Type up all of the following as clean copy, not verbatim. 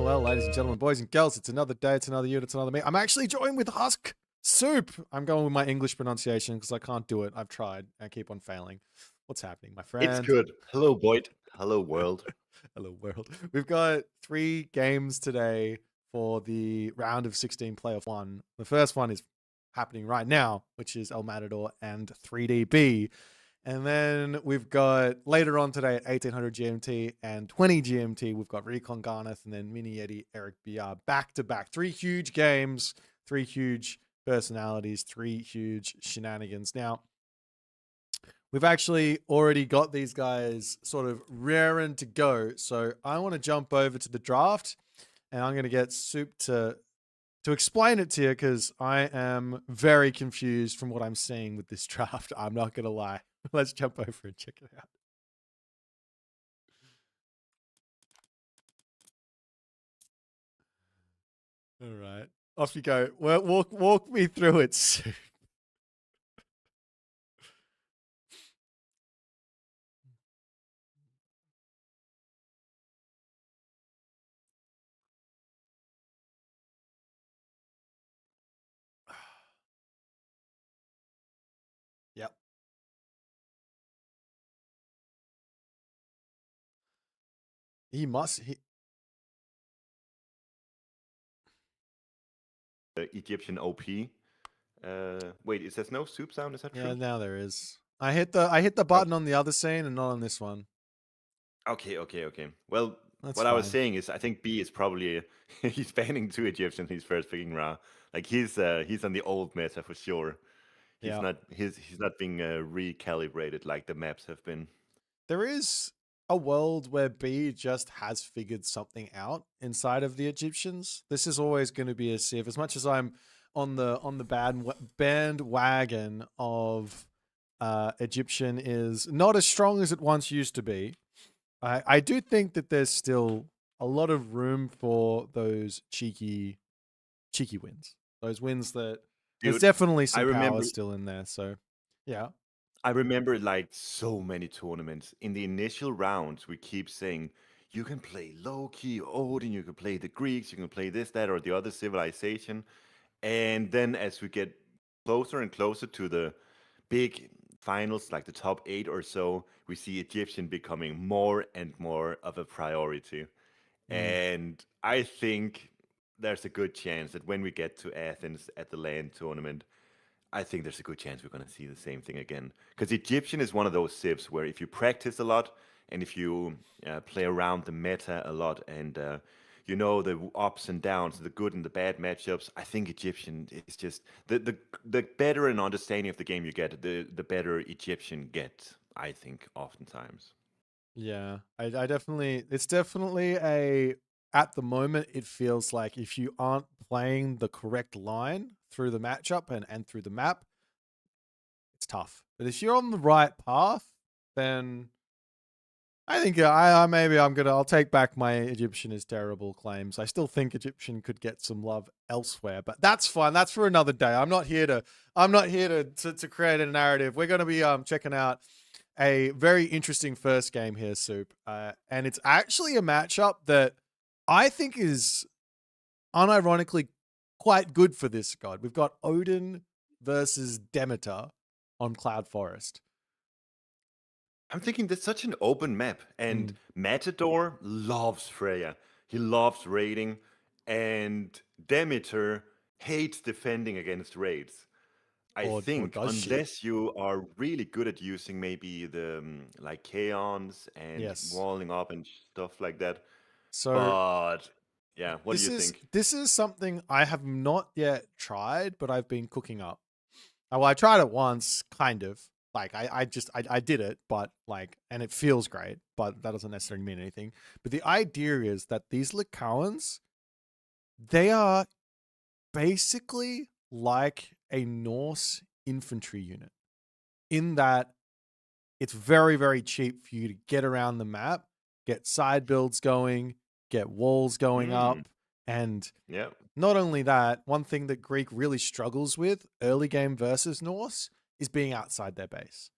well, ladies and gentlemen, boys and girls, it's another day, it's another year, it's another me. I'm actually joined with Husk Soup. I'm going with my English pronunciation because I can't do it. I've tried. I keep on failing. What's happening, my It's friend? good. Hello, Boit. Hello, world. Hello, world. We've got 3 games today for the round of 16 playoff 1. The first one is happening right now, which is El Matador and 3DB. And then we've got later on today at 1800 GMT and 20 GMT, we've got Recon, Garnath, and then Miniyeti, EricBR back to back. 3 huge games, 3 huge personalities, 3 huge shenanigans. Now, we've actually already got these guys sort of raring to go. So I want to jump over to the draft and I'm going to get Soup to explain it to you because I am very confused from what I'm seeing with this draft. I'm not going to lie. Let's jump over and check it out. All right. Off you go. Well, walk me through it, Soup. Yep. He must. Egyptian OP. Wait, it says no soup sound. Is that Yeah, true? now there is. I hit the button on the other scene and not on this one. Okay. Well, That's what I was fine. saying is, I think B is probably he's banning 2 Egyptians. He's first picking Ra. Like he's on the old meta for sure. He's Yeah. not being recalibrated like the maps have been. There is a world where B just has figured something out inside of the Egyptians. This is always going to be a Civ. As much as I'm on the bandwagon of Egyptian is not as strong as it once used to be. I do think that there's still a lot of room for those cheeky wins. Those wins that there's Dude, definitely I some power remember still in there. So yeah. I remember like so many tournaments. In the initial rounds, we keep saying you can play low key Odin, you can play the Greeks, you can play this, that, or the other civilization. And then as we get closer and closer to the big finals, like the top 8 or so, we see Egyptian becoming more and more of a priority. Mm. And I think there's a good chance that when we get to Athens at the LAN tournament, I think there's a good chance we're going to see the same thing again. Because Egyptian is one of those civs where if you practice a lot and if you play around the meta a lot and you know the ups and downs, the good and the bad matchups, I think Egyptian is just the better an understanding of the game you get, the better Egyptian get. I think oftentimes. Yeah, I definitely, it's definitely a, at the moment, it feels like if you aren't playing the correct line through the matchup and through the map, it's tough. But if you're on the right path, then I think I'll take back my Egyptian is terrible claims. I still think Egyptian could get some love elsewhere, but that's fine. That's for another day. I'm not here to create a narrative. We're going to be checking out a very interesting first game here, Soup. And it's actually a matchup that I think is unironically quite good for this god. We've got Odin versus Demeter on Cloud Forest. I'm thinking that's such an open map, and Mm. Matador loves Freya. He loves raiding, and Demeter hates defending against raids. I Or think does she? unless you are really good at using maybe the like Kaons and Yes. walling up and stuff like that. So But yeah, what do you think? this is something I have not yet tried, but I've been cooking up. Well, I tried it once, kind of. Like I did it, but like, and it feels great, but that doesn't necessarily mean anything. But the idea is that these Lycauans, they are basically like a Norse infantry unit in that it's very, very cheap for you to get around the map, get side builds going, get walls going Hmm. up. And Yeah. not only that, one thing that Greek really struggles with early game versus Norse is being outside their base.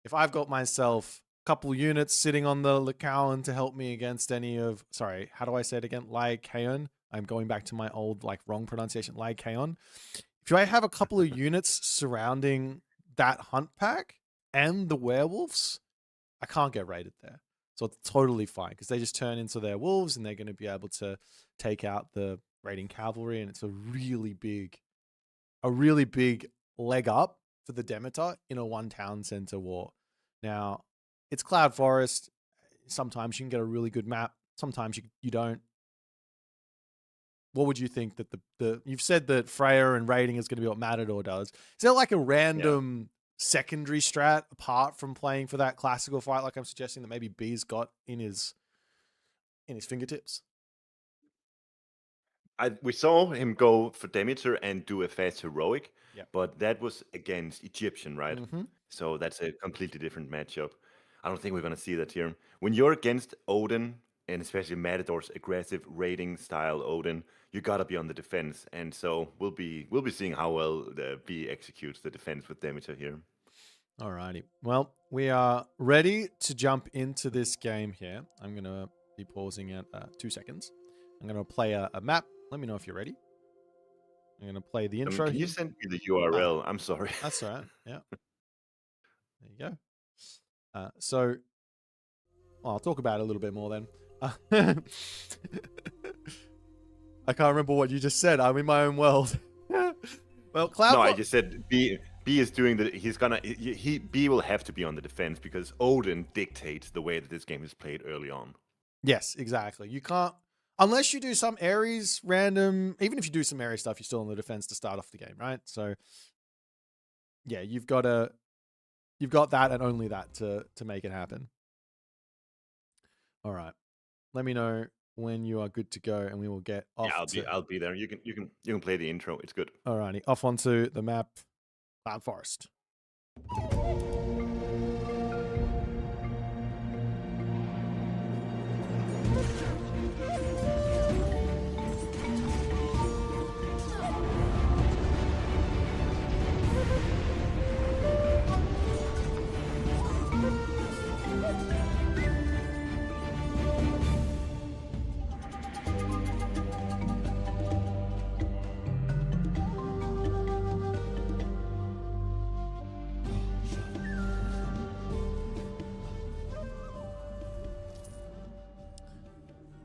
If I've got myself couple units sitting on the Lycaon to help me against any of, sorry, how do I say it again? Lycaon. I'm going back to my old, like, wrong pronunciation, Lycaon. If I have a couple of units surrounding that hunt pack and the werewolves, I can't get raided there. So it's totally fine because they just turn into their wolves and they're going to be able to take out the raiding cavalry. And it's a really big leg up for the Demeter in a one town center war. Now, it's Cloud Forest. Sometimes you can get a really good map. Sometimes you don't. What would you think that you've said that Freya and raiding is going to be what Matador does. Is there like a random secondary strat apart from playing for that classical fight, like I'm suggesting that maybe B's got in his fingertips? We saw him go for Demeter and do a fast heroic, Yep. but that was against Egyptian, right? Mm-hmm. So that's a completely different matchup. I don't think we're going to see that here. When you're against Odin, and especially Matador's aggressive raiding style Odin, you gotta be on the defense. And so we'll be seeing how well the B executes the defense with Demeter here. Alrighty. Well, we are ready to jump into this game here. I'm gonna be pausing at 2 seconds. I'm gonna play a map. Let me know if you're ready. I'm gonna play the intro. Can you send me the URL? I'm sorry. That's all right. Yeah. There you go. So I'll talk about it a little bit more then. I can't remember what you just said. I'm in my own world. Well, Cloud. No, I just said B is doing the. He's gonna. B will have to be on the defense because Odin dictates the way that this game is played early on. Yes, exactly. You can't unless you do some Ares random. Even if you do some Ares stuff, you're still on the defense to start off the game, right? So yeah, you've got that and only that to make it happen. All right. Let me know when you are good to go, and we will get off. Yeah, I'll be there. You can play the intro. It's good. Alrighty, off onto the map, Cloud Forest.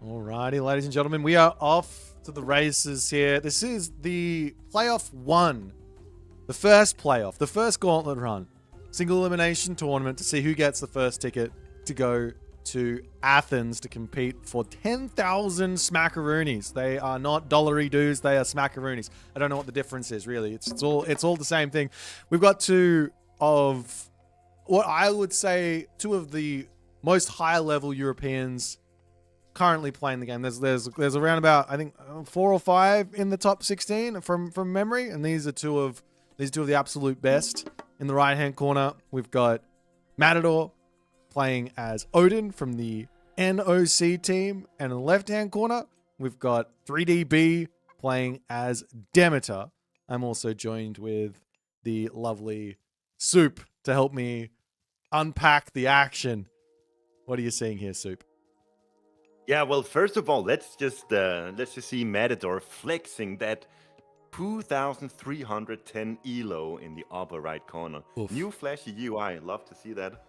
Alrighty, ladies and gentlemen, we are off to the races here. This is the playoff 1, the first playoff, the first gauntlet run, single elimination tournament to see who gets the first ticket to go to Athens to compete for 10,000 smackaroonies. They are not dollary dues, they are smackaroonies. I don't know what the difference is really. It's all the same thing. We've got two of what I would say two of the most high level Europeans currently playing the game. There's around about I think 4 or 5 in the top 16 from memory, and these are two of the absolute best. In the right hand corner, we've got Matador playing as Odin from the NOC team, and in the left hand corner, we've got 3DB playing as Demeter. I'm also joined with the lovely Soup to help me unpack the action. What are you seeing here, Soup? Yeah, well, first of all, let's just see Matador flexing that 2,310 elo in the upper right corner. Oof. New flashy UI, love to see that.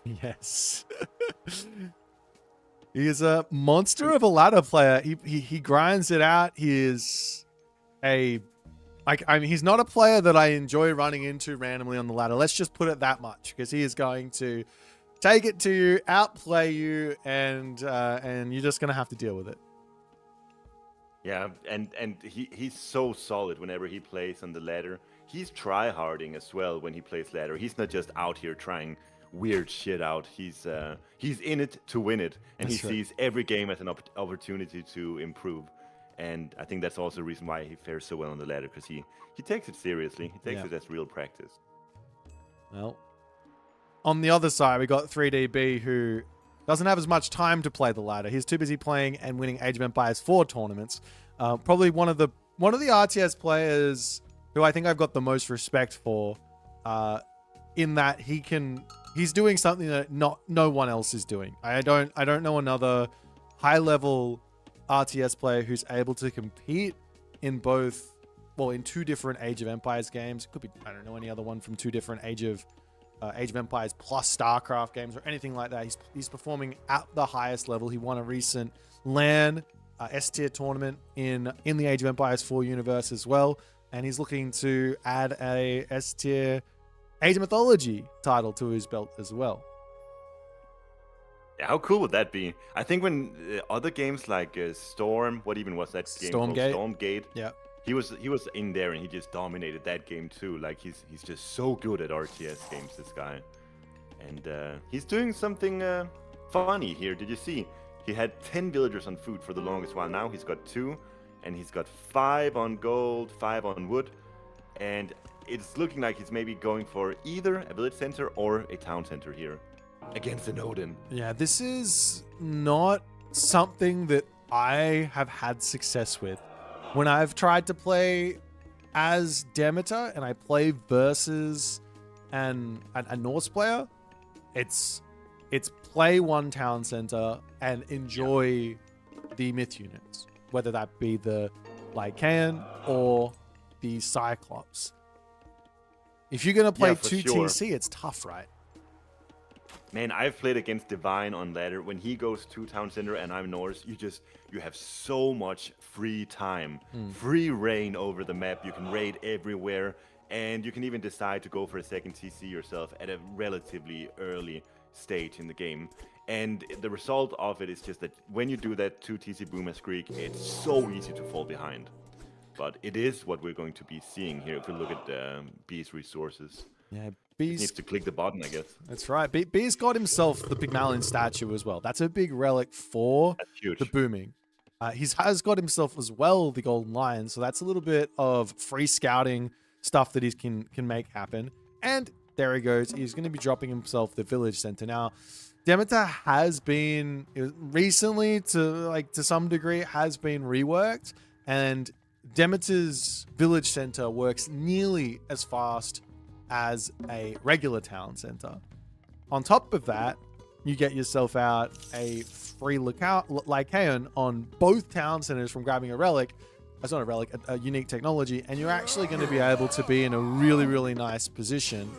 Yes. He is a monster of a ladder player. He grinds it out. He is he's not a player that I enjoy running into randomly on the ladder. Let's just put it that much, because he is going to take it to you, outplay you, and you're just gonna have to deal with it. Yeah, and he's so solid whenever he plays on the ladder. He's try-harding as well when he plays ladder. He's not just out here trying weird shit out. He's in it to win it, and he sees every game as an opportunity to improve. And I think that's also the reason why he fares so well on the ladder, because he takes it seriously. He takes it as real practice. Well, on the other side, we got 3DB, who doesn't have as much time to play the ladder. He's too busy playing and winning Age of Empires 4 tournaments. Probably one of the RTS players who I think I've got the most respect for, in that he can he's doing something that no one else is doing. I don't know another high level RTS player who's able to compete in both, well, in two different Age of Empires games. It could be, I don't know any other one from two different Age of Empires plus StarCraft games or anything like that. He's performing at the highest level. He won a recent LAN S tier tournament in the Age of Empires 4 universe as well, and he's looking to add a S tier Age of Mythology title to his belt as well. Yeah, how cool would that be? I think when other games like Storm, what even was that game called? Stormgate. Yeah. He was in there and he just dominated that game too. Like he's just so good at RTS games, this guy. And he's doing something funny here. Did you see? He had 10 villagers on food for the longest while. Now he's got 2, and he's got 5 on gold, 5 on wood, and it's looking like he's maybe going for either a village center or a town center here against an Odin. Yeah, this is not something that I have had success with. When I've tried to play as Demeter and I play versus a Norse player, it's play one town center and enjoy the myth units, whether that be the Lycaon or the Cyclops. If you're going to play 2 TC, it's tough, right? Man, I've played against Divine on ladder. When he goes to town center and I'm Norse, you have so much free time, free reign over the map. You can raid everywhere, and you can even decide to go for a second TC yourself at a relatively early stage in the game. And the result of it is just that when you do that 2 TC boom as Greek, it's so easy to fall behind. But it is what we're going to be seeing here if we look at B's resources. Yeah, He needs to click the button, I guess. That's right. B's got himself the Pygmalion statue as well. That's a big relic for the booming. He has got himself as well the Golden Lion, so that's a little bit of free scouting stuff that he can make happen. And there he goes. He's going to be dropping himself the village center. Now, Demeter has been recently, to some degree, has been reworked, and Demeter's village center works nearly as fast as a regular town center. On top of that, you get yourself out a free Lycaon on both town centers from grabbing a relic. That's not a relic, a unique technology, and you're actually going to be able to be in a really, really nice position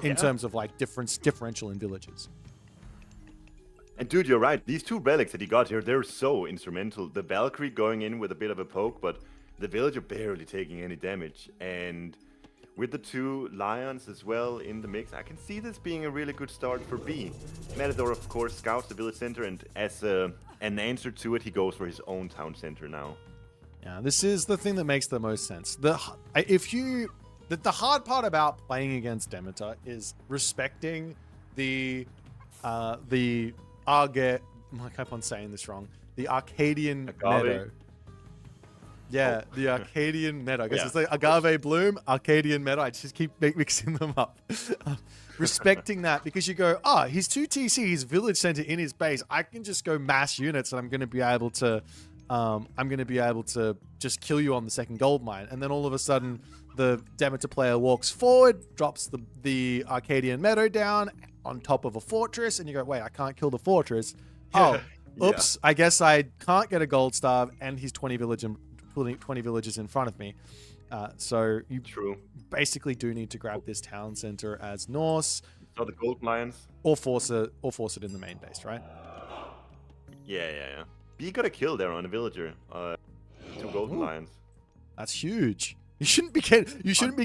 in terms of like differential in villages. And dude, you're right. These 2 relics that he got here, they're so instrumental. The Valkyrie going in with a bit of a poke, but the villager barely taking any damage. And with the 2 lions as well in the mix, I can see this being a really good start for B. Matador, of course, scouts the village center, and as an answer to it, he goes for his own town center now. Yeah, this is the thing that makes the most sense. The hard part about playing against Demeter is respecting the I keep on saying this wrong. The Arcadian meadow. Yeah, the Arcadian meadow. I guess it's like agave bloom, Arcadian meadow. I just keep mixing them up. Respecting that, because you go, he's 2 TC, he's village center in his base. I can just go mass units, and I'm going to be able to just kill you on the second gold mine. And then all of a sudden, the Demeter player walks forward, drops the Arcadian meadow down on top of a fortress, and you go, wait, I can't kill the fortress. Oops, I guess I can't get a gold star, and he's 20 villages in front of me. So you basically do need to grab this town center as Norse. So the gold lions, or force it in the main base, right? Yeah. B got a kill there on a villager. 2 golden lions. That's huge. You shouldn't be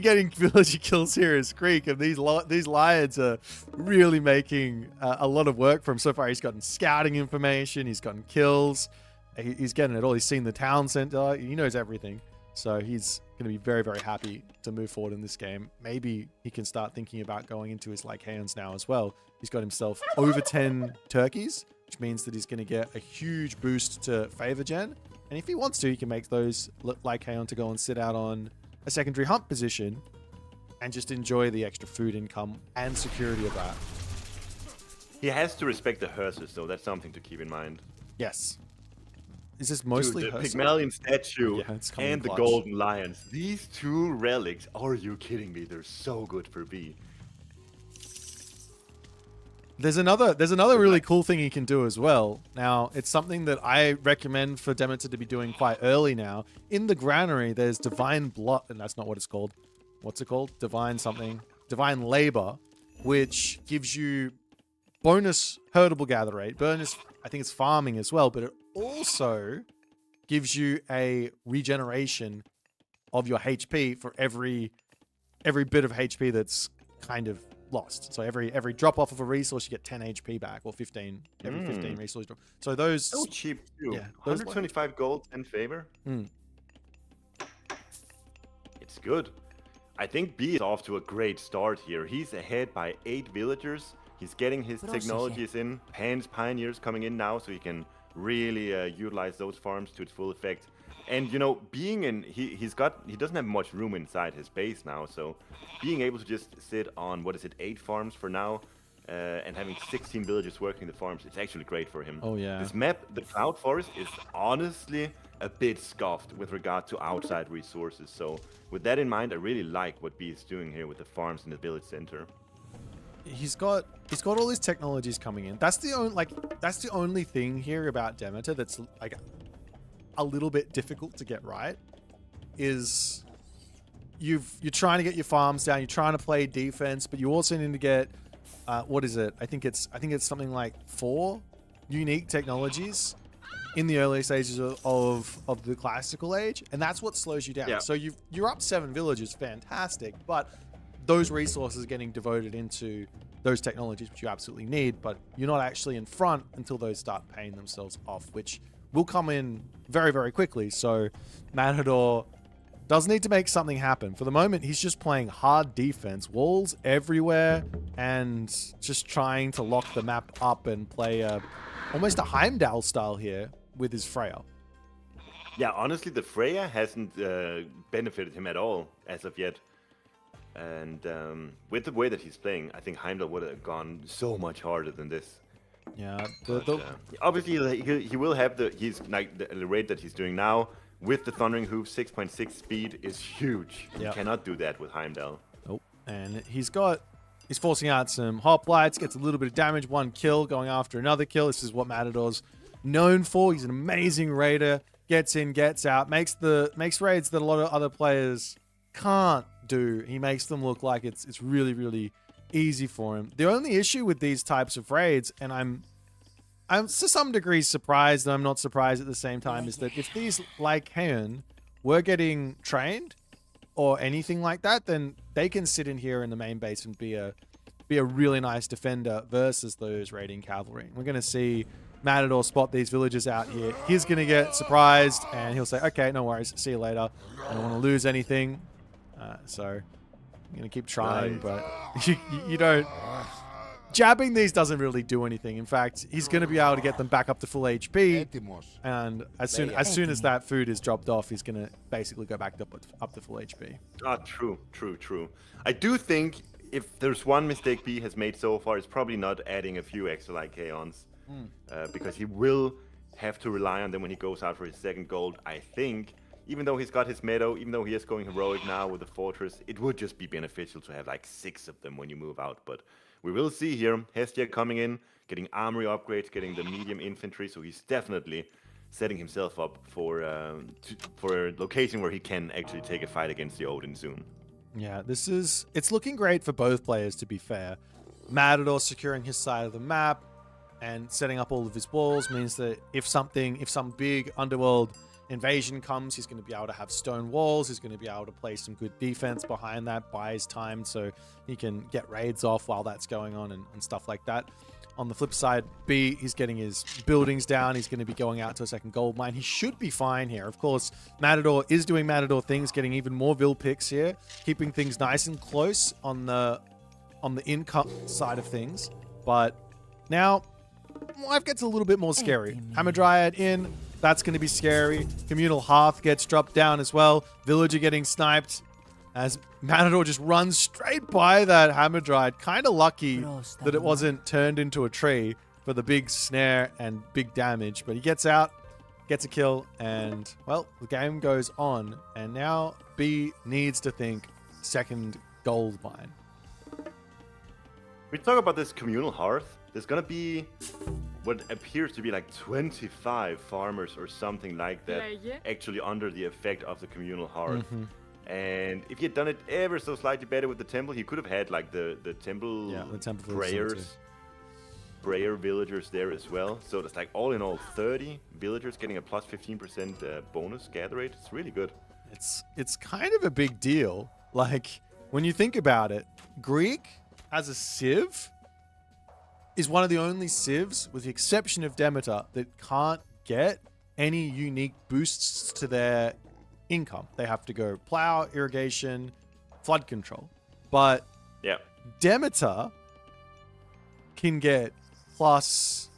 getting villager kills here as Greek, and these lions are really making a lot of work for him so far. He's gotten scouting information, he's gotten kills, he's getting it all. He's seen the town center, he knows everything. So he's going to be very, very happy to move forward in this game. Maybe he can start thinking about going into his Lycaons now as well. He's got himself over 10 turkeys, which means that he's going to get a huge boost to favor gen. And if he wants to, he can make those Lycaon to go and sit out on a secondary hunt position and just enjoy the extra food income and security of that. He has to respect the hearses, though. That's something to keep in mind. Yes. Is this mostly the hearse? Pygmalion statue and the clutch. golden lions. These 2 relics. Are you kidding me? They're so good for B. There's another really cool thing he can do as well. Now, it's something that I recommend for Demeter to be doing quite early now. In the granary, there's Divine Blood, and that's not what it's called. What's it called? Divine something. Divine Labor, which gives you bonus herdable gather rate. Bonus, I think it's farming as well, but it also gives you a regeneration of your HP for every bit of HP that's kind of lost. So every drop off of a resource, you get 10 HP back, or 15 every 15 resource drop. So those so cheap too. Yeah, 125 gold and favor. It's good. I think B is off to a great start here. He's ahead by 8 villagers. He's getting his technologies in. Pan's Pioneers coming in now, so he can really utilize those farms to its full effect. And you know, being in, he doesn't have much room inside his base now, so being able to just sit on, what is it, 8 farms for now, and having 16 villagers working the farms, it's actually great for him. Oh yeah. This map, the Cloud Forest, is honestly a bit scuffed with regard to outside resources. So with that in mind, I really like what B is doing here with the farms in the village center. He's got all his technologies coming in. That's the only thing here about Demeter that's like a little bit difficult to get right, is you're trying to get your farms down, you're trying to play defense, but you also need to get what is it? I think it's something like 4 unique technologies in the early stages of the classical age, and that's what slows you down. Yeah. So you're up 7 villages, fantastic, but those resources are getting devoted into those technologies, which you absolutely need, but you're not actually in front until those start paying themselves off, which will come in very, very quickly. So Matador does need to make something happen. For the moment, he's just playing hard defense, walls everywhere, and just trying to lock the map up and play almost a Heimdall style here with his Freya. Yeah, honestly, the Freya hasn't benefited him at all as of yet. And with the way that he's playing, I think Heimdall would have gone so much harder than this. Yeah, obviously he will have the rate that he's doing now with the Thundering Hoof. 6.6 speed is huge. Yep. You cannot do that with Heimdall. Nope. And he's forcing out some hoplites, gets a little bit of damage, 1 kill, going after another kill. This is what Matador's known for. He's an amazing raider. Gets in, gets out, makes raids that a lot of other players can't do. He makes them look like it's really, really easy for him. The only issue with these types of raids, and I'm to some degree surprised, and I'm not surprised at the same time, is that if these Lycaon were getting trained or anything like that, then they can sit in here in the main base and be a really nice defender versus those raiding cavalry. We're going to see Matador spot these villagers out here. He's going to get surprised, and he'll say, okay, no worries, see you later. I don't want to lose anything. So I'm going to keep trying, but you don't... Jabbing these doesn't really do anything. In fact, he's going to be able to get them back up to full HP, and as soon as that food is dropped off, he's going to basically go back up to full HP. True. I do think if there's one mistake B has made so far, it's probably not adding a few extra Lycaons, because he will have to rely on them when he goes out for his second gold. I think, even though he's got his meadow, even though he is going heroic now with the fortress, it would just be beneficial to have like 6 of them when you move out. But we will see here. Hestia coming in, getting armory upgrades, getting the medium infantry, so he's definitely setting himself up for a location where he can actually take a fight against the Odin soon. Yeah, it's looking great for both players, to be fair. Matador securing his side of the map and setting up all of his walls means that if some big underworld invasion comes, he's going to be able to have stone walls. He's going to be able to play some good defense behind that, buys time so he can get raids off while that's going on and stuff like that. On the flip side, B, he's getting his buildings down. He's going to be going out to a second gold mine. He should be fine here. Of course, Matador is doing Matador things, getting even more Vil picks here, keeping things nice and close on the income side of things. But now, life gets a little bit more scary. Hamadryad in. That's going to be scary. Communal Hearth gets dropped down as well. Villager getting sniped as Matador just runs straight by that Hamadryad. Kind of lucky that it wasn't turned into a tree for the big snare and big damage. But he gets out, gets a kill, and, well, the game goes on. And now B needs to think second gold mine. We talk about this Communal Hearth. there's gonna be what appears to be like 25 farmers or something like that actually under the effect of the communal hearth. And if he had done it ever so slightly better with the temple, he could have had like the temple, the temple prayer villagers there as well. So it's like all in all 30 villagers getting a plus 15% bonus gather rate. It's really good. It's kind of a big deal. Like, when you think about it, Greek as a civ is one of the only civs, with the exception of Demeter, that can't get any unique boosts to their income. They have to go plow, irrigation, flood control. But Demeter can get plus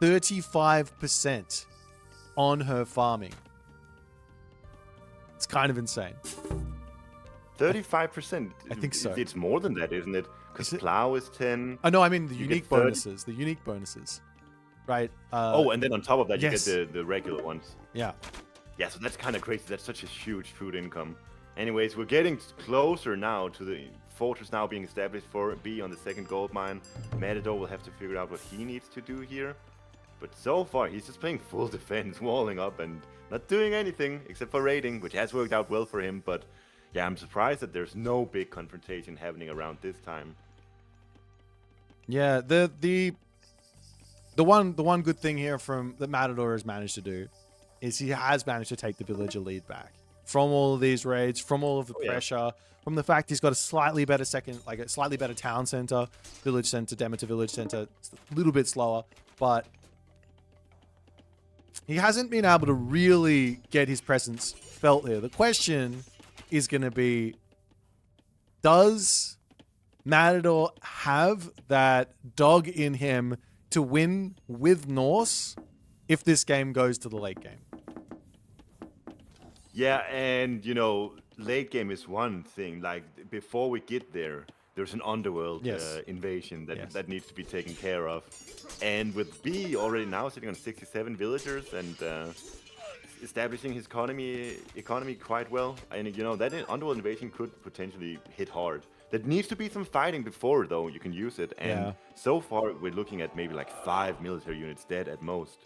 35% on her farming. It's kind of insane. 35%? I think so. It's more than that, isn't it? Because plow is 10. Oh, no, I mean the unique bonuses. The unique bonuses. Right? And then on top of that, you get the regular ones. Yeah. Yeah, so that's kind of crazy. That's such a huge food income. Anyways, we're getting closer now to the fortress now being established for B on the second gold mine. Matador will have to figure out what he needs to do here. But so far, he's just playing full defense, walling up and not doing anything except for raiding, which has worked out well for him. But yeah, I'm surprised that there's no big confrontation happening around this time. Yeah, the one good thing here from that Matador has managed to do is he has managed to take the villager lead back from all of these raids, from all of the pressure, from the fact he's got a slightly better slightly better town center, village center, Demeter village center. It's a little bit slower, but he hasn't been able to really get his presence felt here. The question is going to be, does Matador have that dog in him to win with Norse if this game goes to the late game? Yeah, and you know, late game is one thing. Like before we get there, there's an underworld invasion that needs to be taken care of. And with B already now sitting on 67 villagers and establishing his economy quite well, and you know that underworld invasion could potentially hit hard. There needs to be some fighting before though you can use it. And so far we're looking at maybe like 5 military units dead at most.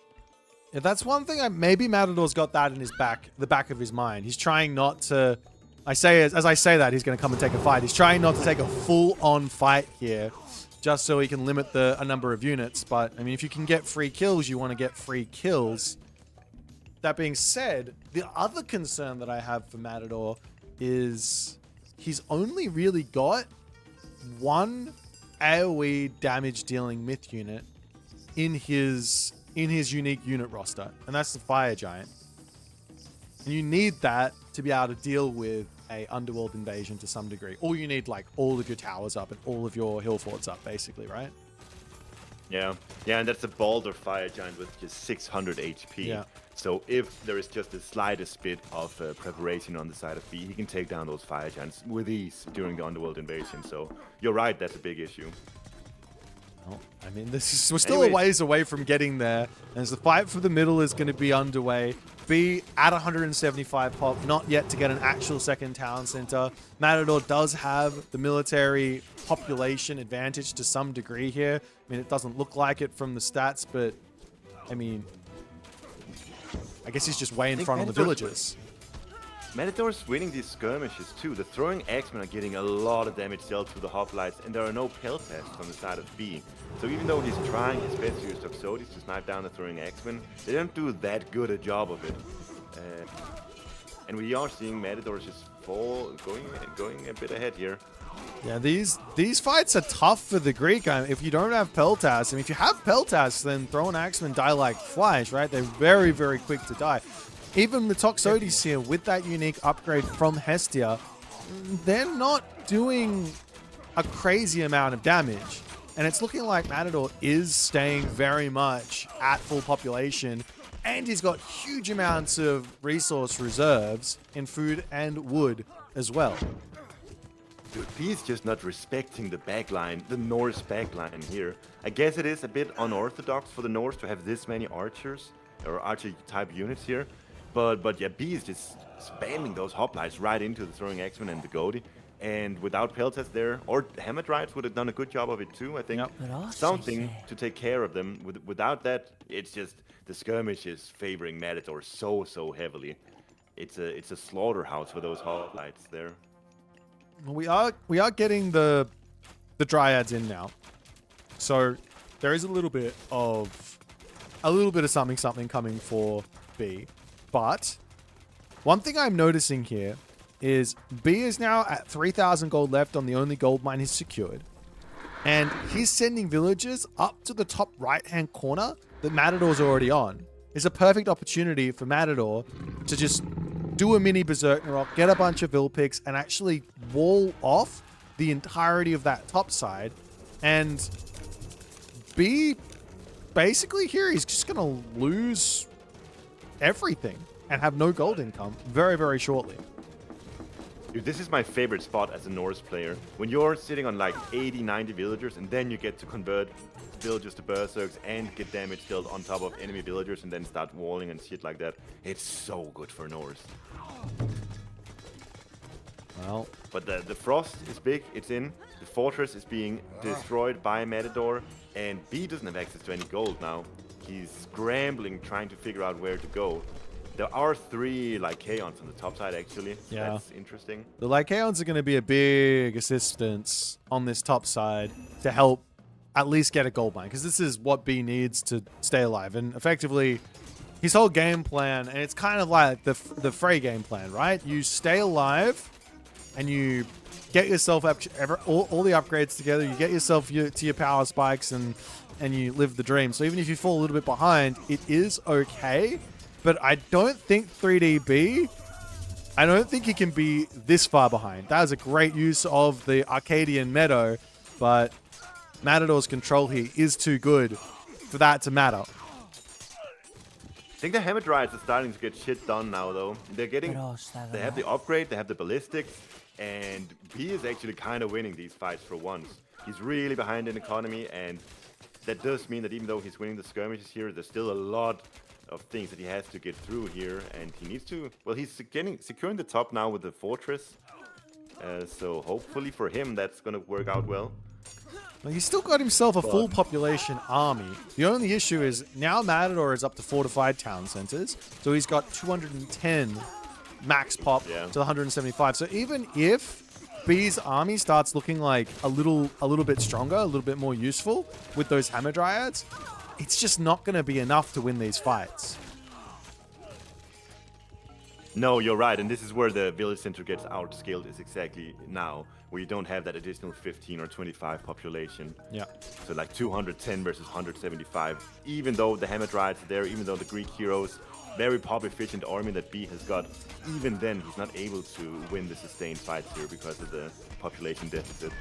Yeah, that's one thing. Maybe Matador's got that in his the back of his mind. He's trying not to. As I say that, he's going to come and take a fight. He's trying not to take a full-on fight here, just so he can limit a number of units. But I mean, if you can get free kills, you want to get free kills. That being said, the other concern that I have for Matador is he's only really got one AoE damage-dealing myth unit in his unique unit roster, and that's the Fire Giant. And you need that to be able to deal with a underworld invasion to some degree. Or you need like all of your towers up and all of your hill forts up, basically, right? Yeah, and that's a Balder Fire Giant with just 600 HP. Yeah. So if there is just the slightest bit of preparation on the side of B, he can take down those Fire Giants with ease during the underworld invasion. So you're right, that's a big issue. Well, I mean, we're still a ways away from getting there. As the fight for the middle is going to be underway. B at 175 pop, not yet to get an actual second town center. Matador does have the military population advantage to some degree here. I mean, it doesn't look like it from the stats, but I mean, I guess he's just way in front of the villagers. Matador's winning these skirmishes too. The throwing Axemen are getting a lot of damage dealt through the hoplites, and there are no peltasts on the side of B. So even though he's trying his best to use Toxotes to snipe down the throwing Axemen, they don't do that good a job of it. And we are seeing Matador just going a bit ahead here. Yeah, these fights are tough for the Greek. I mean, if you don't have peltasts, I mean, if you have peltasts, then throwing Axemen die like flies, right? They're very, very quick to die. Even the Toxotes here, with that unique upgrade from Hestia, they're not doing a crazy amount of damage. And it's looking like Matador is staying very much at full population, and he's got huge amounts of resource reserves in food and wood as well. Dude, he's just not respecting the backline, the Norse backline here. I guess it is a bit unorthodox for the Norse to have this many archers, or archer-type units here. But yeah, B is just spamming those hoplites right into the throwing Axemen and the Goaty. And without Peltas there, or Hammer Drives would have done a good job of it too, I think. Yep. Something to take care of them. Without that, it's just the skirmish is favoring Matador so heavily. It's a slaughterhouse for those hoplites there. We are getting the dryads in now, so there is a little bit of something coming for B. But one thing I'm noticing here is B is now at 3,000 gold left on the only gold mine he's secured, and he's sending villagers up to the top right-hand corner that Matador's already on. It's a perfect opportunity for Matador to just do a mini Berserker Rock, get a bunch of Vill picks, and actually wall off the entirety of that top side. And B, basically here, he's just going to lose everything and have no gold income very shortly. Dude, this is my favorite spot as a Norse player. When you're sitting on like 80, 90 villagers, and then you get to convert villagers to berserks and get damage dealt on top of enemy villagers and then start walling and shit like that. It's so good for Norse. Well, but the frost is big, it's in. The fortress is being destroyed by Matador, and B doesn't have access to any gold now. He's scrambling, trying to figure out where to go. There are 3 Lycaons on the top side, actually. So yeah. That's interesting. The Lycaons are going to be a big assistance on this top side to help at least get a gold mine, because this is what B needs to stay alive. And effectively, his whole game plan, and it's kind of like the Frey game plan, right? You stay alive, and you get yourself all the upgrades together. You get yourself to your power spikes, and you live the dream. So even if you fall a little bit behind, it is okay. But I don't think 3DB, I don't think he can be this far behind. That is a great use of the Arcadian Meadow, but Matador's control here is too good for that to matter. I think the Hamadryads are starting to get shit done now, though. They have the upgrade, they have the ballistics, and B is actually kind of winning these fights for once. He's really behind in economy, and that does mean that even though he's winning the skirmishes here, there's still a lot of things that he has to get through here, and he needs to, well, he's securing the top now with the fortress, so hopefully for him that's going to work out well. Well, he's still got himself a full population army. The only issue is now Matador is up to fortified town centers, so he's got 210 max pop to 175. So even if B's army starts looking like a little bit stronger, a little bit more useful with those Hamadryads, it's just not going to be enough to win these fights. No, you're right, and this is where the village center gets outscaled, is exactly now, where you don't have that additional 15 or 25 population. Yeah. So like 210 versus 175. Even though the Hamadryads are there, even though the Greek heroes, very pop efficient army that B has got, even then he's not able to win the sustained fights here because of the population deficit.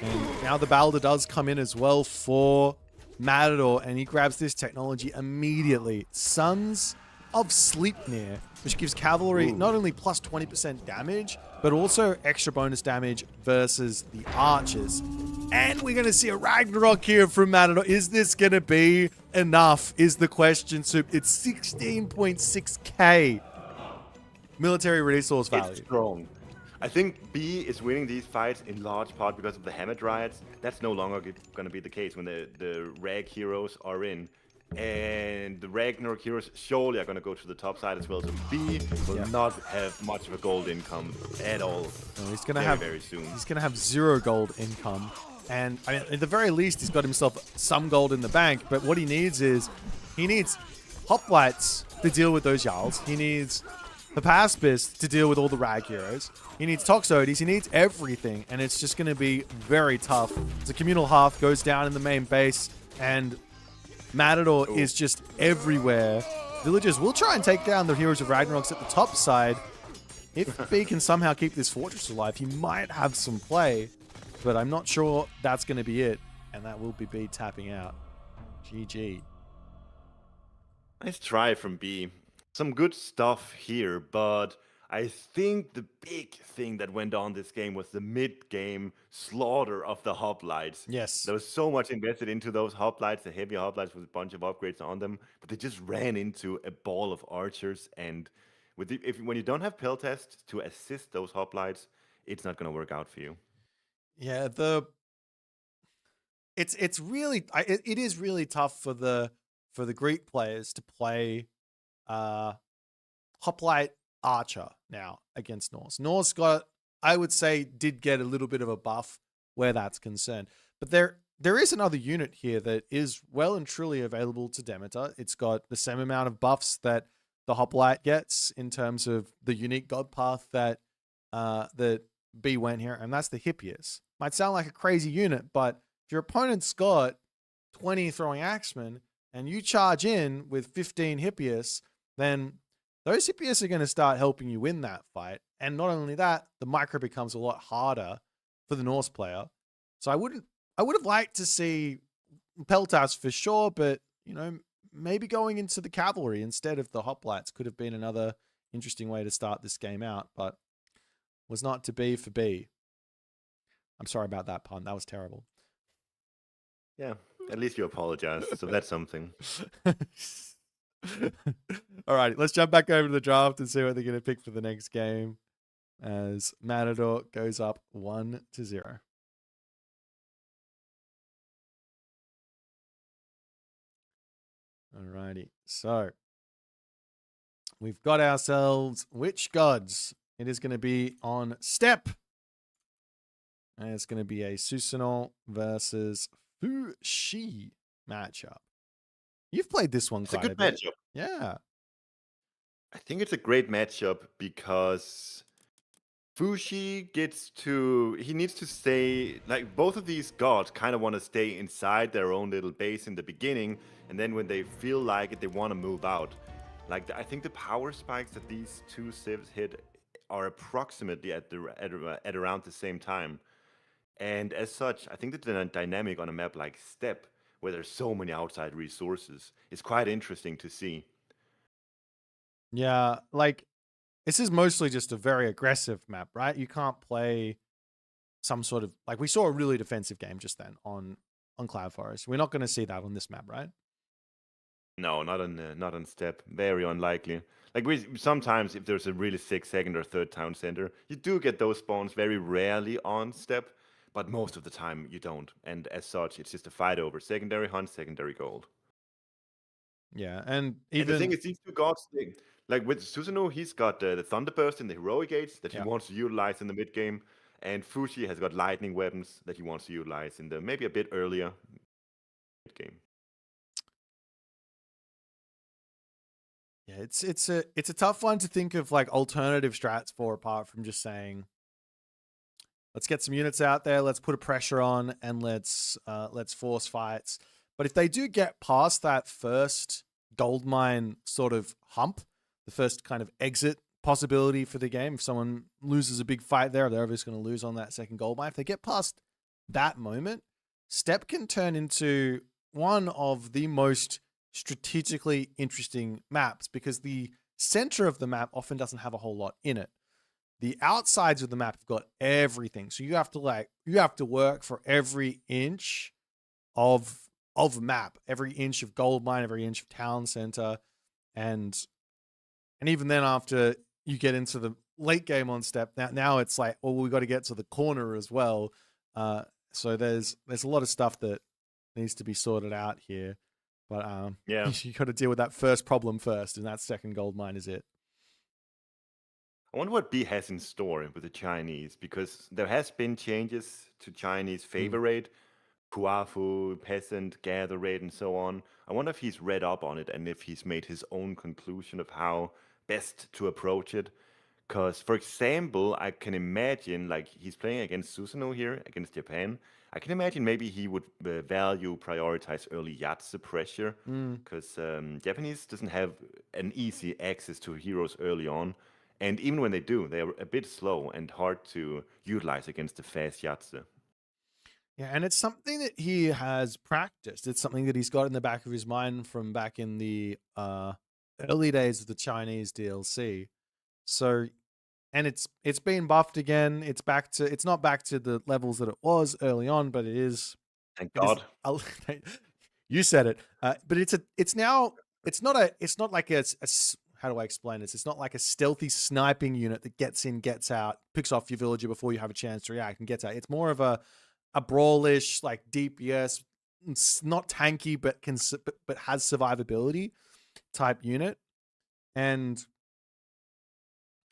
And now the Balder does come in as well for Matador, and he grabs this technology immediately. Sons of Sleipnir, which gives cavalry not only plus 20% damage, but also extra bonus damage versus the archers. And we're going to see a Ragnarok here from Matador. Is this going to be enough, is the question, Soup. It's 16.6k military resource value. It's strong. I think B is winning these fights in large part because of the Hamadryads. That's no longer going to be the case when the Rag heroes are in. And the Ragnarok heroes surely are going to go to the top side as well. So B will not have much of a gold income at all. No, he's going to have very soon. He's going to have 0 gold income. And I mean, at the very least, he's got himself some gold in the bank. But what he needs is, he needs hoplites to deal with those Jarls. He needs Hephaspis to deal with all the Rag heroes. He needs Toxotes. He needs everything. And it's just going to be very tough. The communal hearth goes down in the main base. And Matador is just everywhere. Villagers will try and take down the Heroes of Ragnaroks at the top side. If B can somehow keep this fortress alive, he might have some play. But I'm not sure that's going to be it. And that will be B tapping out. GG. Nice try from B. Some good stuff here, but I think the big thing that went on this game was the mid-game slaughter of the hoplites. Yes. There was so much invested into those hoplites, the heavy hoplites with a bunch of upgrades on them, but they just ran into a ball of archers. And when you don't have Peltest to assist those hoplites, it's not going to work out for you. Yeah, it's really it is really tough for the Greek players to play Hoplite Archer now against Norse. Norse got, I would say, did get a little bit of a buff where that's concerned. But there is another unit here that is well and truly available to Demeter. It's got the same amount of buffs that the Hoplite gets in terms of the unique god path that that B went here, and that's the Hippias. Might sound like a crazy unit, but if your opponent's got 20 throwing axemen and you charge in with 15 Hippias, then those Hippias are going to start helping you win that fight. And not only that, the micro becomes a lot harder for the Norse player. So I would have liked to see Peltas for sure, but maybe going into the cavalry instead of the hoplites could have been another interesting way to start this game out, but was not to be for B. I'm sorry about that pun. That was terrible. Yeah, at least you apologize, so that's something. All right, let's jump back over to the draft and see what they're going to pick for the next game as Matador goes up 1-0. Alrighty, so we've got ourselves which gods? It is going to be on step. And it's going to be a Susanoo versus Fushi matchup. You've played this one quite a bit. It's a good matchup. Yeah. I think it's a great matchup because Fushi he needs to stay, like both of these gods kind of want to stay inside their own little base in the beginning, and then when they feel like it, they want to move out. Like I think the power spikes that these two civs hit are approximately at around the same time. And as such, I think that the dynamic on a map like Steppe, where there's so many outside resources, is quite interesting to see. Yeah, like this is mostly just a very aggressive map, right? You can't play some sort of, like we saw a really defensive game just then on Cloud Forest. We're not going to see that on this map, right? No, not on Steppe. Very unlikely. Like sometimes if there's a really sick second or third town center, you do get those spawns very rarely on Steppe, but most of the time you don't. And as such, it's just a fight over secondary hunt, secondary gold. Yeah, and the thing is, these two gods, like with Susanoo, he's got the Thunderburst and the Heroic Gates that he wants to utilize in the mid game, and Fushi has got lightning weapons that he wants to utilize in the maybe a bit earlier mid game. Yeah, it's a tough one to think of like alternative strats for, apart from just saying, let's get some units out there, let's put a pressure on, and let's force fights. But if they do get past that first goldmine sort of hump, the first kind of exit possibility for the game, if someone loses a big fight there, they're obviously going to lose on that second goldmine. If they get past that moment, Steppe can turn into one of the most strategically interesting maps, because the center of the map often doesn't have a whole lot in it. The outsides of the map have got everything. So you have to work for every inch of map, every inch of gold mine, every inch of town center. And even then, after you get into the late game on Steppe, now it's like, well, we got to get to the corner as well. So there's a lot of stuff that needs to be sorted out here. But yeah, you got to deal with that first problem first, and that second gold mine is it. I wonder what B has in store with the Chinese, because there has been changes to Chinese favor rate, Kuafu, peasant, gather rate, and so on. I wonder if he's read up on it and if he's made his own conclusion of how best to approach it. Because, for example, I can imagine, like, he's playing against Susanoo here, against Japan. I can imagine maybe he would prioritize early Yatsu pressure, because Japanese doesn't have an easy access to heroes early on. And even when they do, they are a bit slow and hard to utilize against the fast Yatsu. Yeah, and it's something that he has practiced. It's something that he's got in the back of his mind from back in the early days of the Chinese DLC. So, and it's been buffed again. It's not back to the levels that it was early on, but it is. Thank God. You said it. But it's not like a how do I explain this? It's not like a stealthy sniping unit that gets in, gets out, picks off your villager before you have a chance to react and gets out. It's more of a brawlish, like DPS, it's not tanky, but but has survivability type unit. And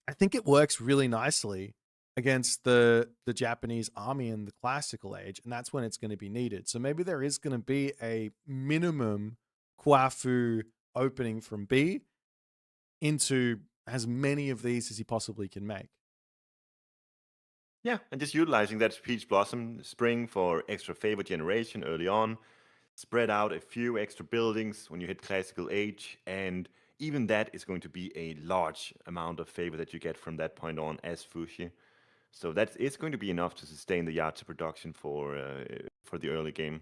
I think it works really nicely against the Japanese army in the classical age, and that's when it's going to be needed. So maybe there is going to be a minimum Kwafu opening from B into as many of these as he possibly can make. Yeah, and just utilizing that Peach Blossom Spring for extra favor generation early on, spread out a few extra buildings when you hit classical age, and even that is going to be a large amount of favor that you get from that point on as Fushi. So that is going to be enough to sustain the Yacha production for the early game.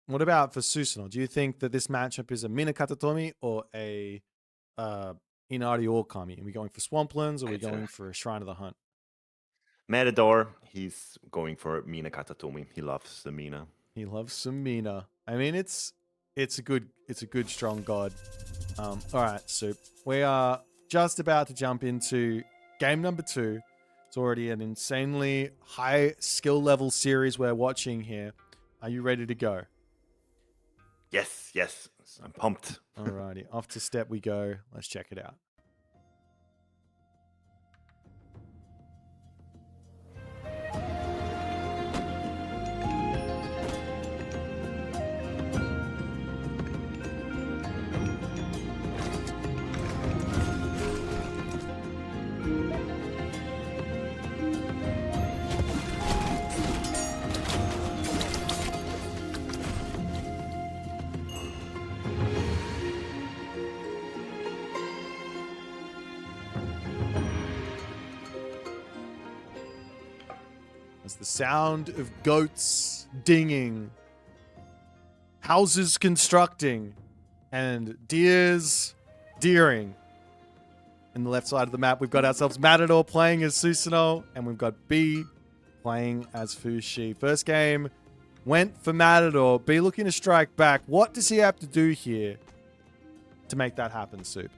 What about for Susanoo? Do you think that this matchup is a Mina Katatomi or a Inari Okami? Are we going for Swamplands or are we going for a Shrine of the Hunt? Matador, he's going for Mina Katatomi. He loves the Mina. He loves some Mina. I mean, it's a good strong god. All right, so we are just about to jump into game number 2. It's already an insanely high skill level series we're watching here. Are you ready to go? Yes. I'm pumped. Alrighty, off to step we go. Let's check it out. As the sound of goats dinging, houses constructing, and deering. In the left side of the map, we've got ourselves Matador playing as Susanoo, and we've got B playing as Fushi. First game went for Matador. B looking to strike back. What does he have to do here to make that happen, Soup?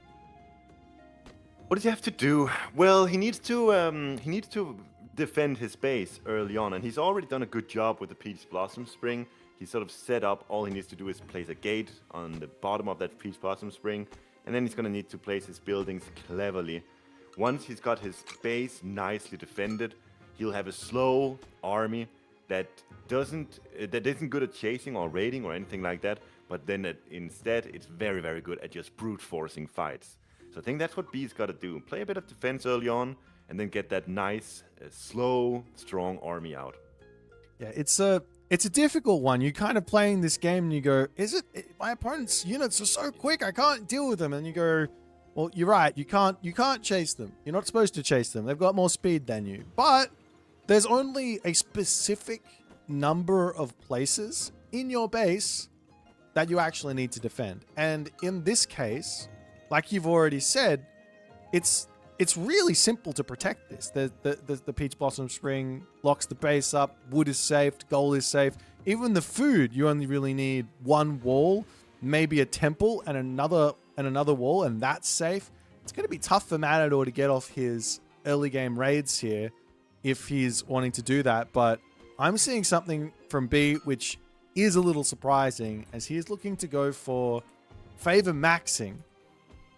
What does he have to do? Well, he needs to defend his base early on, and he's already done a good job with the Peach Blossom Spring. He's sort of set up. All he needs to do is place a gate on the bottom of that Peach Blossom Spring, and then he's going to need to place his buildings cleverly. Once he's got his base nicely defended, he'll have a slow army that isn't good at chasing or raiding or anything like that, but then instead it's very, very good at just brute forcing fights. So I think that's what B's got to do. Play a bit of defense early on, and then get that nice, slow, strong army out. Yeah, it's a difficult one. You're kind of playing this game and you go, my opponent's units are so quick, I can't deal with them. And you go, well, you're right, you can't chase them. You're not supposed to chase them. They've got more speed than you. But there's only a specific number of places in your base that you actually need to defend. And in this case, like you've already said, it's really simple to protect this. The Peach Blossom Spring locks the base up, wood is safe, gold is safe. Even the food, you only really need one wall, maybe a temple and another wall, and that's safe. It's going to be tough for Matador to get off his early game raids here if he's wanting to do that, but I'm seeing something from B which is a little surprising, as he is looking to go for favor maxing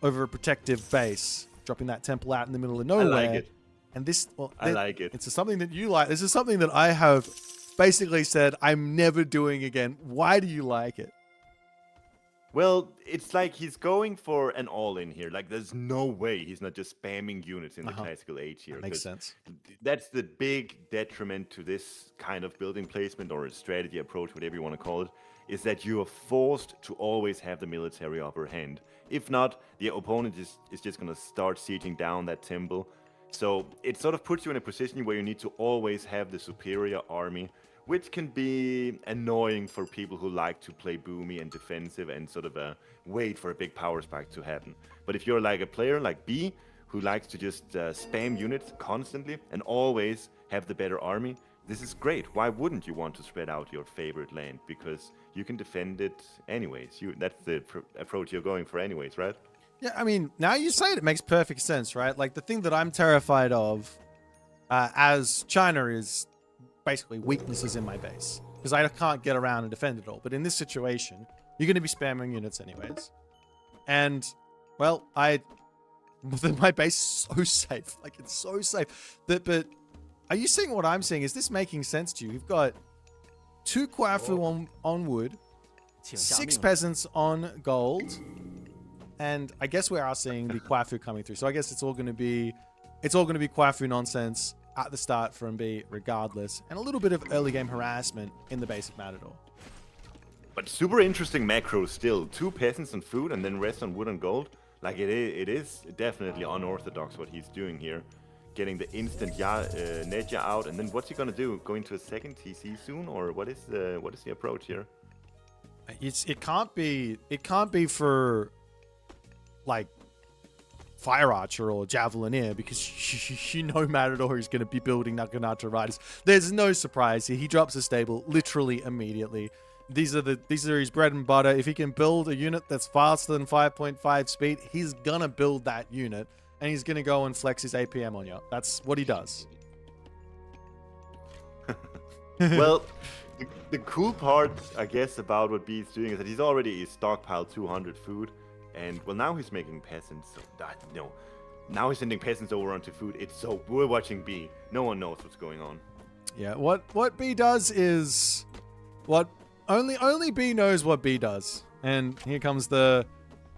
over a protective base, dropping that temple out in the middle of nowhere. I like it. And this, I like it. It's something that you like. This is something that I have basically said I'm never doing again. Why do you like it? Well, it's like he's going for an all-in here. Like, there's no way he's not just spamming units in the classical age here. That makes sense. That's the big detriment to this kind of building placement or a strategy approach, whatever you want to call it, is that you are forced to always have the military upper hand. If not, the opponent is just going to start sieging down that temple. So it sort of puts you in a position where you need to always have the superior army, which can be annoying for people who like to play boomy and defensive and sort of wait for a big power spike to happen. But if you're like a player like B, who likes to just spam units constantly and always have the better army, this is great. Why wouldn't you want to spread out your favorite land? Because you can defend it anyways. That's the approach you're going for anyways, right? Yeah, I mean, now you say it makes perfect sense, right? Like, the thing that I'm terrified of as China is basically weaknesses in my base. Because I can't get around and defend it all. But in this situation, you're going to be spamming units anyways. And, well, my base is so safe. Like, it's so safe. But are you seeing what I'm seeing? Is this making sense to you? We've got 2 Kwafu on wood, 6 peasants on gold, and I guess we are seeing the Kwafu coming through. So I guess it's all going to be Kwafu nonsense at the start from B regardless, and a little bit of early game harassment in the base of Matador. But super interesting macro still. 2 peasants on food and then rest on wood and gold. Like it is definitely unorthodox what he's doing here. Getting the instant Neja out, and then what's he gonna do? Going to a second TC soon, or what is the approach here? It can't be for like Fire Archer or Javelineer, because you know Matador is going to be building Garnath riders. There's no surprise here. He drops a stable literally immediately. These are his bread and butter. If he can build a unit that's faster than 5.5 speed, he's gonna build that unit, and he's gonna go and flex his APM on you. That's what he does. Well, the cool part, I guess, about what B is doing is that he's already stockpiled 200 food. And well, now he's making peasants. So now he's sending peasants over onto food. We're watching B. No one knows what's going on. Yeah, what B does is what only B knows what B does. And here comes the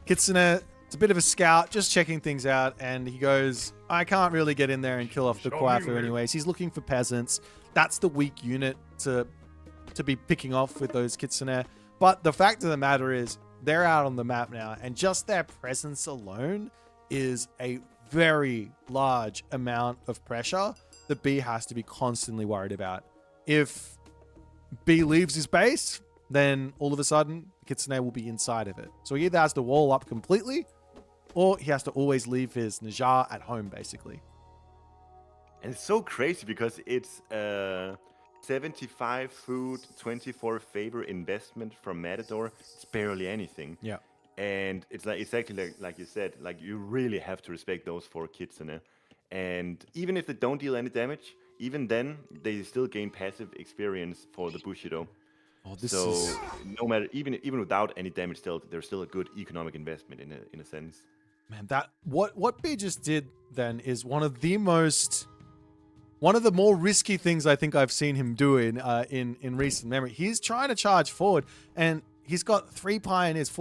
Kitsune. It's a bit of a scout, just checking things out. And he goes, I can't really get in there and kill off the Kwafu anyways. He's looking for peasants. That's the weak unit to be picking off with those Kitsune. But the fact of the matter is, they're out on the map now, and just their presence alone is a very large amount of pressure that B has to be constantly worried about. If B leaves his base, then all of a sudden, Kitsune will be inside of it. So he either has to wall up completely, or he has to always leave his Najar at home, basically. And it's so crazy because it's 75 food, 24 favor investment from Matador. It's barely anything. Yeah. And it's exactly like you said, like you really have to respect those 4 Kitsune. And even if they don't deal any damage, even then they still gain passive experience for the Bushido. Oh, is... no matter, even without any damage dealt, there's still a good economic investment in a sense. Man, what B just did then is one of the more risky things I think I've seen him do in recent memory. He's trying to charge forward, and he's got 4 pioneers,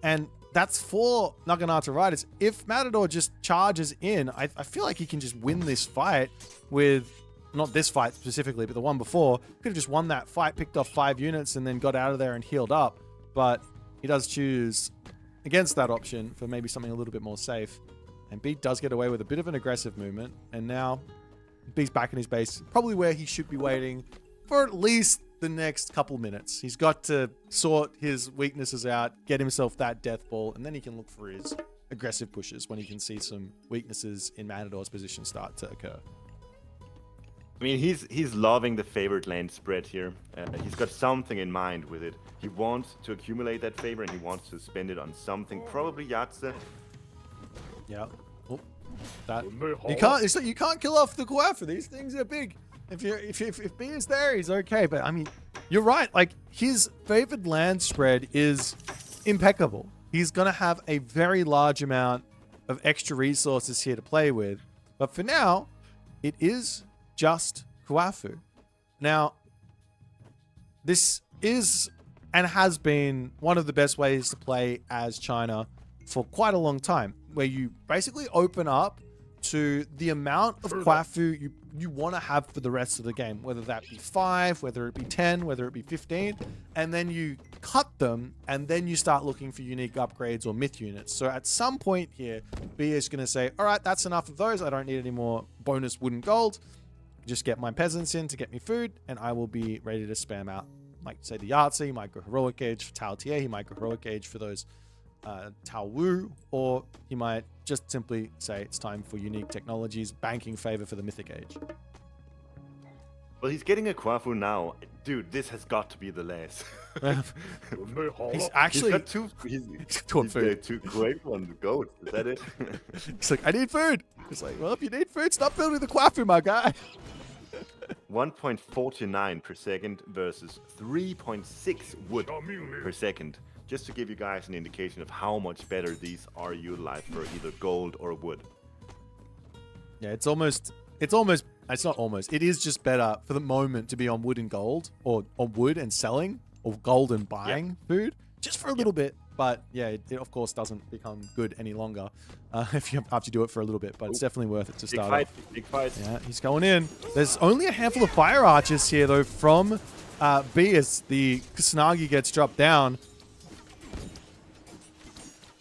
and that's 4 Naginata riders. If Matador just charges in, I feel like he can just win this fight with, not this fight specifically, but the one before. Could have just won that fight, picked off 5 units, and then got out of there and healed up. But he does choose against that option for maybe something a little bit more safe. And B does get away with a bit of an aggressive movement. And now B's back in his base, probably where he should be waiting for at least the next couple minutes. He's got to sort his weaknesses out, get himself that death ball, and then he can look for his aggressive pushes when he can see some weaknesses in Matador's position start to occur. I mean, he's loving the favored land spread here. He's got something in mind with it. He wants to accumulate that favor, and he wants to spend it on something, probably Yatze. Yeah. Oh, that you can't kill off the Kwafu. These things are big. If B is there, he's okay. But I mean, you're right. Like, his favored land spread is impeccable. He's gonna have a very large amount of extra resources here to play with. But for now, it is just Kwafu. Now, this is and has been one of the best ways to play as China for quite a long time, where you basically open up to the amount of Kwafu you want to have for the rest of the game, whether that be 5, whether it be 10, whether it be 15, and then you cut them, and then you start looking for unique upgrades or myth units. So at some point here, B is going to say, all right, that's enough of those. I don't need any more bonus wood and gold. Just get my peasants in to get me food, and I will be ready to spam out. Like, say, the Yahtzee, he might go Heroic Age for Tao Tia, he might go Heroic Age for those Tao Wu, or he might just simply say it's time for unique technologies, banking favor for the Mythic Age. Well, he's getting a Kwafu now. dude, this has got to be the last. He's actually he's got food. two great ones. Goat. Is that it? He's like, I need food. He's like, well, if you need food, stop building the Kwafu, my guy. 1.49 per second versus 3.6 wood per second. Just to give you guys an indication of how much better these are utilized for either gold or wood. Yeah, it's not almost. It is just better for the moment to be on wood and gold, or on wood and selling, or gold and buying food, just for a little bit. But yeah, it of course doesn't become good any longer if you have to do it for a a bit. But it's definitely worth it to start off. Big fight. Yeah, he's going in. There's only a handful of fire archers here, though, from B as the Kusanagi gets dropped down.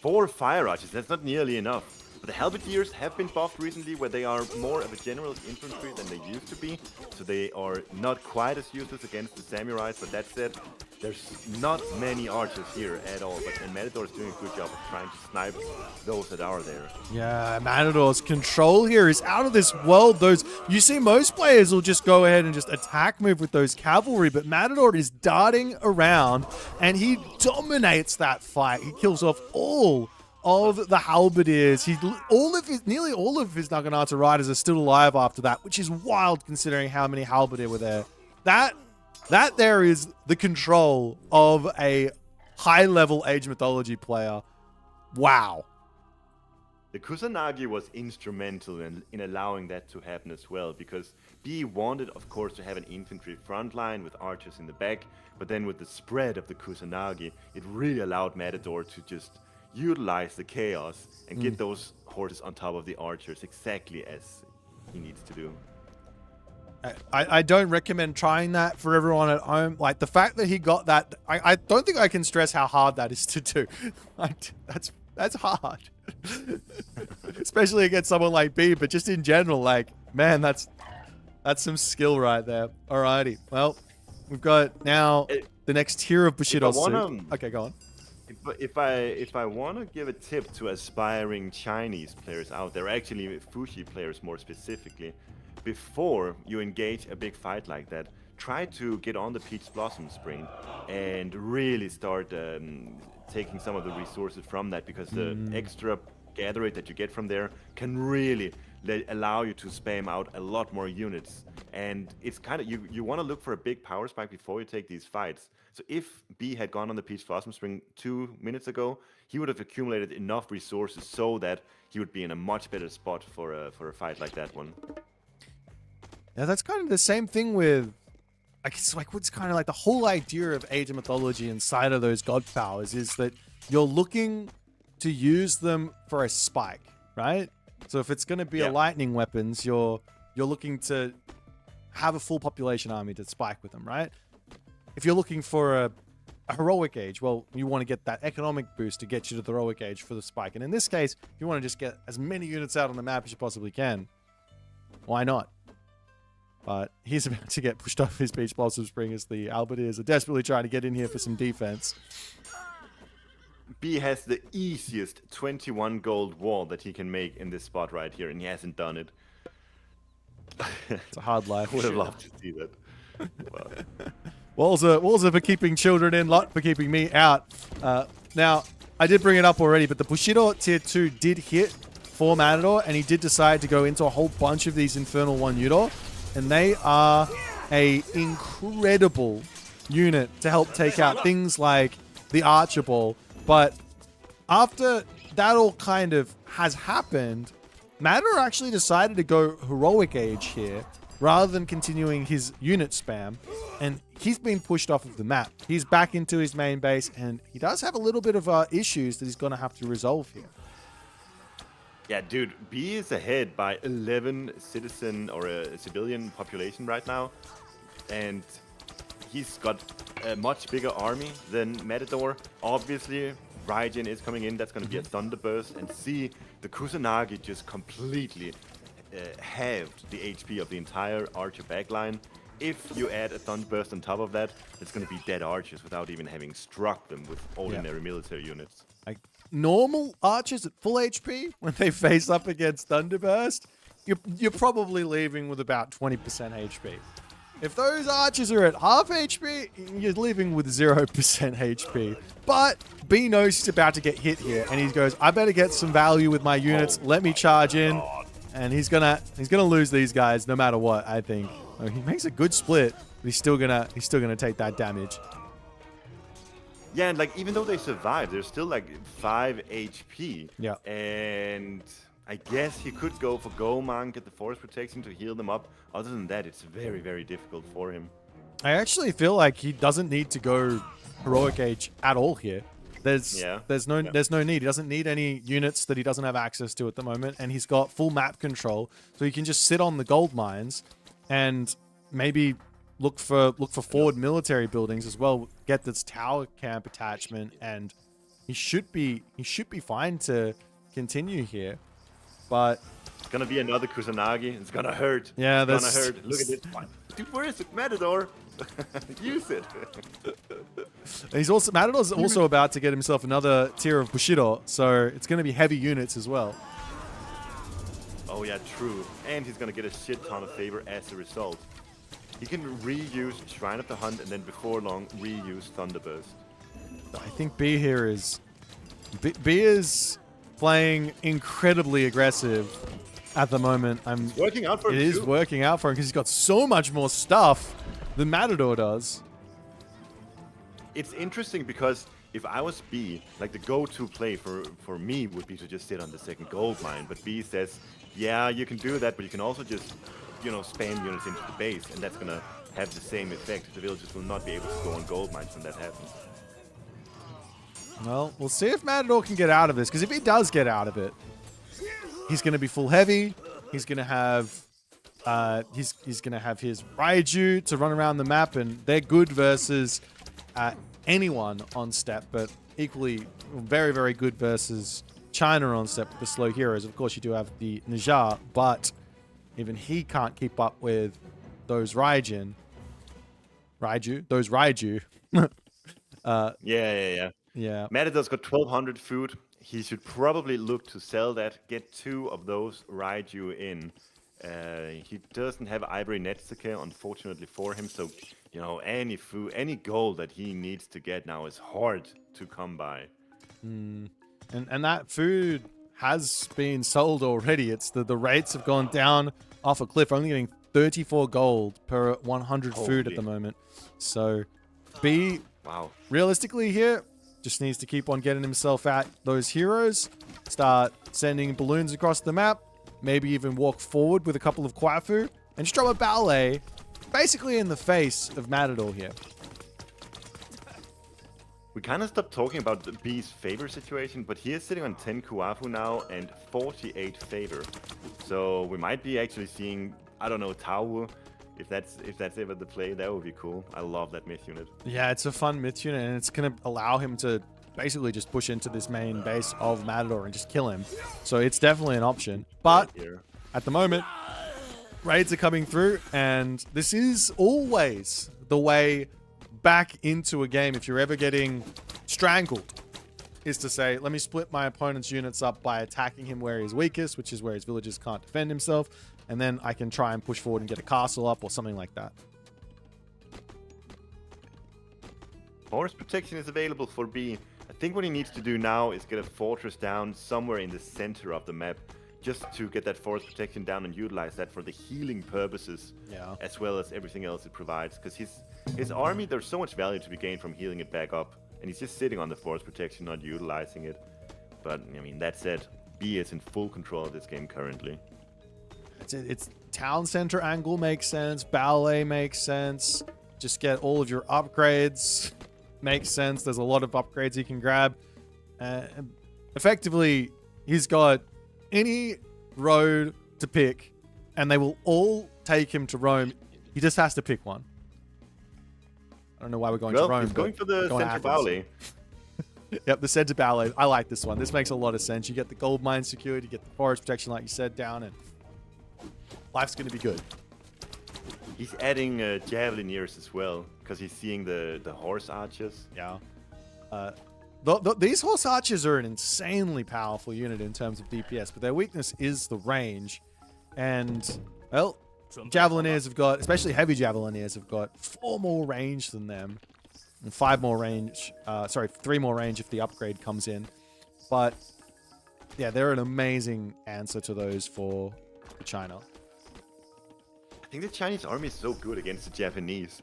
4 fire archers, that's not nearly enough. But the halberdiers have been buffed recently, where they are more of a general infantry than they used to be. So they are not quite as useless against the samurais. But that said, there's not many archers here at all. And Matador is doing a good job of trying to snipe those that are there. Yeah, Matador's control here is out of this world. You see most players will just go ahead and just attack move with those cavalry, but Matador is darting around and he dominates that fight. He kills off all of the halberdiers. Nearly all of his Naginata riders are still alive after that, which is wild considering how many halberdier were there. That there is the control of a high-level Age Mythology player. Wow. The Kusanagi was instrumental in allowing that to happen as well, because B wanted, of course, to have an infantry front line with archers in the back, but then with the spread of the Kusanagi, it really allowed Matador to just utilize the chaos and get those horses on top of the archers exactly as he needs to do. I don't recommend trying that for everyone at home. Like, the fact that he got that, I don't think I can stress how hard that is to do. That's hard. Especially against someone like B, but just in general, like, man, that's some skill right there. Alrighty. Well, we've got now the next tier of Bushido suit. Okay, go on. If I want to give a tip to aspiring Chinese players out there, actually Fushi players more specifically, before you engage a big fight like that, try to get on the Peach Blossom Spring and really start taking some of the resources from that, because the extra gather rate that you get from there can really allow you to spam out a lot more units. And it's kind of, you want to look for a big power spike before you take these fights. So if B had gone on the Peach Blossom Spring 2 minutes ago, he would have accumulated enough resources so that he would be in a much better spot for a fight like that one. Yeah, that's kind of the same thing with, I guess, like, what's kind of like the whole idea of Age of Mythology inside of those god powers is that you're looking to use them for a spike, right? So if it's going to be a lightning weapons, you're looking to have a full population army to spike with them, right? If you're looking for a heroic age, well, you want to get that economic boost to get you to the heroic age for the spike. And in this case, if you want to just get as many units out on the map as you possibly can, why not? But he's about to get pushed off his Peach Blossom Spring as the Halberdiers are desperately trying to get in here for some defense. B has the easiest 21 gold wall that he can make in this spot right here, and he hasn't done it. It's a hard life. I would have loved to see that. Walls are for keeping children in, lot for keeping me out. Now, I did bring it up already, but the Bushido Tier 2 did hit for Matador, and he did decide to go into a whole bunch of these Infernal 1 Yudo, and they are a incredible unit to help take out things like the Archer Ball. But after that all kind of has happened, Matador actually decided to go Heroic Age here rather than continuing his unit spam, and he's been pushed off of the map. He's back into his main base, and he does have a little bit of issues that he's going to have to resolve here. Yeah, dude, B is ahead by 11 citizen or a civilian population right now, and he's got a much bigger army than Matador. Obviously, Raijin is coming in. That's going to be a Thunderburst, and see the Kusanagi just completely halved the HP of the entire Archer backline. If you add a Thunderburst on top of that, it's going to be dead Archers without even having struck them with ordinary military units. Like normal Archers at full HP, when they face up against Thunderburst, you're probably leaving with about 20% HP. If those archers are at half HP, you're living with 0% HP. But B knows he's about to get hit here, and he goes, I better get some value with my units. Let me charge in. And he's gonna lose these guys no matter what, I think. I mean, he makes a good split, but he's still gonna take that damage. Yeah, and like even though they survive, they're still like 5 HP. Yeah. And I guess he could go for Goemon, get the force protection to heal them up. Other than that, it's very, very difficult for him. I actually feel like he doesn't need to go heroic age at all here. There's no need. He doesn't need any units that he doesn't have access to at the moment, and he's got full map control, so he can just sit on the gold mines and maybe look for forward military buildings as well. Get this tower camp attachment, and he should be fine to continue here. But it's gonna be another Kusanagi. It's gonna hurt. Yeah, it's gonna hurt. Look at this one. Dude, where is it, Matador? Use it. And Matador's also about to get himself another tier of Bushido, so it's going to be heavy units as well. Oh yeah, true. And he's going to get a shit ton of favor as a result. He can reuse Shrine of the Hunt and then before long reuse Thunderburst. I think B here is... B is playing incredibly aggressive at the moment. It's working out for him. It is working out for him because he's got so much more stuff than Matador does. It's interesting because if I was B, like the go-to play for me would be to just sit on the second gold mine. But B says, yeah, you can do that, but you can also just, you know, spam units into the base, and that's gonna have the same effect. The villagers will not be able to go on gold mines when that happens. Well, we'll see if Matador can get out of this, because if he does get out of it, he's going to be full heavy. He's going to have he's going to have his Raiju to run around the map, and they're good versus anyone on step, but equally very, very good versus China on step with the slow heroes. Of course, you do have the Najar, but even he can't keep up with those Raiju. Yeah. Matador's got 1200 food. He should probably look to sell that, get 2 of those Raiju in. He doesn't have Ivory Netsuke, unfortunately for him, so, you know, any food, any gold that he needs to get now is hard to come by. And that food has been sold already. It's the rates have gone down off a cliff, only getting 34 gold per 100 food at the moment. So, B, realistically here, just needs to keep on getting himself at those heroes, start sending balloons across the map, maybe even walk forward with a couple of Quafu, and just drop a ballet basically in the face of Matador here. We kind of stopped talking about the B's favor situation, but he is sitting on 10 Kuafu now and 48 favor. So we might be actually seeing, I don't know, Tau. If that's ever the play, that would be cool. I love that myth unit. Yeah, it's a fun myth unit, and it's going to allow him to basically just push into this main base of Matador and just kill him. So it's definitely an option. But at the moment, raids are coming through, and this is always the way back into a game if you're ever getting strangled, is to say, let me split my opponent's units up by attacking him where he's weakest, which is where his villagers can't defend himself, and then I can try and push forward and get a castle up or something like that. Forest protection is available for B. I think what he needs to do now is get a fortress down somewhere in the center of the map, just to get that forest protection down and utilize that for the healing purposes, as well as everything else it provides. Because his army, there's so much value to be gained from healing it back up, and he's just sitting on the forest protection, not utilizing it. But I mean, that said, B is in full control of this game currently. It's town center angle makes sense. Ballet makes sense. Just get all of your upgrades. Makes sense. There's a lot of upgrades he can grab. Effectively, he's got any road to pick, and they will all take him to Rome. He just has to pick one. I don't know why we're going to Rome. He's going for the center ballet. Yep, the center ballet. I like this one. This makes a lot of sense. You get the gold mine secured, you get the forest protection, like you said, down, and life's going to be good. He's adding Javelineers as well, because he's seeing the horse archers. Yeah. These horse archers are an insanely powerful unit in terms of DPS, but their weakness is the range. And, well, Javelineers have got, especially heavy Javelineers, have got 4 more range than them. And 5 more range. 3 more range if the upgrade comes in. But, yeah, they're an amazing answer to those for China. I think the Chinese army is so good against the Japanese,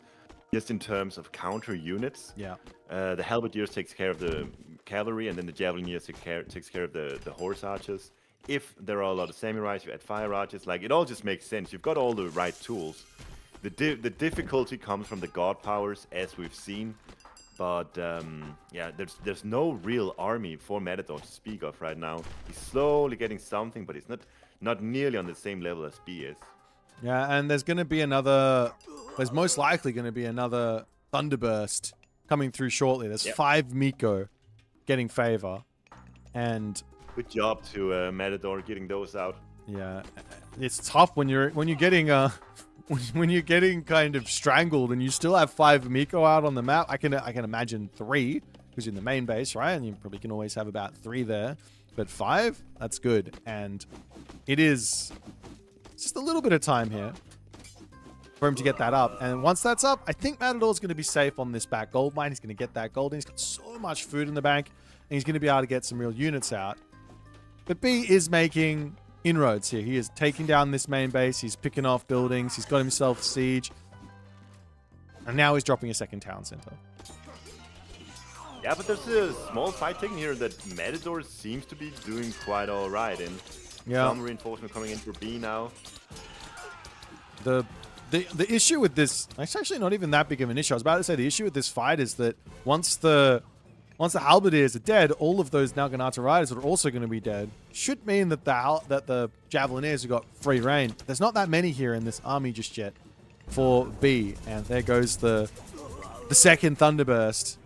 just in terms of counter units. Yeah. The halberdiers takes care of the cavalry, and then the javelineers takes care of the horse archers. If there are a lot of samurais, you add fire archers. Like, it all just makes sense. You've got all the right tools. The difficulty comes from the god powers, as we've seen. But yeah, there's no real army for Matador to speak of right now. He's slowly getting something, but he's not nearly on the same level as B is. Yeah, and there's going to be another... There's most likely going to be another Thunderburst coming through shortly. There's 5 Miko getting favor. And... Good job to Matador getting those out. Yeah, it's tough when you're getting when you're getting kind of strangled and you still have 5 Miko out on the map. I can imagine 3 because in the main base, right? And you probably can always have about 3 there, but 5, that's good. And it's just a little bit of time here for him to get that up. And once that's up, I think Matador's going to be safe on this back gold mine. He's going to get that gold, and he's got so much food in the bank, and he's going to be able to get some real units out. But B is making inroads here. He is taking down this main base. He's picking off buildings. He's got himself siege. And now he's dropping a second town center. Yeah, but there's a small fight taken here that Matador seems to be doing quite all right. And some reinforcement coming in for B now. The issue with this... It's actually not even that big of an issue. I was about to say the issue with this fight is that once the halberdiers are dead, all of those now Garnath riders are also going to be dead. Should mean that the javelineers have got free reign. There's not that many here in this army just yet for B, and there goes the second Thunderburst.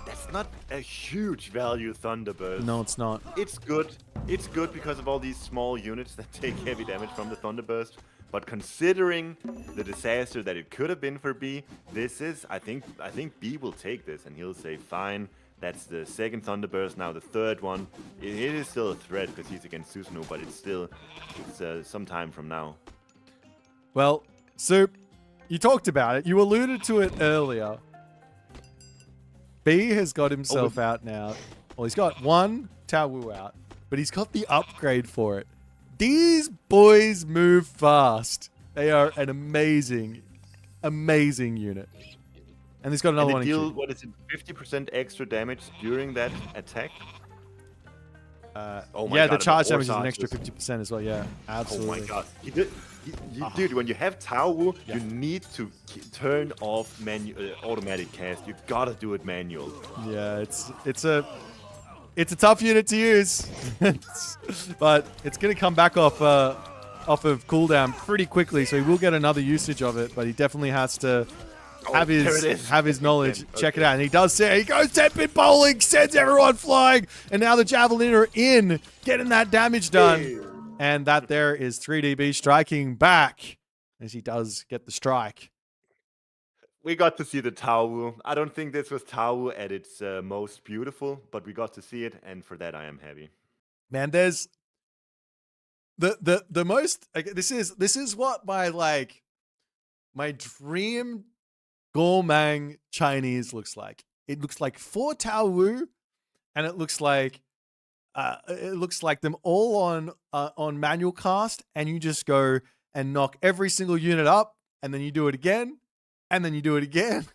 That's not a huge value Thunderburst. No, it's not. It's good. It's good because of all these small units that take heavy damage from the Thunderburst. But considering the disaster that it could have been for B, this is, I think B will take this, and he'll say, fine, that's the second Thunderburst, now the third one. It is still a threat because he's against Susanoo, but it's some time from now. Well, Soup, you talked about it. You alluded to it earlier. B has got himself out now. Well, he's got 1 Tao Wu out, but he's got the upgrade for it. These boys move fast. They are an amazing, amazing unit. And he's got another one. Deal, what is it, 50% extra damage during that attack? Oh my God, the charge damage is an extra 50% as well. Yeah, absolutely. Oh my God. Dude, when you have Tao Wu, you need to turn off automatic cast. You gotta do it manual. Yeah, it's a tough unit to use, but it's going to come back off of cooldown pretty quickly, so he will get another usage of it, but he definitely has to have his knowledge. Check it out, and he does say, he goes 10-pin bowling, sends everyone flying, and now the Javelin are in, getting that damage done, and that there is 3DB striking back as he does get the strike. We got to see the Tao Wu. I don't think this was Tao Wu at its most beautiful, but we got to see it, and for that I am happy. Man, there's the most. This is what my dream Gormang Chinese looks like. It looks like 4 Tao Wu, and it looks like them all on manual cast, and you just go and knock every single unit up, and then you do it again. And then you do it again.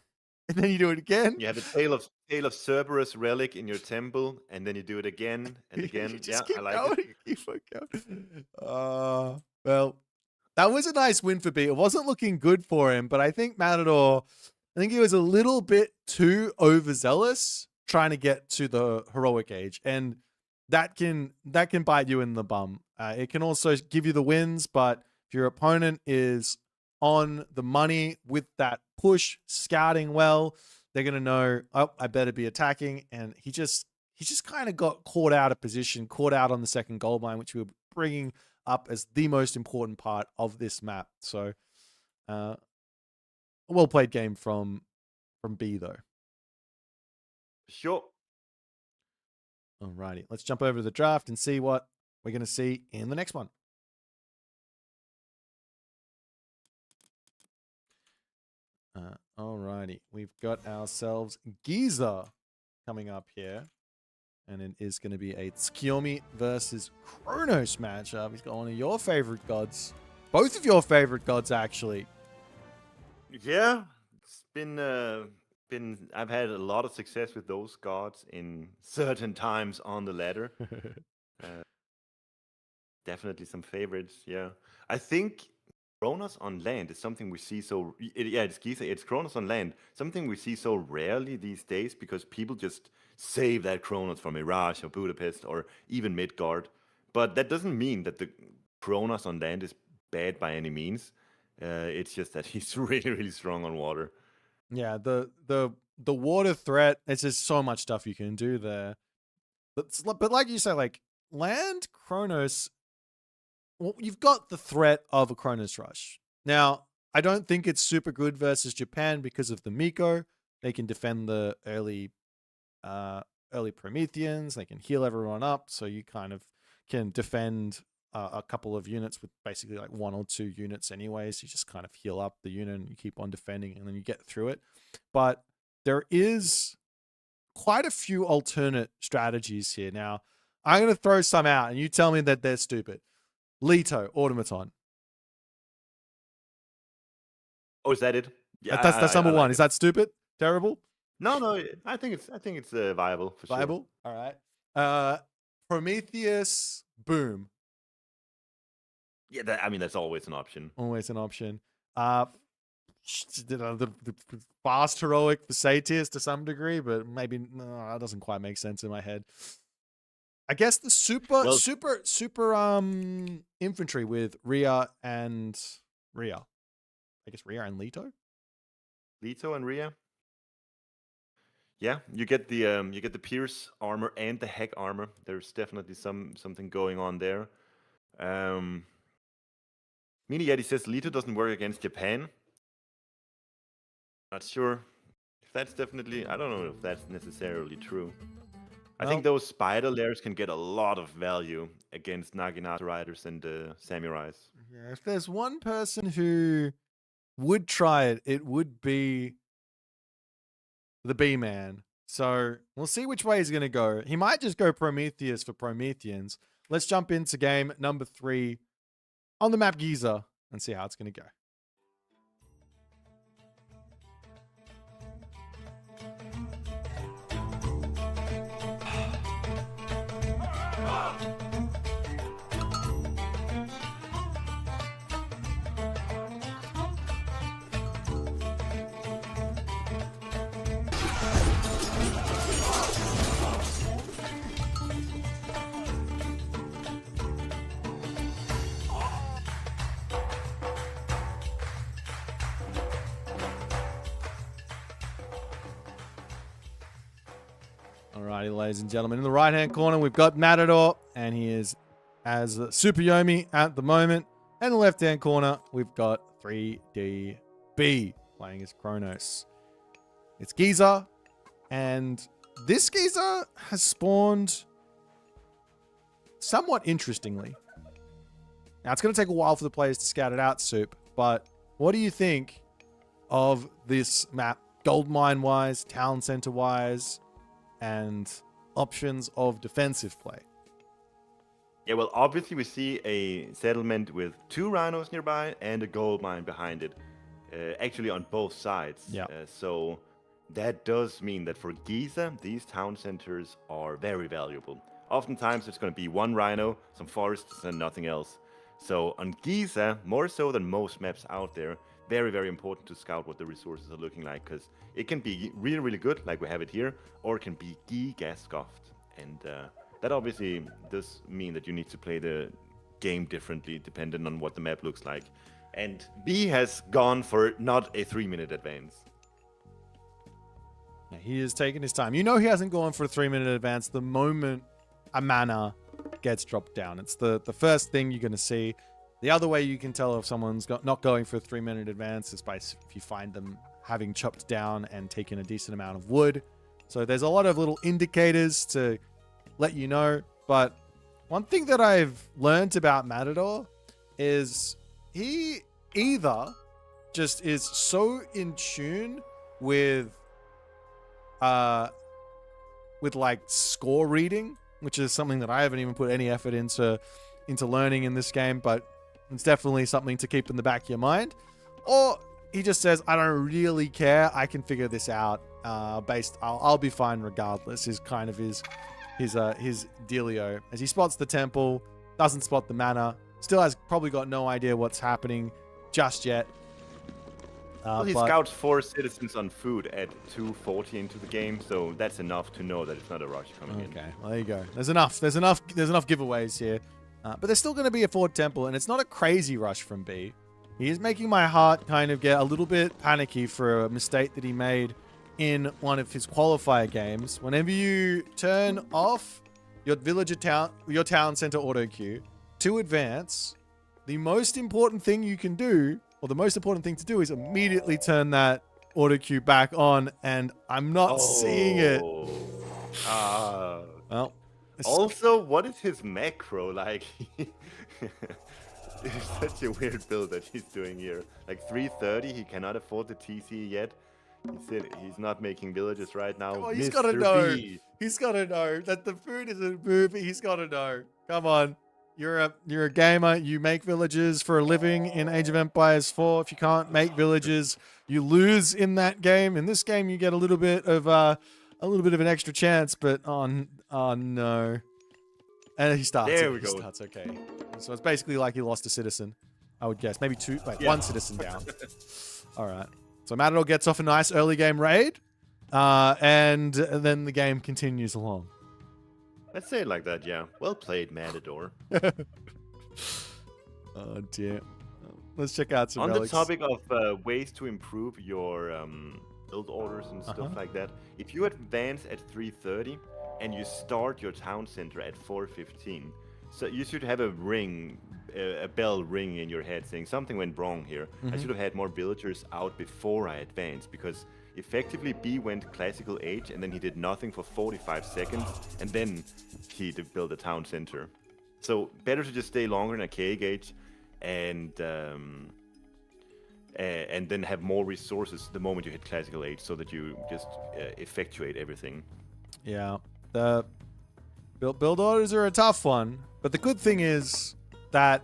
And then you do it again. You have a Tale of Cerberus relic in your temple, and then you do it again and again. I like it. Keep going. Well, that was a nice win for B. It wasn't looking good for him, but I think Matador, he was a little bit too overzealous trying to get to the heroic age. And that can bite you in the bum. It can also give you the wins, but if your opponent is on the money with that push, scouting well, they're going to know, oh, I better be attacking. And he just kind of got caught out of position, caught out on the second gold mine, which we were bringing up as the most important part of this map. So a well-played game from B, though. Sure. Alrighty, let's jump over to the draft and see what we're going to see in the next one. Alrighty. We've got ourselves Giza coming up here. And it is going to be a Tsukiyomi versus Kronos matchup. He's got one of your favorite gods. Both of your favorite gods, actually. Yeah, it's been I've had a lot of success with those gods in certain times on the ladder. Definitely some favorites. Yeah, I think Kronos on land is something we see so. Yeah, it's Giza. It's Kronos on land. Something we see so rarely these days because people just save that Kronos from Mirage or Budapest or even Midgard. But that doesn't mean that the Kronos on land is bad by any means. It's just that he's really, really strong on water. Yeah, the water threat. It's just so much stuff you can do there. But like you say, like land Kronos. Well, you've got the threat of a Kronos Rush. Now, I don't think it's super good versus Japan because of the Miko. They can defend the early Prometheans. They can heal everyone up, so you kind of can defend a couple of units with basically like 1 or 2 units anyways. You just kind of heal up the unit and you keep on defending and then you get through it. But there is quite a few alternate strategies here. Now, I'm going to throw some out and you tell me that they're stupid. Leto, Automaton. Oh, is that it? Yeah, that's number one. Is that stupid? Terrible? No. I think it's viable for sure. Viable. All right. Prometheus, boom. Yeah, that's always an option. Always an option. The fast heroic for Satius to some degree, but maybe that doesn't quite make sense in my head. I guess the super infantry with Rhea and Rhea. I guess Rhea and Leto. Leto and Rhea. Yeah, you get the Pierce armor and the Heck armor. There's definitely something going on there. Miniyeti says Leto doesn't work against Japan. Not sure if that's definitely. I don't know if that's necessarily true. I think those spider layers can get a lot of value against Naginata riders and samurais. Yeah, if there's one person who would try it, it would be the B-Man. So we'll see which way he's going to go. He might just go Prometheus for Prometheans. Let's jump into game number 3 on the map Giza and see how it's going to go. Alrighty, ladies and gentlemen. In the right-hand corner, we've got Matador, and he is as Super Yomi at the moment. And in the left-hand corner, we've got 3DB playing as Kronos. It's Giza, and this Giza has spawned somewhat interestingly. Now, it's going to take a while for the players to scout it out, Soup, but what do you think of this map, goldmine-wise, town center-wise, and options of defensive play? Yeah, well, obviously we see a settlement with 2 rhinos nearby and a gold mine behind it. Actually on both sides. Yeah. So that does mean that for Giza, these town centers are very valuable. Oftentimes it's going to be 1 rhino, some forests, and nothing else. So on Giza, more so than most maps out there, very, very important to scout what the resources are looking like, because it can be really, really good, like we have it here, or it can be gigascoffed. And that obviously does mean that you need to play the game differently, depending on what the map looks like. And B has gone for not a 3-minute advance. Now, he is taking his time. You know he hasn't gone for a 3-minute advance the moment a mana gets dropped down. It's the first thing you're going to see. The other way you can tell if someone's not going for a 3-minute advance is by if you find them having chopped down and taken a decent amount of wood. So there's a lot of little indicators to let you know. But one thing that I've learned about Matador is he either just is so in tune with like score reading, which is something that I haven't even put any effort into learning in this game, but it's definitely something to keep in the back of your mind. Or he just says, I don't really care, I can figure this out. I'll be fine regardless, is kind of his dealio. As he spots the temple, doesn't spot the manor, still has probably got no idea what's happening just yet. Well, he scouts 4 citizens on food at 2:40 into the game, so that's enough to know that it's not a rush coming in. Okay, well, there you go. There's enough giveaways here. But there's still going to be a forward temple, and it's not a crazy rush from B. He is making my heart kind of get a little bit panicky for a mistake that he made in one of his qualifier games. Whenever you turn off your town center auto queue to advance, the most important thing you can do, or the most important thing to do, is immediately turn that auto queue back on, and I'm not seeing it. Well, also, what is his macro like? It's such a weird build that he's doing here. Like 330, he cannot afford the TC yet. He said he's not making villages right now. Oh, he's got to know. He's got to know that the food isn't moving. He's got to know. Come on. You're a gamer. You make villages for a living in Age of Empires 4. If you can't make villages, you lose in that game. In this game, you get a little bit of an extra chance. But oh no. And he starts. There we go. He starts. Okay. So it's basically like he lost a citizen, I would guess. Maybe two. Wait, one citizen down. All right. So Matador gets off a nice early game raid, and then the game continues along. Let's say it like that, yeah. Well played, Matador. Oh dear. Let's check out some On relics. the topic of ways to improve your build orders and stuff like that, if you advance at 3:30 and you start your town center at 4:15, so you should have a bell ring in your head saying something went wrong here. I should have had more villagers out before I advanced, because effectively B went classical age and then he did nothing for 45 seconds and then he built a town center. So better to just stay longer in a K gauge and then have more resources the moment you hit classical age, so that you just effectuate everything. Yeah, the build orders are a tough one, but the good thing is that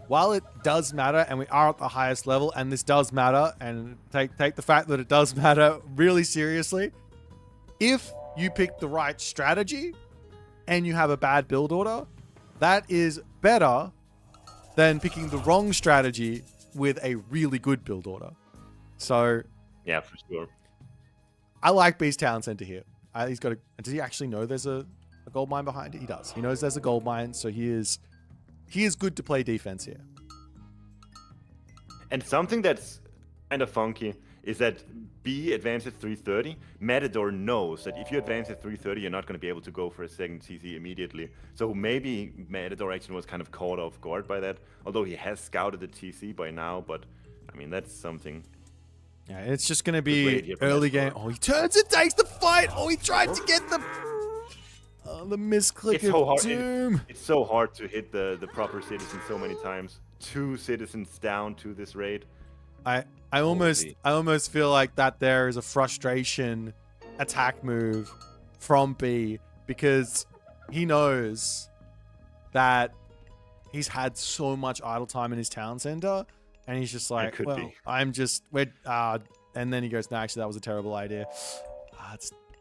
while it does matter, and we are at the highest level, and this does matter, and take the fact that it does matter really seriously, if you pick the right strategy and you have a bad build order, that is better than picking the wrong strategy with a really good build order. So yeah, for sure. I like B's town center here. He's got does he actually know there's a gold mine behind it? He does. He knows there's a gold mine, so he is good to play defense here. And something that's kind of funky is that B advances 3:30. Matador knows that if you advance at 3:30, you're not going to be able to go for a second CC immediately. So maybe Matador actually was kind of caught off guard by that, although he has scouted the TC by now. But I mean, that's something. Yeah, it's just going to be early game. Oh, he turns and takes the fight. Oh, he tried to get the misclick of doom. It's so hard to hit the proper citizen so many times. 2 citizens down to this raid. I almost feel like that there is a frustration attack move from B, because he knows that he's had so much idle time in his town center, and he's just like, well, and then he goes, no, actually, that was a terrible idea.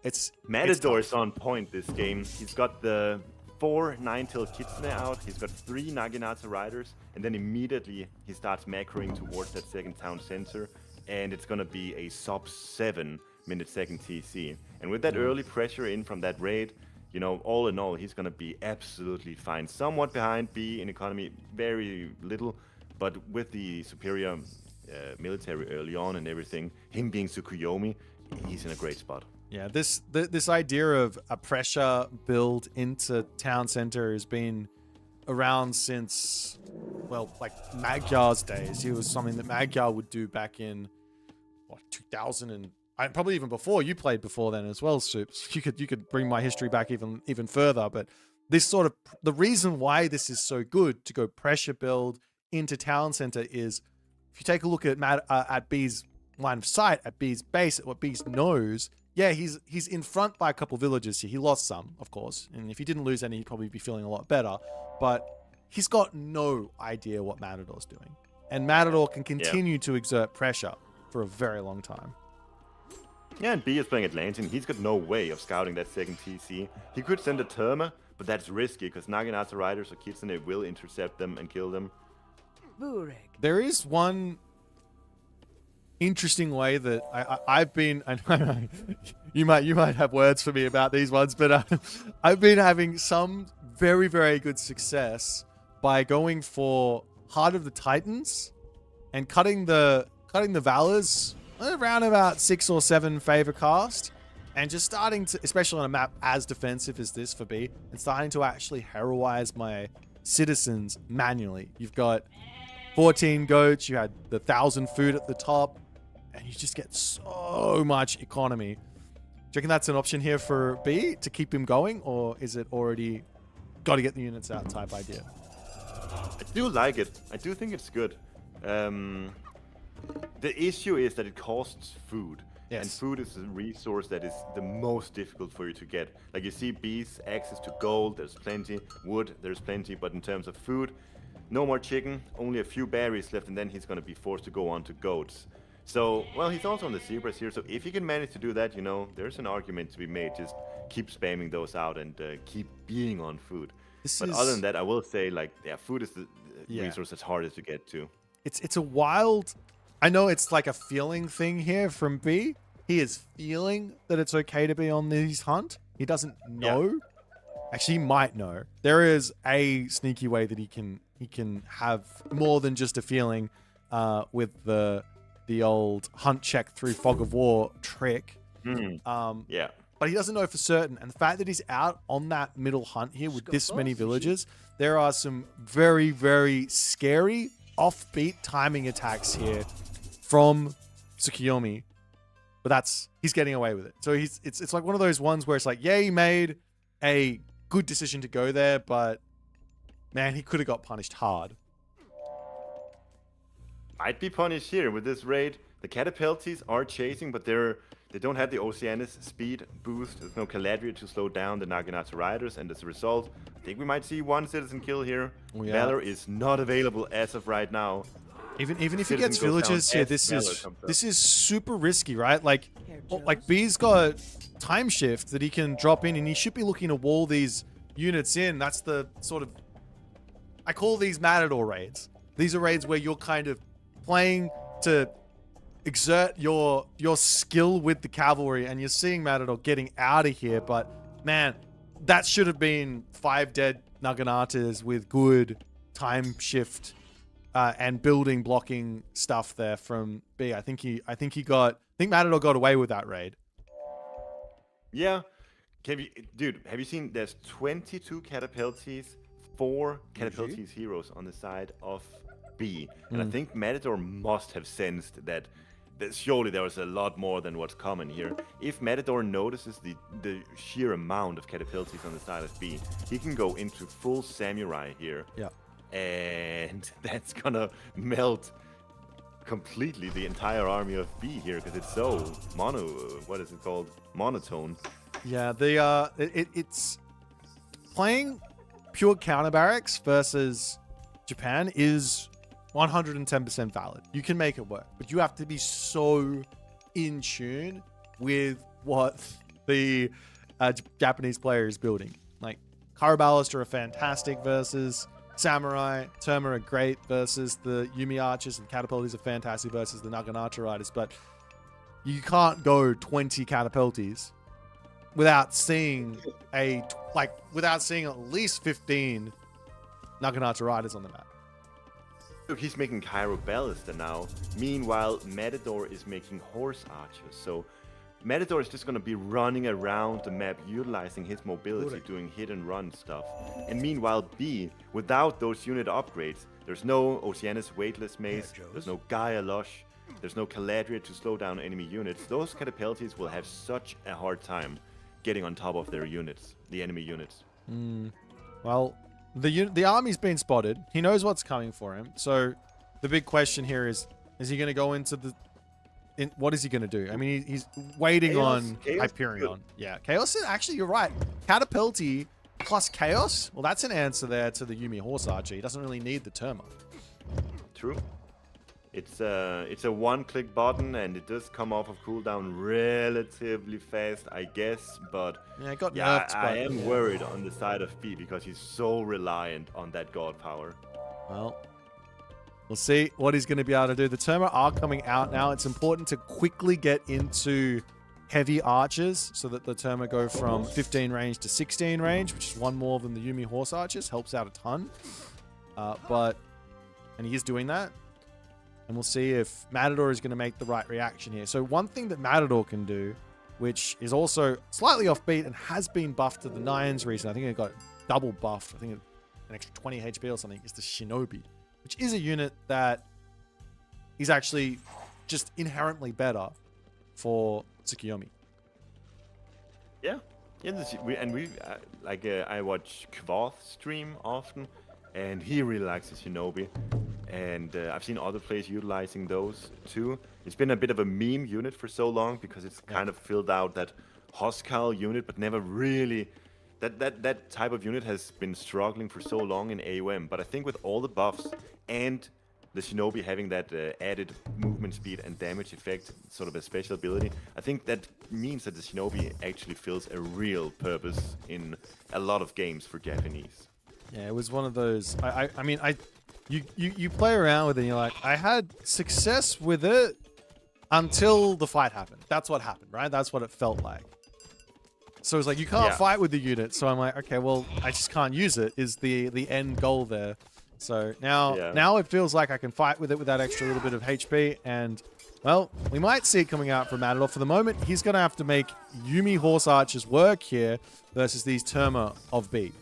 It's Matador's on point this game. He's got the 4 9-tailed kitsune out. He's got 3 Naginata riders, and then immediately he starts macroing towards that second town center, and it's gonna be a sub 7 minute-second TC. And with that early pressure in from that raid, you know, all in all, he's gonna be absolutely fine. Somewhat behind B in economy, very little, but with the superior military early on and everything, him being Tsukuyomi, he's in a great spot. Yeah, this idea of a pressure build into town center has been around since, well, like Magyar's days. It was something that Magyar would do back in 2000, and probably even before. You played before then as well, Soups. You could bring my history back even further. But this sort of, the reason why this is so good to go pressure build into town center is if you take a look at B's line of sight, at B's base, at what B knows, yeah, he's in front by a couple villages here. He lost some, of course, and if he didn't lose any, he'd probably be feeling a lot better. But he's got no idea what Matador's doing, and Matador can continue to exert pressure for a very long time. Yeah, and B is playing Atlantean. He's got no way of scouting that second TC. He could send a Terma, but that's risky because Naginata Riders or Kitsune will intercept them and kill them. There is one interesting way that I've been. You might have words for me about these ones, but I've been having some very, very good success by going for Heart of the Titans and cutting the Valors around about 6 or 7 favor cast, and just starting to, especially on a map as defensive as this for B, and starting to actually heroize my citizens manually. You've got 14 goats, you had the 1,000 food at the top, and you just get so much economy. Do you reckon that's an option here for B to keep him going, or is it already got to get the units out type idea? I do like it. I do think it's good. The issue is that it costs food. Yes. And food is a resource that is the most difficult for you to get. Like you see B's access to gold, there's plenty. Wood, there's plenty. But in terms of food, no more chicken, only a few berries left, and then he's going to be forced to go on to goats. So, well, he's also on the zebras here. So if he can manage to do that, you know, there's an argument to be made. Just keep spamming those out and keep being on food. But other than that, I will say, like, yeah, food is the resource that's hardest to get to. It's a wild... I know it's like a feeling thing here from B. He is feeling that it's okay to be on this hunt. He doesn't know. Yeah. Actually, he might know. There is a sneaky way that he can have more than just a feeling with the old hunt check through Fog of War trick. Yeah. But he doesn't know for certain. And the fact that he's out on that middle hunt here with this many villages, there are some very, very scary offbeat timing attacks here from Tsukiyomi. But he's getting away with it. So it's like one of those ones where it's like, yeah, he made a good decision to go there, but man, he could have got punished hard. Might be punished here with this raid. The Catapulties are chasing, but they don't have the Oceanus speed boost. There's no Caladria to slow down the Naginata Riders, and as a result, I think we might see one citizen kill here. Oh, yeah. Valor is not available as of right now. Even if he gets villagers here, this is super risky, right? Like B's got time shift that he can drop in, and he should be looking to wall these units in. That's the sort of, I call these Matador raids. These are raids where you're kind of playing to exert your skill with the cavalry, and you're seeing Matador getting out of here. But man, that should have been 5 dead Naganatas with good time shift and building blocking stuff there from B. I think Matador got away with that raid. Yeah. Have you seen there's 22 Catapulties, 4 Catapulties heroes on the side of B. And I think Matador must have sensed that surely there was a lot more than what's common here. If Matador notices the sheer amount of Catapulties on the side of B, he can go into full samurai here. Yeah. And that's gonna melt completely the entire army of B here because it's so monotone. Yeah, it's playing pure counter barracks versus Japan is 110% valid. You can make it work, but you have to be so in tune with what the Japanese player is building. Like, Karabalists are fantastic versus Samurai, Terma are great versus the Yumi Archers, and Catapulties are fantastic versus the Naginata Riders, but you can't go 20 Catapulties without seeing at least 15 Naginata Riders on the map. Look, he's making Cairo Ballista now. Meanwhile, Matador is making Horse Archers. So Matador is just going to be running around the map, utilizing his mobility, doing hit and run stuff. And meanwhile, B, without those unit upgrades, there's no Oceanus Weightless Mace, there's no Gaia Lush, there's no Caladria to slow down enemy units. Those Catapulties will have such a hard time getting on top of their units, the enemy units. Well, the army's been spotted. He knows what's coming for him. So the big question here is, Is he going to go into the... what is he going to do? I mean, he's waiting on Hyperion. Yeah, Chaos is... Actually, you're right. Catapulti plus Chaos? Well, that's an answer there to the Yuumi Horse Archer. He doesn't really need the Terma. True. It's a one-click button, and it does come off of cooldown relatively fast, I guess. But yeah, it got nerfed. I am worried on the side of B because he's so reliant on that god power. Well, we'll see what he's going to be able to do. The Terma are coming out now. It's important to quickly get into heavy archers so that the Terma go from 15 range to 16 range, which is one more than the Yuumi Horse Archers. Helps out a ton. And he is doing that. And we'll see if Matador is going to make the right reaction here. So one thing that Matador can do, which is also slightly offbeat and has been buffed to the 9s recently, I think it got double buffed, I think an extra 20 HP or something, is the Shinobi, which is a unit that is actually just inherently better for Tsukiyomi. Yeah. I watch Kvoth stream often, and he really likes the Shinobi. And I've seen other players utilizing those too. It's been a bit of a meme unit for so long because it's kind of filled out that Hostile unit, but never really... That type of unit has been struggling for so long in AOM. But I think with all the buffs and the Shinobi having that added movement speed and damage effect, sort of a special ability, I think that means that the Shinobi actually fills a real purpose in a lot of games for Japanese. Yeah, it was one of those... You play around with it and you're like, I had success with it until the fight happened. That's what happened, right? That's what it felt like. So it's like, you can't fight with the unit. So I'm like, okay, well, I just can't use it is the end goal there. So now it feels like I can fight with it with that extra little bit of HP. And, well, we might see it coming out from Matador. For the moment, he's going to have to make Yuumi Horse Archers work here versus these Terma of B.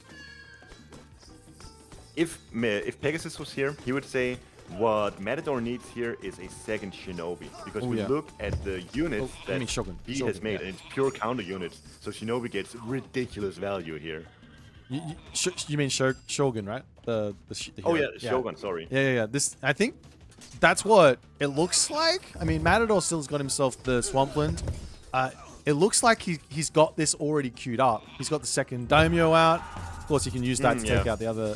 If Pegasus was here, he would say what Matador needs here is a second Shinobi. Because we look at the units that B has made, and it's pure counter units. So Shinobi gets ridiculous value here. You mean Shogun, right? The Shogun, sorry. Yeah. I think that's what it looks like. I mean, Matador still's got himself the Swampland. It looks like he's got this already queued up. He's got the second Daimyo out. Of course, you can use that to take out the other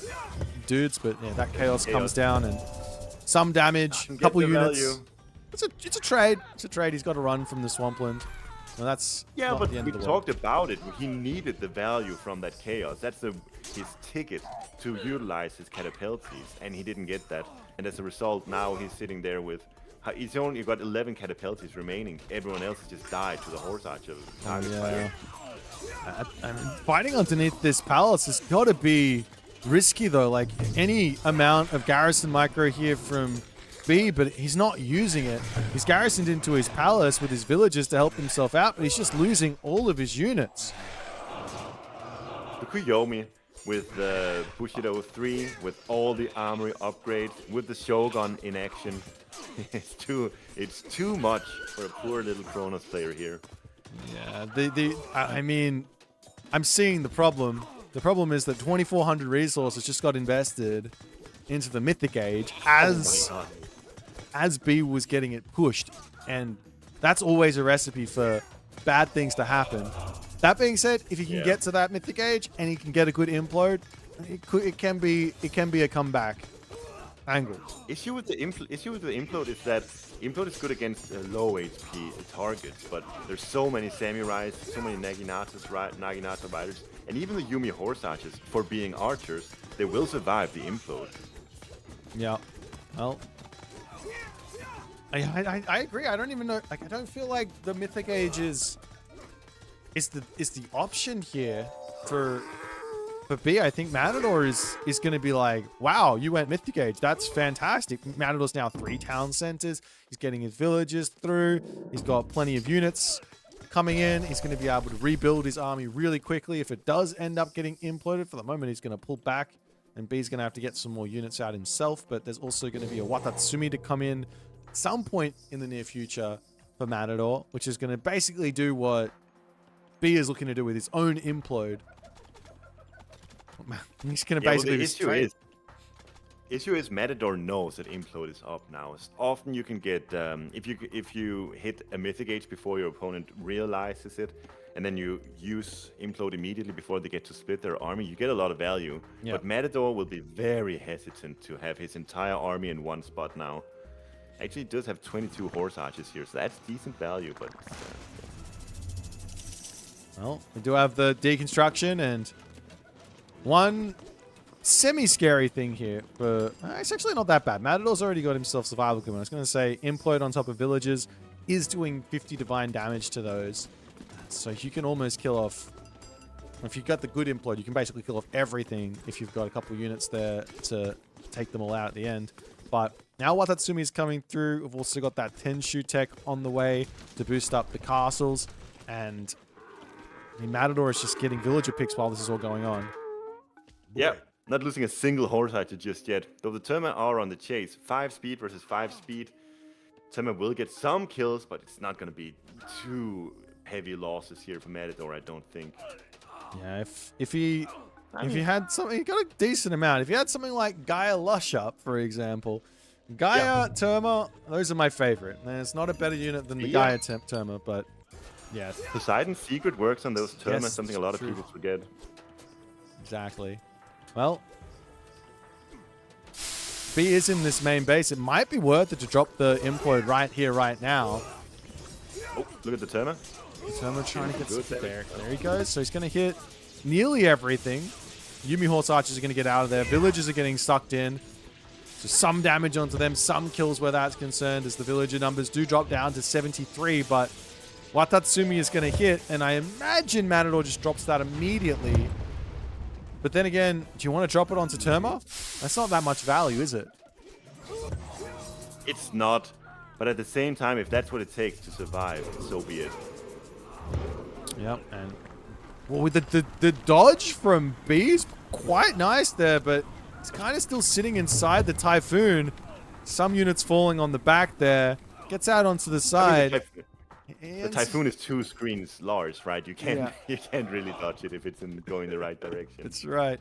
dudes, but yeah, that chaos comes down and some damage, a couple units. It's a trade. It's a trade. He's got to run from the Swampland. Well, that's but we talked about it. He needed the value from that chaos. That's his ticket to utilize his catapults, and he didn't get that. And as a result, now he's sitting there with. He's only got 11 catapults remaining. Everyone else has just died to the horse archer. I mean, fighting underneath this palace has got to be risky, though. Like, any amount of garrison micro here from B, but he's not using it. He's garrisoned into his palace with his villagers to help himself out, but he's just losing all of his units. The Kuyomi with the Bushido 3, with all the armory upgrades, with the Shogun in action. It's too much for a poor little Kronos player here. Yeah, I mean, I'm seeing the problem. The problem is that 2,400 resources just got invested into the Mythic Age as B was getting it pushed, and that's always a recipe for bad things to happen. That being said, if you can get to that Mythic Age and you can get a good implode, it can be a comeback angle. Issue with the implode is that implode is good against low HP targets, but there's so many samurais, so many Naginata riders, and even the Yuumi Horse Archers, for being archers, they will survive the implode. Yeah. Well, I agree. I don't even know. Like, I don't feel like the Mythic Age is the option here for B. I think Matador is going to be like, wow, you went Mythic Age. That's fantastic. Matador's now 3 town centers. He's getting his villages through. He's got plenty of units coming in. He's going to be able to rebuild his army really quickly. If it does end up getting imploded, for the moment, he's going to pull back. And B's going to have to get some more units out himself. But there's also going to be a Watatsumi to come in at some point in the near future for Matador, which is going to basically do what B is looking to do with his own implode. He's going to basically issue is Matador knows that implode is up now. Often you can get if you hit a mythic age before your opponent realizes it, and then you use implode immediately before they get to split their army, you get a lot of value. Yeah. But Matador will be very hesitant to have his entire army in one spot now. Actually, it does have 22 horse archers here, so that's decent value. But well, we do have the deconstruction and one semi-scary thing here. For it's actually not that bad. Matador's already got himself survival equipment. I was going to say implode on top of villages is doing 50 divine damage to those. So you can almost kill off... If you've got the good implode, you can basically kill off everything if you've got a couple units there to take them all out at the end. But now Watatsumi is coming through. We've also got that Tenshu tech on the way to boost up the castles. And the Matador is just getting villager picks while this is all going on. yeah, not losing a single horse archer just yet. Though the Terma are on the chase. 5 speed versus 5 speed. Terma will get some kills, but it's not going to be too heavy losses here for Matador, I don't think. Yeah, if he had something, he got a decent amount. If you had something like Gaia Lush up, for example, Gaia Terma, those are my favorite. There's not a better unit than the Gaia Terma, but yes. Poseidon's secret works on those Terma, Yes, something a lot of true. people forget. Exactly. Well, B is in this main base. It might be worth it to drop the implode right here, right now. Oh, look at the Terma. Terma trying to get there. There he goes. So he's going to hit nearly everything. Yumi Horse Archers are going to get out of there. Villagers are getting sucked in. So some damage onto them, some kills where that's concerned as the villager numbers do drop down to 73, but Watatsumi is going to hit, and I imagine Matador just drops that immediately. But then again, do you want to drop it onto Terma? That's not that much value, is it? It's not, but at the same time, if that's what it takes to survive, so be it. Yep, and well, with the dodge from B is quite nice there, but it's kind of still sitting inside the Typhoon. Some units falling on the back there. Gets out onto the side. I mean, the Typhoon is 2 screens large, right? You can't you can't really dodge it if it's going the right direction. That's right.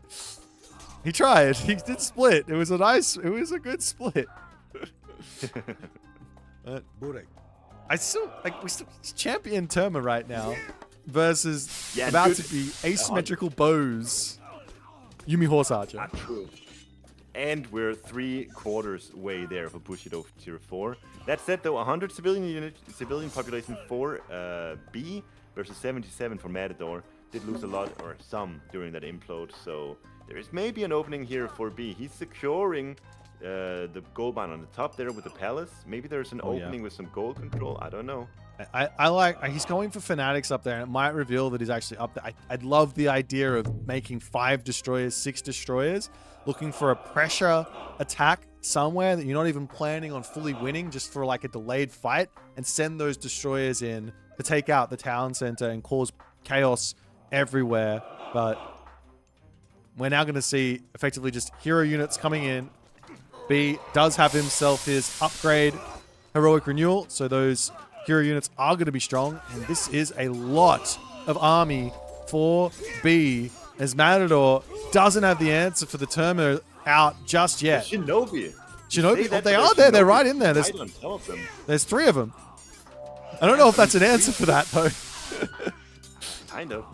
He tried. He did split. It was a good split. We still champion Terma right now versus about to be asymmetrical bows. Yumi Horse Archer. True. And we're 3/4 way there for Bushido tier 4. That said, though, 100 civilian population for B versus 77 for Matador. Did lose a lot or some during that implode, so there is maybe an opening here for B. He's securing the gold mine on the top there with the palace. Maybe there's an opening with some gold control. I don't know. I like he's going for fanatics up there, and it might reveal that he's actually up there. I'd love the idea of making 5 destroyers, 6 destroyers, looking for a pressure attack somewhere that you're not even planning on fully winning, just for like a delayed fight, and send those destroyers in to take out the town center and cause chaos everywhere. But we're now going to see effectively just hero units coming in. B does have himself his upgrade heroic renewal, so those hero units are going to be strong, and this is a lot of army for B, as Matador doesn't have the answer for the Terma out just yet. Shinobi. Oh, they are there. They're right in there. There's 3 of them. I don't know if that's an answer for that, though. Kind of.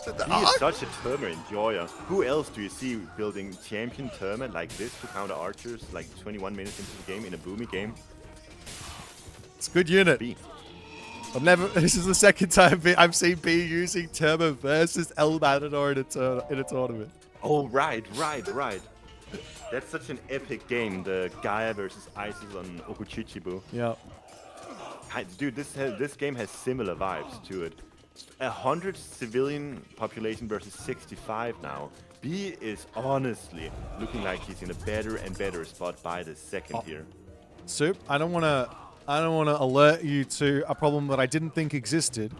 He is such a Terma enjoyer. Who else do you see building champion Terma like this to counter archers like 21 minutes into the game in a boomy game? It's a good unit. B. This is the second time I've seen B using Terma versus El Matador in a tournament. Oh, right. That's such an epic game, the Gaia versus Isis on Okuchichibu. Yeah. Dude, this game has similar vibes to it. 100 civilian population versus 65 now. B is honestly looking like he's in a better and better spot by the second here. Soup, I don't want to alert you to a problem that I didn't think existed,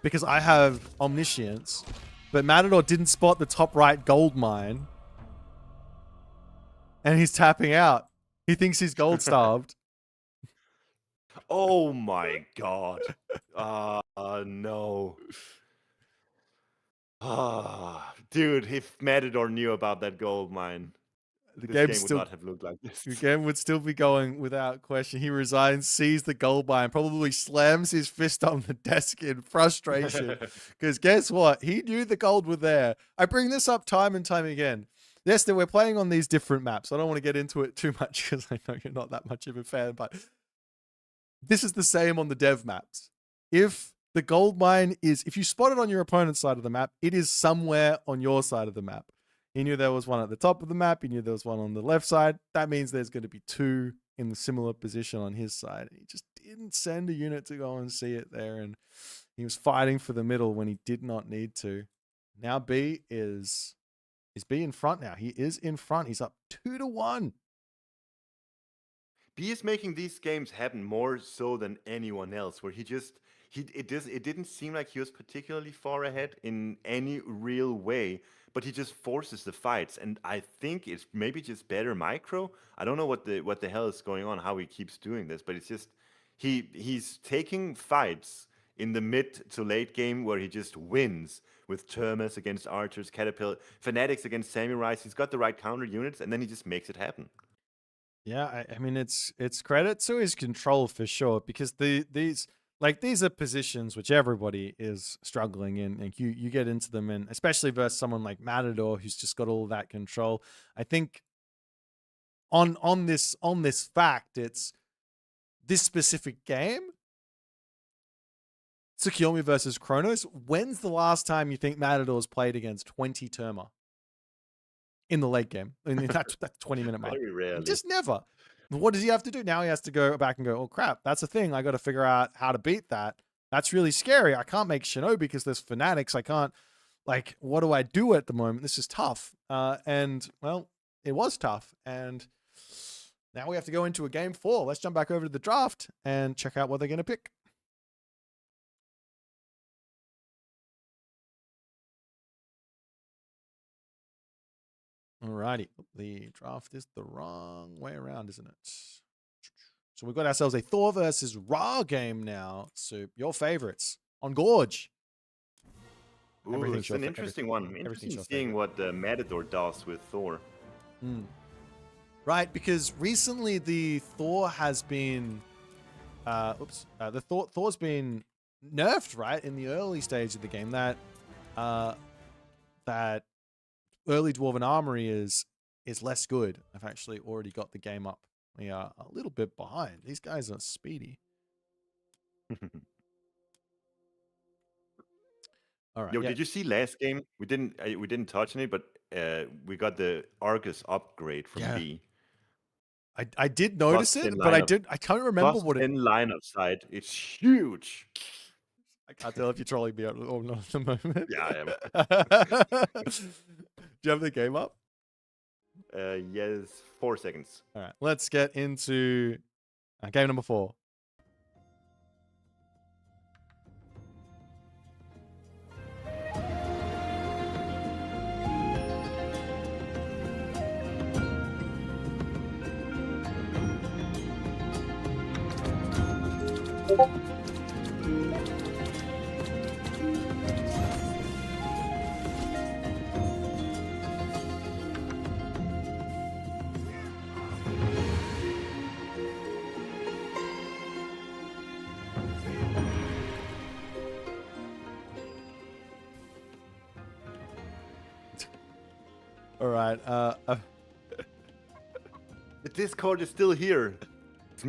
because I have omniscience, but Matador didn't spot the top right gold mine, and he's tapping out. He thinks he's gold starved. Oh my god. No. Dude, if Matador knew about that gold mine. The This game game would still not have looked like this. the game would still be going without question. He resigns, sees the gold bar, and probably slams his fist on the desk in frustration. Because guess what? He knew the gold were there. I bring this up time and time again. Yes, that we're playing on these different maps. I don't want to get into it too much because I know you're not that much of a fan, but this is the same on the dev maps. If the gold mine if you spot it on your opponent's side of the map, it is somewhere on your side of the map. He knew there was one at the top of the map. He knew there was one on the left side. That means there's going to be two in the similar position on his side. He just didn't send a unit to go and see it there. And he was fighting for the middle when he did not need to. Now B is B in front now. He is in front. He's up 2-1. B is making these games happen more so than anyone else, where it didn't seem like he was particularly far ahead in any real way, but he just forces the fights, and I think it's maybe just better micro. I don't know what the hell is going on, how he keeps doing this, but it's just he's taking fights in the mid to late game where he just wins with Termas against archers, caterpillar, fanatics against samurais. He's got the right counter units, and then he just makes it happen. Yeah, I mean it's credit to his control for sure, because these are positions which everybody is struggling in, and you get into them, and especially versus someone like Matador who's just got all that control. I think on this fact, it's this specific game, Tsukiyomi versus Kronos. When's the last time you think Matador's played against 20 Terma in the late game? I mean, that's 20-minute mark. Very rarely. Just never. What does he have to do? Now he has to go back and go, oh crap, that's a thing. I got to figure out how to beat that. That's really scary. I can't make Shinobi because there's fanatics. I can't, what do I do at the moment? This is tough. And well, it was tough. And now we have to go into a game 4. Let's jump back over to the draft and check out what they're going to pick. Alrighty. The draft is the wrong way around, isn't it? So we've got ourselves a Thor versus Ra game now. So your favorites on Gorge. Ooh, it's an interesting one. Interesting seeing what Matador does with Thor. Right, because recently the Thor has been... Thor's been nerfed, right? In the early stage of the game. That early Dwarven Armory is less good. I've actually already got the game up. We are a little bit behind. These guys are speedy. All right. Yo, did you see last game? We didn't touch on it, but we got the Argus upgrade from B. I did notice it, but I can't remember what it. In line of sight, it's huge. I can't tell if you're trolling me or not at the moment. Yeah, I am. Do you have the game up? Yes, 4 seconds. All right, let's get into game number 4. All right. The Discord is still here. It's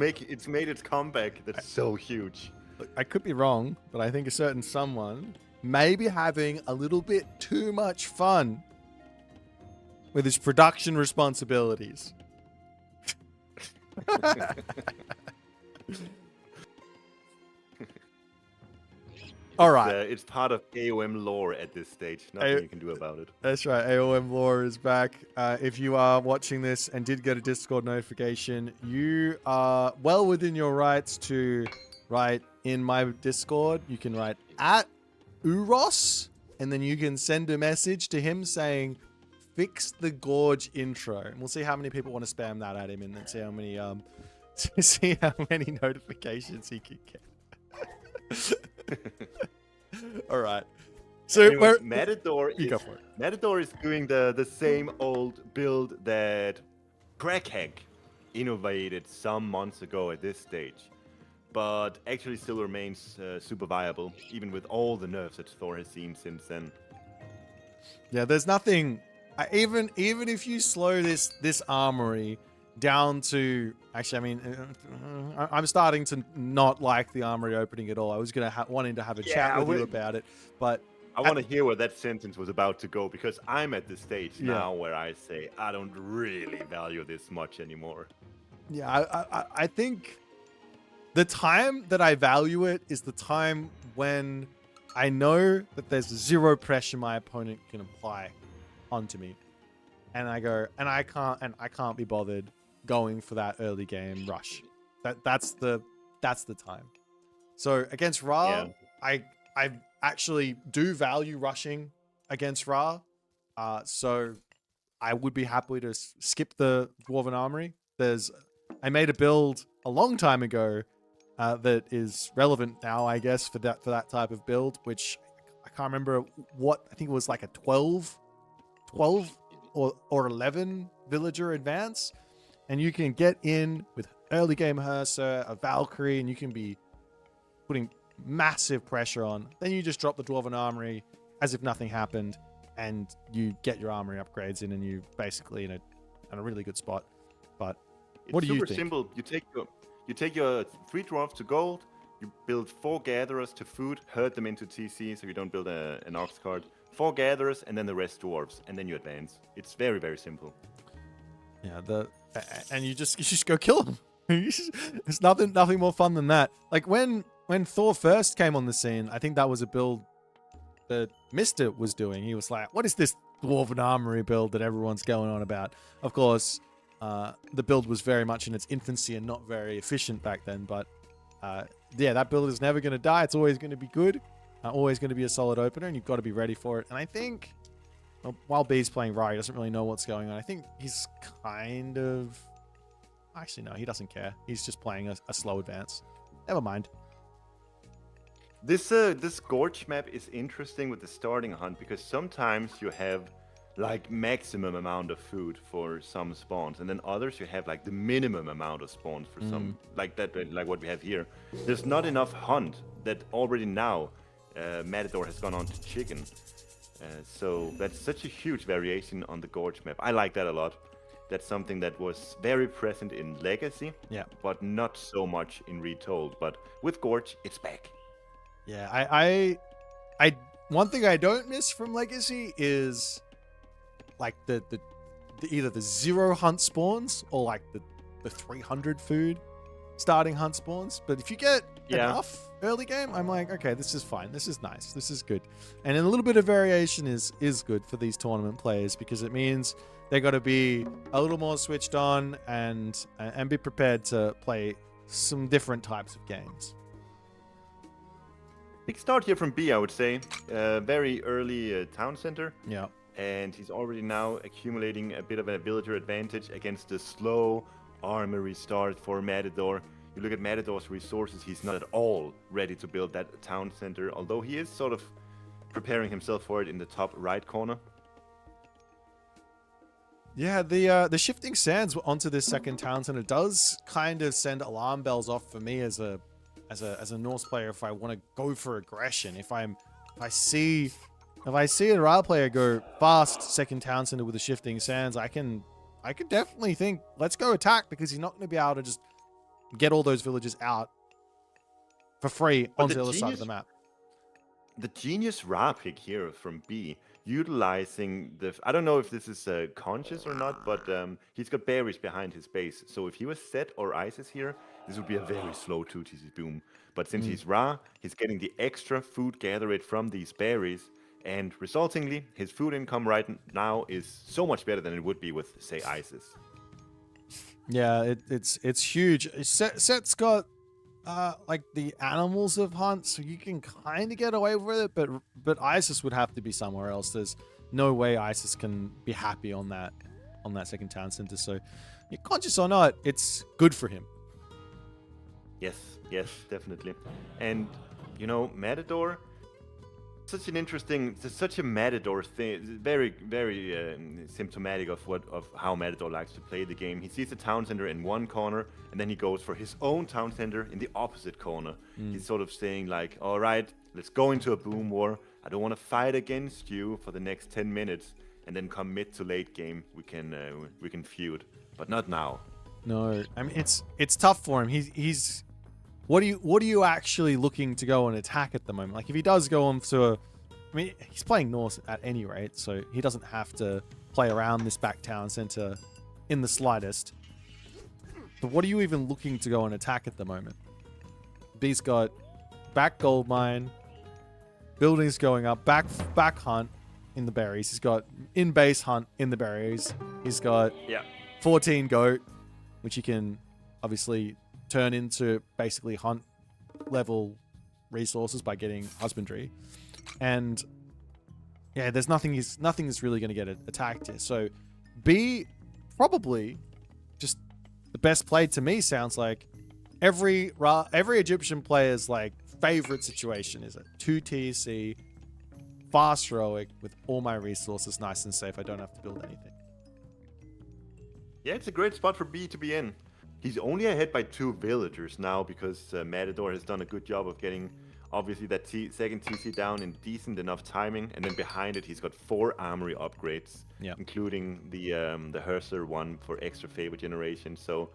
made its comeback. That's so huge. Look, I could be wrong, but I think a certain someone may be having a little bit too much fun with his production responsibilities. All right. It's part of AOM lore at this stage. Nothing you can do about it. That's right. AOM lore is back. If you are watching this and did get a Discord notification, you are well within your rights to write in my Discord. You can write @Uros, and then you can send a message to him saying, "Fix the Gorge intro." And we'll see how many people want to spam that at him, and then see how many notifications he can get. All right. So anyways, Matador you go for it. Matador is doing the same old build that crackhead innovated some months ago at this stage, but actually still remains super viable, even with all the nerfs that Thor has seen since then. Yeah, there's nothing. Even if you slow this armory down to, actually, I mean, I'm starting to not like the armory opening at all. I was wanting to have a chat with you about it, but I want to hear where that sentence was about to go, because I'm at the stage now where I say I don't really value this much anymore. Yeah, I think the time that I value it is the time when I know that there's zero pressure my opponent can apply onto me, and I can't be bothered going for that early game rush. That's the time. So against Ra, I actually do value rushing against Ra. So I would be happy to skip the Dwarven Armory. I made a build a long time ago that is relevant now, I guess, for that type of build, which I can't remember what. I think it was like a 12 or 11 villager advance, and you can get in with early game Hersa, a Valkyrie, and you can be putting massive pressure on. Then you just drop the Dwarven Armory as if nothing happened, and you get your armory upgrades in, and you basically in a really good spot. But what do you think? It's super simple. You take your 3 dwarves to gold. You build 4 gatherers to food, herd them into TC, so you don't build an ox card. 4 gatherers, and then the rest dwarves, and then you advance. It's very, very simple. Yeah, and you just go kill them. There's nothing more fun than that. Like when Thor first came on the scene, I think that was a build that Mister was doing. He was like, "What is this Dwarven Armory build that everyone's going on about?" Of course, the build was very much in its infancy and not very efficient back then. But yeah, that build is never going to die. It's always going to be good. Always going to be a solid opener, and you've got to be ready for it. And I think, while B's playing Ra, he doesn't really know what's going on. I think he's kind of... Actually, no, he doesn't care. He's just playing a slow advance. Never mind. This Gorge map is interesting with the starting hunt, because sometimes you have like maximum amount of food for some spawns, and then others you have like the minimum amount of spawns for some, like that, like what we have here. There's not enough hunt that already now Matador has gone on to chicken. So that's such a huge variation on the Gorge map. I like that a lot. That's something that was very present in Legacy, but not so much in Retold. But with Gorge, it's back. Yeah, I one thing I don't miss from Legacy is like the either the 0 hunt spawns or like the 300 food starting hunt spawns. But if you get enough early game, I'm like, okay, this is fine. This is nice. This is good. And a little bit of variation is good for these tournament players, because it means they got to be a little more switched on and be prepared to play some different types of games. Big start here from B, I would say. Very early town center. Yeah. And he's already now accumulating a bit of a villager advantage against the slow armory start for Matador. You look at Matador's resources, he's not at all ready to build that town center, although he is sort of preparing himself for it in the top right corner. Yeah, the shifting sands onto this second town center does kind of send alarm bells off for me as a Norse player if I want to go for aggression. If I see a Ra player go fast second town center with the shifting sands, I can definitely think, let's go attack, because he's not going to be able to just get all those villages out for free onto the other side of the map. The genius Ra pick here from B, utilizing I don't know if this is conscious or not, but he's got berries behind his base. So if he was Set or Isis here, this would be a very slow 2TC boom. But since he's Ra, he's getting the extra food gathered from these berries, and resultingly, his food income right now is so much better than it would be with, say, Isis. Yeah, it's huge. Set's got like the animals of hunt, so you can kind of get away with it, but Isis would have to be somewhere else. There's no way Isis can be happy on that second town center. So, you're conscious or not, it's good for him. Yes, definitely. And you know, Matador, such an interesting, such a Matador thing. Very, very symptomatic of how Matador likes to play the game. He sees the town center in one corner, and then he goes for his own town center in the opposite corner. He's sort of saying like, "All right, let's go into a boom war. I don't want to fight against you for the next 10 minutes, and then come mid to late game we can feud, but not now." No, I mean it's tough for him. He's what are you actually looking to go and attack at the moment? Like if he does go on to I mean he's playing North at any rate, so he doesn't have to play around this back town center in the slightest. But what are you even looking to go and attack at the moment? B's got back gold mine, buildings going up, back hunt in the berries. He's got in base hunt in the berries. He's got 14 goat, which he can obviously turn into basically hunt level resources by getting husbandry. And yeah, there's nothing is really going to get attacked here. So B probably just the best play to me sounds like every Egyptian player's like favorite situation is a 2 TC fast heroic with all my resources nice and safe. I don't have to build anything. Yeah, it's a great spot for B to be in. He's only ahead by 2 villagers now because Matador has done a good job of getting obviously that second TC down in decent enough timing, and then behind it he's got 4 armory upgrades, including the Hearser one for extra favor generation. So,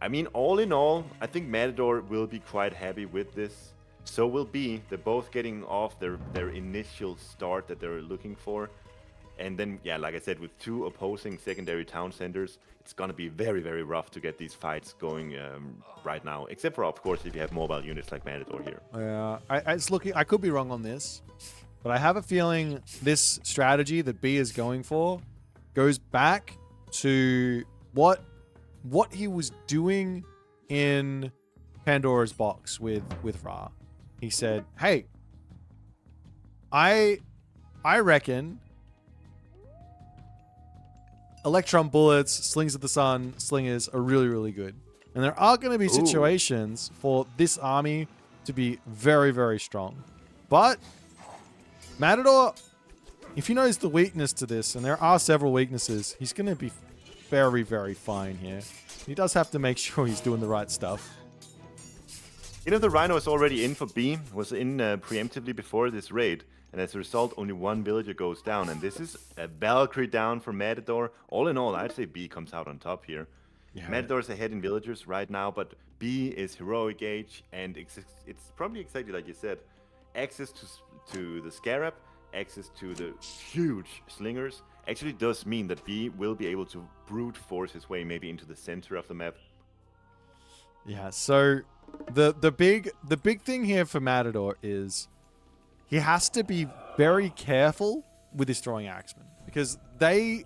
I mean, all in all, I think Matador will be quite happy with this. So will B. They're both getting off their initial start that they're looking for. And then, yeah, like I said, with 2 opposing secondary town centers, it's going to be very, very rough to get these fights going right now. Except for, of course, if you have mobile units like Matador here. Yeah, I could be wrong on this, but I have a feeling this strategy that B is going for goes back to what he was doing in Pandora's box with Ra. He said, "Hey, I reckon electron bullets, slings of the sun, slingers are really, really good. And there are going to be situations for this army to be very, very strong. But Matador, if he knows the weakness to this, and there are several weaknesses, he's going to be very, very fine here. He does have to make sure he's doing the right stuff." You know, the Rhino is already in for B, was in preemptively before this raid. And as a result, only 1 villager goes down. And this is a Valkyrie down for Matador. All in all, I'd say B comes out on top here. Yeah. Matador is ahead in villagers right now, but B is heroic age. And it's probably exactly like you said. Access to the Scarab, access to the huge slingers, actually does mean that B will be able to brute force his way maybe into the center of the map. Yeah, so the big thing here for Matador is he has to be very careful with his throwing axemen because they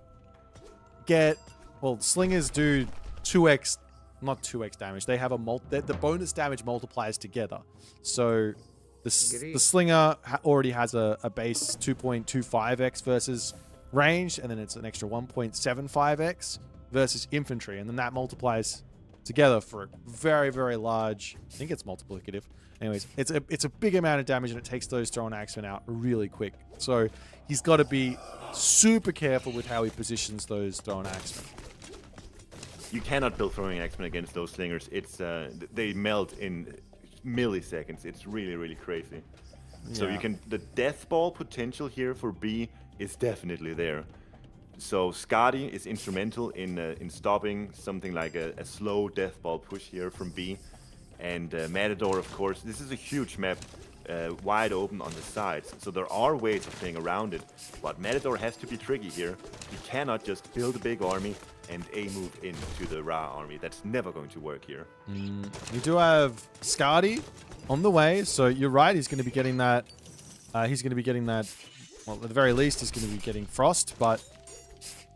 get, well, slingers do 2x, not 2x damage. They have the bonus damage multipliers together. So the slinger already has a base 2.25x versus range, and then it's an extra 1.75x versus infantry, and then that multiplies together for a very, very large, I think it's multiplicative. Anyways, it's a big amount of damage, and it takes those thrown axemen out really quick. So he's got to be super careful with how he positions those thrown axemen. You cannot build throwing axemen against those slingers. It's they melt in milliseconds. It's really, really crazy. Yeah. So the death ball potential here for B is definitely there. So Skadi is instrumental in stopping something like a slow death ball push here from B. And Matador, of course, this is a huge map, wide open on the sides. So there are ways of playing around it. But Matador has to be tricky here. You cannot just build a big army and move into the Ra army. That's never going to work here. You do have Skadi on the way. So you're right. He's going to be getting that. Well, at the very least, he's going to be getting Frost. But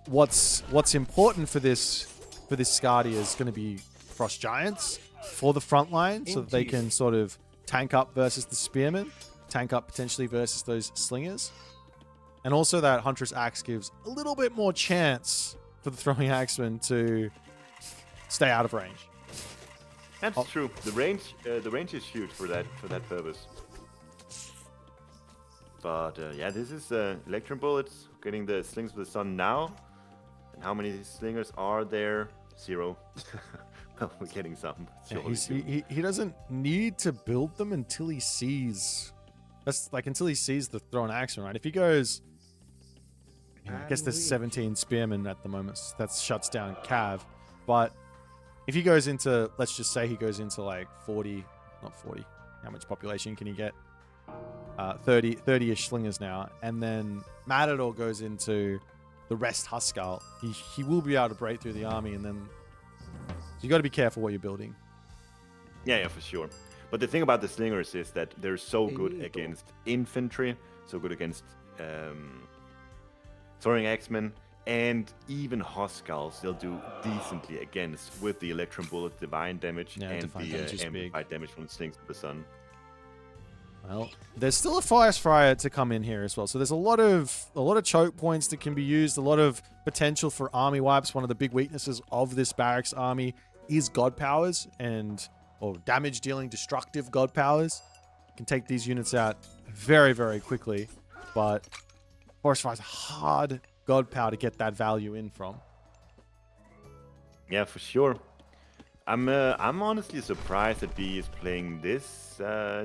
what's important for this Skadi is going to be Frost Giants for the front line, so that they can sort of tank up versus the Spearmen, tank up potentially versus those Slingers. And also that Huntress Axe gives a little bit more chance for the throwing axemen to stay out of range. That's true. The range is huge for that purpose. But yeah, this is Electrum Bullets getting the Slings of the Sun now. And how many slingers are there? 0. Well, we're getting some. Yeah, he doesn't need to build them until he sees... until he sees the thrown action, right? If he goes... I guess there's 17 spearmen at the moment. So that shuts down Cav. But if he goes into... Let's just say he goes into like 40... Not 40. How much population can he get? 30-ish slingers now. And then Matador goes into the rest Huskar. He will be able to break through the army, and then... So you got to be careful what you're building. Yeah, for sure. But the thing about the slingers is that they're so good against infantry, so good against throwing axemen, and even Huskars they'll do decently against with the Electrum Bullet divine damage and the amplified damage from Slings of the Sun. Well, there's still a Forest Fryer to come in here as well. So there's a lot of choke points that can be used, a lot of potential for army wipes. One of the big weaknesses of this barracks army is god powers or damage dealing destructive god powers. You can take these units out very, very quickly, but Forest Fire is a hard god power to get that value in from. Yeah, for sure. I'm honestly surprised that B is playing this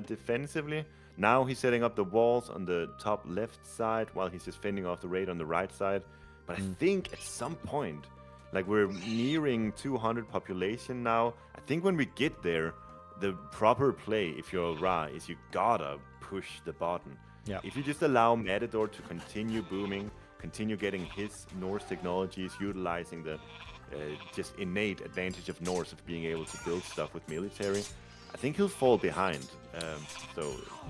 defensively. Now he's setting up the walls on the top left side while he's just fending off the raid on the right side. But I think at some point, like we're nearing 200 population now, I think when we get there, the proper play, if you're Ra, is you gotta push the button. Yeah. If you just allow Matador to continue booming, continue getting his Norse technologies, utilizing the just innate advantage of Norse of being able to build stuff with military, I think he'll fall behind.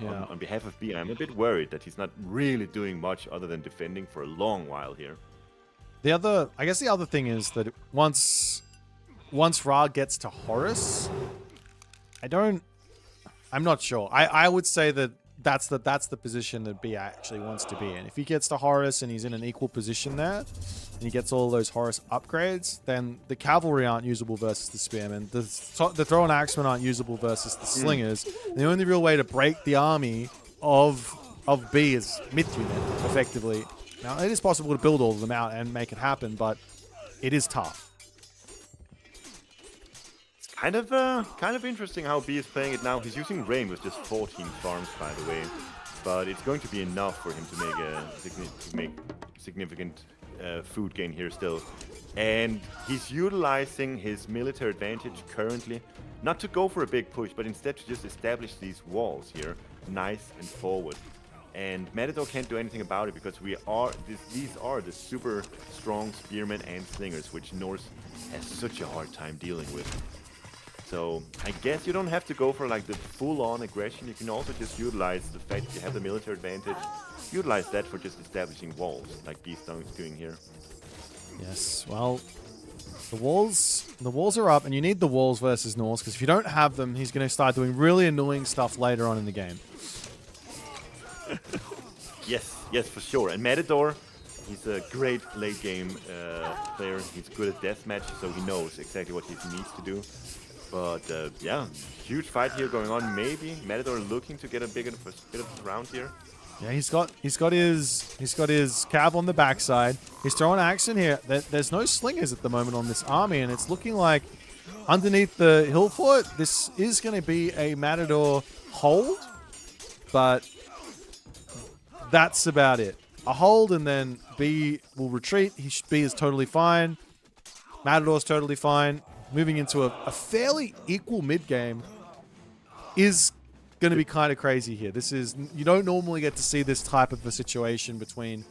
On behalf of B, I'm a bit worried that he's not really doing much other than defending for a long while here. I guess the other thing is that once Ra gets to Horus, I'm not sure. I would say that that's the position that B actually wants to be in. If he gets to Horus and he's in an equal position there, and he gets all those Horus upgrades, then the cavalry aren't usable versus the spearmen. The throw and axemen aren't usable versus the slingers. And the only real way to break the army of B is myth unit, effectively. Now, it is possible to build all of them out and make it happen, but it is tough. It's kind of interesting how B is playing it now. He's using rain with just 14 farms, by the way, but it's going to be enough for him to make significant food gain here still. And he's utilizing his military advantage currently, not to go for a big push, but instead to just establish these walls here, nice and forward. And Matador can't do anything about it because these are the super strong spearmen and slingers, which Norse has such a hard time dealing with. So I guess you don't have to go for like the full-on aggression. You can also just utilize the fact that you have the military advantage. Utilize that for just establishing walls, like Beastone is doing here. Yes, well, the walls are up, and you need the walls versus Norse, because if you don't have them, he's going to start doing really annoying stuff later on in the game. Yes, for sure. And Matador, he's a great late game player. He's good at deathmatch, so he knows exactly what he needs to do. But yeah, huge fight here going on. Maybe Matador looking to get a bit of a round here. Yeah, he's got his cav on the backside. He's throwing action here. There's no slingers at the moment on this army, and it's looking like underneath the hill fort, this is going to be a Matador hold, but that's about it. A hold, and then B will retreat. B is totally fine. Matador's totally fine. Moving into a fairly equal mid game is going to be kind of crazy here. You don't normally get to see this type of a situation between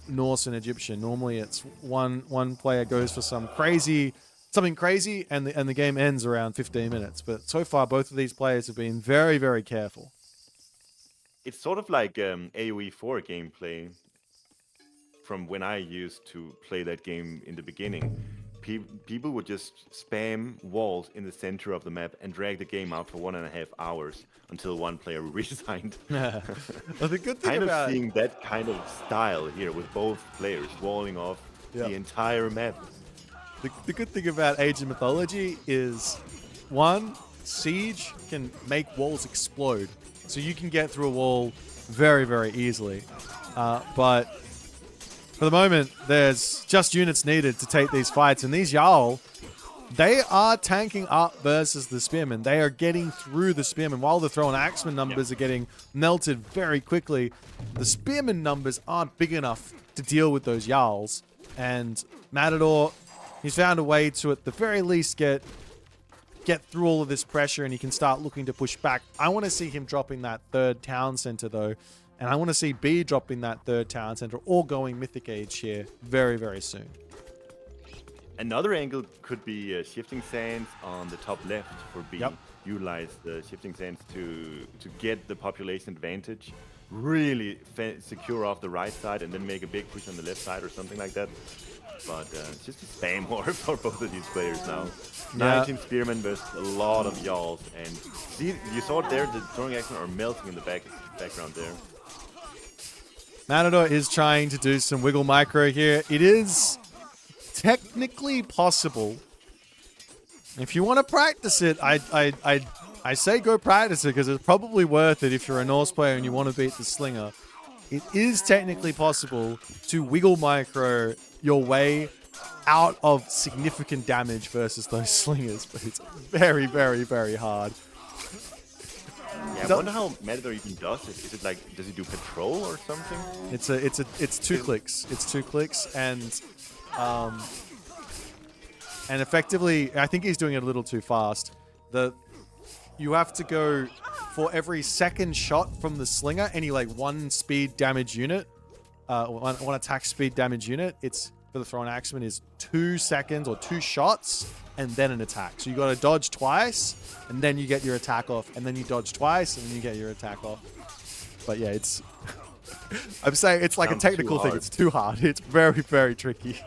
Norse and Egyptian. Normally, it's one player goes for something crazy, and the game ends around 15 minutes. But so far, both of these players have been very, very careful. It's sort of like AoE 4 gameplay from when I used to play that game in the beginning. People would just spam walls in the center of the map and drag the game out for 1.5 hours until one player resigned. Well, the good thing about seeing that kind of style here with both players walling off the entire map. The good thing about Age of Mythology is, one, Siege can make walls explode. So you can get through a wall very, very easily. But for the moment, there's just units needed to take these fights. And these Jarl, they are tanking up versus the Spearmen. They are getting through the Spearmen. While the Thrown Axeman numbers are getting melted very quickly, the Spearmen numbers aren't big enough to deal with those Jarls. And Matador, he's found a way to, at the very least, get through all of this pressure, and he can start looking to push back. I want to see him dropping that third town center, though. And I want to see B dropping that third town center or going Mythic Age here very, very soon. Another angle could be shifting sands on the top left for B. Yep. Utilize the shifting sands to get the population advantage. Really secure off the right side and then make a big push on the left side or something like that. But it's just a spam war for both of these players now. Yeah. 19 Spearmen versus a lot of Jarls. And see, you saw it there, the throwing action are melting in the background there. Matador is trying to do some wiggle micro here. It is technically possible. If you want to practice it, I say go practice it because it's probably worth it if you're a Norse player and you want to beat the Slinger. It is technically possible to wiggle micro your way out of significant damage versus those Slingers, but it's very, very, very hard. Yeah, I wonder how Matador even does it. Is it like, does he do patrol or something? It's two clicks. It's 2 clicks, and effectively, I think he's doing it a little too fast. You have to go for every second shot from the Slinger, any like 1 speed damage unit, one attack speed damage unit. It's for the Thrown Axeman is 2 seconds or 2 shots and then an attack. So you got to dodge twice and then you get your attack off, and then you dodge twice and then you get your attack off. But yeah, it's I'm saying it's like a technical thing. It's too hard. It's very, very tricky.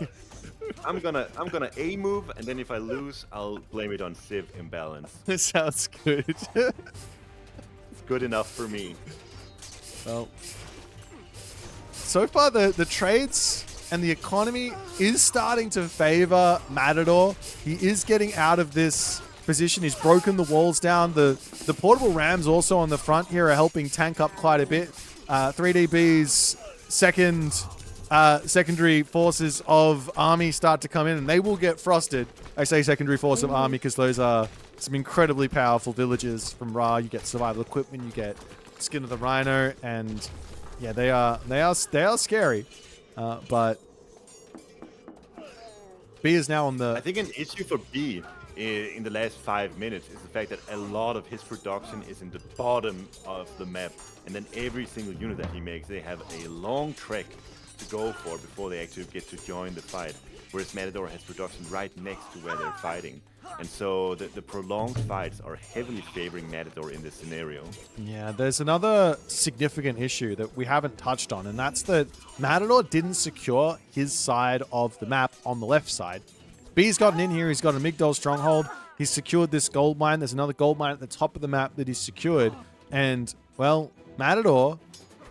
I'm gonna A move, and then if I lose, I'll blame it on Civ imbalance. This sounds good. It's good enough for me. Well, so far the trades and the economy is starting to favor Matador. He is getting out of this position. He's broken the walls down. The portable rams also on the front here are helping tank up quite a bit. 3DB's secondary forces of army start to come in, and they will get frosted. I say secondary force of army because those are some incredibly powerful villagers from Ra. You get survival equipment, you get skin of the rhino, and yeah, they are scary. But B is now on the... I think an issue for B in the last 5 minutes is the fact that a lot of his production is in the bottom of the map, and then every single unit that he makes, they have a long trek to go for before they actually get to join the fight, whereas Matador has production right next to where they're fighting. And so the prolonged fights are heavily favoring Matador in this scenario. Yeah, there's another significant issue that we haven't touched on, and that's that Matador didn't secure his side of the map on the left side. B's gotten in here, he's got a Migdol stronghold, he's secured this gold mine, there's another gold mine at the top of the map that he's secured, and, well, Matador,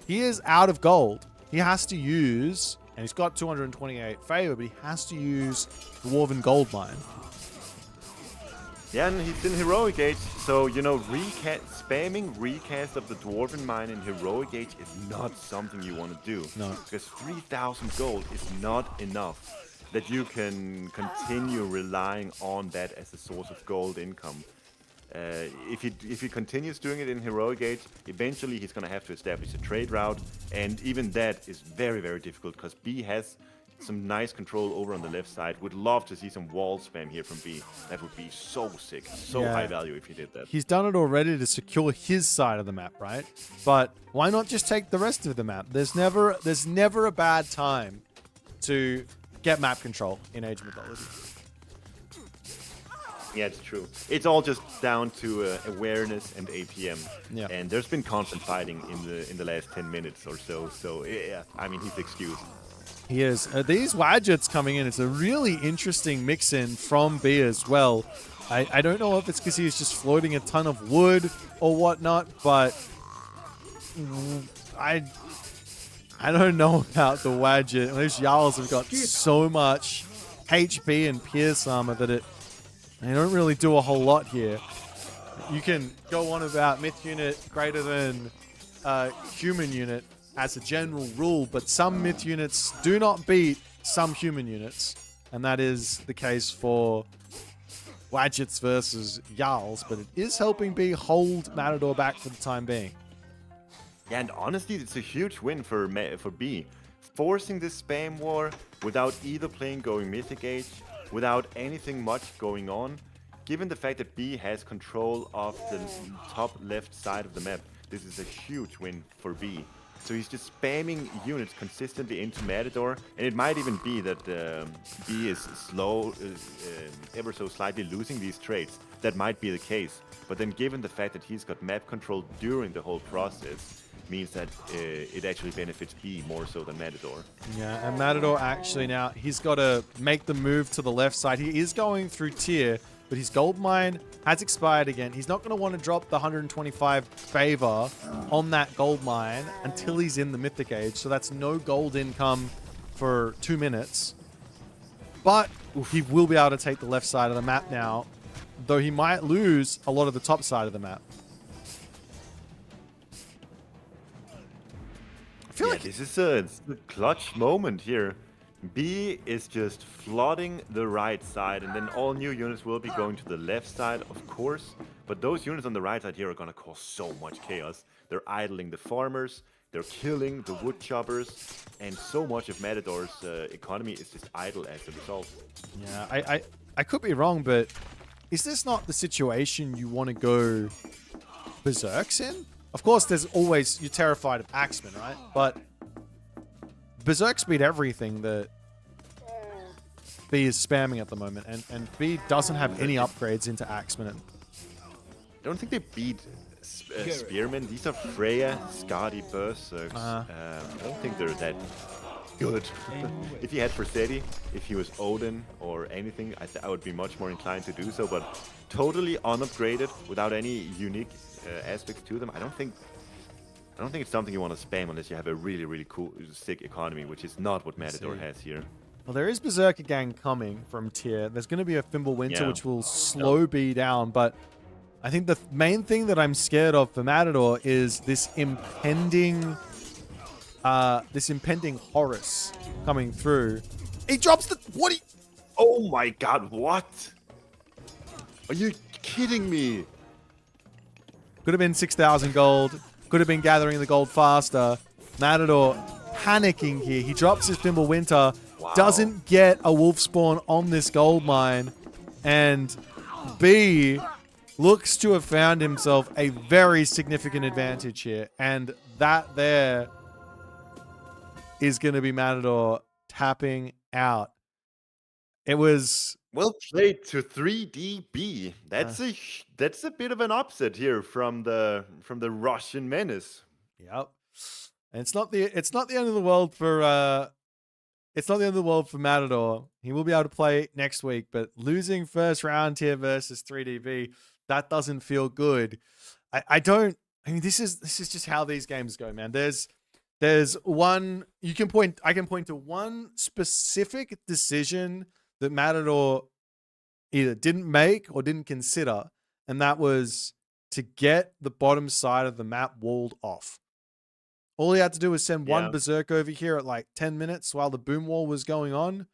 he is out of gold. He has to use, and he's got 228 favor, but he has to use Dwarven gold mine. Yeah, and he's in Heroic Age, so, you know, spamming recast of the Dwarven Mine in Heroic Age is not something you want to do. No. Because 3,000 gold is not enough that you can continue relying on that as a source of gold income. If he continues doing it in Heroic Age, eventually he's going to have to establish a trade route, and even that is very, very difficult because B has some nice control over on the left side. Would love to see some wall spam here from B. That would be so sick, so high value if he did that. He's done it already to secure his side of the map, right? But why not just take the rest of the map? There's never a bad time to get map control in Age of Mythology. Yeah, it's true. It's all just down to awareness and APM. Yeah. And there's been constant fighting in the last 10 minutes or so. So yeah, I mean, he's excused. He is. These Wadgets coming in, it's a really interesting mix-in from B as well. I don't know if it's because he's just floating a ton of wood or whatnot, but I don't know about the Wadget. Those Jarls have got so much HP and Pierce armor that they don't really do a whole lot here. You can go on about Myth unit greater than human unit as a general rule, but some myth units do not beat some human units, and that is the case for Wadgets versus Jarls, but it is helping B hold Matador back for the time being. Yeah, and honestly, it's a huge win for B. Forcing this spam war without either plane going Mythic Age, without anything much going on, given the fact that B has control of the top left side of the map, this is a huge win for B. So he's just spamming units consistently into Matador, and it might even be that B is slow, ever so slightly losing these trades. That might be the case. But then given the fact that he's got map control during the whole process, means that it actually benefits B more so than Matador. Yeah, and Matador actually now, he's got to make the move to the left side. He is going through tier, but his gold mine has expired again. He's not going to want to drop the 125 favor on that gold mine until he's in the Mythic Age. So that's no gold income for 2 minutes. But he will be able to take the left side of the map now, though he might lose a lot of the top side of the map. I feel like this is a clutch moment here. B is just flooding the right side, and then all new units will be going to the left side, of course. But those units on the right side here are going to cause so much chaos. They're idling the farmers, they're killing the wood choppers, and so much of Matador's economy is just idle as a result. Yeah, I could be wrong, but is this not the situation you want to go Berserks in? Of course, there's always, you're terrified of Axeman, right? But Berserks beat everything that B is spamming at the moment, and B doesn't have any upgrades into Axeman. I don't think they beat Spearmen. These are Freya, Skadi, Berserks. I don't think they're that good. If he had Forseti, if he was Odin or anything, I would be much more inclined to do so, but totally unupgraded without any unique aspects to them. I don't think it's something you want to spam unless you have a really, really cool, sick economy, which is not what Matador has here. Well, there is Berserker Gang coming from tier. There's going to be a Fimbulwinter, which will slow B down, but I think the main thing that I'm scared of for Matador is this impending Horus coming through. He drops the... What? Oh my god, what? Are you kidding me? Could have been 6,000 gold. Could have been gathering the gold faster. Matador panicking here. He drops his Fimbulwinter. Wow. Doesn't get a wolf spawn on this gold mine. And B looks to have found himself a very significant advantage here. And that there is going to be Matador tapping out. It was... Well played to 3DB. That's a bit of an upset here from the Russian menace. Yep. And it's not the end of the world for Matador. He will be able to play next week, but losing first round here versus 3DB, that doesn't feel good. I mean, this is just how these games go, man. There's one I can point to one specific decision that Matador either didn't make or didn't consider, and that was to get the bottom side of the map walled off. All he had to do was send one Berserk over here at like 10 minutes while the boom wall was going on,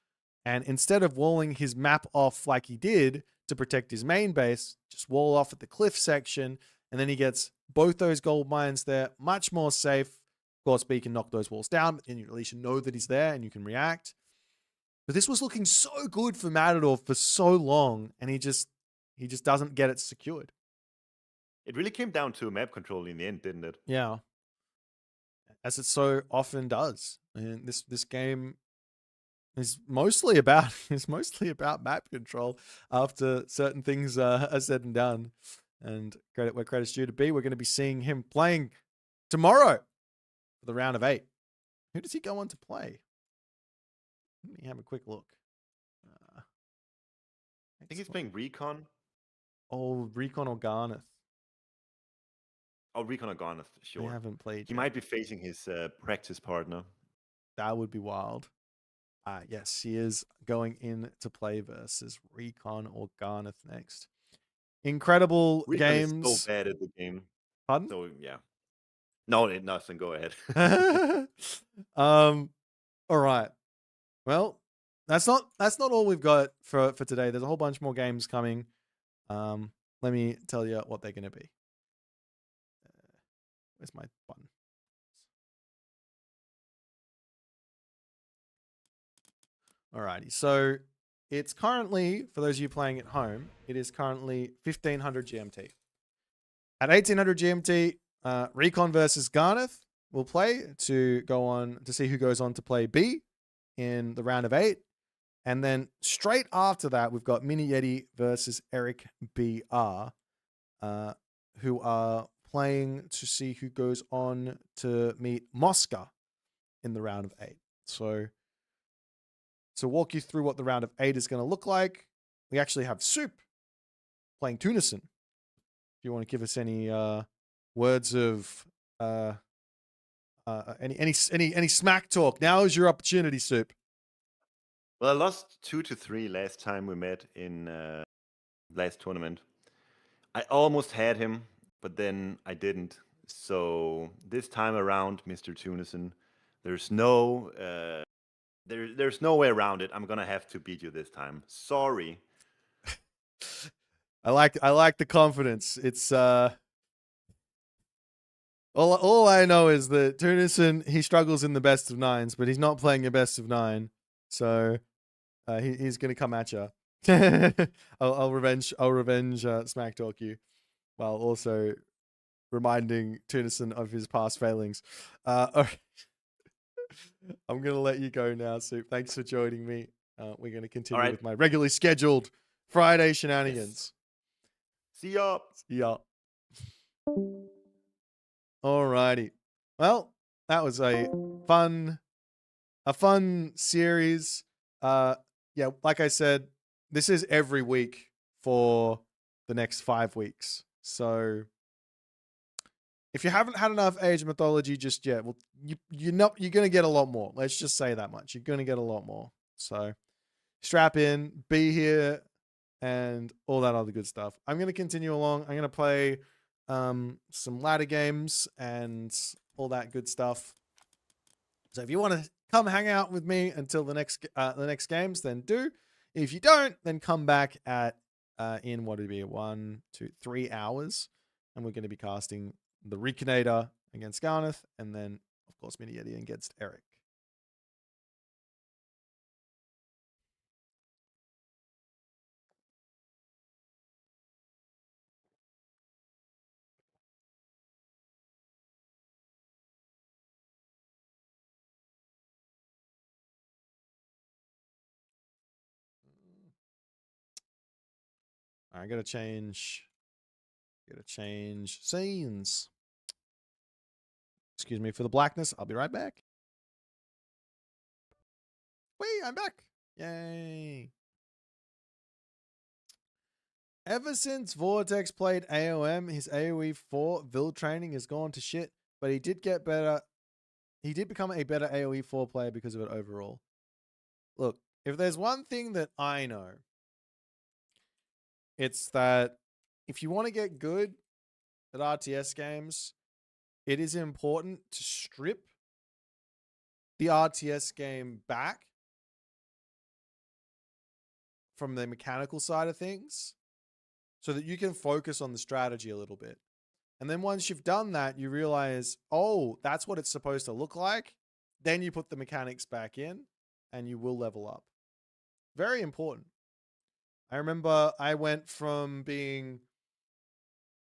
and instead of walling his map off like he did to protect his main base, just wall off at the cliff section, and then he gets both those gold mines there, much more safe. Of course, B can knock those walls down, but then you at least know that he's there and you can react. But this was looking so good for Matador for so long, and he just doesn't get it secured. It really came down to map control in the end, didn't it? Yeah, as it so often does. And this game is mostly about map control after certain things are said and done. And credit where credit's due to B. We're going to be seeing him playing tomorrow for the round of 8. Who does he go on to play? Let me have a quick look. I think he's playing Recon. Oh, Recon or Garnath. Oh, Recon or Garnath, sure. I haven't played. He might be facing his practice partner. That would be wild. Yes, he is going in to play versus Recon or Garnath next. Incredible Recon games. is so bad at the game. Pardon? So, yeah. No, nothing. Go ahead. All right. Well, that's not all we've got for today. There's a whole bunch more games coming. Let me tell you what they're going to be. Where's my button? Alrighty. So it's currently, for those of you playing at home, it is currently 1500 GMT. At 1800 GMT, Recon versus Garnath will play to go on to see who goes on to play B in the round of 8. And then straight after that, we've got Miniyeti versus EricBR, who are playing to see who goes on to meet Mosca in the round of 8. So to walk you through what the round of 8 is going to look like, we actually have Soup playing Tunison. If you want to give us any words of any smack talk, now is your opportunity, Soup. Well, I lost 2-3 last time we met in last tournament. I almost had him, but then I didn't. So this time around, Mr. Tunison, there's no there's no way around it. I'm gonna have to beat you this time. Sorry. I like the confidence. It's all I know is that Tunison, he struggles in the best of 9s, but he's not playing a best of 9, so he's gonna come at you. I'll revenge smack talk you, while also reminding Tunison of his past failings. I'm gonna let you go now, Soup. Thanks for joining me. We're gonna continue with my regularly scheduled Friday shenanigans. Yes. See ya. See ya. Alrighty. Well, that was a fun series. Yeah, like I said, this is every week for the next 5 weeks. So if you haven't had enough Age of Mythology just yet, well, you're gonna get a lot more. Let's just say that much. You're gonna get a lot more. So strap in, be here, and all that other good stuff. I'm gonna continue along. I'm gonna play some ladder games and all that good stuff. So if you want to come hang out with me until the next games, then do. If you don't, then come back at in what would be 1, 2, 3 hours, and we're going to be casting the Reconator against Garnath, and then of course Miniyeti against Eric. I gotta change scenes. Excuse me for the blackness. I'll be right back. Wait, I'm back. Yay. Ever since Vortex played AOM, his AoE 4 build training has gone to shit, but he did get better. He did become a better AoE 4 player because of it overall. Look, if there's one thing that I know, it's that if you want to get good at RTS games, it is important to strip the RTS game back from the mechanical side of things so that you can focus on the strategy a little bit. And then once you've done that, you realize, oh, that's what it's supposed to look like. Then you put the mechanics back in and you will level up. Very important. I remember I went from being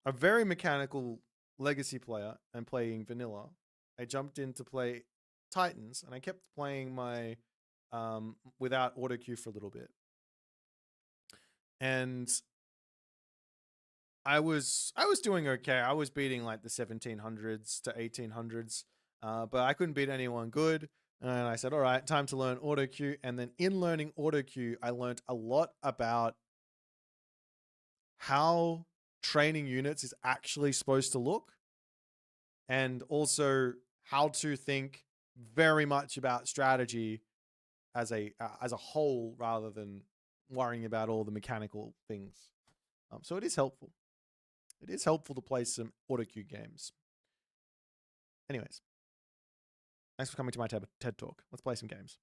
a very mechanical legacy player and playing vanilla. I jumped in to play Titans and I kept playing my without auto queue for a little bit. And I was doing okay. I was beating like the 1700s to 1800s, but I couldn't beat anyone good. And I said, all right, time to learn auto queue. And then in learning auto queue, I learned a lot about how training units is actually supposed to look, and also how to think very much about strategy as a whole rather than worrying about all the mechanical things. So it is helpful. It is helpful to play some auto queue games. Anyways, thanks for coming to my TED Talk. Let's play some games.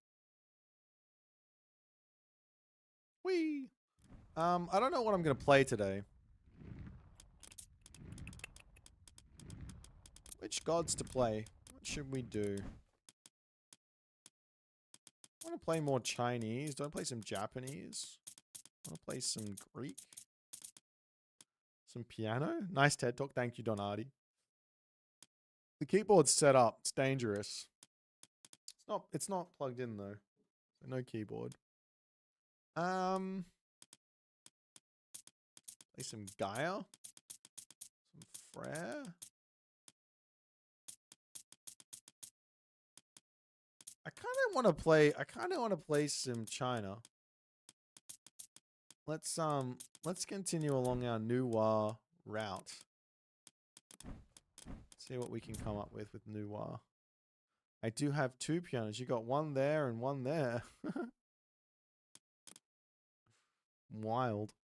Whee! I don't know what I'm going to play today. Which gods to play? What should we do? I want to play more Chinese. Do I play some Japanese? I want to play some Greek. Some piano. Nice TED Talk. Thank you, Donati. The keyboard's set up. It's dangerous. It's not plugged in though. So no keyboard. Play some Gaia. Some Frere. I kind of want to play some China. Let's continue along our Nuwa route. See what we can come up with Nuwa. I do have 2 pianos. You got one there and one there. Wild.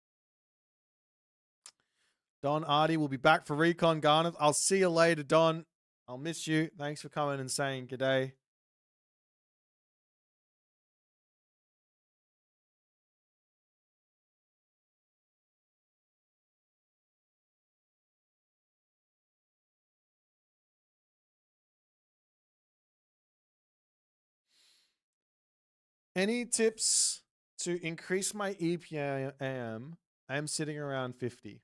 Don Artie will be back for Recon, Garnath. I'll see you later, Don. I'll miss you. Thanks for coming and saying good day. Any tips to increase my EPM? I am sitting around 50.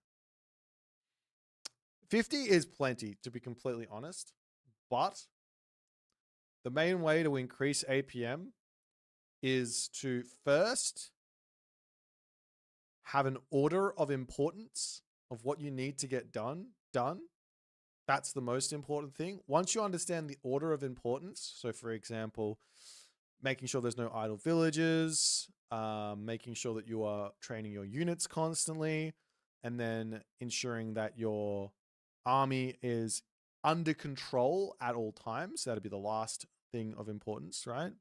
50 is plenty, to be completely honest. But the main way to increase APM is to first have an order of importance of what you need to get done. That's the most important thing. Once you understand the order of importance, so for example, making sure there's no idle villages, making sure that you are training your units constantly, and then ensuring that your army is under control at all times. That'd be the last thing of importance, right?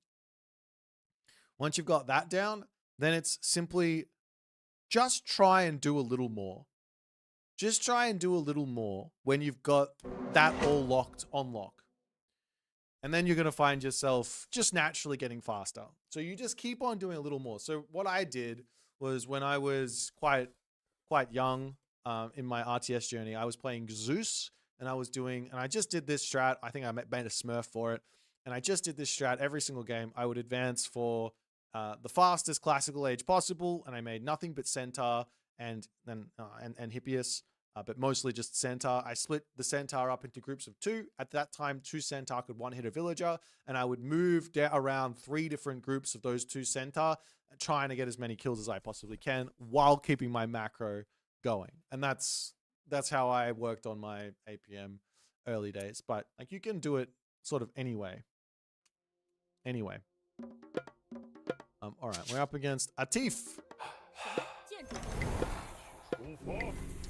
Once you've got that down, then it's simply just try and do a little more. Just try and do a little more when you've got that all on lock. And then you're going to find yourself just naturally getting faster. So you just keep on doing a little more. So what I did was when I was quite young in my RTS journey, I was playing Zeus and I just did this strat. I think I made a smurf for it. And I just did this strat every single game. I would advance for the fastest classical age possible. And I made nothing but Centaur and Hippias. But mostly just Centaur. I split the Centaur up into groups of 2. At that time, 2 Centaur could one-hit a villager, and I would move around 3 different groups of those 2 Centaur, trying to get as many kills as I possibly can while keeping my macro going. And that's how I worked on my APM early days. But like you can do it sort of anyway. All right, we're up against Atif.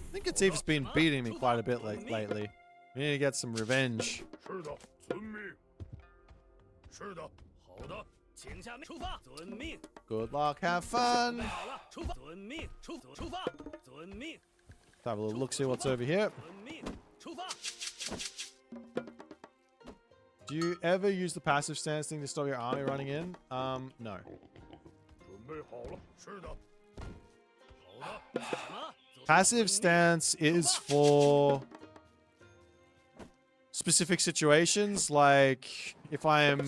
I think Atif's been beating me quite a bit lately. We need to get some revenge. Good luck, have fun. Let's have a little look, see what's over here. Do you ever use the passive stance thing to stop your army running in? No. Passive stance is for specific situations, like if I'm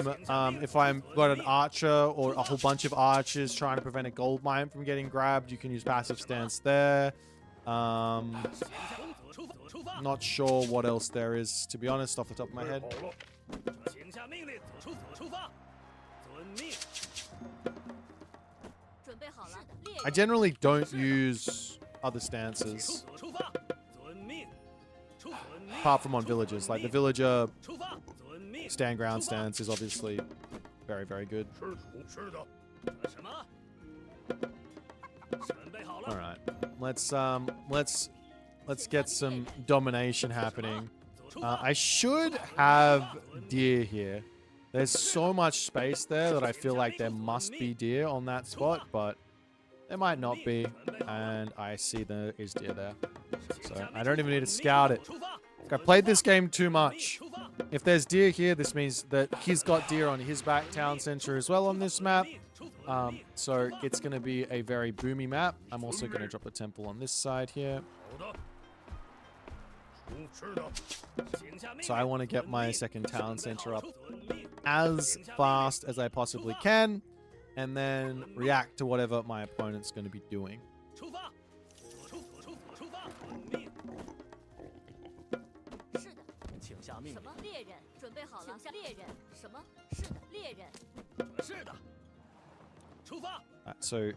got an archer or a whole bunch of archers trying to prevent a gold mine from getting grabbed, you can use passive stance there. Not sure what else there is, to be honest, off the top of my head. I generally don't use other stances apart from on villagers. Like the villager stand ground stance is obviously very, very good. All right, let's get some domination happening. I should have deer here. There's so much space there that I feel like there must be deer on that spot, but there might not be, and I see there is deer there. So I don't even need to scout it. I played this game too much. If there's deer here, this means that he's got deer on his back town center as well on this map. So it's going to be a very boomy map. I'm also going to drop a temple on this side here. So I want to get my second town center up as fast as I possibly can, and then react to whatever my opponent's going to be doing. So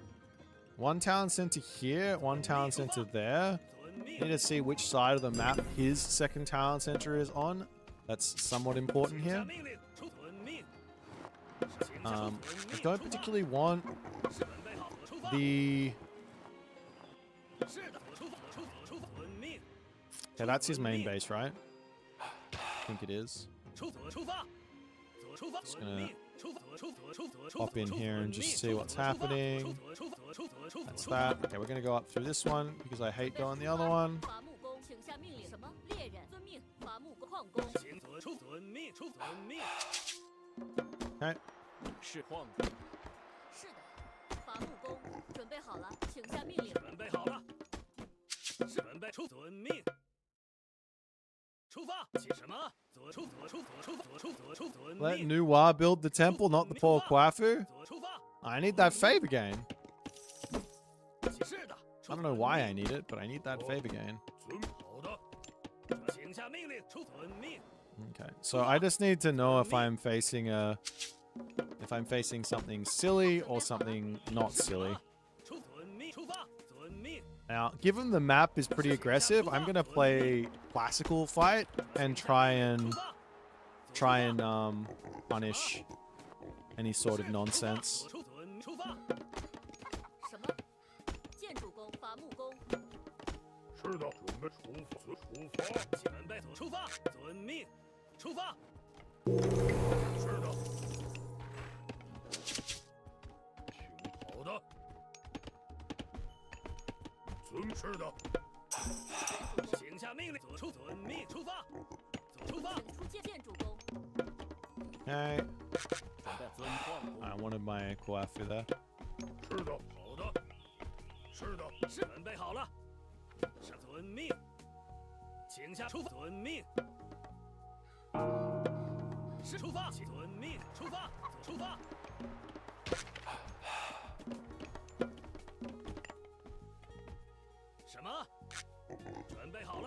one town center here, one town center there. Need to see which side of the map his second town center is on. That's somewhat important here. I don't particularly want the... Okay, that's his main base, right? I think it is. Just gonna pop in here and just see what's happening. That's that. Okay, we're gonna go up through this one because I hate going the other one. Okay. Let Nuwa build the temple, not the poor Kwafu. I need that favor gain. I don't know why I need it, but I need that favor gain. Okay, so I just need to know if I'm facing something silly or something not silly. Now, given the map is pretty aggressive, I'm gonna play classical fight and try and punish any sort of nonsense. Okay. I wanted my Kwafu there.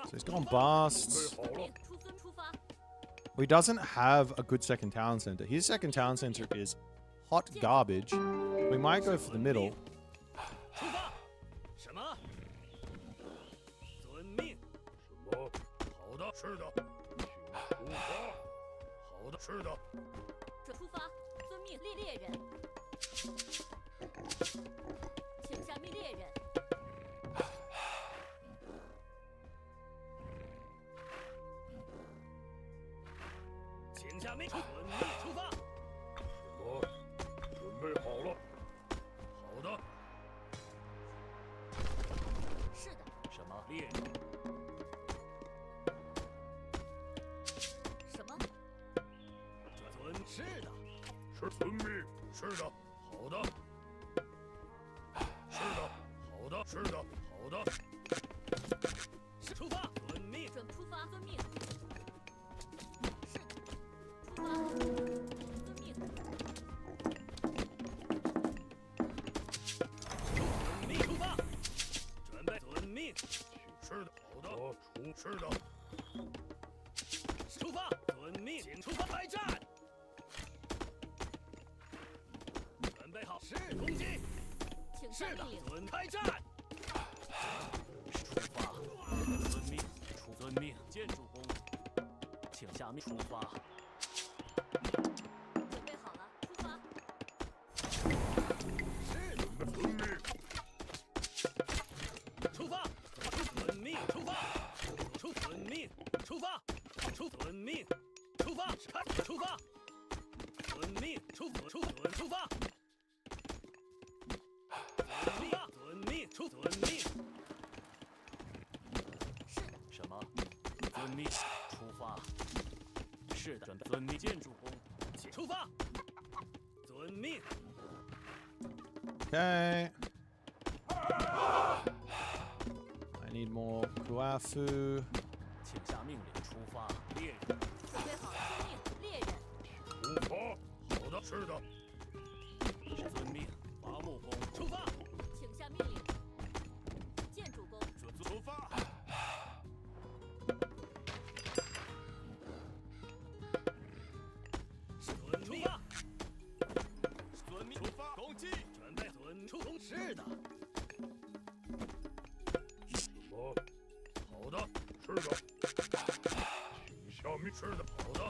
So he's gone bast. He doesn't have a good second town center. His second town center is hot garbage. We might go for the middle. 是的，遵命。建筑工，请出发。遵命。 Okay. I need more kuafu. 请下命令出发。猎人，准备好了，遵命，猎人。出发。好的，是的。遵命。伐木工，出发。请下命令。建筑工，出发。遵命。遵命。出发。攻击。准备。遵出攻。是的。什么？好的。是的。请下命。是的。好的。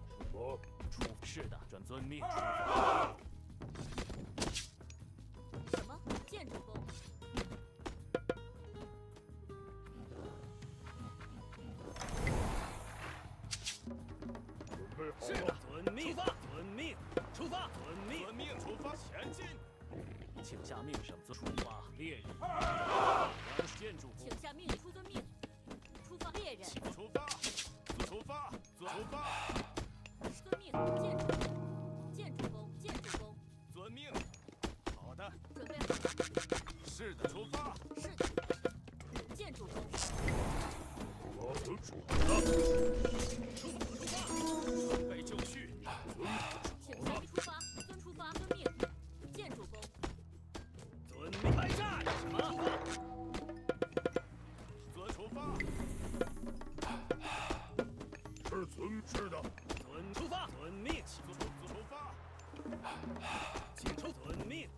什么？出。是的。准遵命。出发。 什么？建筑工。是的，遵命。出发，遵命。出发，遵命。遵命，出发，前进。请下命令，出发，猎人。建筑工。请下命令，出遵命。出发，猎人。出发，出发，出发。遵命，建筑工。建筑工，建筑工。遵命。好的。准备好了。是的，出发。是的。建筑工。我遵属的。出发，准备就绪。请下命出发，遵出发，遵命。建筑工。遵命。开战。什么？遵出发。是的。遵出发。遵命。出发。请出遵命。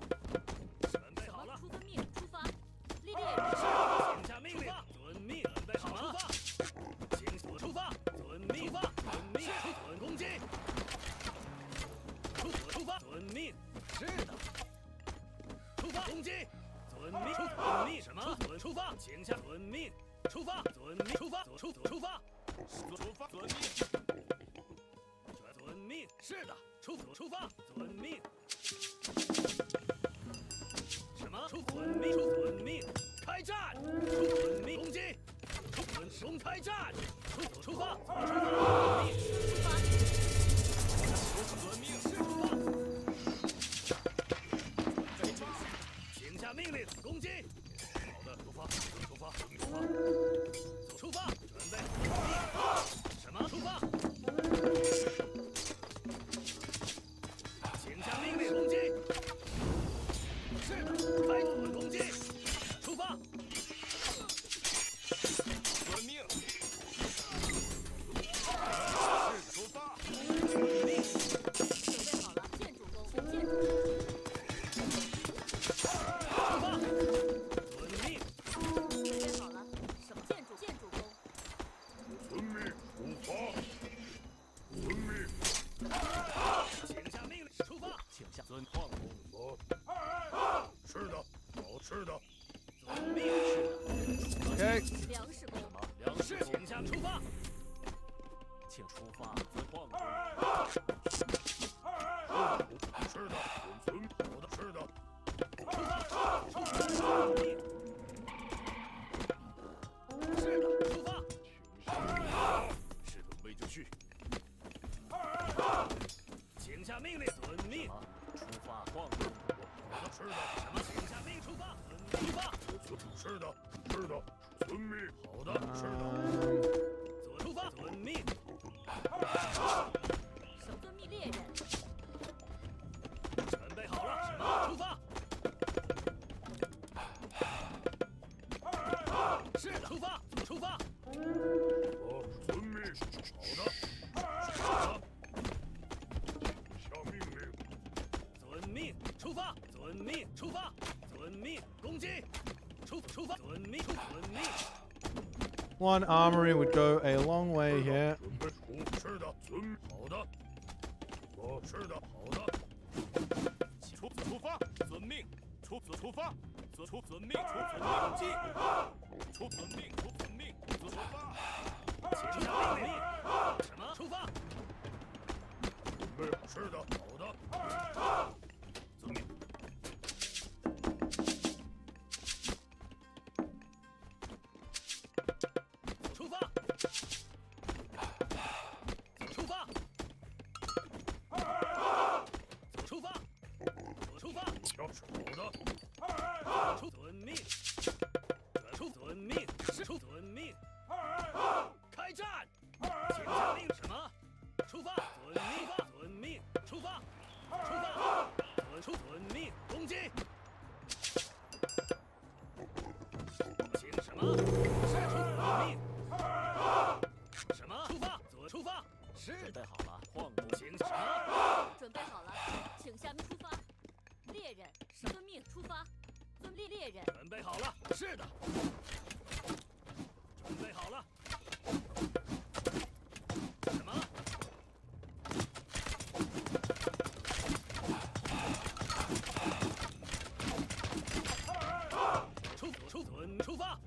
准备好了。出遵命，出发。猎人。请下命令。遵命。准备好。出发。请出发。遵命。出发。遵命。遵攻击。出发。遵命。是的。出发。攻击。遵命。遵命。什么？出发。请下遵命。出发。遵命。出发。出发。出发。遵命。遵命。是的。出发。遵命。什么？遵命。遵命。开战。遵命。攻击。准开战。出发。出发。遵命。出发。请下命令，攻击。好的，出发。出发。出发。准备。什么？出发。请下命令，攻击。是的，开始攻击。出发。遵命。是出发。命。准备好了，建筑工，建筑工。出发。遵命。准备好了，什么建筑工？遵命。出发。遵命。请下命令，出发。请下遵矿工。是的，是的。遵命。是的。Okay. 粮食工。粮食，请下出发。请出发，遵矿工。是的，遵好的，是的。出发，出发，命。是的，出发。是的，备就绪。请下命令，遵命。出发，矿工。是的，什么？请下命出发，出发。是的，是的，遵命。好的，是的。出发，遵命。什么遵命猎人？准备好了，什么？出发。是的，出发，出发。遵命。好的。下命令。遵命，出发。遵命，出发。遵命，攻击。出发。遵命，遵命。One armory would go a long way here. 是的，遵好的。是的，好的。出发，遵命。出发，遵命，攻击。遵命，遵命，出发。请下命令。什么？出发。是的，好的。遵命。出发。出发。小手的，出遵命，出遵命，是出遵命，开战，请下令什么？出发，遵命，出发，出遵命，攻击。请什么？是出遵命。什么？出发。是准备好了，矿工。请什么？准备好了，请下命出发。猎人，遵命出发。猎人，准备好了。是的。准备好了。什么？出发。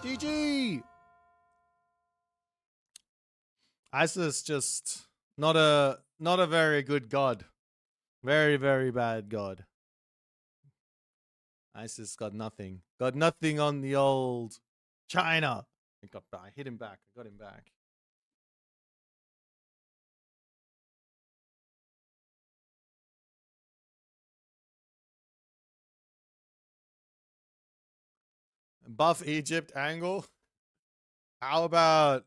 GG! ISIS just not a very good god. Very, very bad god. ISIS got nothing. Got nothing on the old China. I hit him back. I got him back. Buff Egypt angle. How about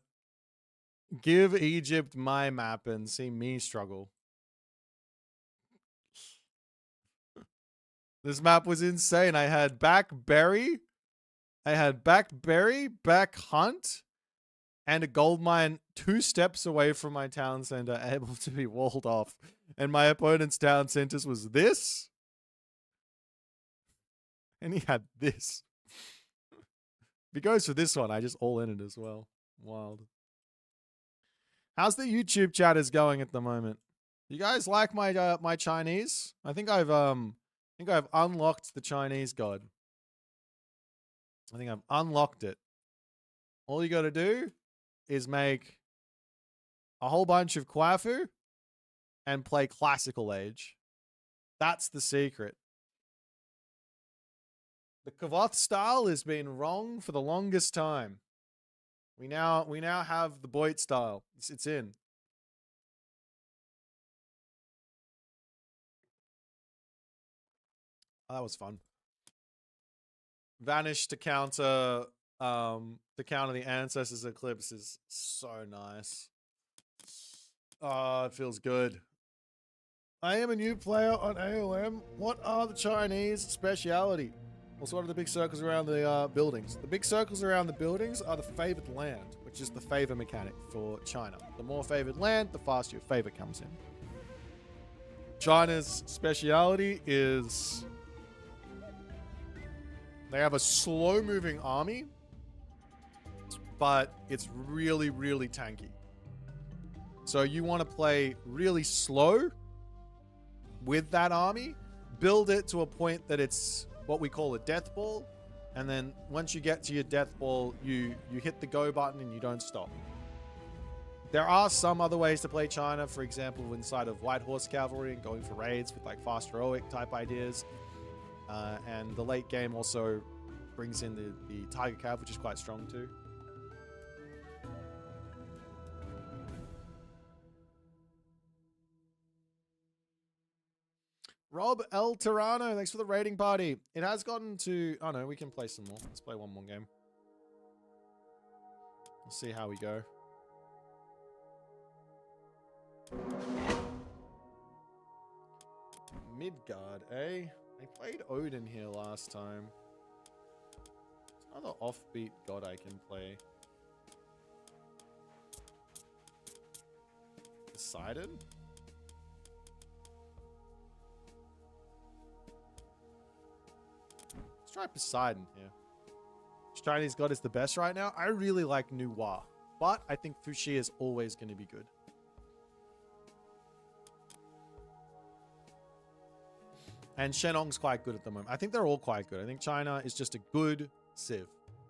give Egypt my map and see me struggle? This map was insane. I had back berry, back hunt, and a gold mine 2 steps away from my town center, able to be walled off. And my opponent's town centers was this. And he had this. If he goes for this one, I just all in it as well. Wild. How's the YouTube chatters going at the moment? You guys like my my Chinese? I think I've unlocked the Chinese god. I think I've unlocked it. All you got to do is make a whole bunch of Kwafu and play classical age. That's the secret. The Kavoth style has been wrong for the longest time. We now have the Boit style. It's in. Oh, that was fun. Vanish to counter the Ancestors Eclipse is so nice. Oh, it feels good. I am a new player on AOM. What are the Chinese speciality? Also, what are the big circles around the buildings? The big circles around the buildings are the favored land, which is the favor mechanic for China. The more favored land, the faster your favor comes in. China's speciality is they have a slow-moving army, but it's really, really tanky. So you want to play really slow with that army, build it to a point that it's what we call a death ball, and then once you get to your death ball, you hit the go button and you don't stop. There are some other ways to play China, for example, inside of White Horse Cavalry and going for raids with like fast heroic type ideas. And the late game also brings in the Tiger Cav, which is quite strong too. Rob L. Tirano, thanks for the raiding party. It has gotten to... Oh no, we can play some more. Let's play one more game. We'll see how we go. Midgard, eh? I played Odin here last time. It's another offbeat god I can play. Poseidon? Let's try Poseidon here. Chinese god is the best right now. I really like Nuwa, but I think Fuxi is always going to be good. And Shenong's quite good at the moment. I think they're all quite good. I think China is just a good civ,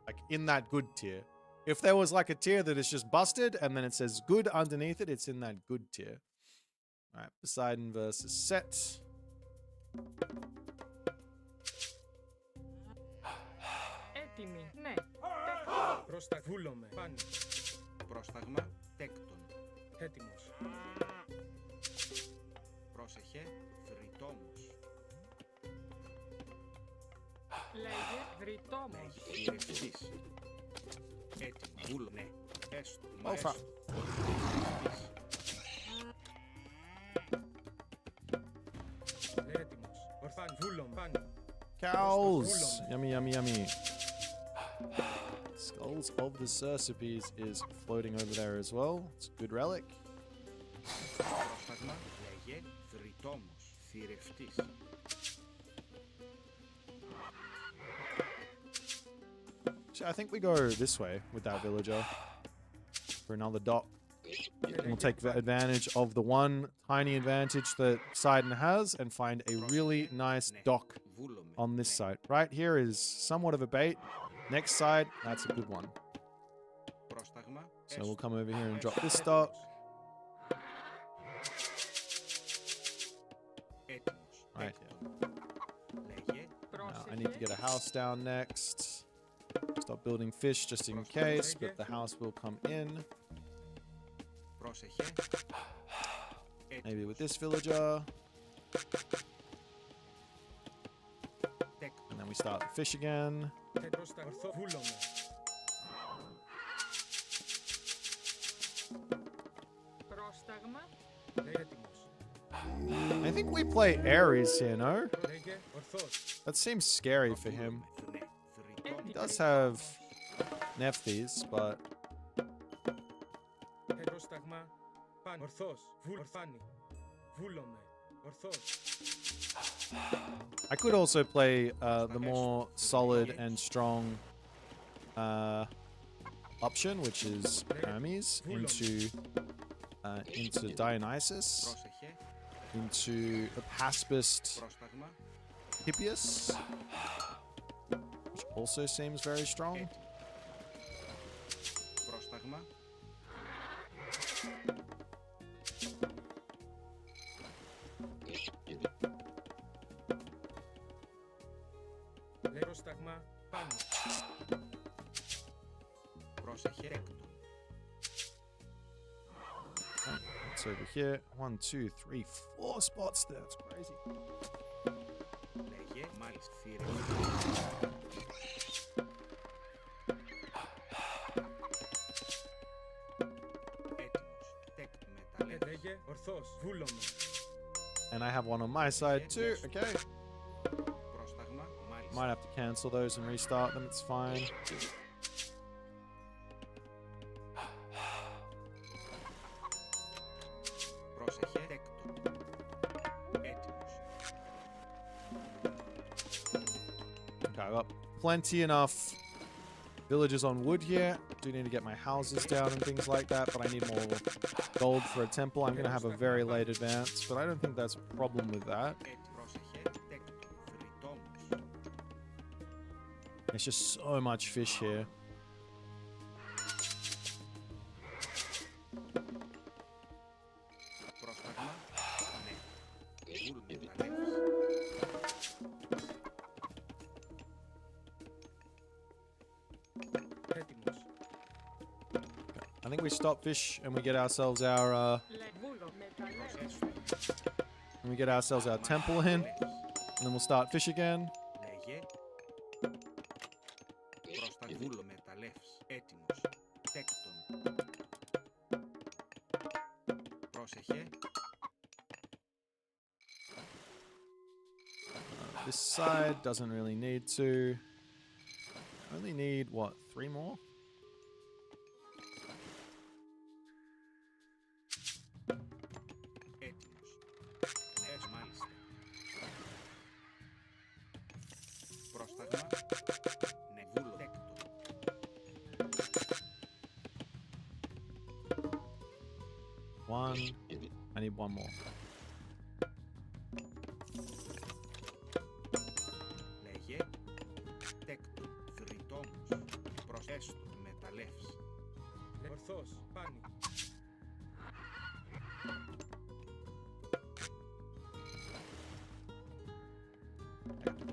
like in that good tier. If there was like a tier that is just busted and then it says good underneath it, it's in that good tier. All right, Poseidon versus Set. Έτοιμοι, ναι. Βούλομαι, πάνω. Πρόσταγμα, τέκτον. Έτοιμος. Πρόσεχε, βρυτόμος. Λέγε βρυτόμος. Χειρευτής. Έτοιμο, βούλο, ναι. Έστω, μα Όφα. έστω. Χειρευτής. Έτοιμος. Ορφάν, βούλομαι, πάνω. Cows. Yummy, yummy, yummy. Skulls of the Cercipes is floating over there as well. It's a good relic. Πρόσταγμα, λέγε βρυτόμος. Θηρευτής. So I think we go this way with that villager for another dock. And we'll take advantage of the one tiny advantage that Poseidon has and find a really nice dock Βούλομαι. on this side. Right here is somewhat of a bait. Next side, that's a good one. Πρόσταγμα, So we'll come over here and drop this dock. Έτοιμος, Right τέκτον. Λέγε Now, I need to get a house down next. Stop building fish just in case, but the house will come in. πρόσεχε. Maybe with this villager. Τέκτον. And then we start the fish again. Ορθό, βούλομαι. Πρόσταγμα. Έτοιμος. I think we play Ares here, no? Λέγε ορθός. That seems scary for him. Ναι, βρυτόμος. He does have Nephthys, but Πρόσταγμα. Πάνω. Ορθός. Ορφάνη. Βούλομαι. Ορθός. I could also play the more solid and strong option, which is Hermes, into Dionysus, Πρόσεχε. into a pacifist Πρόσταγμα. Hippias, which also seems very strong. Πρόσταγμα. Πρόσταγμα. Πάνω. Πρόσεχε. Τέκτον. It's over here. 1, 2, 3, 4 spots there. That's crazy. Λέγε μάλιστα. Θηρευτής. Έτοιμος. Τέκτον. Μεταλλεύς. Λέγε ορθός. Βούλομαι. And I have one on my side too. Okay. Πρόσταγμα. Μάλιστα. Might have to cancel those and restart them. It's fine. Πρόσεχε. Τέκτον. Έτοιμος. Okay, I've got plenty enough villages on wood here. Do need to get my houses down and things like that, but I need more gold for a temple. I'm going to have a very late advance, but I don't think that's a problem with that. Πρόσεχε. Τέκτον. Βρυτόμος. There's just so much fish here. Πρόσταγμα. Ναι. Βούλ μεταλλεύς. Έτοιμος. I think we stop fish and we get ourselves our Βούλομαι. and we get ourselves our temple in, and then we'll start fish again. Λέγε. Πρόσταγμα. Βούλο μεταλλεύς. Έτοιμος. Τέκτον. Πρόσεχε. This side doesn't really need to. Only need what, 3 more? Έτοιμος. Ναι, μάλιστα. Πρόσταγμα. Ναι, βούλο. Τέκτον. one. I need one more. Λέγε τέκτον θρητόμος προς έστω μεταλλεύς. Ορθώς, πάνι.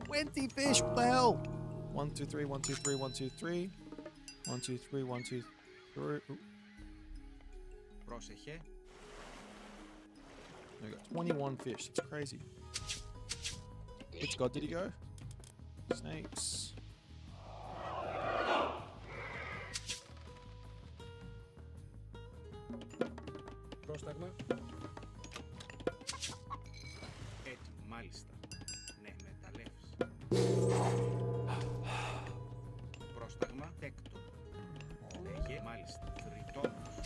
20 fish, what the hell? 1, 2, 3, 1, 2, 3, 1, 2, 3. 1, 2, 3, 1, 2, 3. Ooh. Πρόσεχε, We got 21 fish. That's crazy. Which god did he go? Snakes. Πρόσταγμα. έτοιμο, μάλιστα. Ναι, μεταλλεύς. Πρόσταγμα τέκτον. Λέγε, μάλιστα, θρητόμος.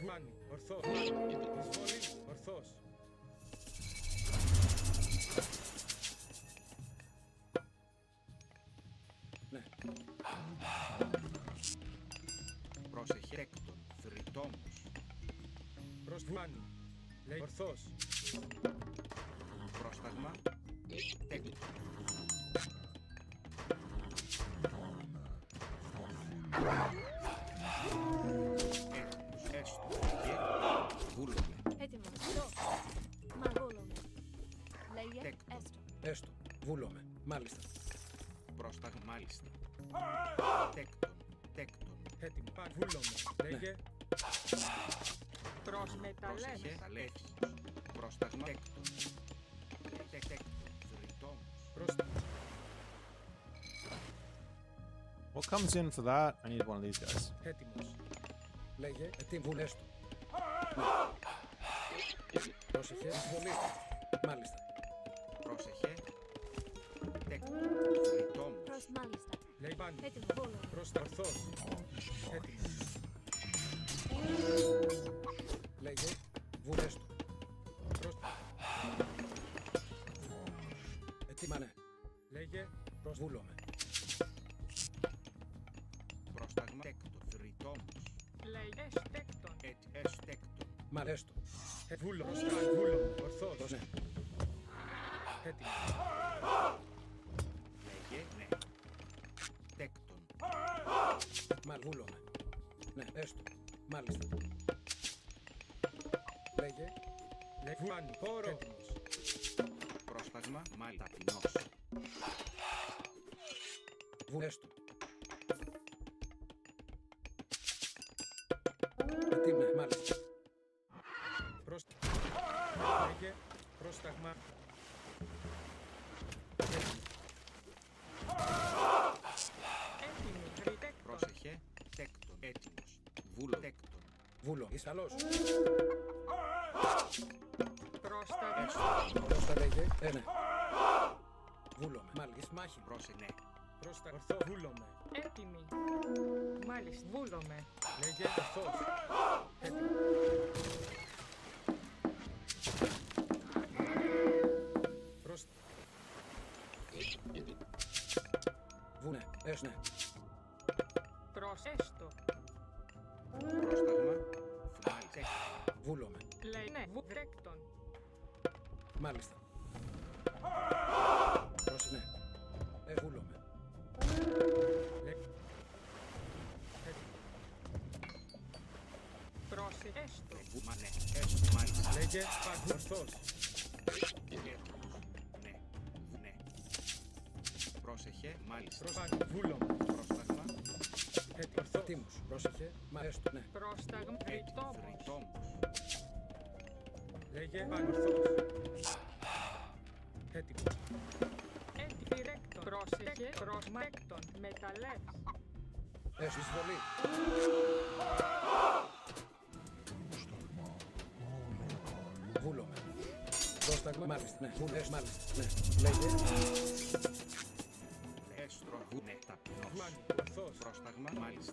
Πάνι. Ορθώς. Εισβολή. Ορθώς. Ναι. Πρόσεχε, τέκτον θρητόμος. Πάνι. Λέει ορθώς. Πρόσταγμα τέκτον. Έτοιμος, έστω, λέγε, βούλομαι. Έτοιμος. Δω. Μαγούλομαι. Λέγε Τέκτον. έστω. Έστω. Βούλομαι. Μάλιστα. Πρόσταγμα, μάλιστα. Τέκτον, τέκτον. Έτοιμο. Πάνι. Βούλομαι. Λέγε. Προς μεταλλεύς. Πρόσεχε, μεταλλεύς. Πρόσταγμα τέκτον. Τέκτον, θρητόμος. Πρόσταγμα. What comes in for that? I need one of these guys. Έτοιμος. Λέγε. Έτοιμο. Έστω. Πρόσεχε. Εισβολή. Μάλιστα. Πρόσεχε, τέκτον, θρητόμος. Προς μάλιστα. Λέει πάνι. Έτοιμο. Βόλο. Προς τα ορθώς. Έτοιμος. Λέγε. Βουλέστο. Προς... Έτοιμα, ναι. Λέγε. Προς βούλομαι. Πρόσταγμα τέκτον, θρητόμος. Λέγε στέκτον. Έστεκτον. Μαλέστο. Βούλο. Προς τα βούλομαι. Ορθώς. Ναι. Έτοιμο. Λέγε, ναι. Τέκτον. Μαλ βούλομαι. Ναι, έστω. Μάλιστα. Λέγε. Λέγε. Βάνι. Χώρο. Έτοιμος. Πρόσταγμα, μάλιστα, ταπεινός. Βουλέστο. Έτοιμε. Μάλιστα. Προς... Λέγε. Πρόσταγμα. Έτοιμη. Τριτέκτον. Πρόσεχε, τέκτον, έτοιμος. Βούλο, τέκτον. Βούλο. Ισαλός. Πρόσταγμα. Πρόστα λέγε. Ναι. Βούλομαι. Μάλιστα. Μάχη. Πρόσεχε, ναι. Πρόστα. Ορθό. Βούλομαι. Έτοιμη. Μάλιστα. Βούλομαι. Λέγε. Ορθός. Έτοιμο. Πρόστα. Βούνε. Ναι. Προσέστο. Πρόσταγμα, μάλιστα. Βούλομαι. Λέει ναι. Βουδέκτον. Μάλιστα. Πρόσεχε. Ναι. Βούλομαι. Προσέστο. Μα ναι, έστω, μάλιστα. Λέγε. Ορθός. Έτοιμος. Ναι, ναι. Πρόσεχε, μάλιστα. Πρόσεχε. Βούλομαι. Πρόσταγμα, Έτοιμος. Πρόσεχε. Μάλιστα. Ναι. Πρόσταγμα. έτοιμος, Τριτόμος. θρητόμος. Λέγε. Ορθός. Έτοιμο. Έτοιρεκτον. Πρόσεχε. Προσμέκτον. Μεταλλεύς. Εισβολή. Βούλομαι. Πρόσταγμα. Μάλιστα. Ναι. Βούλες. Μάλιστα. Ναι. Λέγε. Έστρο, ναι, ταπεινός. Μάνι. Ορθός. Πρόσταγμα, μάλιστα.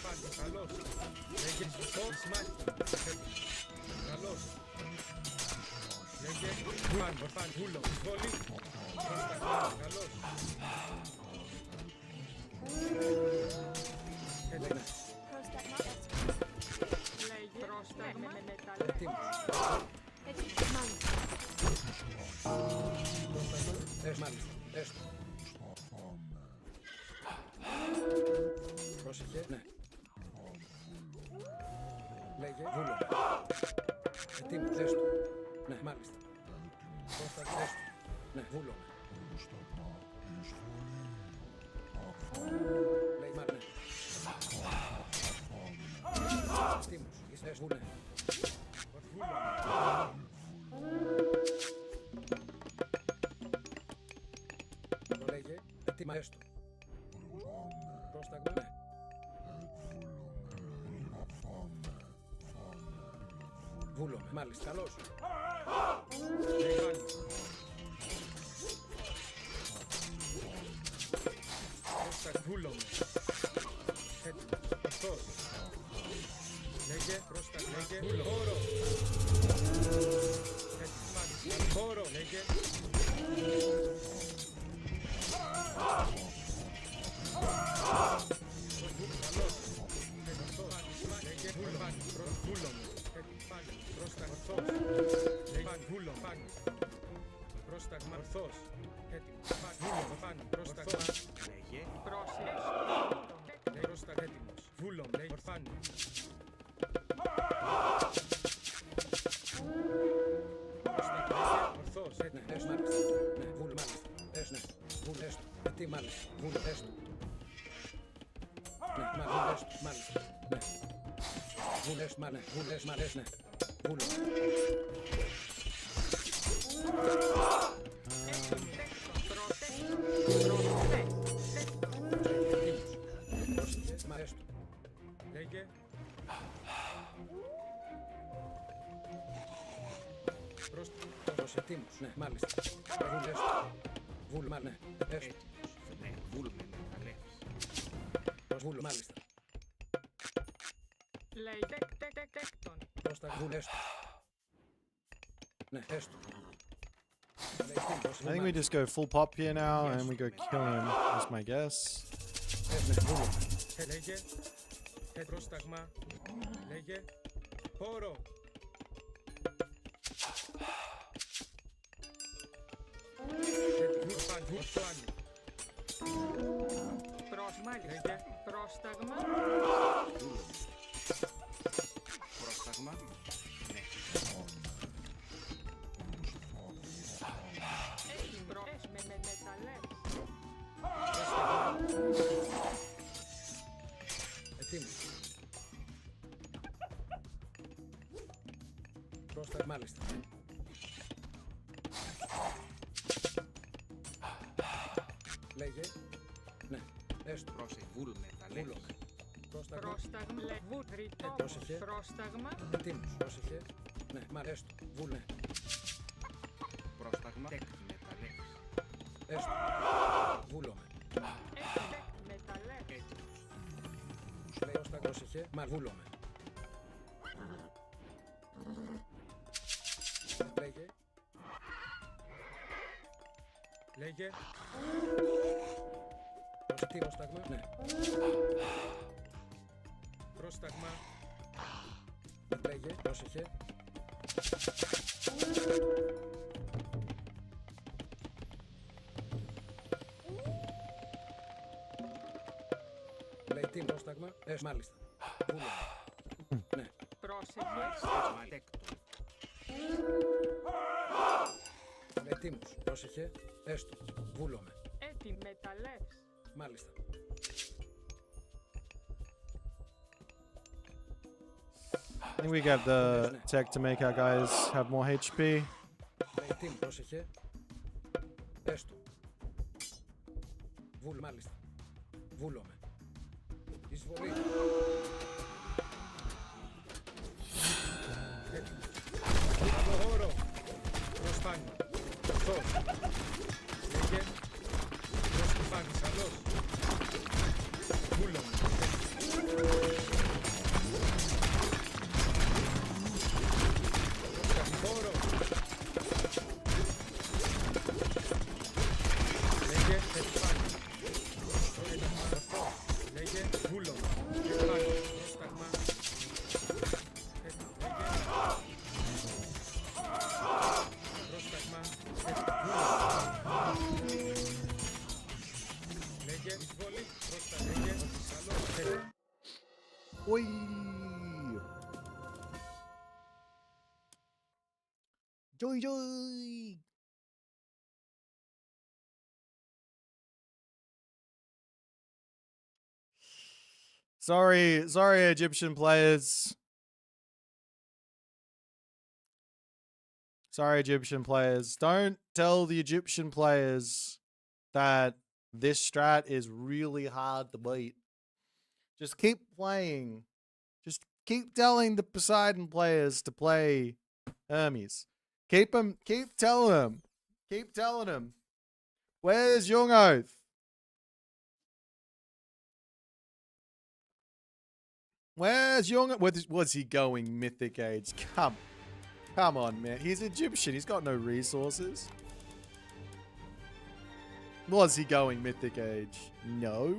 Πάλι καλώς. μάχη. Καλώς. Λέγε. Φαν, βούλο. Βολή. Πρόσταγμα. Καλώς. Έτοιμο. Λέγε πρόσταγμα με μεταλλές. Έτοιμος. Μάλιστα. Έστω. Πρόσεχε. Ναι. Λέγε. Βούλο. Έτοιμος. Έστω. Ναι. Μάλιστα. Πρόσταγμα. Έστω. Ναι. Βούλο. Λέγε. Μάλιστα. Έτοιμος. Είσαι βούλε. Το λέγε, έτοιμα έστω. Πρόσταγμα, ναι. Βούλομαι, μάλιστα, καλώς. Πρόσταγμα, βούλομαι. Έτοιμος, αυτός. Λέγε, πρόσταγμα, λέγε, χώρο. Έτοιμος, χώρο, λέγε. Πρόσταγμα ορθός. Έτοιμος. Βούλο, πάνω. Πρόσταγμα. Λέγε. Πρόσεχε. Λέει πρόσταγμα έτοιμος. Βούλο, λέει ορφάνη. Πρόσταγμα ορθός. Ναι, έστω μάλιστα. Ναι, βούλο μάλιστα. Έστω, ναι. Βούλο έστω. Τι μάλιστα. Βούλο έστω. Ναι, βούλο έστω. Μάλιστα. Ναι. Βούλο έστω, μάλιστα. Βούλο έστω, μάλιστα. Ναι. Βούλο. Λέγε. Προς ετοίμους, ναι, μάλιστα. Βούλε έστω. Βούλε, μάλιστα, ναι, έστω. Ναι, βούλ με μεταλλές. Προς βούλε, μάλιστα. Λέει τέκτον. Προς τα βούλε έστω. Ναι, έστω. I think we just go full pop here now and we go kill him, is my guess. Έστω, βούλε. Λέγε. Πρόσταγμα. Λέγε. Χώρο. Μάλιστα. Πρόσταγμα. Πρόσταγμα. Ναι. Έτοιμος με μεταλλές. Ετοίμος. Πρόσταγμα, μάλιστα. Λέγε. Ναι, έστω. Πρόσεχε. Βούλ μεταλλές. Βούλο. Πρόσταγμα. Πρόσταγμα. Βουλριτό. Πρόσεχε. Πρόσταγμα. Ετοίμος. Πρόσεχε. Ναι, μα έστω. Βούλε. Πρόσταγμα. Τέκ μεταλλές. Έστω. Βούλομαι. Μεταλλές. Λέει πρόσταγμα. Πρόσεχε. Μα βούλομαι. Λέγε. Λέγε. Τι πρόσταγμα. Ναι. Πρόσταγμα. Λέγε. Πρόσεχε. Λέει τι πρόσταγμα. Μάλιστα. Βούλο. Ναι. Πρόσεχε. Πρόσταγμα. Τέκτον. Λέει τίμους. Πρόσεχε. Έστω. Βούλομαι. Έτοιμοι μεταλλές. Μάλιστα. I think we get the tech to make our guys have more HP. Λέει τι μου, πρόσεχε. Έστω. Βούλ, μάλιστα. Βούλομαι. Εισβολή. Έτοιμος. Από χώρο. Προσπάνει. Ορθός. Λέγε. Προσπάνει. Σαλός. Βούλομαι. Oi! Joy, joy! Sorry, Egyptian players. Sorry, Egyptian players. Don't tell the Egyptian players that this strat is really hard to beat. Just keep playing. Just keep telling the Poseidon players to play Hermes. Keep telling them. Keep telling them. Where's Young Oath? Where's Young? What's he going Mythic Age? Come on, man. He's Egyptian. He's got no resources. Was he going Mythic Age? No.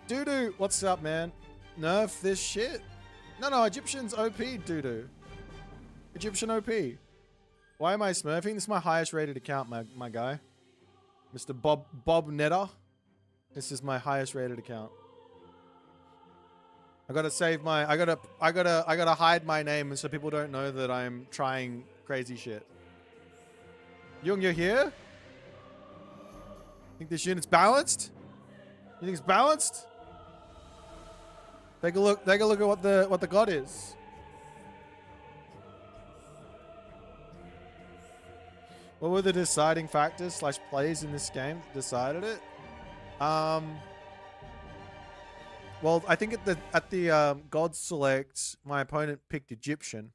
Doodoo, what's up, man? Nerf this shit. No, Egyptian's OP, Doodoo. Egyptian OP. Why am I smurfing? This is my highest rated account, my guy. Mr. Bob Netter. This is my highest rated account. I gotta save my I gotta hide my name so people don't know that I'm trying crazy shit. Young, you're here? Think this unit's balanced? You think it's balanced? Take a look at what the god is. What were the deciding factors / plays in this game that decided it? Well, I think at the god select, my opponent picked Egyptian.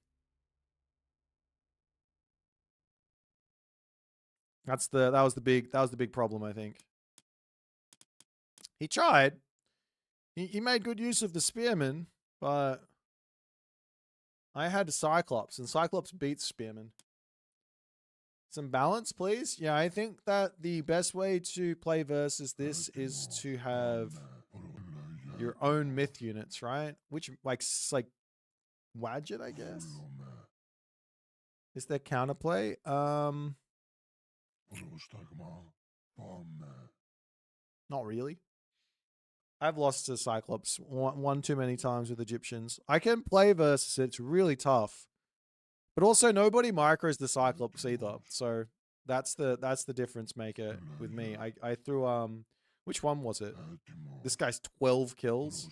That was the big problem, I think. He tried. He made good use of the spearman, but I had Cyclops, and Cyclops beats spearman. Some balance, please. Yeah, I think that the best way to play versus this is to have your own myth units, right? Which like Wadjet, I guess. Is there counterplay? Not really. I've lost to Cyclops one too many times with Egyptians. I can play versus it. It's really tough. But also nobody micros the Cyclops either. So that's the difference maker with me. I threw which one was it? This guy's 12 kills.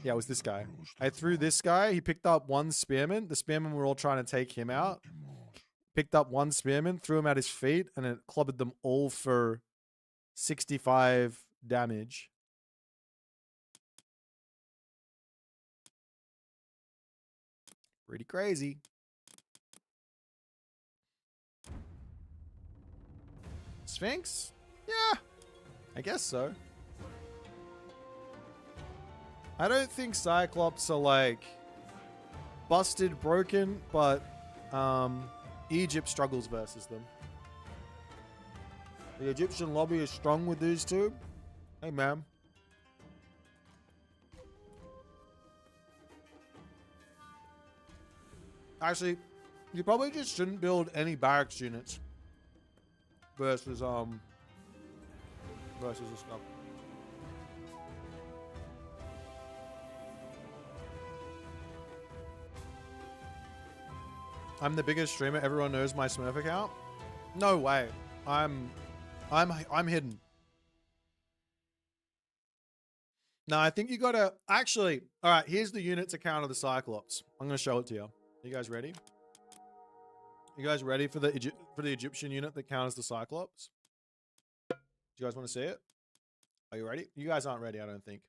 Yeah, it was this guy. I threw this guy. He picked up one spearman. The spearmen were all trying to take him out. Picked up one spearman, threw him at his feet, and it clobbered them all for 65 damage. Pretty crazy. Sphinx? Yeah, I guess so. I don't think Cyclops are like busted, broken, but Egypt struggles versus them. The Egyptian lobby is strong with these two. Hey, ma'am. Actually, you probably just shouldn't build any barracks units versus this stuff. I'm the biggest streamer. Everyone knows my Smurf account. No way. I'm hidden. No, I think you gotta actually. All right, here's the unit to counter the Cyclops. I'm gonna show it to you. You guys ready? You guys ready for the Egyptian unit that counters the Cyclops? Do you guys want to see it? Are you ready? You guys aren't ready, I don't think.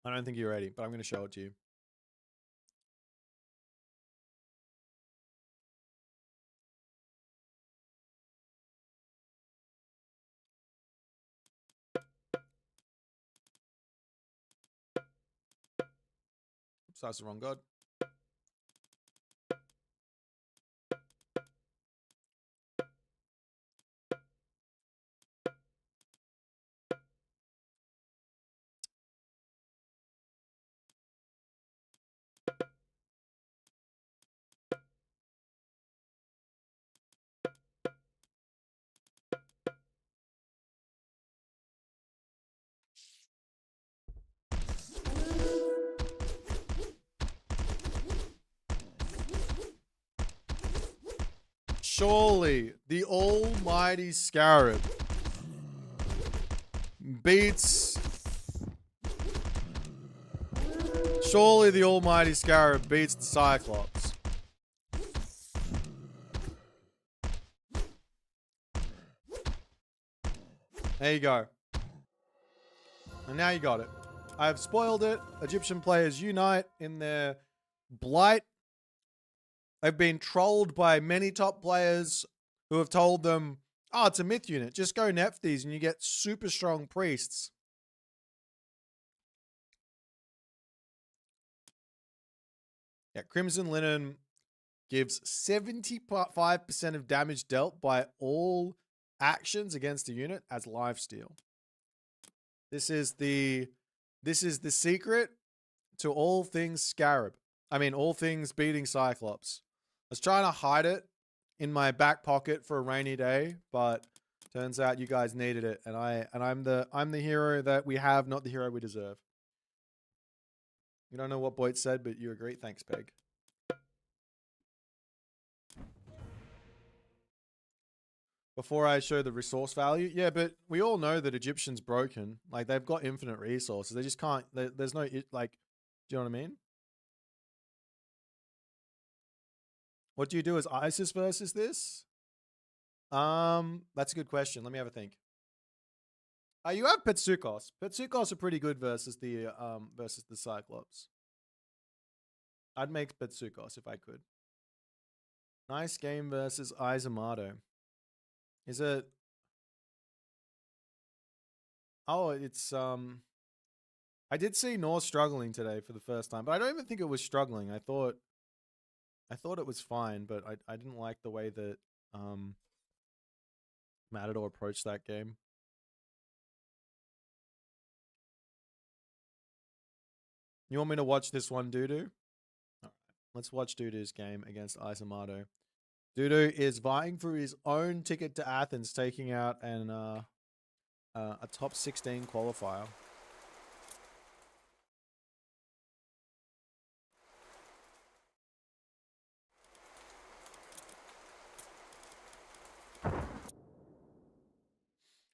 I don't think you're ready, but I'm gonna show it to you. Oops, that's the wrong god. surely the almighty Scarab beats... Surely the almighty Scarab beats the Cyclops. There you go. And now you got it. I've spoiled it. Egyptian players unite in their blight. They've been trolled by many top players who have told them, oh, it's a myth unit. Just go Nephthys and you get super strong priests. Yeah, Crimson Linen gives 75% of damage dealt by all actions against a unit as lifesteal. This is the secret to all things Scarab. I mean, all things beating Cyclops. I was trying to hide it in my back pocket for a rainy day, but turns out you guys needed it, and I'm the hero that we have, not the hero we deserve. You don't know what Boit said, but you agree. Thanks, Peg. Before I show the resource value, yeah, but we all know that Egyptian's broken. Like, they've got infinite resources. They just can't. There's no like. Do you know what I mean? What do you do as ISIS versus this? That's a good question. Let me have a think. You have Petsukos. Petsukos are pretty good versus the Cyclops. I'd make Petsukos if I could. Nice game versus Izamato. Is it? Oh, it's I did see North struggling today for the first time, but I don't even think it was struggling. I thought it was fine, but I didn't like the way that Matador approached that game. You want me to watch this one, Dudu? Alright, let's watch Dudu's game against Izamato. Dudu is vying for his own ticket to Athens, taking out a top 16 qualifier.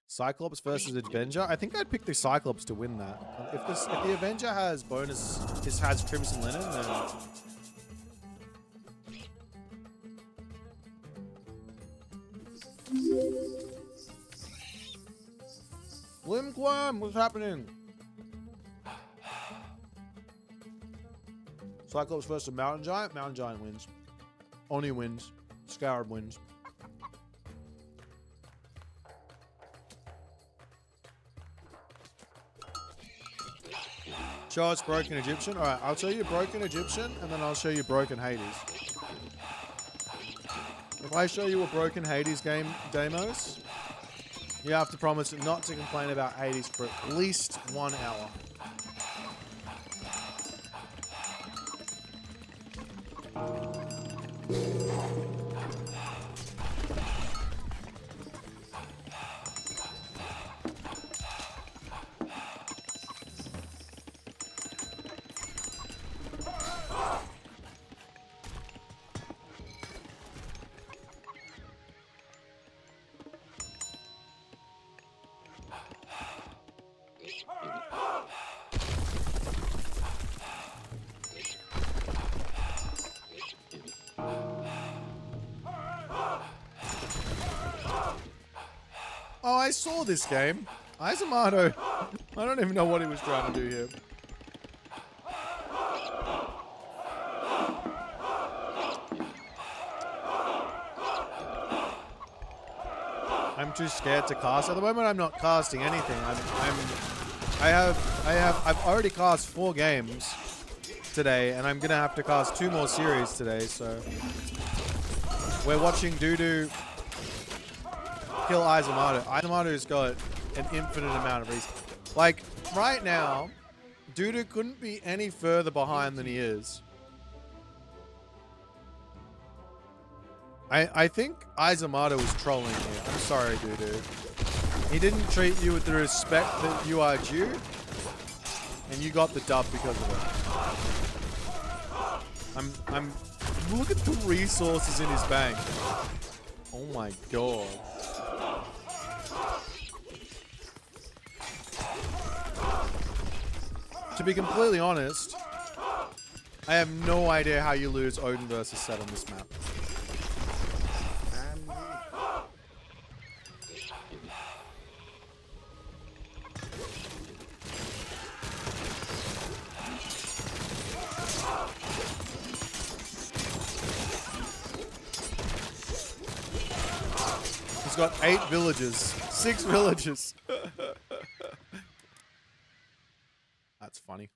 Cyclops versus Avenger. I think I'd pick the Cyclops to win that. If the Avenger has bonus, has Crimson Linen, then Limquam, what's happening? Cyclops versus Mountain Giant. Mountain Giant wins. Oni wins. Scarab wins. Show us Broken Egyptian. Alright, I'll show you Broken Egyptian, and then I'll show you Broken Hades. If I show you a Broken Hades game, Demos, you have to promise not to complain about Hades for at least 1 hour. Oh, I saw this game. Izamato, I don't even know what he was trying to do here. I'm too scared to cast. At the moment, I'm not casting anything. I've already cast 4 games today, and I'm gonna have to cast 2 more series today. So we're watching Dudu kill Izamato. Izamato's got an infinite amount of reason. Like, right now, Dudu couldn't be any further behind than he is. I think Izamato was trolling here. I'm sorry, Dudu. He didn't treat you with the respect that you are due, and you got the dub because of it. Look at the resources in his bank. Oh my god. To be completely honest, I have no idea how you lose Odin versus Set on this map. He's got 8 villages, 6 villages. That's funny.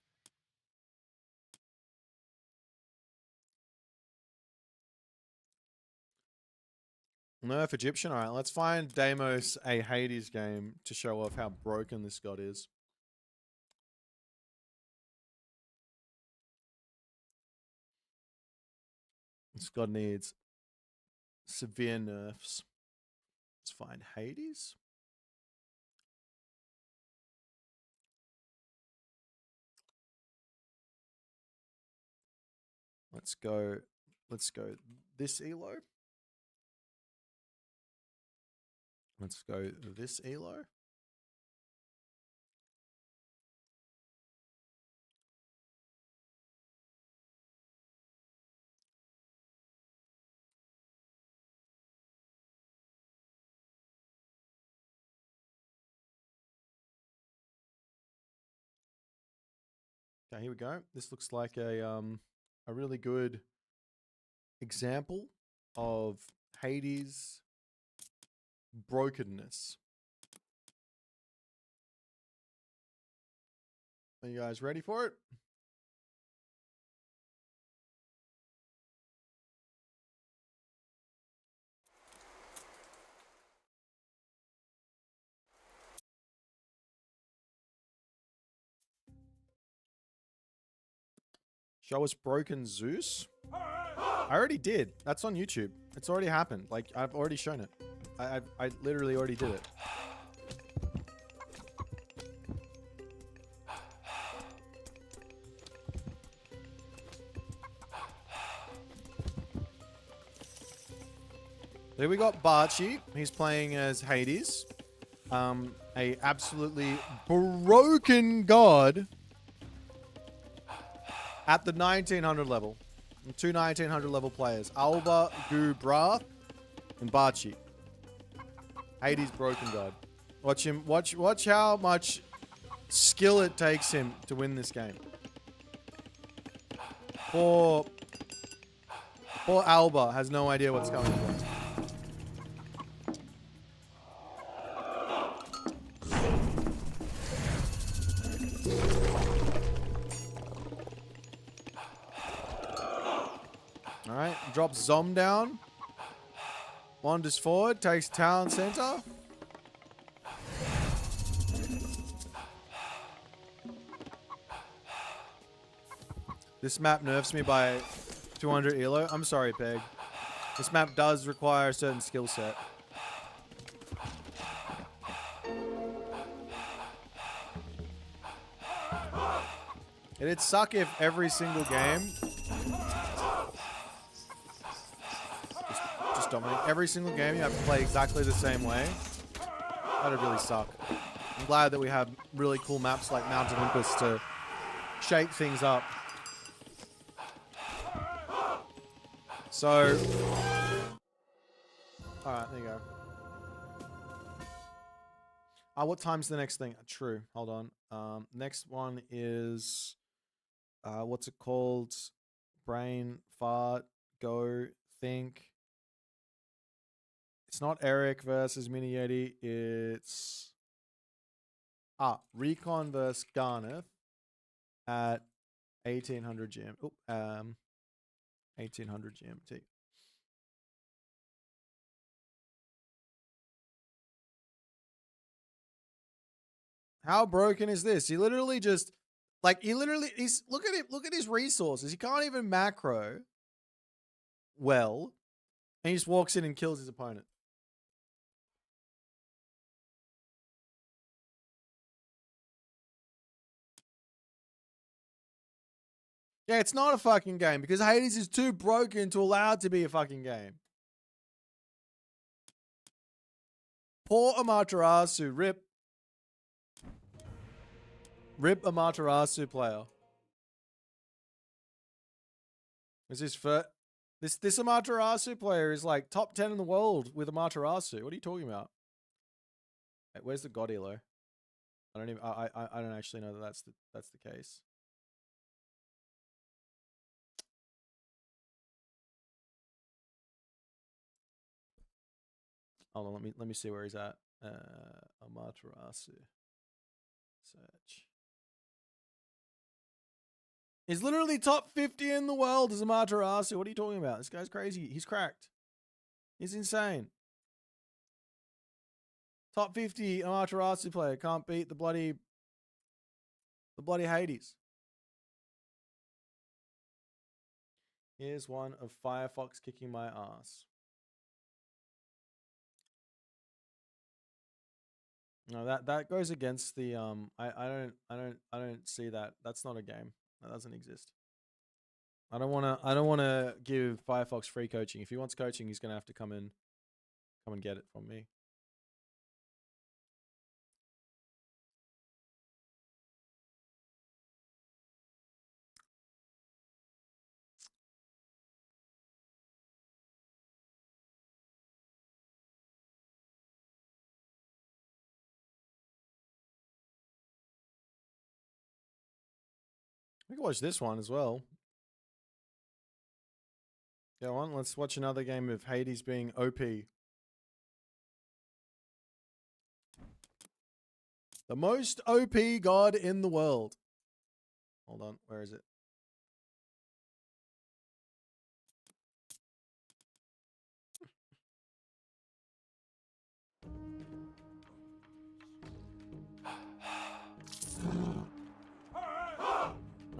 Nerf Egyptian. All right, let's find Deimos a Hades game to show off how broken this god is. This god needs severe nerfs. Let's find Hades. Let's go this elo. Let's go this elo. Okay, here we go. This looks like a really good example of Hades brokenness. Are you guys ready for it? Show us broken Zeus. I already did. That's on YouTube. It's already happened. Like, I've already shown it. I literally already did it. There we got Barchi. He's playing as Hades. A absolutely broken god at the 1900 level. Two 1900 level players. Alba, Garnath, and Barchi. Hades broken god. Watch him. Watch how much skill it takes him to win this game. Poor Alba has no idea what's coming for. Alright, drops Zom down. Wanders forward, takes town center. This map nerfs me by 200 elo. I'm sorry, Peg. This map does require a certain skill set. It'd suck if every single game just dominate. Every single game you have to play exactly the same way. That'd really suck. I'm glad that we have really cool maps like Mount Olympus to shake things up. So, alright, there you go. What time's the next thing? True, hold on. Next one is, what's it called? Brain, fart, go, think. It's not Eric versus Miniyeti, it's Recon versus Garnath at 1800 GM. 1800 GMT. How broken is this? He literally just, like, he's, look at his resources. He can't even macro well, and he just walks in and kills his opponent. Yeah, it's not a fucking game because Hades is too broken to allow it to be a fucking game. Poor Amaterasu. Rip. Rip Amaterasu player. Is this for this Amaterasu player is like top 10 in the world with Amaterasu. What are you talking about? Hey, where's the God elo? I don't actually know that that's the case. Hold on, let me see where he's at. Amaterasu. Search. He's literally top 50 in the world as Amaterasu. What are you talking about? This guy's crazy. He's cracked. He's insane. Top 50 Amaterasu player can't beat the bloody Hades. Here's one of Firefox kicking my ass. No, that goes against the I don't see that. That's not a game. That doesn't exist. I don't wanna give Firefox free coaching. If he wants coaching, he's gonna have to come and get it from me. We can watch this one as well. Go on, let's watch another game of Hades being OP. The most OP god in the world. Hold on, where is it?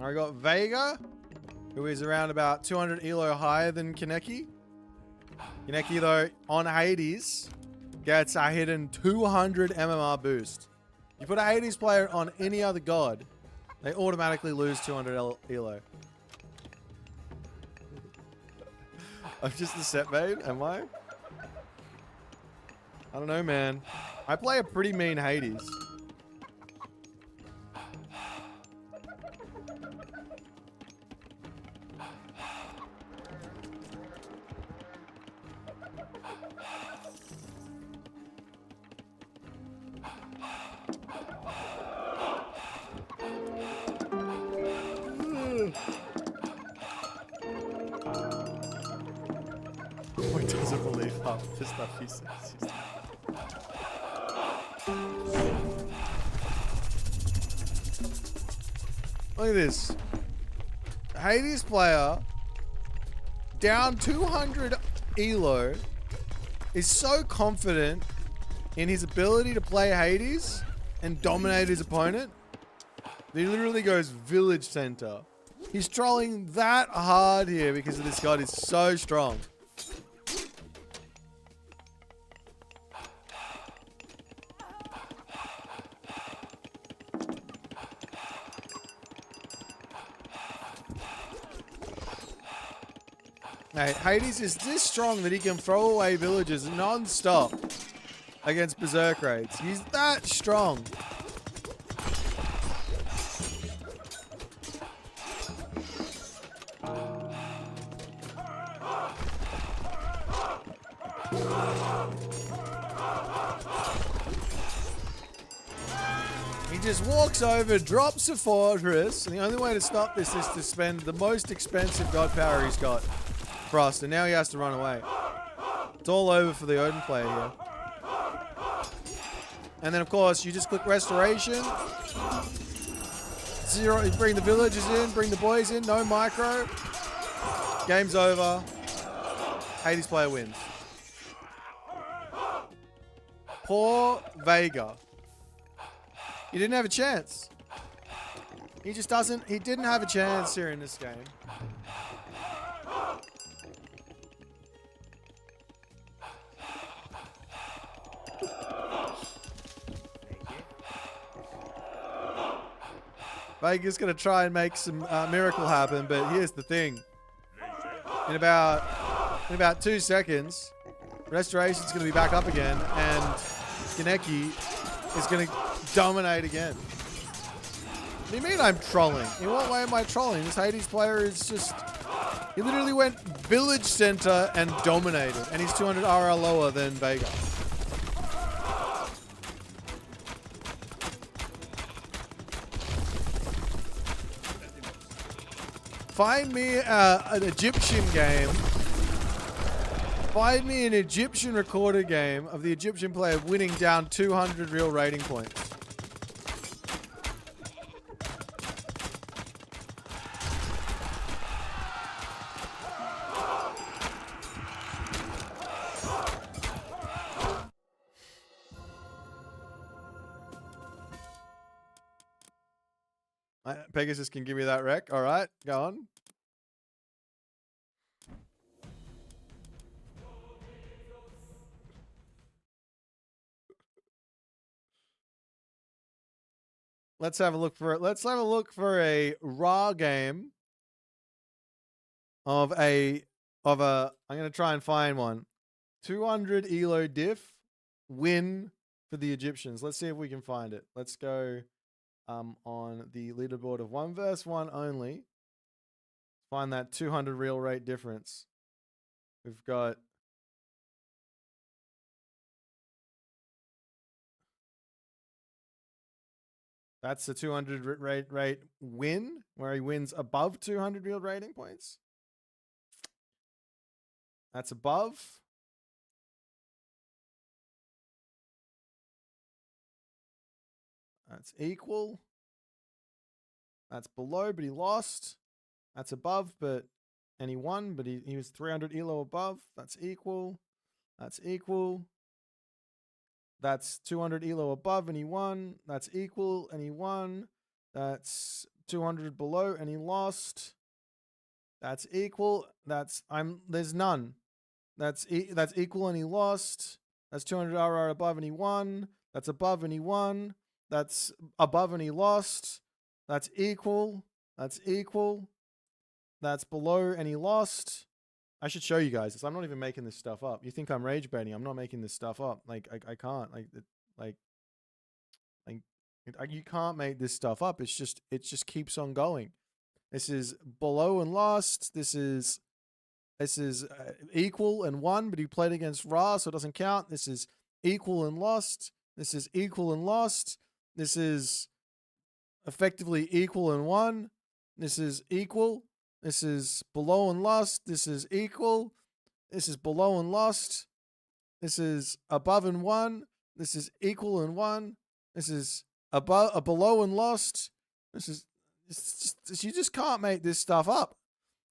I got Vega, who is around about 200 elo higher than Kaneki. Kaneki, though, on Hades, gets a hidden 200 MMR boost. You put a Hades player on any other god, they automatically lose 200 elo. I'm just a set maid, am I? I don't know, man. I play a pretty mean Hades. Boy doesn't believe half the stuff he says. Look at this. Hades player down 200 elo is so confident in his ability to play Hades and dominate his opponent that he literally goes village center. He's trolling that hard here because this god is so strong. Hey, Hades is this strong that he can throw away villages non-stop against Berserk raids. He's that strong. He just walks over, drops a fortress, and the only way to stop this is to spend the most expensive god power he's got. Frost, and now he has to run away. It's all over for the Odin player here. And then, of course, you just click Restoration. Zero, you bring the villagers in, bring the boys in, no micro. Game's over. Hades player wins. Poor Vega. He didn't have a chance. He just doesn't, he didn't have a chance here in this game. Vega's going to try and make some miracle happen, but here's the thing. In about 2 seconds, Restoration's going to be back up again, and Ganeki is going to dominate again. What do you mean I'm trolling? In what way am I trolling? This Hades player is just... He literally went village center and dominated. And he's 200 RR lower than Vega. Find me an Egyptian game. Find me an Egyptian recorded game of the Egyptian player winning down 200 real rating points. Pegasus can give me that rec. All right, go on. Let's have a look for a raw game of a I'm gonna try and find one. 200 elo diff win for the Egyptians. Let's see if we can find it. Let's go on the leaderboard of 1 vs 1 only. Find that 200 real rate difference. We've got that's the 200 rate win, where he wins above 200 real rating points. That's above. That's equal. That's below, but he lost. That's above, and he won, but he was 300 elo above. That's equal. That's equal. That's 200 elo above, and he won. That's equal, and he won. That's 200 below, and he lost. That's equal. There's none. That's equal, and he lost. That's 200 RR above, and he won. That's above, and he won. That's above, and he lost. That's equal. That's equal. That's below, and he lost. I should show you guys this. I'm not even making this stuff up. You think I'm rage baiting? I'm not making this stuff up. Like I can't. You can't make this stuff up. It just keeps on going. This is below and lost. This is equal and won, but he played against Ra, so it doesn't count. This is equal and lost. This is equal and lost. This is effectively equal and won. This is equal. This is below and lost. This is equal. This is below and lost. This is above and won. This is equal and won. This is below and lost. You just can't make this stuff up.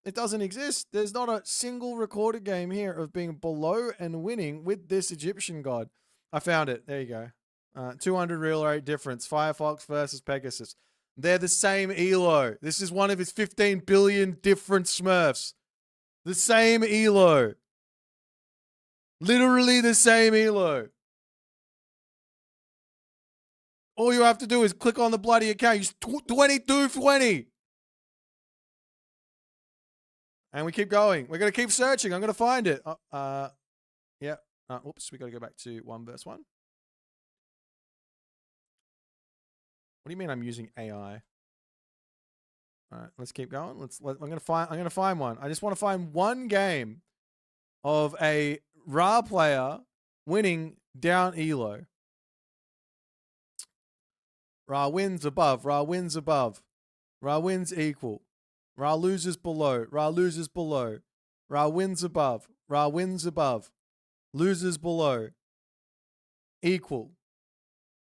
It doesn't exist. There's not a single recorded game here of being below and winning with this Egyptian god. I found it. There you go. 200 real rate difference. Firefox versus Pegasus. They're the same elo. This is one of his 15 billion different Smurfs. The same elo. Literally the same elo. All you have to do is click on the bloody account. He's 2220. And we keep going. We're going to keep searching. I'm going to find it. Yeah. Oops. We got to go back to 1 vs 1. What do you mean I'm using AI? All right, let's keep going. I'm going to find one. I just want to find one game of a Ra player winning down elo. Ra wins above. Ra wins above. Ra wins equal. Ra loses below. Ra loses below. Ra wins above. Ra wins above. Loses below. Equal.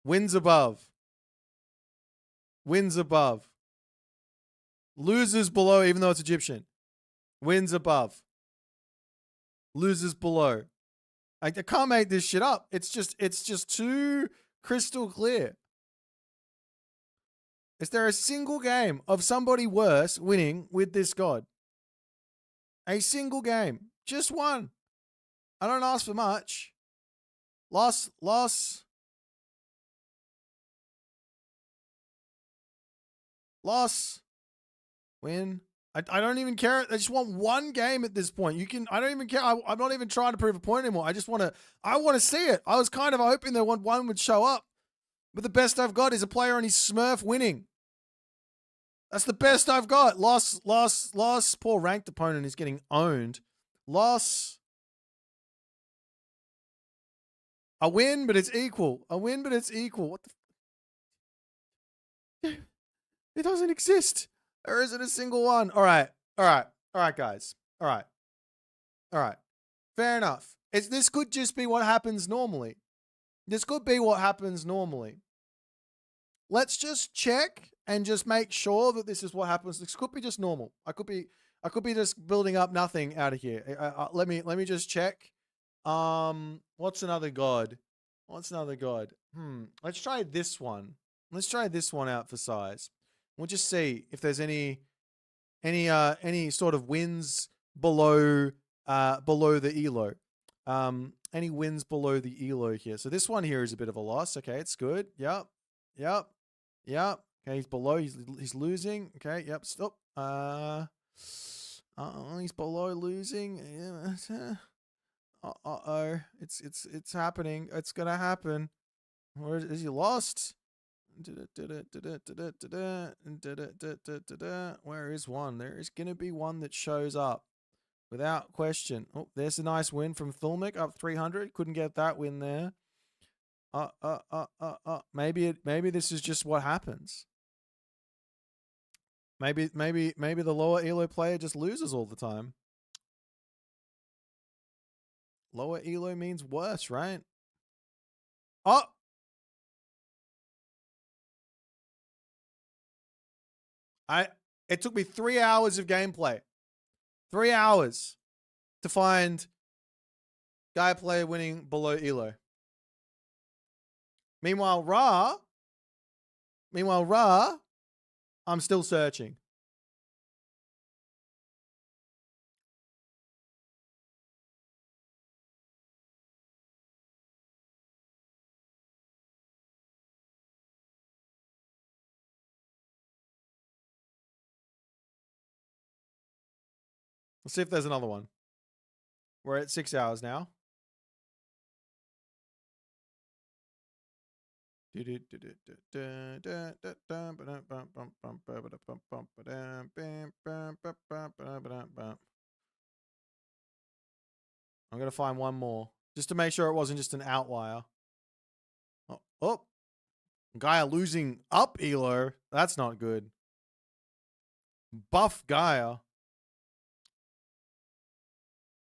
Wins above. Wins above. Loses below, even though it's Egyptian. Wins above. Loses below. I can't make this shit up. It's just too crystal clear. Is there a single game of somebody worse winning with this god? A single game. Just one. I don't ask for much. Loss. Win. I don't even care. I just want one game at this point. I don't even care. I'm not even trying to prove a point anymore. I want to see it. I was kind of hoping that one would show up. But the best I've got is a player on his Smurf winning. That's the best I've got. Loss. Poor ranked opponent is getting owned. Loss. A win, but it's equal. What the? It doesn't exist. There isn't a single one. All right, guys. All right. Fair enough. This could just be what happens normally. Let's just check and just make sure that this is what happens. This could be just normal. I could be just building up nothing out of here. Let me just check. What's another god? Let's try this one. Let's try this one out for size. We'll just see if there's any sort of wins below the elo. Any wins below the elo here. So this one here is a bit of a loss. Okay, it's good. Yep. Okay, he's below. He's losing. Okay, yep. Stop. He's below losing. Uh-oh. It's happening. It's gonna happen. Where is he lost? Where is one? There is gonna be one that shows up. Without question. Oh, there's a nice win from Thulmik up 300. Couldn't get that win there. Maybe this is just what happens. Maybe the lower elo player just loses all the time. Lower elo means worse, right? Oh! It took me 3 hours of gameplay. 3 hours to find guy player winning below elo. Meanwhile, Ra, I'm still searching. Let's see if there's another one. We're at 6 hours now. I'm going to find one more just to make sure it wasn't just an outlier. Oh. Gaia losing up elo. That's not good. Buff Gaia.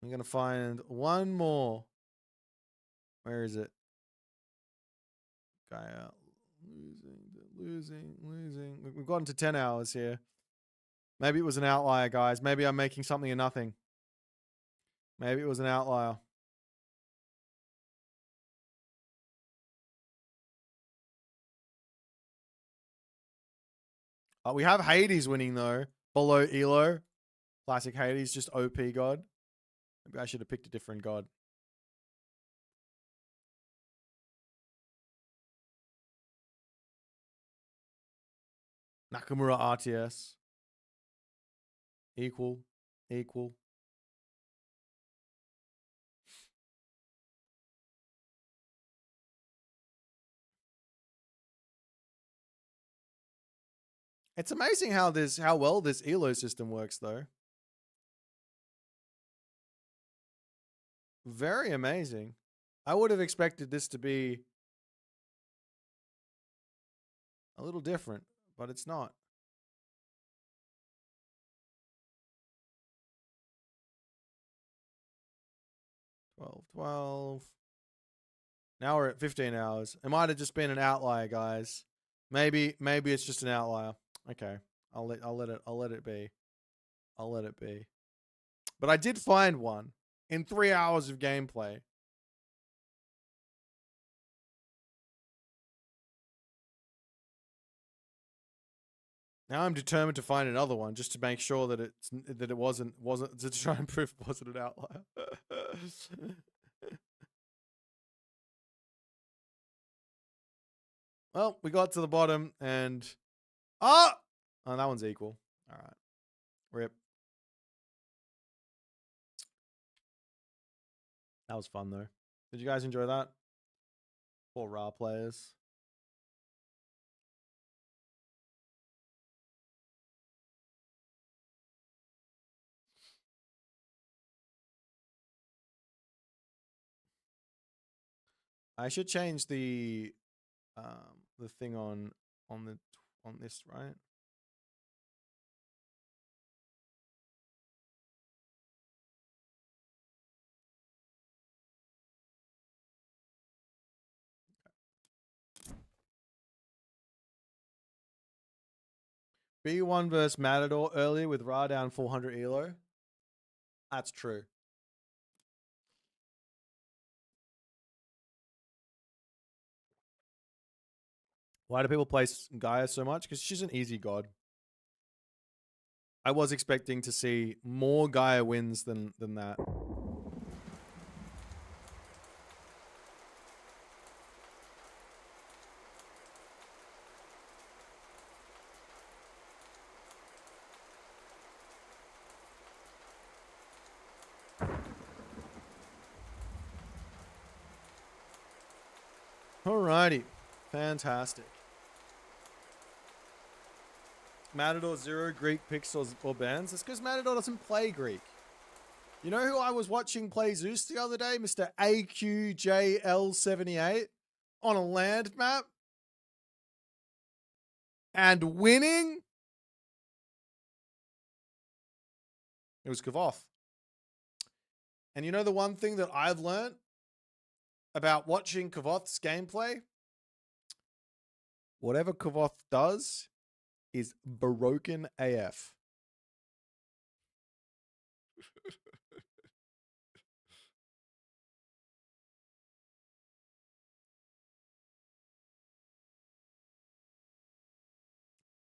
I'm going to find one more. Where is it? Gaia losing. We've gotten to 10 hours here. Maybe it was an outlier, guys. Maybe I'm making something of nothing. Maybe it was an outlier. We have Hades winning though. Below elo. Classic Hades, just OP god. Maybe I should have picked a different god. Nakamura RTS. Equal. It's amazing how well this elo system works though. Very amazing. I would have expected this to be a little different, but it's not. $12. Now we're at 15 hours. It might have just been an outlier, guys. Maybe it's just an outlier. Okay. I'll let it be. But I did find one in 3 hours of gameplay. Now I'm determined to find another one just to make sure that it wasn't to try and prove it wasn't an outlier. Well, we got to the bottom and oh, that one's equal. All right. RIP. That was fun though. Did you guys enjoy that? 4 raw players. I should change the thing on this, right? B1 versus Matador earlier with Ra down 400 elo. That's true. Why do people play Gaia so much? Because she's an easy god. I was expecting to see more Gaia wins than that. Alrighty. Fantastic. Matador 0 Greek picks or bans. That's because Matador doesn't play Greek. You know who I was watching play Zeus the other day? Mr. AQJL78 on a land map. And winning? It was Kavoth. And you know the one thing that I've learned about watching Kavoth's gameplay? Whatever Kavoth does is broken AF.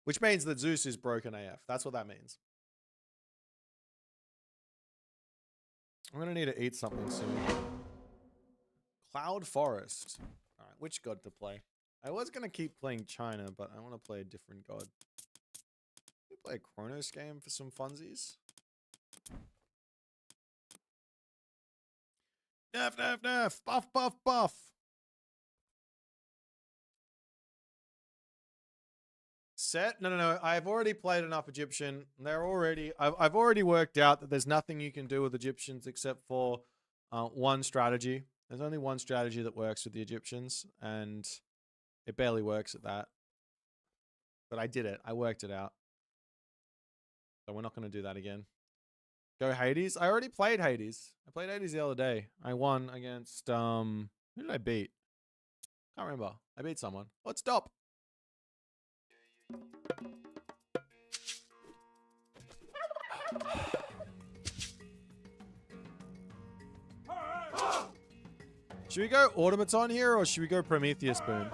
Which means that Zeus is broken AF. That's what that means. I'm going to need to eat something soon. Cloud Forest. All right, which god to play? I was going to keep playing China, but I want to play a different god. Can we play a Kronos game for some funsies? Nerf, nerf, nerf. Buff, buff, buff. Set? No. I've already played enough Egyptian. I've already worked out that there's nothing you can do with Egyptians except for one strategy. There's only one strategy that works with the Egyptians, and it barely works at that. But I did it. I worked it out. So we're not going to do that again. Go Hades. I already played Hades. I played Hades the other day. I won against who did I beat? Can't remember. I beat someone. Let's stop. Should we go Automaton here or should we go Prometheus Boom?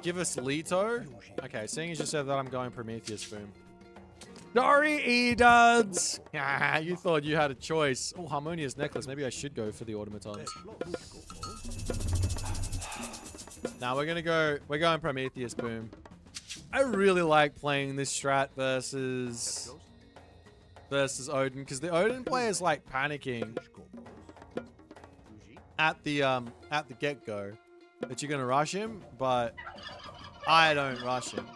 Give us Leto. Okay, seeing as you said that, I'm going Prometheus Boom. Sorry, E-Duds! Ah, you thought you had a choice. Oh, Harmonious Necklace. Maybe I should go for the Automatons. Now we're going Prometheus Boom. I really like playing this strat versus Odin, because the Odin player's like panicking at the get-go that you're gonna rush him, but I don't rush him.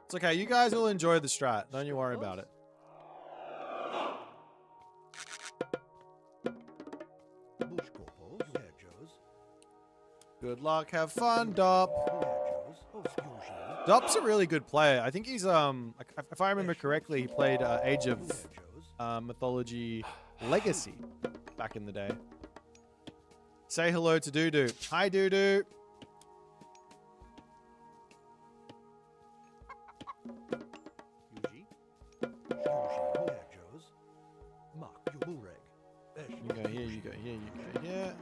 It's okay, you guys will enjoy the strat. Don't you worry about it. Good luck, have fun, Dop. Dop's a really good player. I think he's if I remember correctly, he played Age of Mythology Legacy back in the day. Say hello to Doodoo. Hi, Doodoo. You go here, you go here, you go here.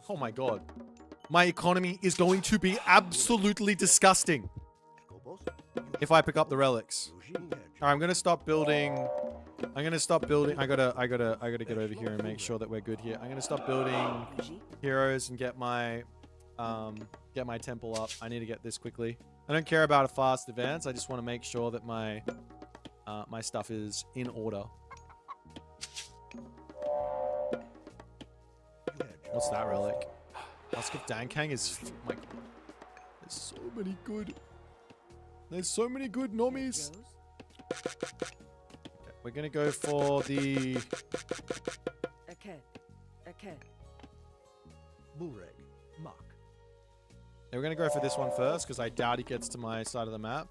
Oh my god. my economy is going to be absolutely disgusting if I pick up the relics. Alright, I'm gonna stop building. I'm gonna stop building. I gotta get over here and make sure that we're good here. I'm gonna stop building heroes and get my temple up. I need to get this quickly. I don't care about a fast advance. I just want to make sure that my my stuff is in order. What's that relic? Husk of Dankang is... Oh my god. There's so many good... There's so many good normies. Okay, we're gonna go for the... We're gonna go for this one first, because I doubt he gets to my side of the map.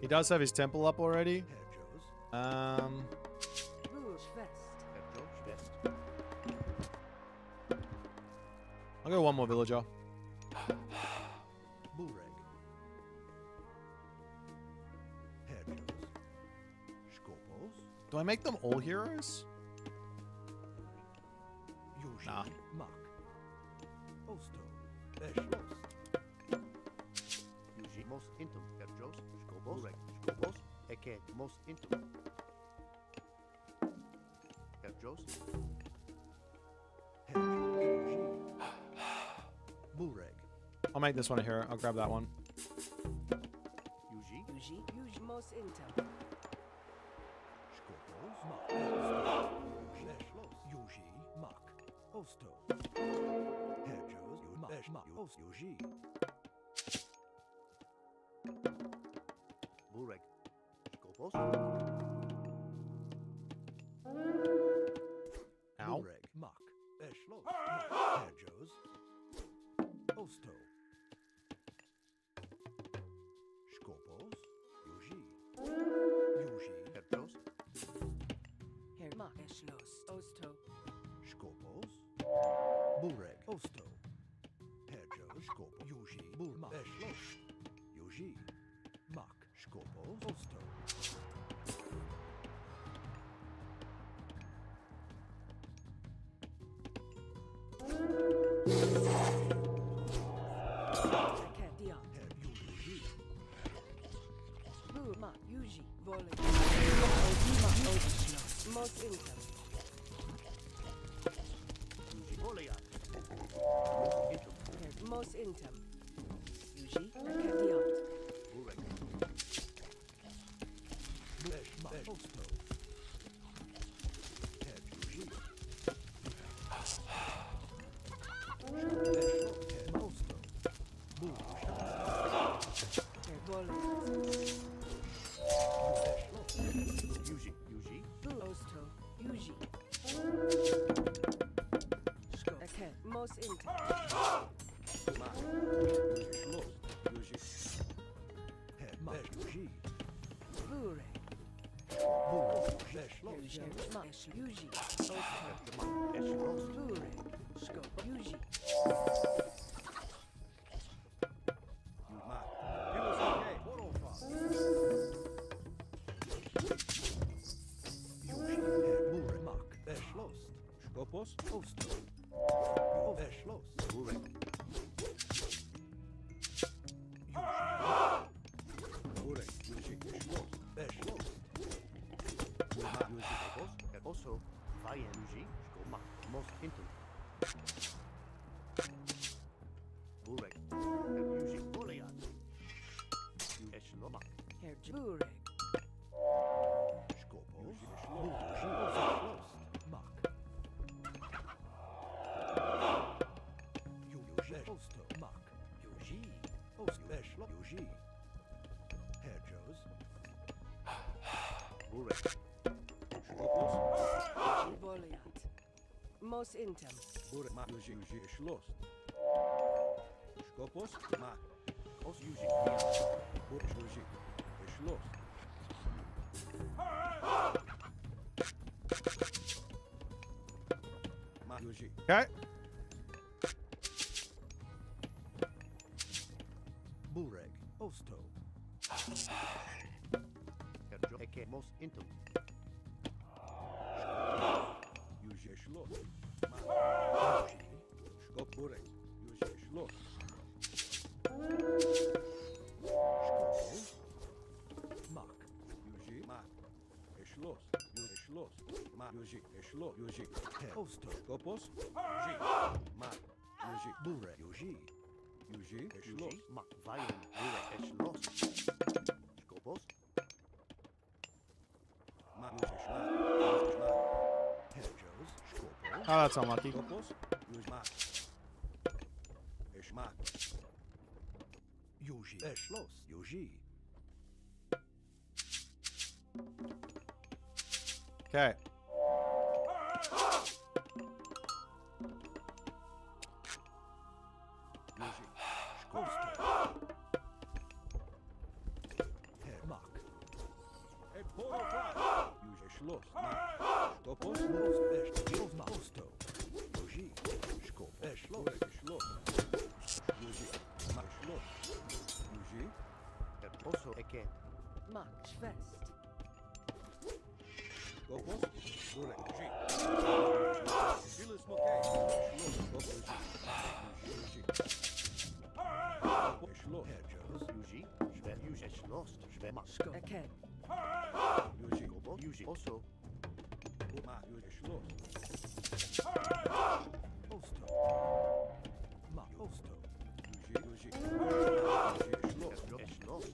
He does have his temple up already. I'll go one more villager. Do I make them all heroes? Nah. I'll make this one a hero. I'll grab that one. Ow. Most intem. Burma Yuji Schloss. Skopos Ma. Os Yuji. Burj Yuji. Schloss. Ma Yuji. Okay. Burek. Osto. Herjo. Eke. Mos into. Yuji. Schloss. Ma. Yuji. Skop Burek. Yuji. Schloss. Skop. Mak. Yuji. Mak. Schloss. Yuji. Schloss. Ma. Yuji. Schloss. Yuji. Osto. Skopos. Yuji. Ma. Yuji. Burek. Yuji. Yuji. Schloss. Mak. Violin. Burek. Schloss. Skopos. Ma. Yuji. Schmak. Yuji. Schmak. Herjos. Skopos. Oh, that's unlucky. Skopos. Yuji. Mak. Schmak. Yuji. Schloss. Yuji. Okay. Yuji. Skosto. Mak. Yuji. Schloss. Mak. Skopos. Mos. Schloss. Kosto. Yuji. Skop. Schloss. Schloss. Yuji. Mak. Schloss. Yuji. Oso. Eken. Mak, Schwest. Skopos. Burek. Yuji. Silas Mokay. Schloss. Skop. Yuji. Yuji. Schloss. Herjos. Yuji. Schwer. Yuji. Schloss. Schwer. Mak. Eken. Yuji. Skopos. Yuji. Oso. Ma. Yuji. Schloss. Osto. Ma. Osto. Yuji. Yuji. Yuji. Schloss. Schloss.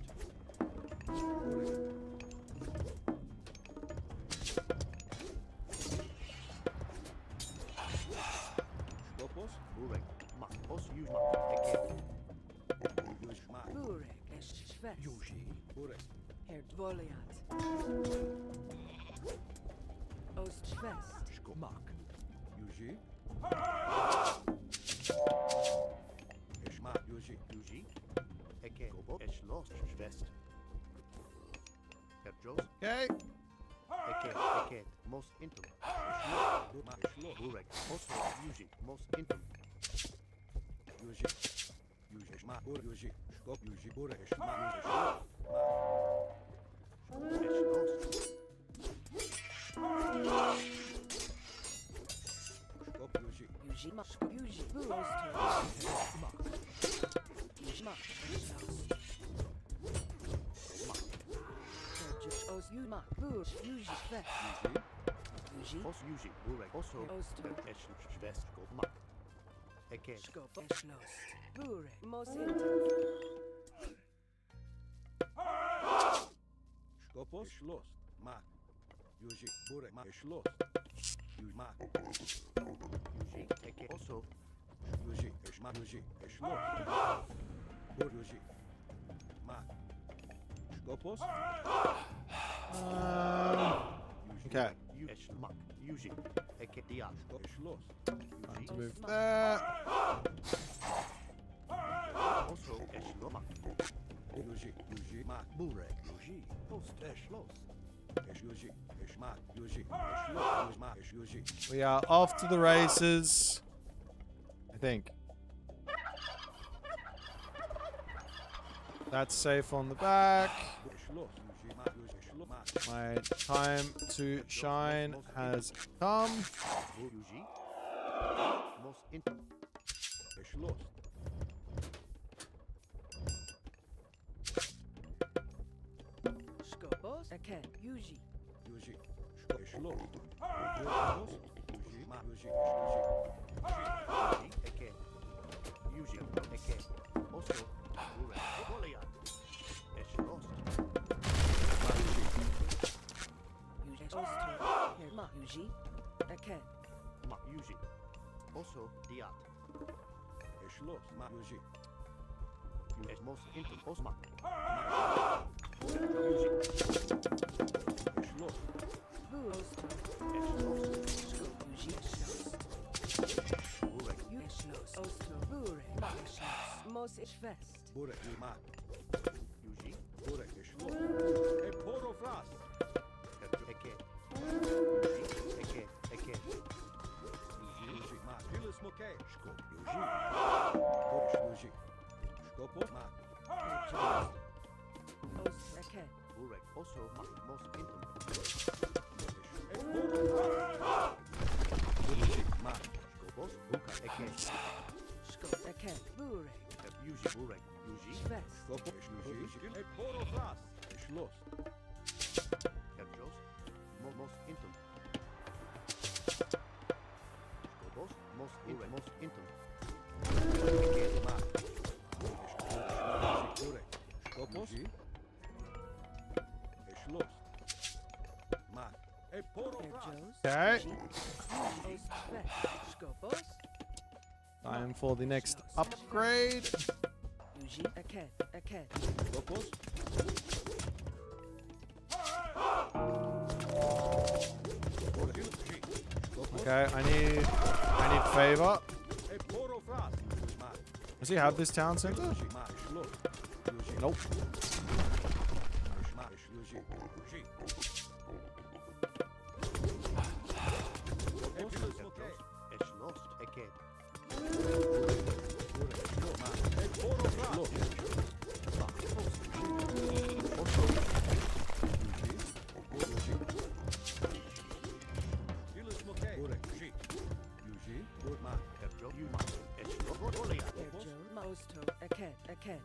Burek. Skopos. Burek. Ma. Os. Yuji. Ma. Eken. Yuji. Ma. Burek, Schwest. Yuji. Burek. Herr Dvoliat. Ost Schwest. Skomak. Yuji. Eschma. Yuji. Yuji. Eken. Skopos. Schloss. Schwest. Herjos. Okay. Eken. Eken. Mos intum. Ma. Schloss. Burek. Oso. Yuji. Mos intum. Yuji. Yuji. Eschma. Burek. Yuji. Skop. Yuji. Burek. Eschma. Yuji. Schloss. Ma. Schloss. Skop. Yuji. Yuji Mak. Yuji. Buosto. Mak. Yuji Mak. Herjos. Os Yu Mak. Bur. Yuji Schwest. Yuji. Yuji. Os Yuji. Burek. Oso. Osto. Schwest. Skop. Mak. Eken. Skop. Schloss. Burek. Mos Inten. Skopos. Schloss. Mak. Yuji. Burek. Mak. Schloss. Yuji. Mak. Yuji. Eken. Oso. Yuji. Eschma. Yuji. Schloss. Bur. Yuji. Mak. Skopos. Yuji. Okay. Mak. Yuji. Eken. Dia. Skop. Schloss. Time to Yuji. move there. Oso. Schloss. Mak. Yuji. Yuji. Mak. Burek. Yuji. Ost. Schloss. Yuji. Eschma. Yuji. Schloss. Mak. Yuji. We are off to the races. I think. That's safe on the back. Schloss. Yuji. Mak. Yuji. Schloss. Mak. My time to shine has come. Yuji. Mos intum. Schloss. Skopos. Eken. Yuji. Yuji. Schloss. Schloss. Yuji. Mak. Yuji. Yuji. Eken. Yuji. Eken. Oso. Burek. Goliath. Schloss. Mak. Yuji. Yuji. Osto. Herr Mak. Yuji. Eken. Mak. Yuji. Oso. Diat. Schloss. Mak. Yuji. Mos intum. Osmak. Yuji. Schloss. Buosto. Schloss. Skop. Yuji. Schloss. Burek. Yuji. Schloss. Osto. Burek. Mak. Schloss. Mos Schwest. Burek. Mak. Yuji. Burek. Schloss. Emporo Fras. Eken. Yuji. Also, most intimate. Mark. Skobos. Buka. Eken. Scope. Eken. Burek. Yuji. Burek. Yuji. Vest. Skobos. Yuji. Poro fras. Schloss. Kerjos. Most intimate. Skobos. Most intimate. Eken. Mark. Burek. Skobos. Schloss. Mark. Poro fras. Kerjos. Okay. Ost. Vest. Scopos. Time for the next upgrade. Yuji. Eken. Eken. Skobos. Okay, I need favor. Poro fras. Mark. Does he have this town center? Mark. Schloss. Yuji. Nope. Mark. Yuji. Yuji. Schloss. Eken. Kerjo. Mosto. Eken. Eken.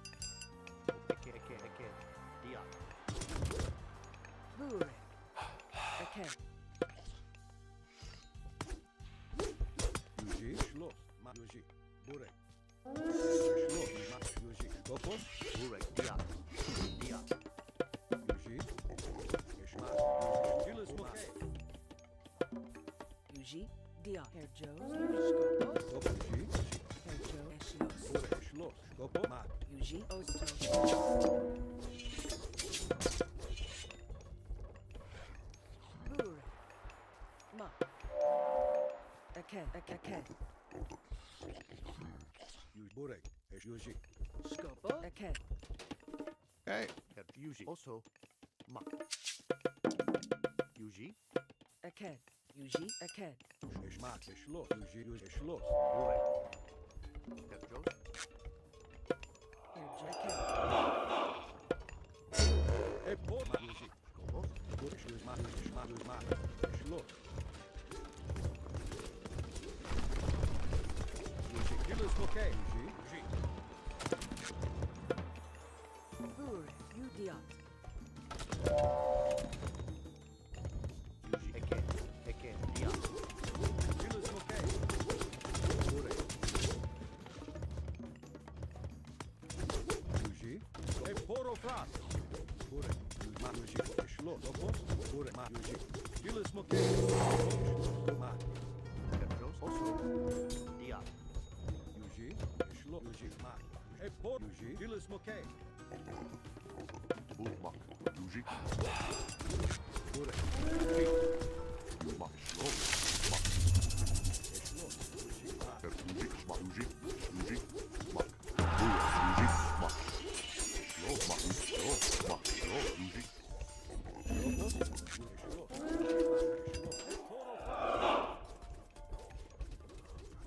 Burek. Eken. Yuji. Dia. Kerjo. Scopos. Kerjo. Eschlos. Yuji. Osto. Burek. Ma. Eken. Eken. Scopo. Eken. Okay. Also, Mark. Yuji. Eken. Yuji. Eken. Schmark. Schloss. Yuji. Schloss. Burek. Kerjos. Kerjo. Eken. Yuji. Skobos. Schmark. Schloss. Yuji. Yuji. Burek. Yudiat. Yuji. Eken. Dia. Burek. Yuji. Poro fras. Burek. Yuji. Schloss. Burek. Yuji. Julius Mokay. Mark. Kerjos. Also. Dia. Yuji. Schloss. Yuji. Mark. Yuji. Julius Mokay. Bulmak. Yuji. Burek. Mak. Schloss. Mak. Schloss. Yuji. Mark. Yuji. Schmak. Yuji. Yuji. Mak. Yuji. Mak. Schloss. Mak. Schloss. Mak. Schloss. Yuji.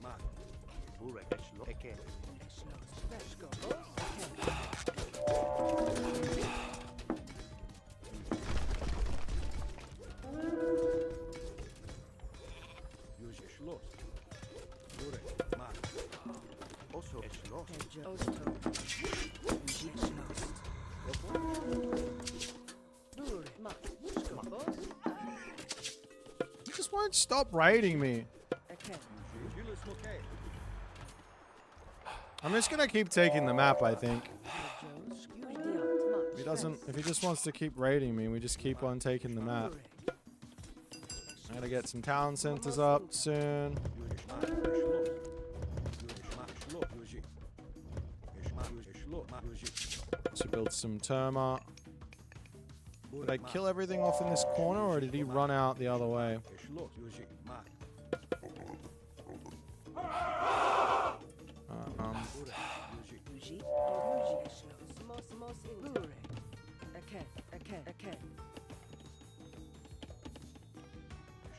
Mark. Burek. Schloss. Eken. Eschlos. Vest. Scopos. Eken. Yuji. Schloss. Burek. Mark. Also. Schloss. Kerjo. Osto. Yuji. Eschlos. Burek. Ma. Scopos. You just won't stop raiding me. Eken. Julius Mokay. I'm just gonna keep taking the map, I think. Kerjos. Yudiat. If he doesn't, if he just wants to keep raiding me, we just keep on taking the map. Burek. I gotta get some town centers up soon. Yuji. Mark. Schloss. Yuji. Mark. Schloss. Yuji. Schmark. Yuji. Schloss. Mark. Yuji. To build some terma. Did I Burek. kill everything off in this corner, or did he run out the other way? Schloss. Yuji. Mark. Burek. Yuji. Yuji. Yuji. Eschlos. Mos. Burek. Eken. Eken. Eken.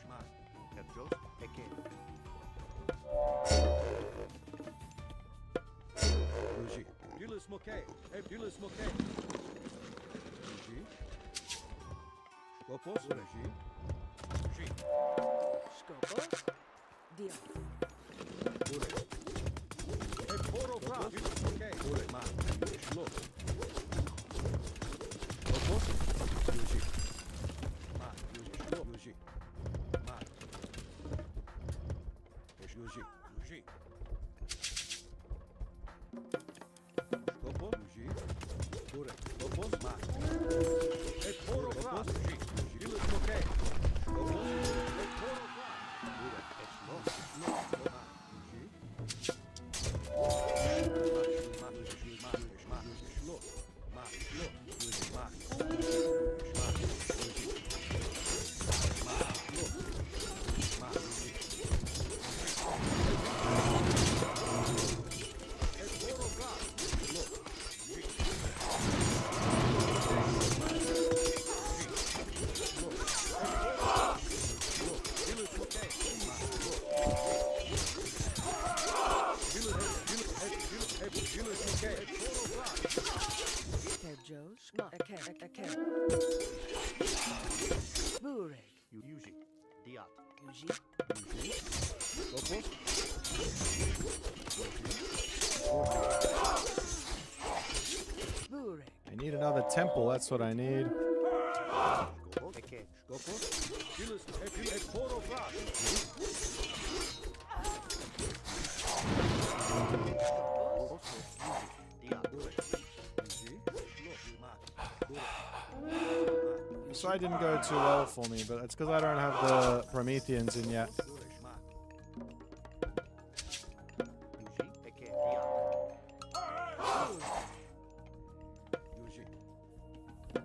Schmark. Kerjos. Eken. Yuji. Julius Mokay. Julius Mokay. Yuji. Skopos. Uji. Uji. Skopos. Dia. Ure. Skopos. Okay. Ure. Ma. Schloss. Skopos. Uji. Ma. Uji. Schloss. Uji. Ma. Uji. Uji. Skopos. Uji. Ure. Skopos. Ma. Skopos. Uji. Uji. Okay. Skopos. Ure. Schloss. Schloss. Ma. Uji. Burek. Uji. Diat. Uji. Skopos. Burek. I need another temple. That's what I need. Skopos. Eke. Skopos. Gilles. Eporofras. Diat. This side didn't go too well for me, but it's because I don't have the Prometheans in yet. Uji. Eke. Diat.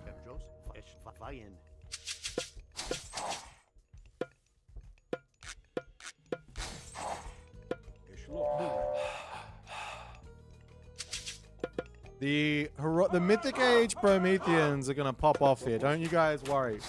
Pedros. Esh. Vayen. The Mythic Age Prometheans are gonna pop off here. Don't you guys worry.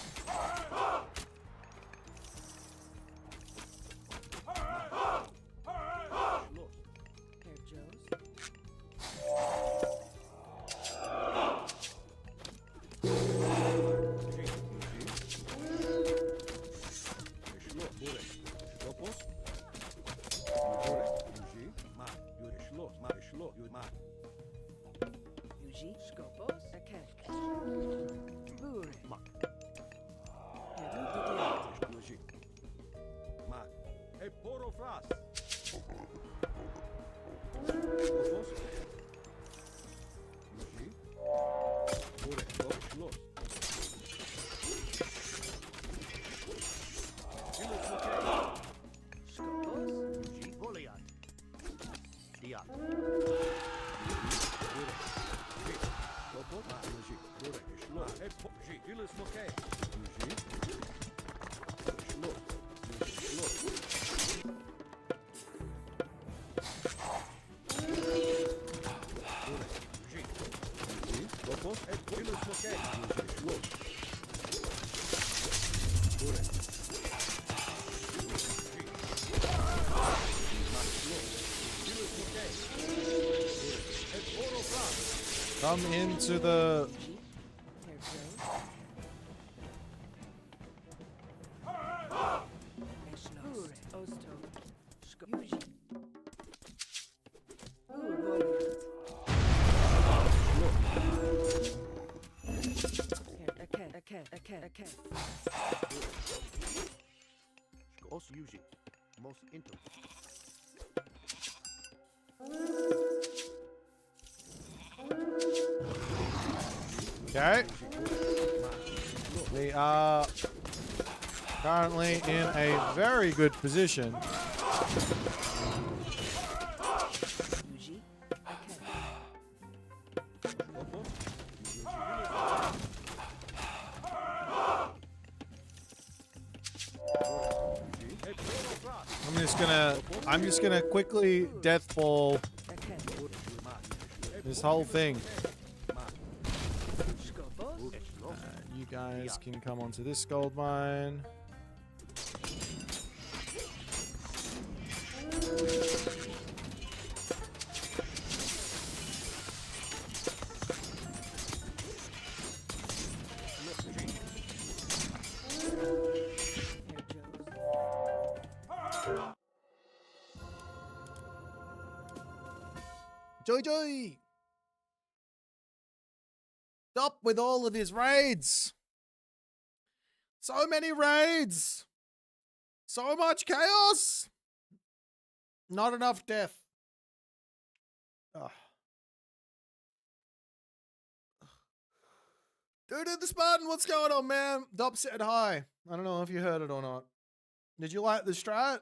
Come into the... Skos Uji. Most into. Okay. We are currently in a very good position. I'm just gonna quickly death ball this whole thing. You guys can come onto this gold mine. Joy Joy! Stop with all of his raids! So many raids! So much chaos! Not enough death. Ugh. Dude, the Spartan, what's going on, man? Dop said hi. I don't know if you heard it or not. Did you like the strat?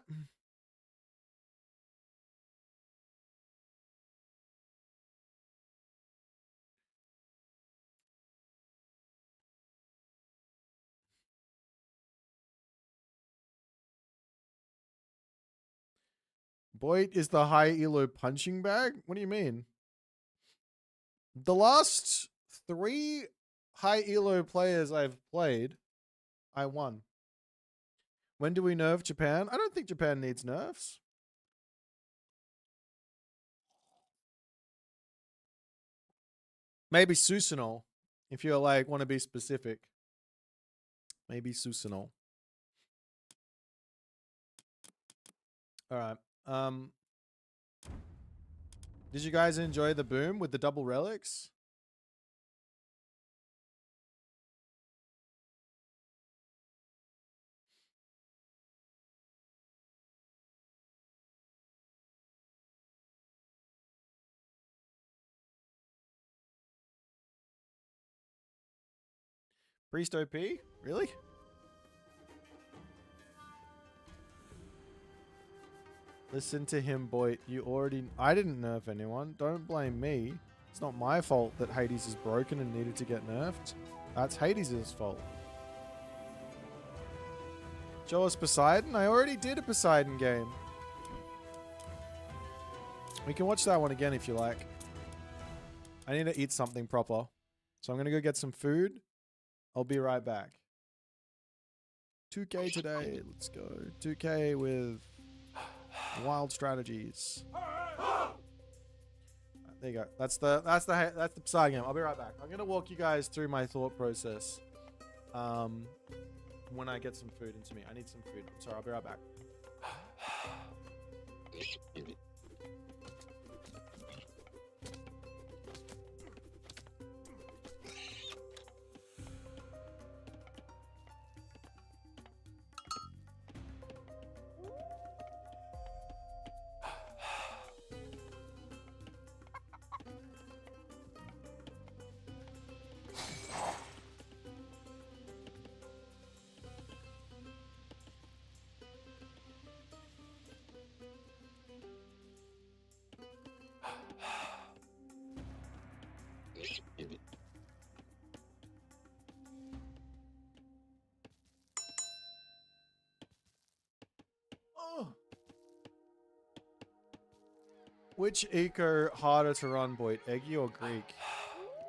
Boit is the high elo punching bag? What do you mean? The last 3 high elo players I've played, I won. When do we nerf Japan? I don't think Japan needs nerfs. Maybe Susanoo, if you like want to be specific. Maybe Susanoo. All right. Did you guys enjoy the boom with the double relics? Priest OP? Really? Listen to him, Boit. I didn't nerf anyone. Don't blame me. It's not my fault that Hades is broken and needed to get nerfed. That's Hades' fault. Show us Poseidon? I already did a Poseidon game. We can watch that one again if you like. I need to eat something proper. So I'm going to go get some food. I'll be right back. 2K today. Let's go. 2K with wild strategies. There you go. That's the Poseidon game. I'll be right back. I'm going to walk you guys through my thought process. When I get some food into me. I need some food. I'm sorry, I'll be right back. Which eco harder to run, Boit? Eggy or Greek?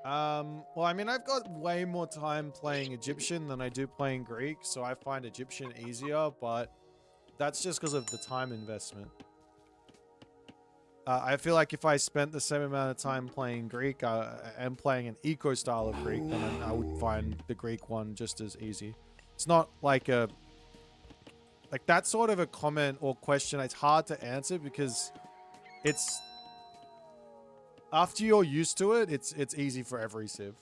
Well, I mean, I've got way more time playing Egyptian than I do playing Greek, so I find Egyptian easier, but that's just because of the time investment. I feel like if I spent the same amount of time playing Greek and playing an eco style of Greek, then I would find the Greek one just as easy. It's not like a... Like, that's sort of a comment or question. It's hard to answer because it's... After you're used to it, it's easy for every civ.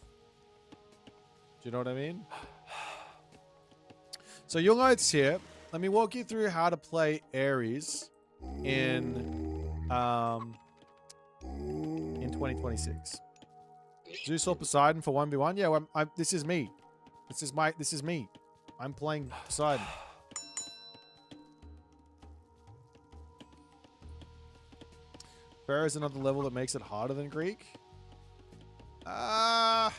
Do you know what I mean? So you'll know it's here. Let me walk you through how to play Ares in 2026. Zeus or Poseidon for 1v1? Yeah, this is me. This is me. I'm playing Poseidon. Pharaoh is another level that makes it harder than Greek. Not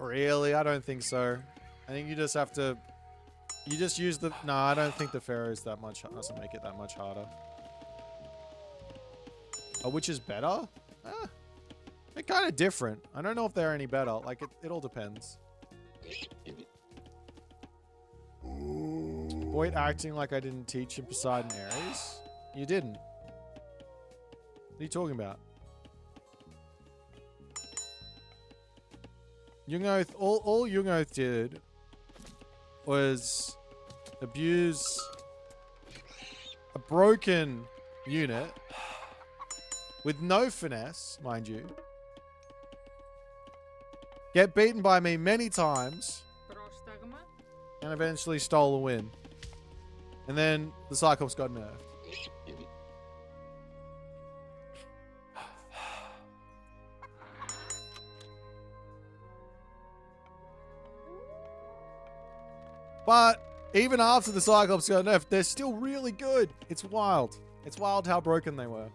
really. I don't think so. I think you just have to... You just use the... No, I don't think the Pharaoh is that much... doesn't make it that much harder. Oh, which is better? They're kind of different. I don't know if they're any better. Like, it all depends. Boit acting like I didn't teach him Poseidon Ares? You didn't. What are you talking about? Jungoth, all Jungoth did was abuse a broken unit with no finesse, mind you, get beaten by me many times, Πρόσταγμα. and eventually stole a win. And then the Cyclops got nerfed. But even after the Cyclops got nerfed, they're still really good. It's wild. It's wild how broken they were.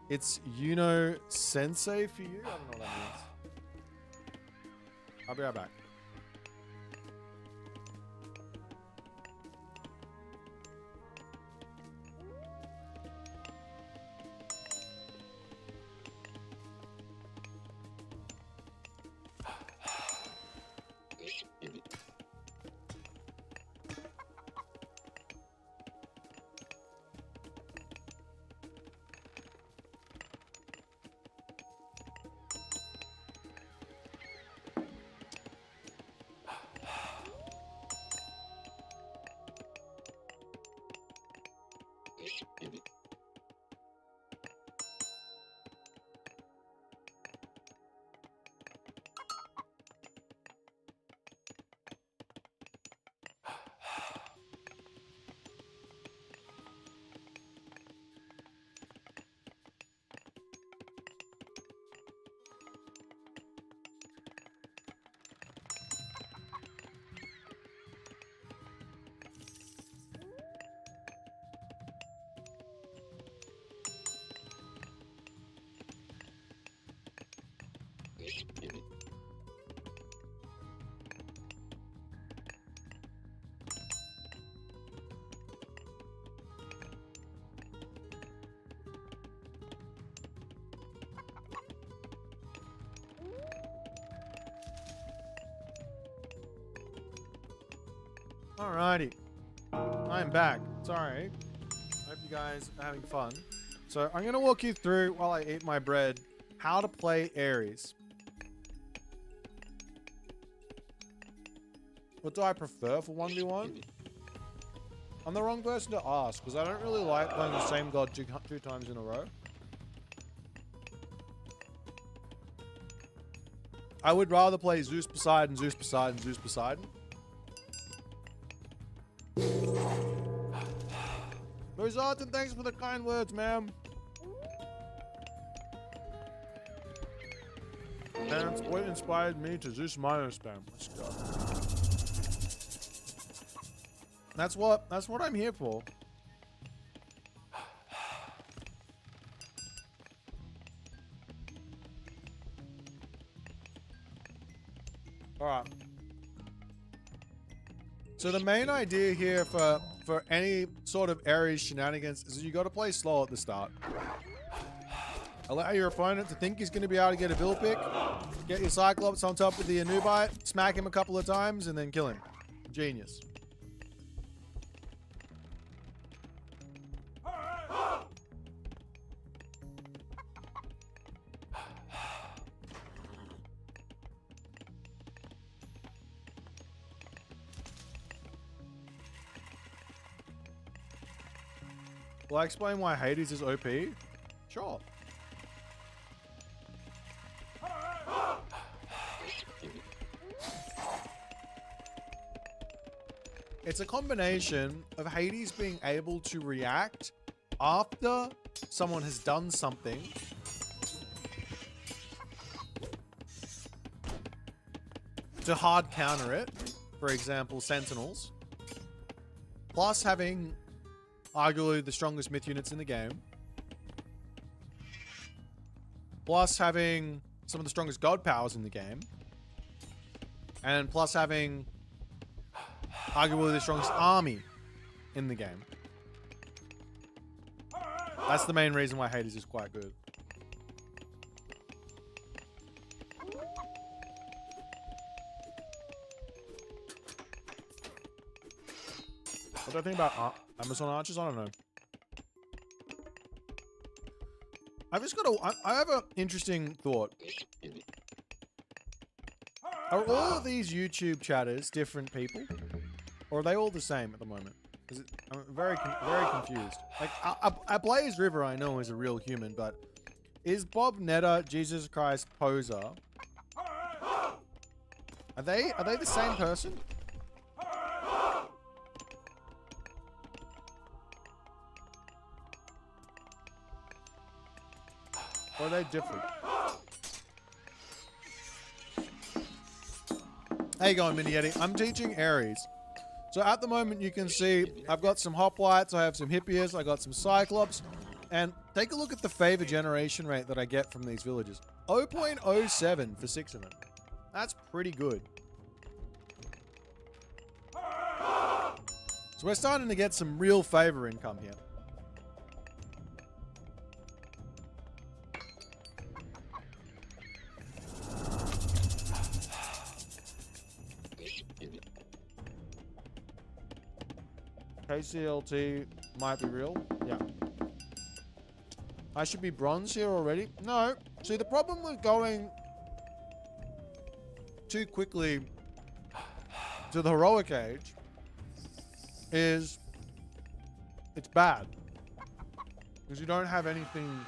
It's Yuno Sensei for you? I don't know what that means. I'll be right back. Alrighty. I'm back. Sorry. Hope you guys are having fun. So I'm going to walk you through, while I eat my bread, how to play Ares. What do I prefer for 1v1? I'm the wrong person to ask, because I don't really like playing the same god two times in a row. I would rather play Zeus Poseidon, Zeus Poseidon, Zeus Poseidon. Rosarton, thanks for the kind words, ma'am. That's what inspired me to Zeus Minor spam. Let's go. That's what I'm here for. Alright. So the main idea here for any sort of Ares shenanigans is you got to play slow at the start. Allow your opponent to think he's going to be able to get a bill pick, get your Cyclops on top of the Anubite, smack him a couple of times, and then kill him. Genius. Will I explain why Hades is OP? Sure. It's a combination of Hades being able to react after someone has done something to hard counter it, for example, Sentinels, plus having arguably the strongest myth units in the game, plus having some of the strongest god powers in the game, and plus having arguably the strongest army in the game. That's the main reason why Hades is quite good. What do I think about Amazon Archers? I don't know. I have an interesting thought. Are all of these YouTube chatters different people? Or are they all the same at the moment? I'm very confused. Like, Blaze River I know is a real human, but Is Bob Netta Jesus Christ Poser? Are they the same person? Or are they different? How you going, Miniyeti? I'm teaching Ares. So at the moment you can see I've got some hoplites, I have some hippias, I got some cyclops, and take a look at the favor generation rate that I get from these villages. 0.07 for 6 of them. That's pretty good. So we're starting to get some real favor income here. KCLT might be real. Yeah. I should be bronze here already. No. See, the problem with going too quickly to the heroic age is it's bad. Because you don't have anything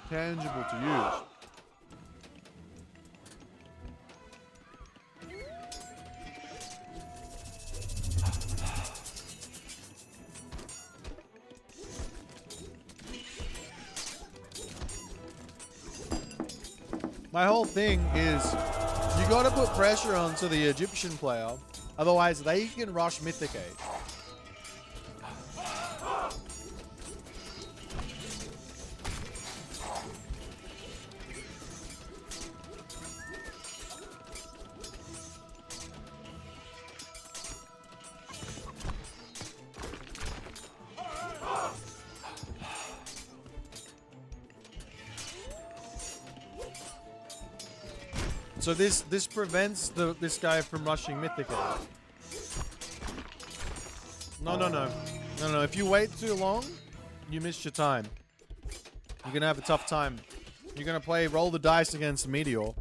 tangible to use. My whole thing is you got to put pressure onto the Egyptian player, otherwise they can rush Mythic Age. So this prevents this guy from rushing Mythic Age. No. If you wait too long, you miss your time. You're gonna have a tough time. You're gonna roll the dice against Meteor.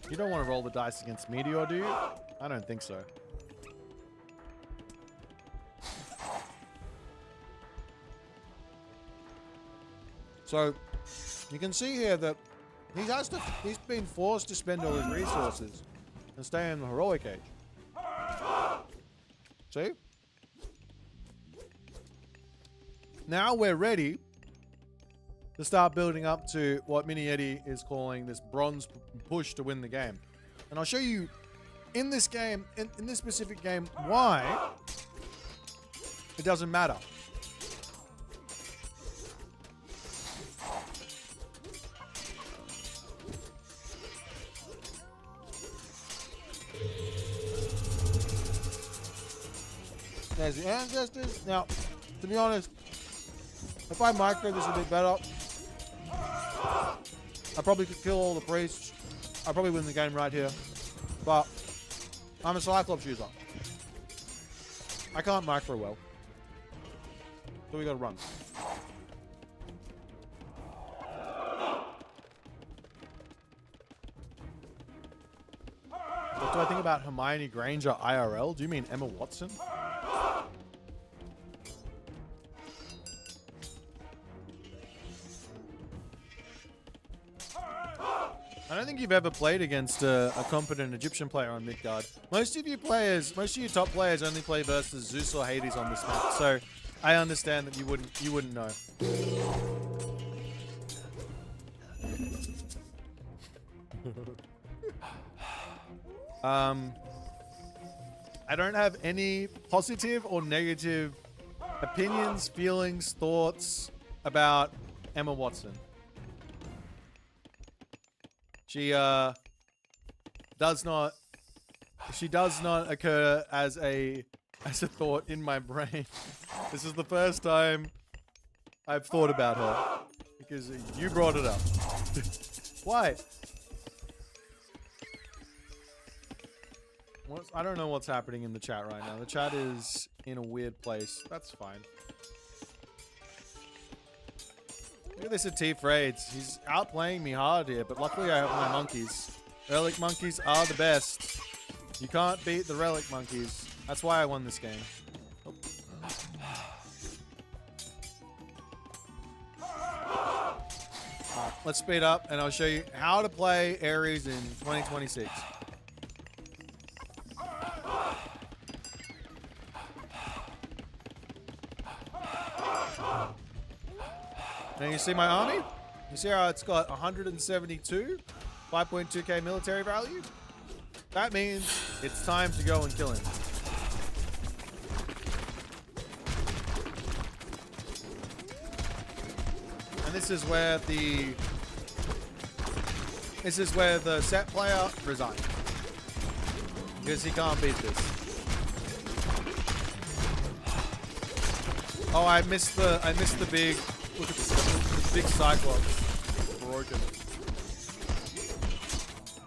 You don't want to roll the dice against Meteor, do you? I don't think so. So you can see here that he's been forced to spend all his resources and stay in the heroic age. See? Now we're ready to start building up to what Miniyeti is calling this bronze push to win the game. And I'll show you in this game, in this specific game, why it doesn't matter. There's the ancestors. Now, to be honest, if I micro this a bit better, I probably could kill all the priests. I probably win the game right here. But I'm a Cyclops user. I can't micro well. So we gotta run. What do I think about Hermione Granger IRL? Do you mean Emma Watson? I don't think you've ever played against a competent Egyptian player on Midgard. Most of your top players only play versus Zeus or Hades on this map, so I understand that you wouldn't know. I don't have any positive or negative opinions, feelings, thoughts about Emma Watson. She does not occur as a thought in my brain. This is the first time I've thought about her because you brought it up. Why? I don't know what's happening in the chat right now. The chat is in a weird place. That's fine. Look at this at T Frades. He's outplaying me hard here, but luckily I have my monkeys. Relic monkeys are the best. You can't beat the relic monkeys. That's why I won this game. Oh. Fuck. let's speed up and I'll show you how to play Ares in 2026. Now you see my army? You see how it's got 172, 5.2k military value? That means it's time to go and kill him. And this is where the set player resigns. Because he can't beat this. Oh, I missed the big, look at the big Cyclops. Broken.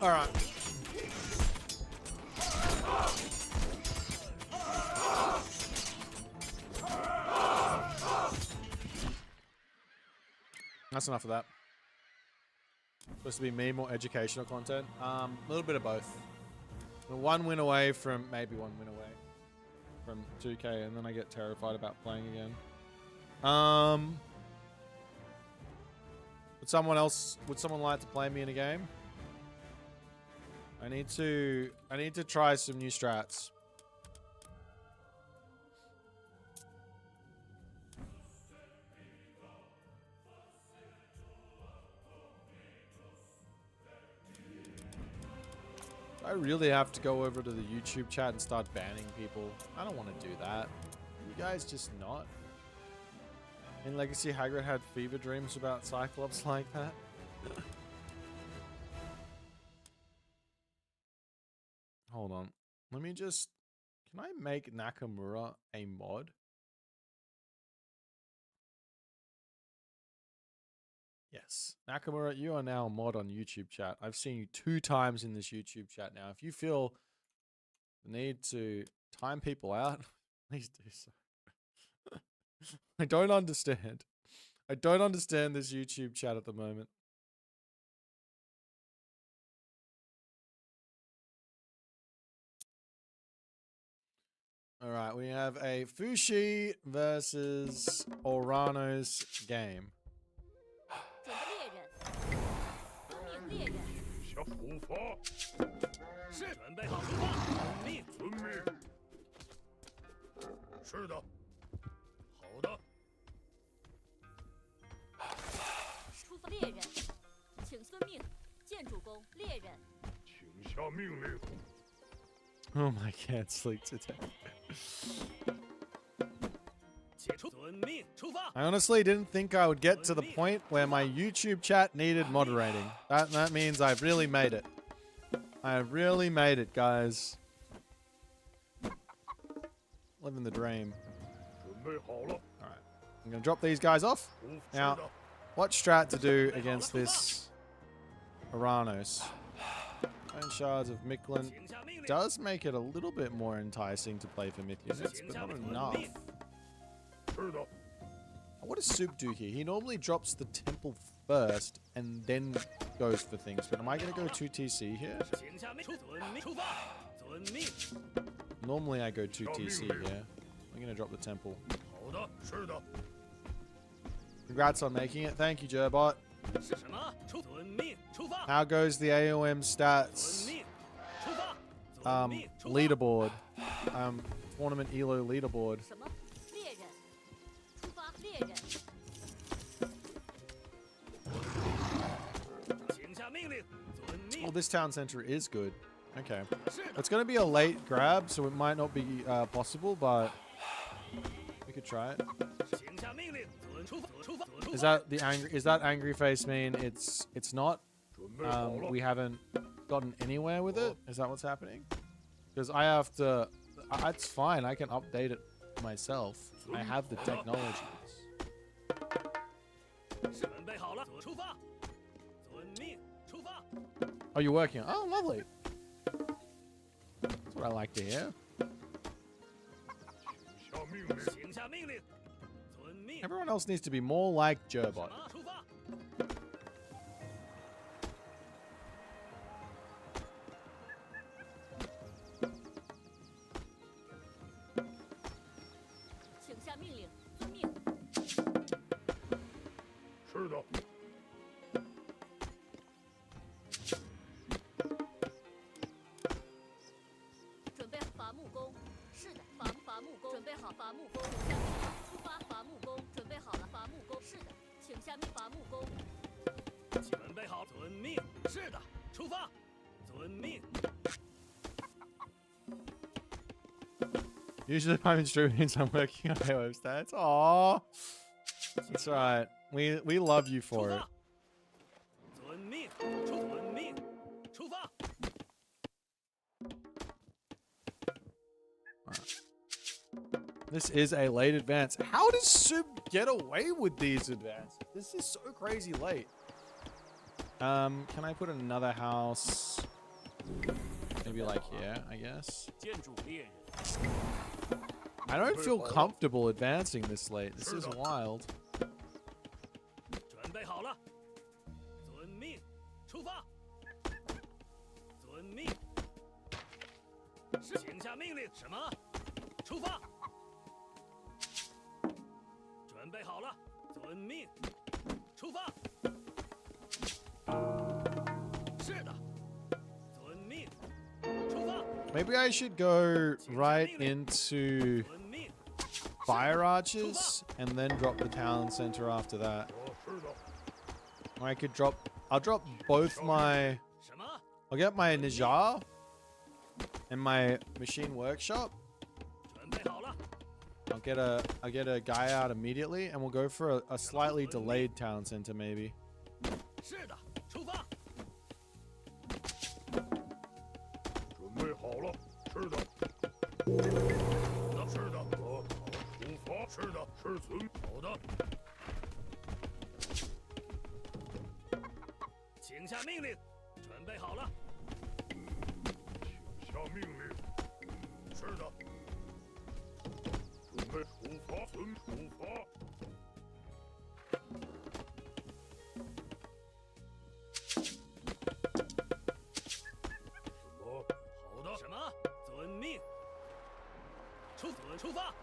Alright. That's enough of that. Supposed to be me, more educational content. A little bit of both. We're one win away from, maybe one win away from 2k, and then I get terrified about playing again. Would someone like to play me in a game? I need to try some new strats. I really have to go over to the YouTube chat and start banning people. I don't want to do that. You guys just not. In Legacy, Hagrid had fever dreams about Cyclops like that. Hold on. Let me just... Can I make Nakamura a mod? Yes. Nakamura, you are now a mod on YouTube chat. I've seen you 2 times in this YouTube chat now. If you feel the need to time people out, please do so. I don't understand. I don't understand this YouTube chat at the moment. All right, we have a Fushi versus Orano's game. 猎人，小出发，是准备好出发，命遵命。是的，好的。出发猎人，请遵命。建筑工，猎人。请下命令。 Oh my, can't sleep today. I honestly didn't think I would get to the point where my YouTube chat needed moderating. That means I've really made it. I have really made it, guys. Living the dream. Alright. I'm going to drop these guys off. Now, what strat to do against this Oranos? 9 shards of Micklin does make it a little bit more enticing to play for myth units, but not enough. What does Soup do here? He normally drops the temple first and then goes for things, but am I going to go 2TC here? Normally I go 2TC here. I'm going to drop the temple. Congrats on making it. Thank you, Gerbot. How goes the AOM stats leaderboard? Tournament ELO leaderboard. 什么？猎人，出发，猎人。请下命令，遵命。 Well, this town center is good. Okay. It's going to be a late grab, so it might not be possible, but we could try it. 请下命令，出发，出发。 Is that the angry? Is that angry face mean it's not? We haven't gotten anywhere with it. Is that what's happening? Because I have to. It's fine. I can update it myself. I have the technologies. 准备好了，出发，遵命，出发。 Oh, you're working. Oh, lovely. That's what I like to hear. 请下命令，请下命令，遵命。 Everyone else needs to be more like Gerbot. 出发。 请下命令，遵命。是的。木工，准备好伐木工，出发，伐木工，准备好了，伐木工，是的，请下命，伐木工，准备好，遵命。是的，出发，遵命。 Usually I'm streaming, so I'm working on AOM stats. Aww. That's right. We love you for it. 遵命，遵命，出发。 This is a late advance. How does Sub get away with these advances? This is so crazy late. Can I put another house? Maybe like here, I guess. 建筑猎人， I don't feel comfortable advancing this late. This is wild. 准备好了，遵命，出发。遵命。是，请下命令。什么？出发。准备好了，遵命，出发。是的，遵命，出发。 Maybe I should go right into 遵命。 fire archers and then drop the town center after that. Or I could drop. I'll drop both my. 什么？ I'll get my Nijar and my machine workshop. 准备好了， I'll get a guy out immediately, and we'll go for a slightly delayed town center maybe. 是的，出发。准备好了，是的，是的，好，出发。是的，是遵。好的。请下命令，准备好了。请下命令。是的，准备出发，出发。什么？好的。什么？遵命。出发。出发。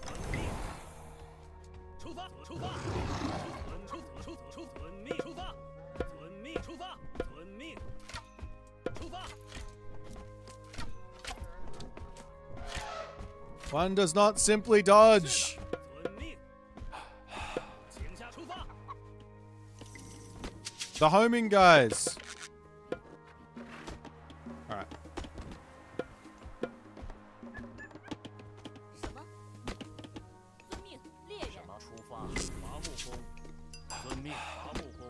遵命。出发。出发。遵命。出发。遵命。出发。遵命。出发。 One does not simply dodge. 遵命。请下出发。 The homing guys. All right. 什么？遵命，猎人。出发，伐木工。遵命，伐木工。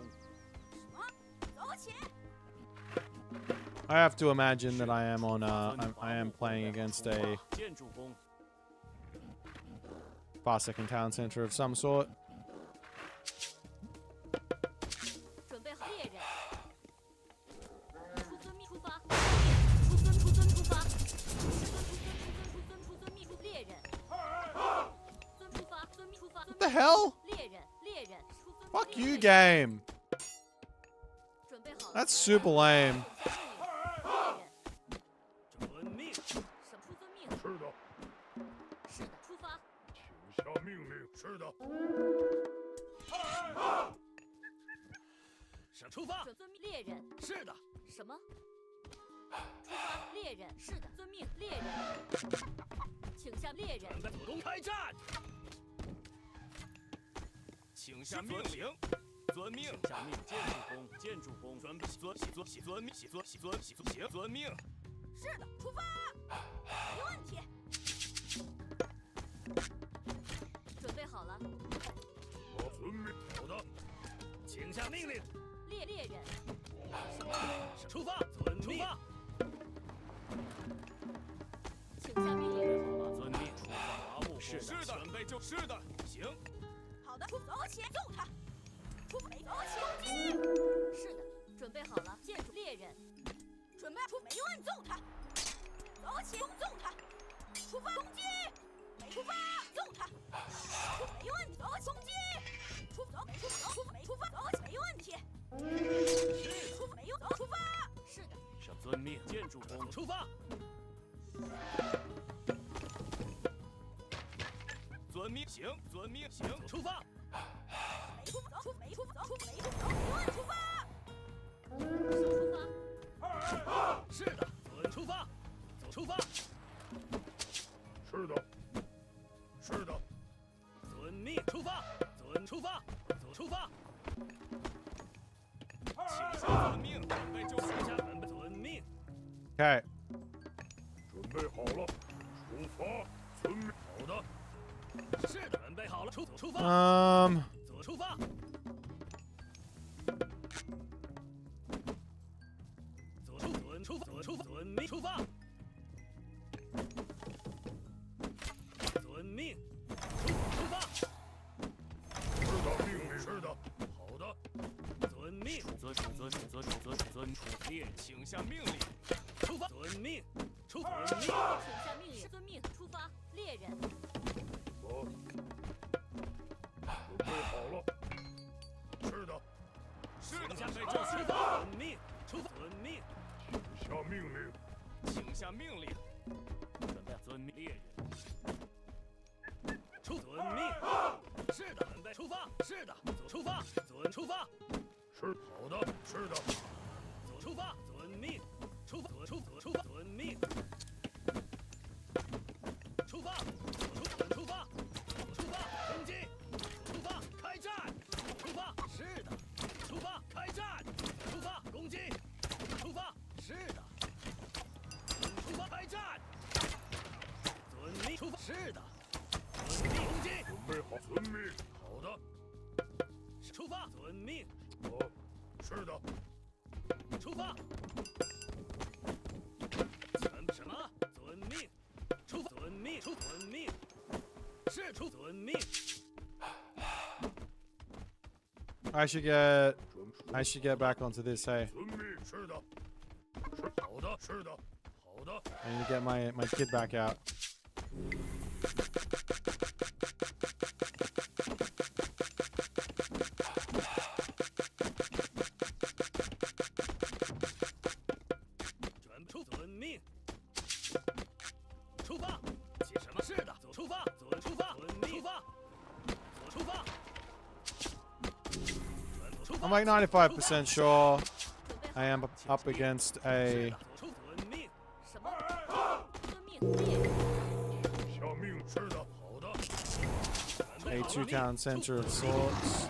什么？走起！ I have to imagine that I am on. I am playing against a 建筑工。 Farsec town center of some sort. 准备好，猎人。出遵命，出发。出遵出发。出遵命，猎人。遵出发，遵命出发。 What the hell? 猎人，出遵。 Fuck you, game. 准备好了。 That's super lame. 遵命。什么？出遵命。是的，是的，出发。 请下命令。是的。出发。准遵命，猎人。是的。什么？出发，猎人。是的，遵命，猎人。请下猎人。准备主动开战。请下命令。遵命。下命。建筑工。准备遵命。遵命。是的，出发。没问题。准备好了。遵命。好的。请下命令。猎人。什么？出发。遵命。请下命令。遵命。出发。伐木工。是的。准备就是的。行。好的，走起，揍他。走起。是的，准备好了。建筑猎人。准备出，没问，揍他。走起，揍他。出发，攻击。出发，揍他。没问题，走，攻击。出发，走，没问题。没有，走，出发。是的。上遵命。建筑工。出发。遵命。行。遵命。行。出发。出出发，出发。请下遵命，准备就绪，下准备遵命。 Okay. 准备好了，出发，遵命。好的。是的，准备好了，出发。出发。遵命，出发。遵命，出发。是的，命令。是的，好的。遵命。遵列，请下命令。出发。遵命。遵命。请下命令。遵命。出发。猎人。准备好了。是的。是的。准备就绪。遵命。出发。遵命。请下命令。请下命令。准备遵命。猎人。遵命。是的。准备出发。是的。出发。出发。是好的。是的。出发。遵命。出发。遵命。出发。出发。攻击。出发。开战。出发。是的。出发。开战。出发。攻击。出发。是的。出发。开战。遵命。出发。是的。遵命。攻击。准备好。遵命。好的。出发。遵命。是的。出发。什么？遵命。出发。遵命。遵命。是出遵命。 I should get back onto this. Hey. 遵命。是的。是好的。是的。好的。 I need to get my kid back out. I'm like 95% sure I am up against a two-town center of sorts.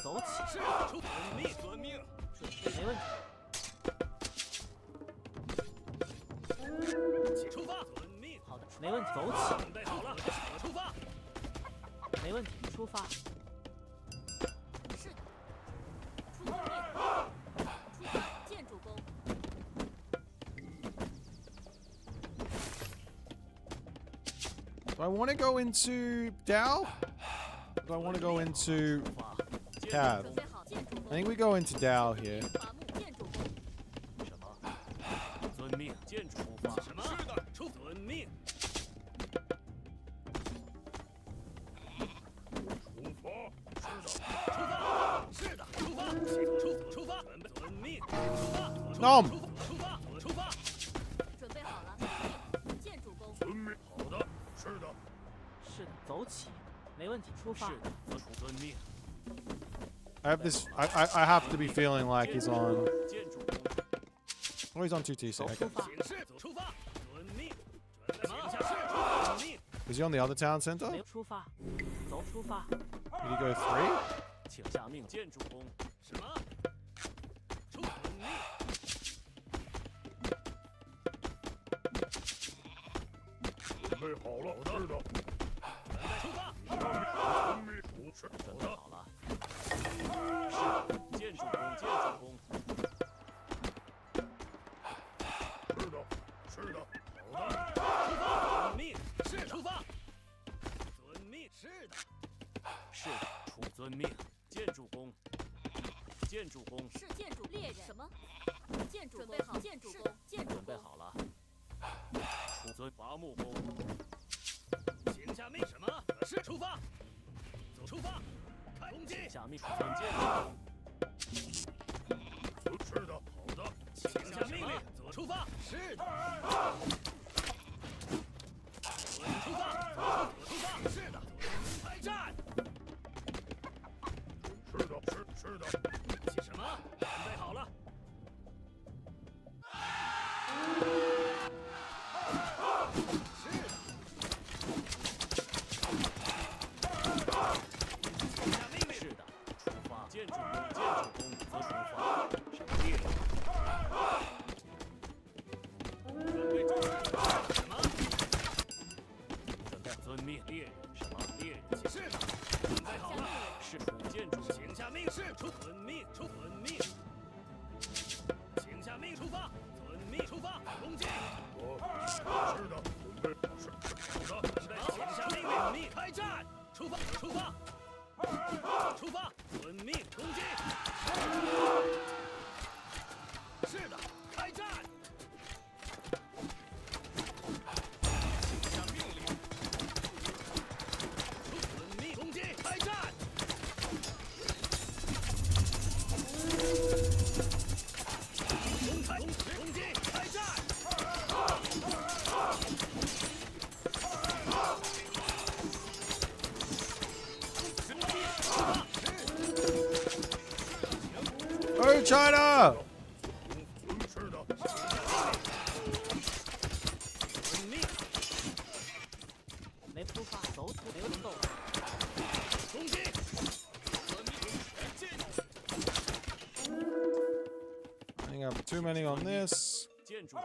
走起，没问题。好的，没问题，走起。准备好了，出发。没问题，出发。是的。出发。建筑工。 Do I want to go into Dow? Do I want to go into Cav? I think we go into Dow here. Nom! 准备好了，建筑工。好的，是的。 是的，走起，没问题，出发。是的，遵命。I have this. I have to be feeling like he's on. Oh, he's on 2T6. Okay. Is he on the other town center? 没有出发，走出发。 Did he go 3? 请下命，建筑工。什么？出遵命。准备好了，是的。 出发！准备好了。是，建筑工，建筑工。是的，是的，好的。出发！遵命，是出发。遵命，是的。是的，出遵命。建筑工，建筑工。是建筑猎人。什么？建筑准备好，建筑工，建筑准备好了。出遵伐木工。 请下命什么？是出发，走出发，开攻击。下命准建筑。是的，好的。请下命令，走出发。是的。准出发，走出发。是的，开战。是的，是的。起什么？准备好了。 是的。遵命，猎人什么？猎人是的，准备好了，是建筑，请下命是出遵命，遵命，请下命出发，遵命出发，攻击。是的，准备是好的，准备好了，请下命令，开战，出发，出发，出发，遵命，攻击。是的，开战。请下命令，遵命，攻击，开战。攻击，开战。Oh, China! 是的，遵命，没出发，走出没能动。攻击。遵命，全进。 I think I have too many on this. 建筑工。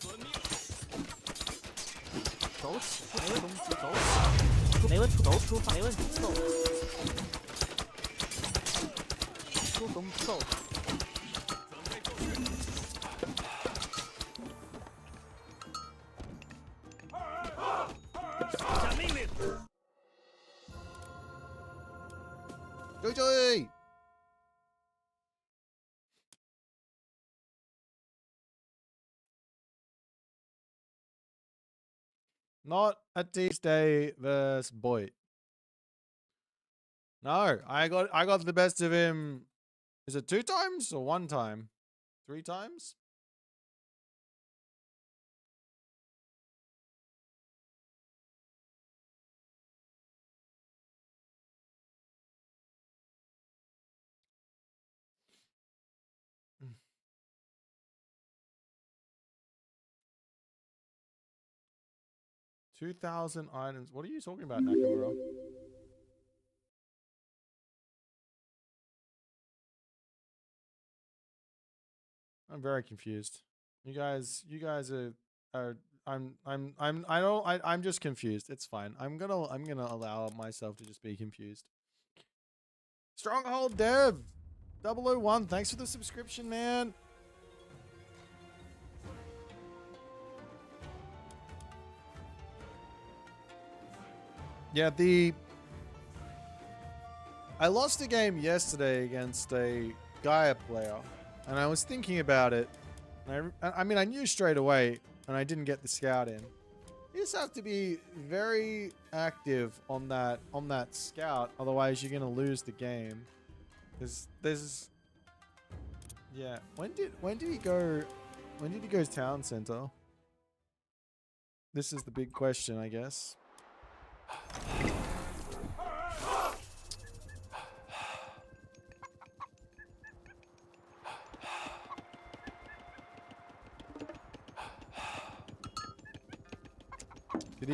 遵命。走起，没问题，走起，没问题，走出发，没问题，揍他，出攻揍他，准备就绪。下命令。 Joy! Not a Tuesday versus Boit. No, I got the best of him. Is it 2 times or 1 time? 3 times? Mm. 2,000 items. What are you talking about, Nakamura? I'm very confused. You guys I'm just confused. It's fine. I'm gonna allow myself to just be confused. Stronghold Dev 001, thanks for the subscription, man. Yeah, I lost a game yesterday against a Gaia player, and I was thinking about it. And I mean, I knew straight away, and I didn't get the scout in. You just have to be very active on that scout, otherwise you're gonna lose the game. There's yeah. When did he go? When did he go town center? This is the big question, I guess. Did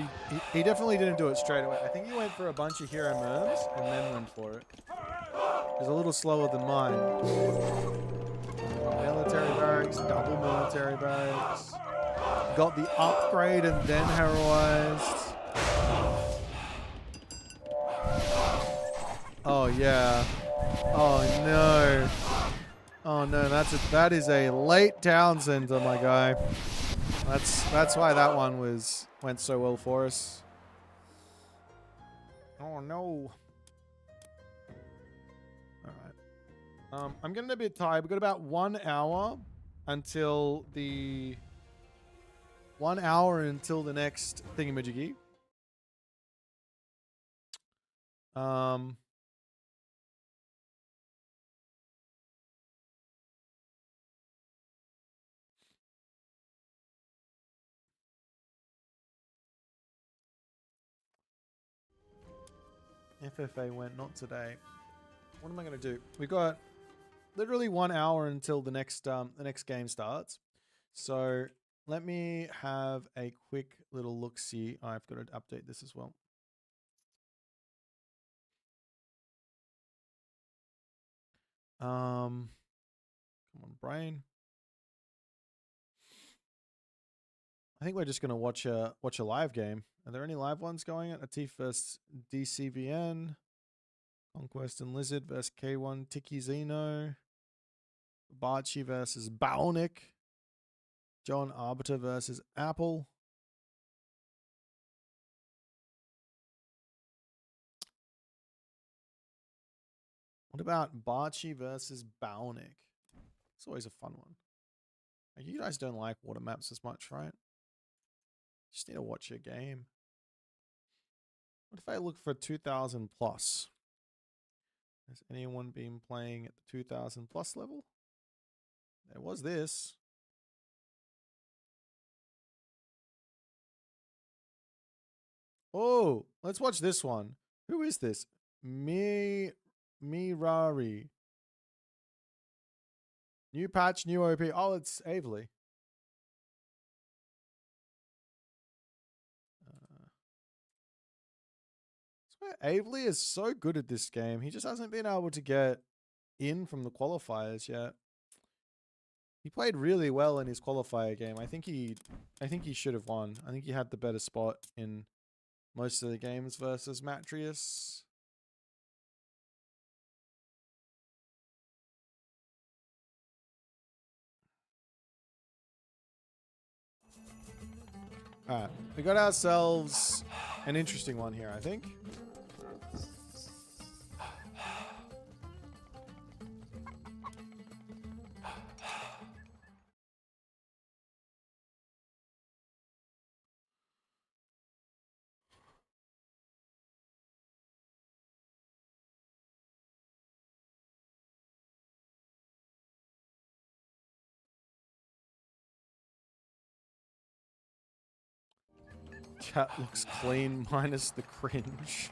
he definitely didn't do it straight away. I think he went for a bunch of hero moves and then went for it. It was a little slower than mine. Military barracks, double military barracks. Got the upgrade and then heroized. Oh yeah. Oh no. Oh no, that is a late town center, my guy. That's why that one went so well for us. Oh no. Alright. I'm getting a bit tired. We've got about 1 hour until the 1 hour until the next thingamajiggy. FFA went not today. What am I going to do? We've got literally 1 hour until the next game starts. So let me have a quick little look-see. I've got to update this as well. Come on, brain. I think we're just gonna watch a live game. Are there any live ones going? Atif versus DCVN, Conquest and Lizard versus K1 Tiki Zeno, Bachi versus Baonic, John Arbiter versus Apple. What about Bachi versus Baonic? It's always a fun one. You guys don't like water maps as much, right? Just need to watch your game. What if I look for 2000 plus? Has anyone been playing at the 2000 plus level? There was this. Oh, let's watch this one. Who is this? Mirari. New patch, new OP. Oh, it's Avely. Avely is so good at this game. He just hasn't been able to get in from the qualifiers yet. He played really well in his qualifier game. I think he should have won. I think he had the better spot in most of the games versus Matrius. Alright, we got ourselves an interesting one here, I think. Chat looks clean minus the cringe.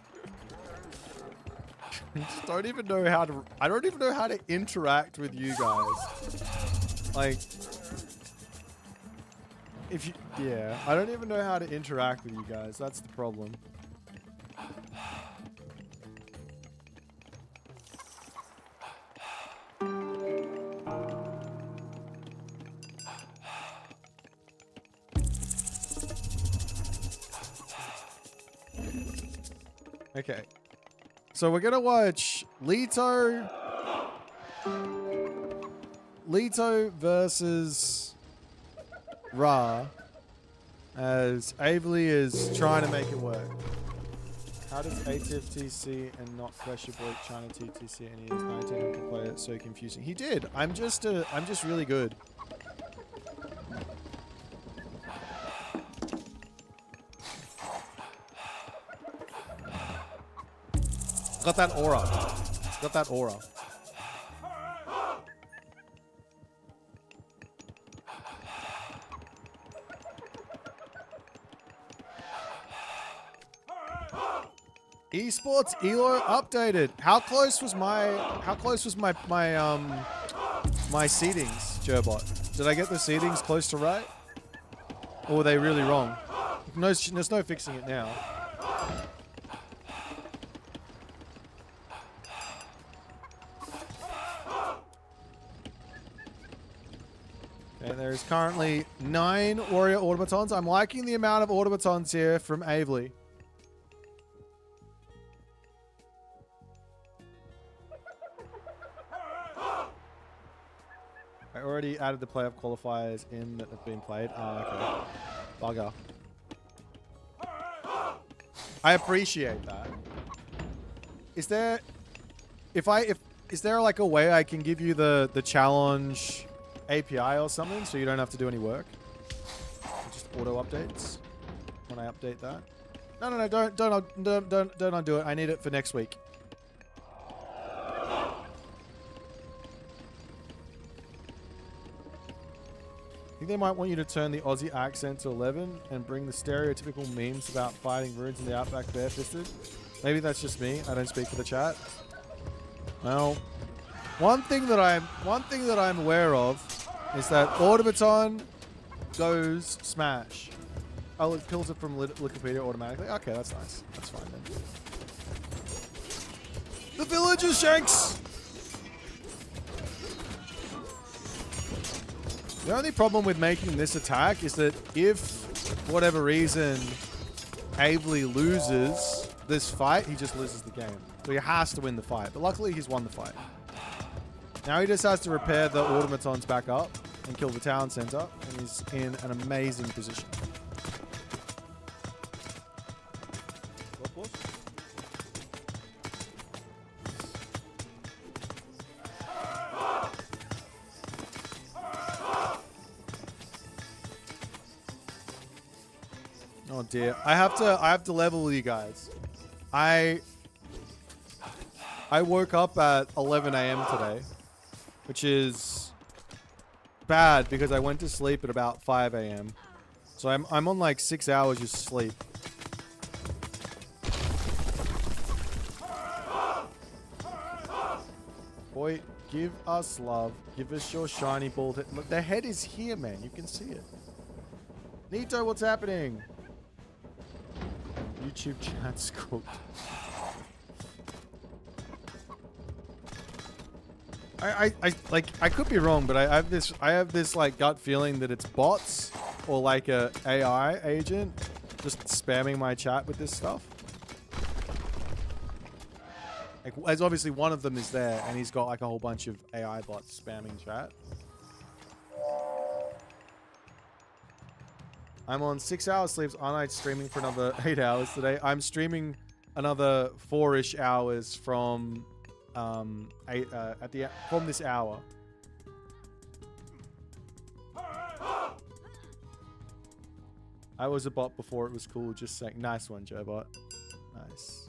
I just don't even know how to. I don't even know how to interact with you guys. Like, if you, yeah, I don't even know how to interact with you guys. That's the problem. Okay, so we're gonna watch Leto versus Ra as Avely is trying to make it work. How does ATIF TC and not Pressure Boit China TTC and he is 19 to play it so confusing? He did. I'm just really good. Got that aura. Got that aura. Esports Elo updated. How close was my my seedings, Gerbot? Did I get the seedings close to right? Or were they really wrong? No, there's no fixing it now. Okay, there is currently 9 warrior automatons. I'm liking the amount of automatons here from Avely. I already added the playoff qualifiers in that have been played. Oh, okay. Bugger. I appreciate that. Is there, is there like a way I can give you the challenge API or something so you don't have to do any work? Just auto updates when I update that. No, don't undo it. I need it for next week. I think they might want you to turn the Aussie accent to 11 and bring the stereotypical memes about fighting runes in the outback barefisted. Maybe that's just me. I don't speak for the chat. Well, one thing that I'm aware of is that automaton goes smash. Oh, it kills it from Wikipedia automatically. Okay, that's nice. That's fine then. The villagers, Shanks. The only problem with making this attack is that if, for whatever reason, Avely loses this fight, he just loses the game. So he has to win the fight. But luckily, he's won the fight. Now he just has to repair the automatons back up and kill the town center, and he's in an amazing position. Oh dear. I have to level with you guys. I woke up at 11 a.m. today, which is bad because I went to sleep at about 5 a.m. So I'm on like 6 hours just sleep. Boy, give us love. Give us your shiny bald head. Look, the head is here, man. You can see it. Nito, what's happening? YouTube chat's cooked. I could be wrong, but I have this like gut feeling that it's bots or like a AI agent just spamming my chat with this stuff. Like, as obviously one of them is there, and he's got like a whole bunch of AI bots spamming chat. I'm on 6 hours sleeps. Aren't I streaming for another 8 hours today? I'm streaming another 4-ish hours from from this hour. I was a bot before it was cool. Just saying. Nice one, Joe-bot. Nice.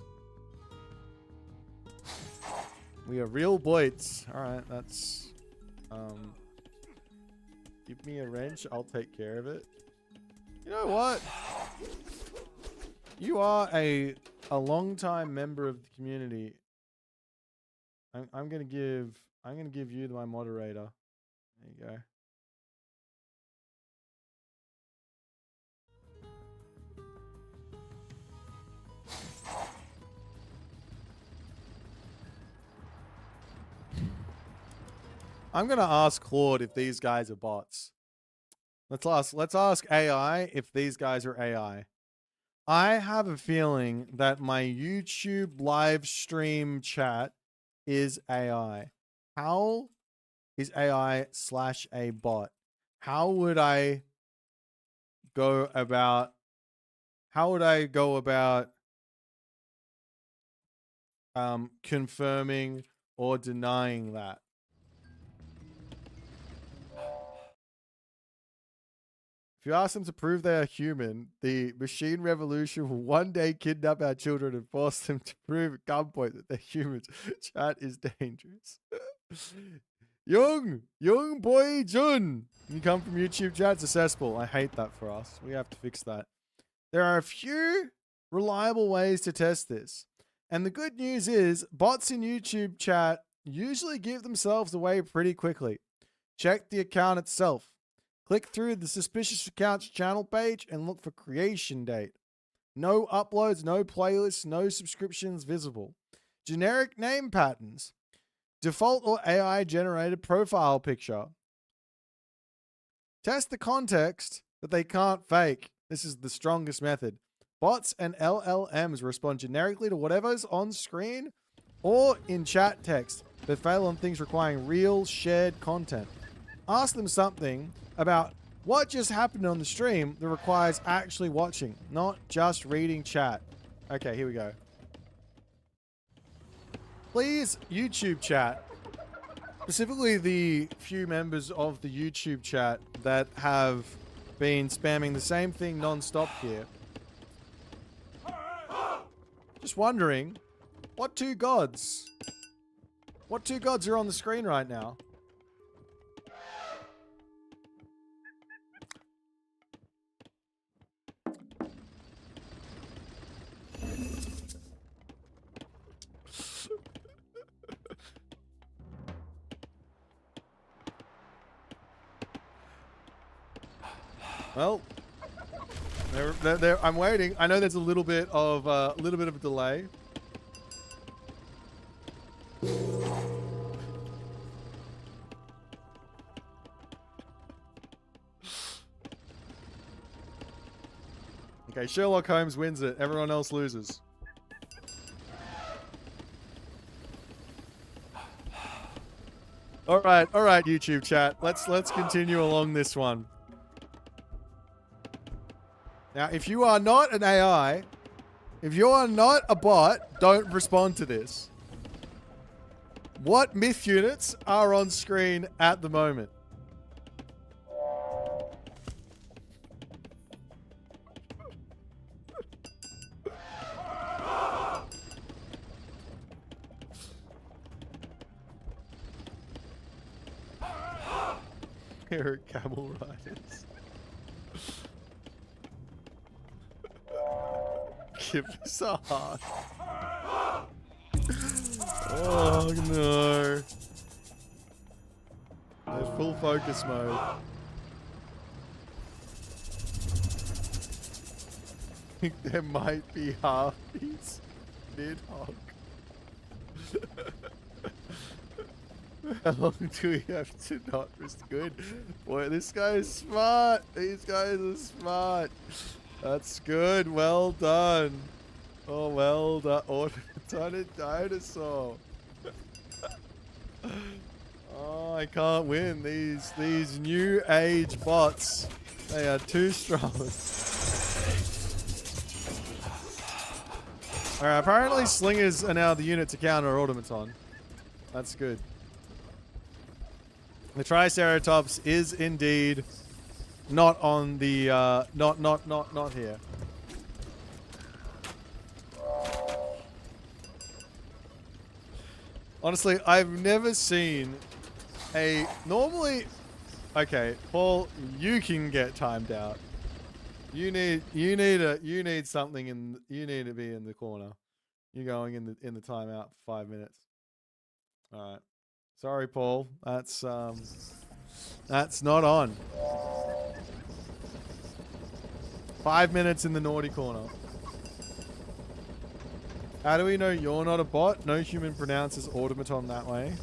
We are real Boits. All right, that's give me a wrench. I'll take care of it. You know what? You are a long-time member of the community. I'm gonna give you my moderator. There you go. I'm gonna ask Claude if these guys are bots. Let's ask AI if these guys are AI. I have a feeling that my YouTube live stream chat is AI. How is AI / a bot? How would I go about confirming or denying that? If you ask them to prove they are human, the machine revolution will one day kidnap our children and force them to prove at gunpoint that they're humans. Chat is dangerous. Young boy Jun. You come from YouTube chat, it's a cesspool. I hate that for us. We have to fix that. There are a few reliable ways to test this. And the good news is bots in YouTube chat usually give themselves away pretty quickly. Check the account itself. Click through the suspicious accounts channel page and look for creation date. No uploads, no playlists, no subscriptions visible. Generic name patterns. Default or AI generated profile picture. Test the context that they can't fake. This is the strongest method. Bots and LLMs respond generically to whatever's on screen or in chat text, but fail on things requiring real shared content. Ask them something about what just happened on the stream that requires actually watching, not just reading chat. Okay, here we go. Please, YouTube chat, specifically the few members of the YouTube chat that have been spamming the same thing non-stop here. Just wondering, what two gods are on the screen right now? Well, I'm waiting. I know there's a little bit of a delay. Okay, Sherlock Holmes wins it. Everyone else loses. All right, YouTube chat. Let's continue along this one. Now, if you are not an AI, if you are not a bot, don't respond to this. What myth units are on screen at the moment? Eric Camel Riders. Give us a heart. Oh no. There's full focus mode. I think there might be harpies mid-hog. How long do we have to not risk good? Boy, this guy is smart. These guys are smart. That's good. Well done. Oh, well done. Automaton dinosaur. Oh, I can't win. These new age bots. They are too strong. Alright, apparently slingers are now the unit to counter automaton. That's good. The Triceratops is indeed not on the not here. Honestly, I've never seen a normally. Okay, Paul, you can get timed out. You need something in. You need to be in the corner. You're going in the timeout for 5 minutes. All right. Sorry, Paul. That's not on. 5 minutes in the naughty corner. How do we know you're not a bot? No human pronounces automaton that way.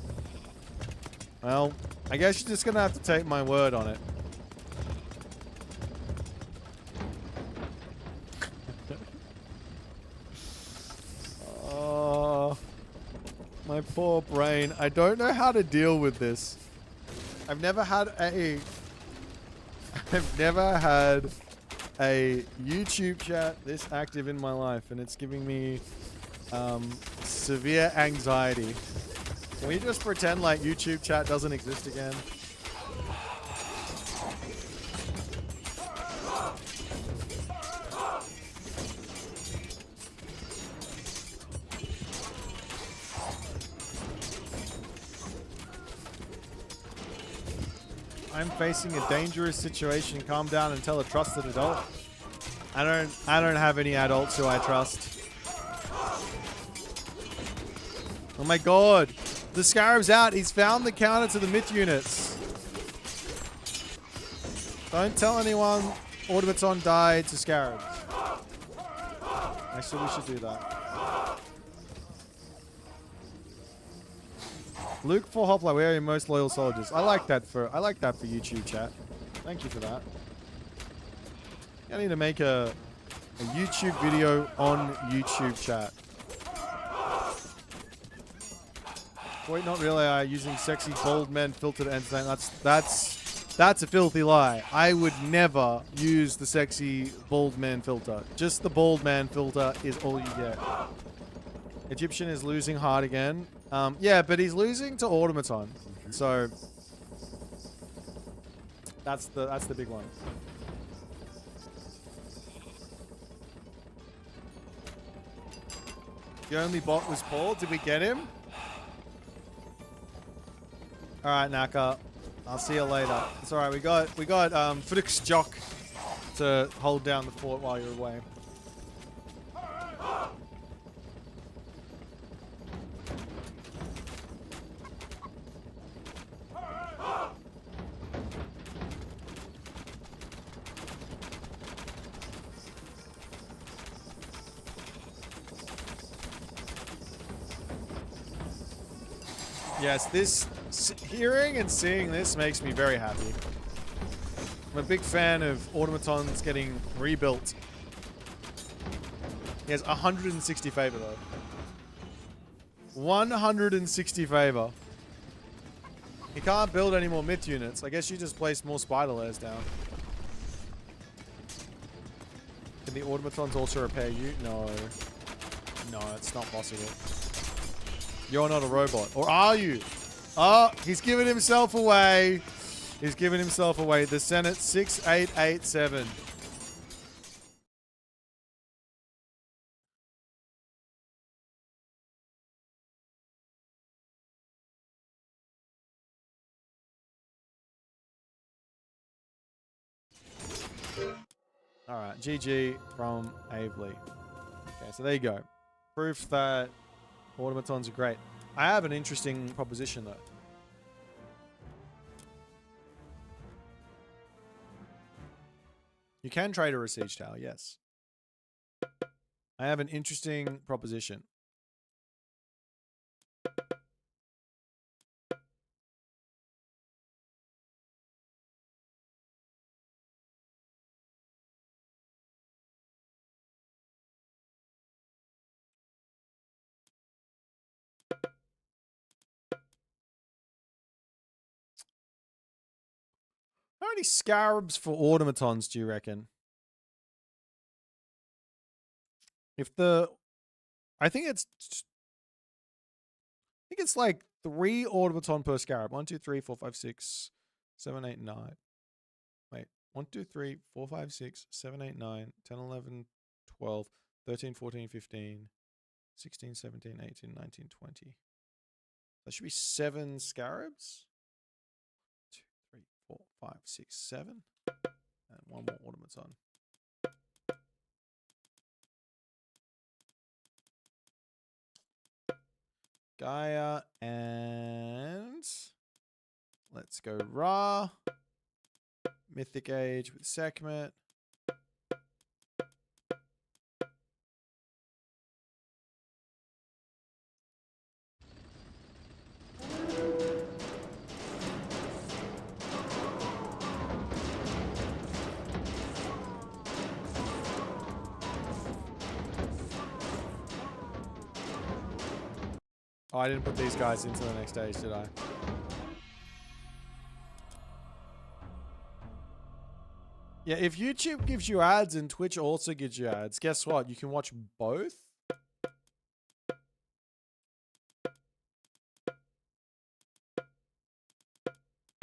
Well, I guess you're just gonna have to take my word on it. Oh, my poor brain. I don't know how to deal with this. I've never had a YouTube chat this active in my life, and it's giving me severe anxiety. Can we just pretend like YouTube chat doesn't exist again? I'm facing a dangerous situation. Calm down and tell a trusted adult. I don't have any adults who I trust. Oh my god. The Scarab's out. He's found the counter to the myth units. Don't tell anyone automaton died to Scarabs. Actually, we should do that. Luke for Hopla, where are your most loyal soldiers? I like that for YouTube chat. Thank you for that. I need to make a YouTube video on YouTube chat. Boit not really using sexy bald men filter to entertain. That's a filthy lie. I would never use the sexy bald man filter. Just the bald man filter is all you get. Egyptian is losing hard again. Yeah, but he's losing to automaton. So that's the big one. The only bot was Paul. Did we get him? All right, Naka. I'll see you later. It's all right. We got Frix Jock to hold down the fort while you're away. Yes, this hearing and seeing this makes me very happy. I'm a big fan of automatons getting rebuilt He has 160 favor though. 160 favor. He can't build any more myth units. I guess you just place more spider layers down. Can the automatons also repair you? No. No, it's not possible. You're not a robot. Or are you? Oh, he's giving himself away. He's giving himself away. The Senate 6887. All right, GG from Avely. Okay, so there you go. Proof that automatons are great. I have an interesting proposition though. You can trade a siege tower, yes. I have an interesting proposition. How many scarabs for automatons do you reckon? If the, I think it's like 3 automaton per scarab. 1, 2, 3, 4, 5, 6, 7, 8, 9. Wait, 1, 2, 3, 4, 5, 6, 7, 8, 9, 10, 11, 12, 13, 14, 15, 16, 17, 18, 19, 20. That should be 7 scarabs. 2, 3, 4, 5, 6, 7. And 1 more automaton. Gaia and let's go Ra. Mythic Age with Sekhmet. Oh, I didn't put these guys into the next stage, did I? Yeah, if YouTube gives you ads and Twitch also gives you ads, guess what? You can watch both.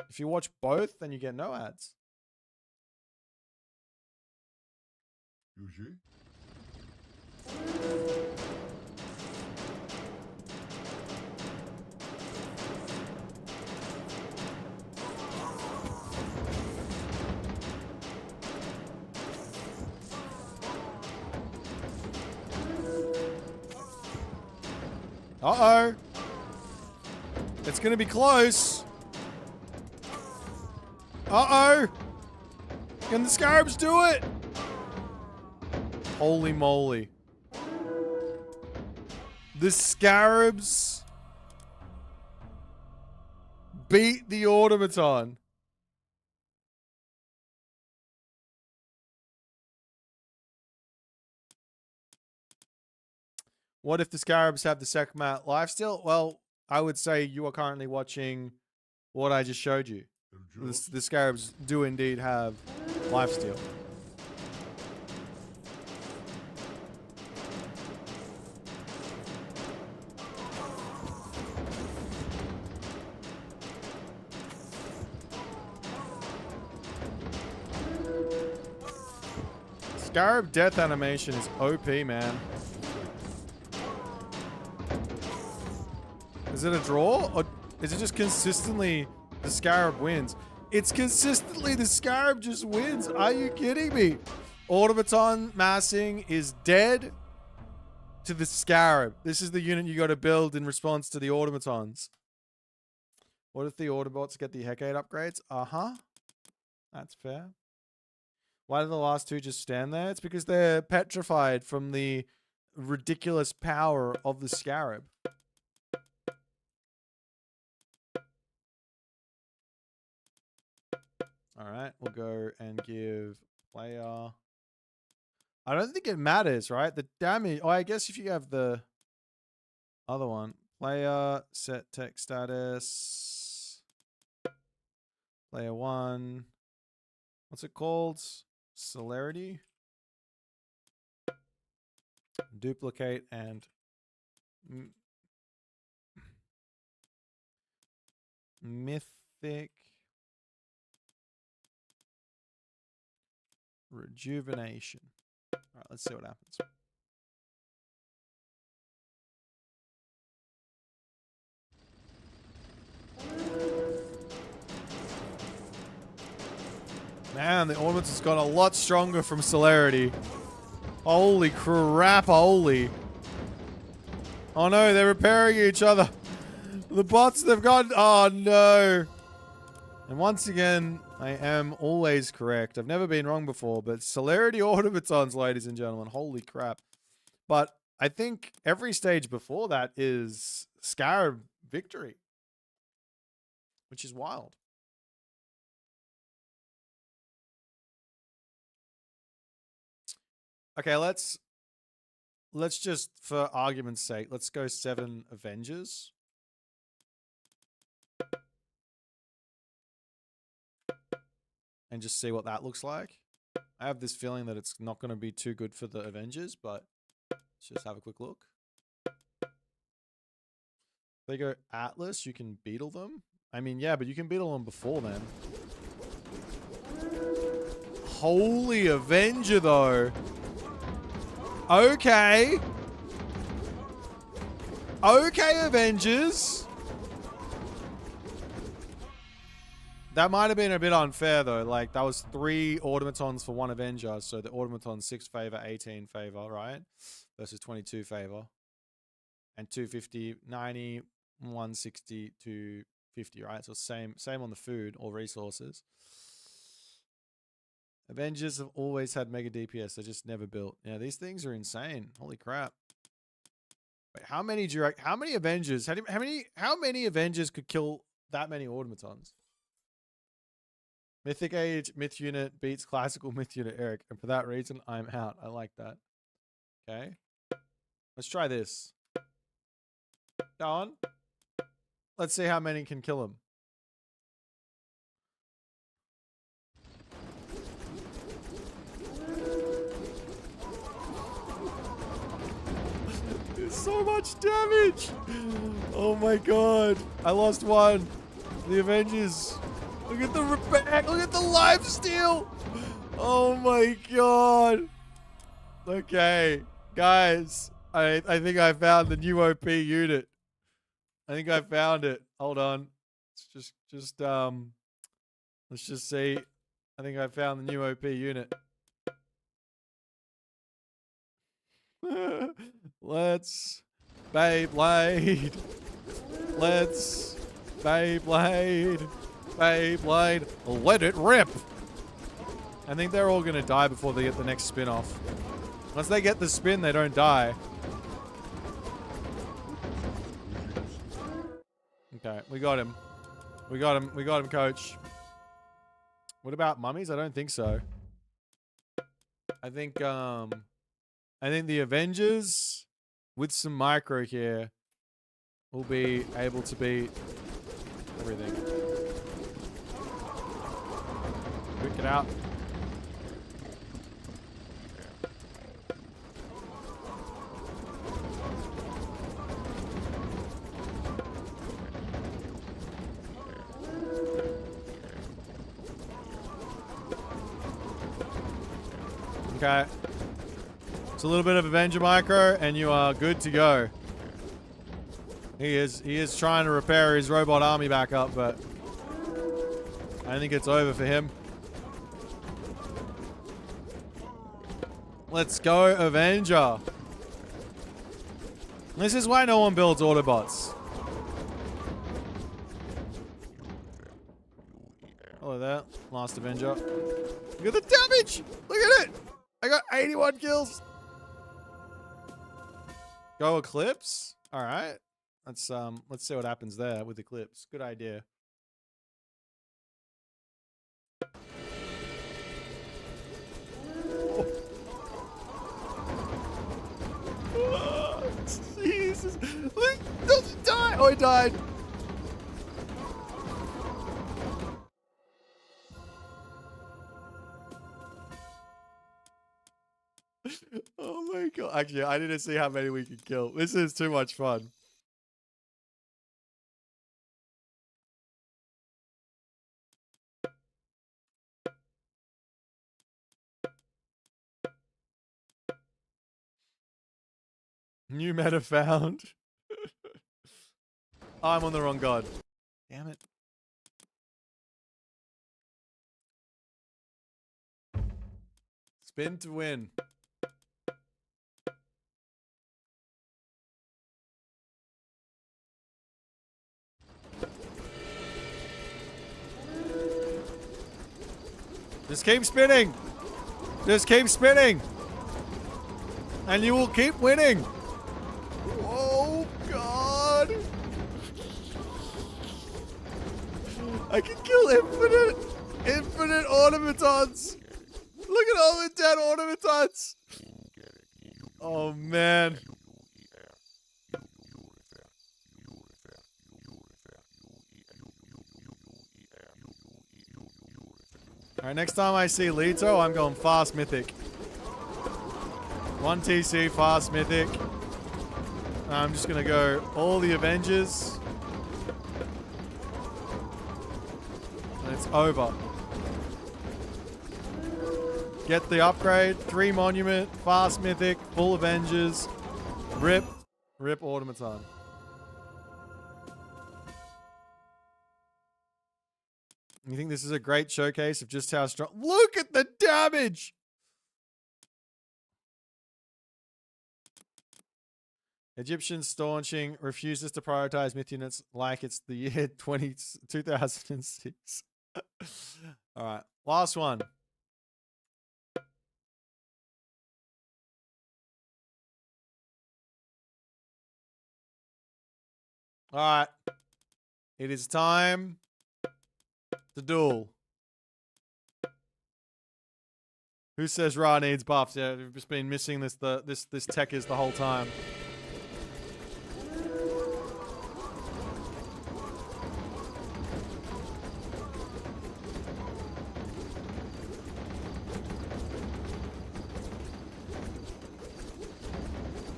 If you watch both, then you get no ads. Yuji? Uh-oh. It's going to be close. Uh-oh. Can the scarabs do it? Holy moly. The scarabs beat the automaton. What if the scarabs have the Sekhmet lifesteal? Well, I would say you are currently watching what I just showed you. The scarabs do indeed have lifesteal. Scarab death animation is OP, man. Is it a draw? Or is it just consistently the scarab wins? It's consistently the scarab just wins. Are you kidding me? Automaton massing is dead to the scarab. This is the unit you got to build in response to the automatons. What if the Autobots get the Hecate upgrades? Uh-huh. That's fair. Why do the last two just stand there? It's because they're petrified from the ridiculous power of the scarab. All right, we'll go and give player. I don't think it matters, right? The damage. Oh, I guess if you have the other one, player set tech status, player 1. What's it called? Celerity. Duplicate and mythic rejuvenation. All right, let's see what happens. Man, the ornaments has got a lot stronger from celerity. Holy crap, holy. Oh no, they're repairing each other. The bots, they've got... Oh no. And once again, I am always correct. I've never been wrong before, but celerity automatons, ladies and gentlemen. Holy crap. But I think every stage before that is Scarab victory. Which is wild. Okay, let's just, for argument's sake, let's go 7 Avengers. And just see what that looks like. I have this feeling that it's not going to be too good for the Avengers, but let's just have a quick look. If they go Atlas, you can beetle them. I mean, yeah, but you can beetle them before then. Holy Avenger, though. Okay. Okay, Avengers. That might have been a bit unfair, though. Like, that was 3 automatons for 1 Avenger. So the automaton 6 favor, 18 favor, right? Versus 22 favor. And 250, 90, 160, 250, right? So same on the food or resources. Avengers have always had mega DPS. They're just never built. Yeah, these things are insane. Holy crap. Wait, how many Avengers? How many Avengers could kill that many automatons? Mythic Age Myth Unit beats Classical Myth Unit, Eric. And for that reason, I'm out. I like that. Okay. Let's try this. Go on. Let's see how many can kill him. There's so much damage. Oh my god. I lost one. The Avengers. Look at the repair. Look at the lifesteal. Oh my god. Okay. Guys. I think I found the new OP unit. I think I found it. Hold on. Let's let's just see. I think I found the new OP unit. Let's Beyblade. Let's Beyblade. Beyblade. Let it rip. I think they're all gonna die before they get the next spin off. Once they get the spin, they don't die. Okay, we got him. We got him. We got him, coach. What about mummies? I don't think so. I think the Avengers with some micro here will be able to beat everything. Quick it out. Okay. It's a little bit of Avenger micro, and you are good to go. He is trying to repair his robot army back up, but I think it's over for him. Let's go, Avenger. This is why no one builds Autobots. Hello there, last Avenger. Look at the damage! Look at it! I got 81 kills. Go Eclipse. All right. Let's see what happens there with Eclipse. Good idea. Oh, he died. Oh my god. Actually, I need to see how many we can kill. This is too much fun. New meta found. I'm on the wrong god. Damn it. Spin to win. Just keep spinning. Just keep spinning. And you will keep winning. Oh, God. I can kill infinite automatons. Look at all the dead automatons. Oh, man. Alright, next time I see Leto, I'm going fast mythic. 1 TC, fast mythic. I'm just going to go all the Avengers. And it's over. Get the upgrade, 3 monument, fast mythic, full Avengers. Rip automaton. You think this is a great showcase of just how strong... Look at the damage! Egyptian staunching refuses to prioritize myth units like it's the year 2006. Alright, last one. Alright. It is time to duel. Who says Ra needs buffs? Yeah, we've just been missing this this tech is the whole time.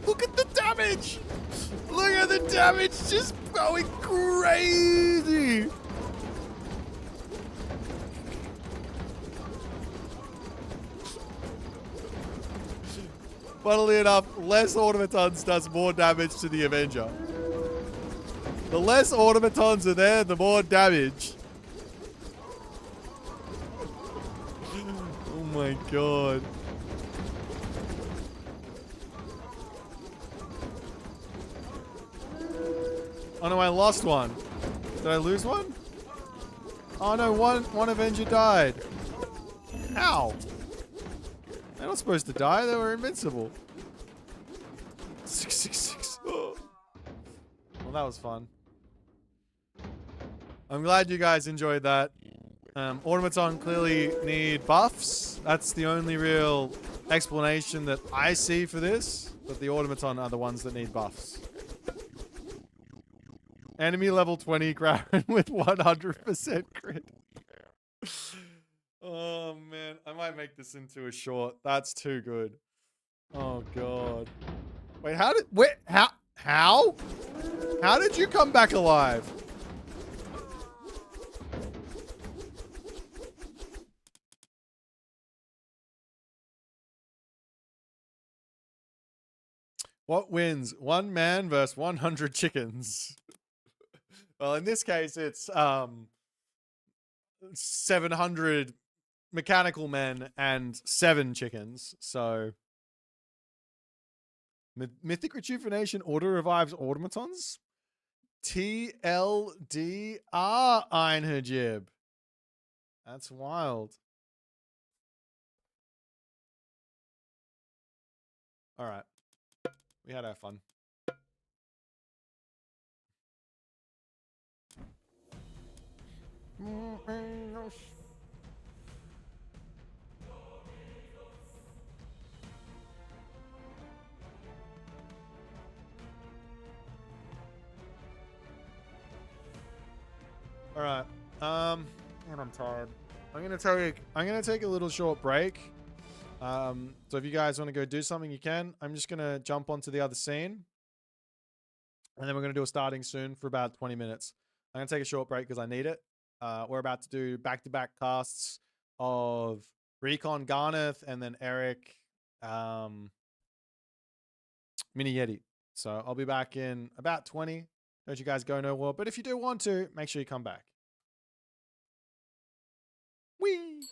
Look at the damage! Look at the damage just going crazy! Funnily enough, less automatons does more damage to the Avenger. The less automatons are there, the more damage. Oh my god. Oh no, I lost one. Did I lose one? Oh no, one Avenger died. Ow. They're not supposed to die, they were invincible. 666. Oh. Well, that was fun. I'm glad you guys enjoyed that. Automaton clearly need buffs. That's the only real explanation that I see for this. But the automaton are the ones that need buffs. Enemy level 20 Garen with 100% crit. Oh man, I might make this into a short. That's too good. Oh god. Wait, how did you come back alive? What wins? 1 man versus 100 chickens. Well, in this case, it's 700 mechanical men and 7 chickens. So, Mythic Rejuvenation auto revives automatons. TLDR Einherjib. That's wild. All right, we had our fun. All right. And I'm tired. I'm gonna take a little short break. So if you guys want to go do something, you can. I'm just gonna jump onto the other scene, and then we're gonna do a starting soon for about 20 minutes. I'm gonna take a short break because I need it. We're about to do back-to-back casts of Recon, Garnath, and then Eric, Miniyeti. So I'll be back in about 20. Don't you guys go nowhere. But if you do want to, make sure you come back. Whee!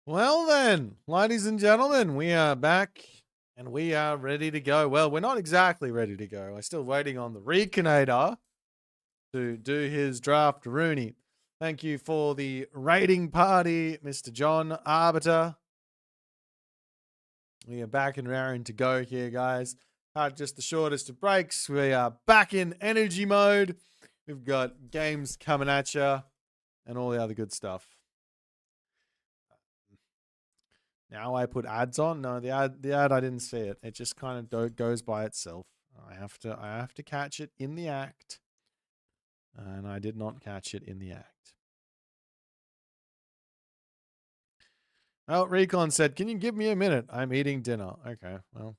Well then, ladies and gentlemen, we are back and we are ready to go. Well, we're not exactly ready to go. I'm still waiting on the Reconator to do his draft Rooney. Thank you for the raiding party, Mr. John Arbiter. We are back and raring to go here, guys. Just the shortest of breaks. We are back in energy mode. We've got games coming at you and all the other good stuff. Now I put ads on. No, the ad I didn't see it. It just kind of goes by itself. I have to catch it in the act, and I did not catch it in the act. Oh, Recon said, "Can you give me a minute? I'm eating dinner." Okay, well.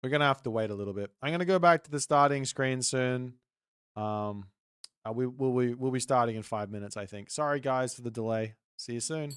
We're going to have to wait a little bit. I'm going to go back to the starting screen soon. We'll be starting in 5 minutes, I think. Sorry, guys, for the delay. See you soon.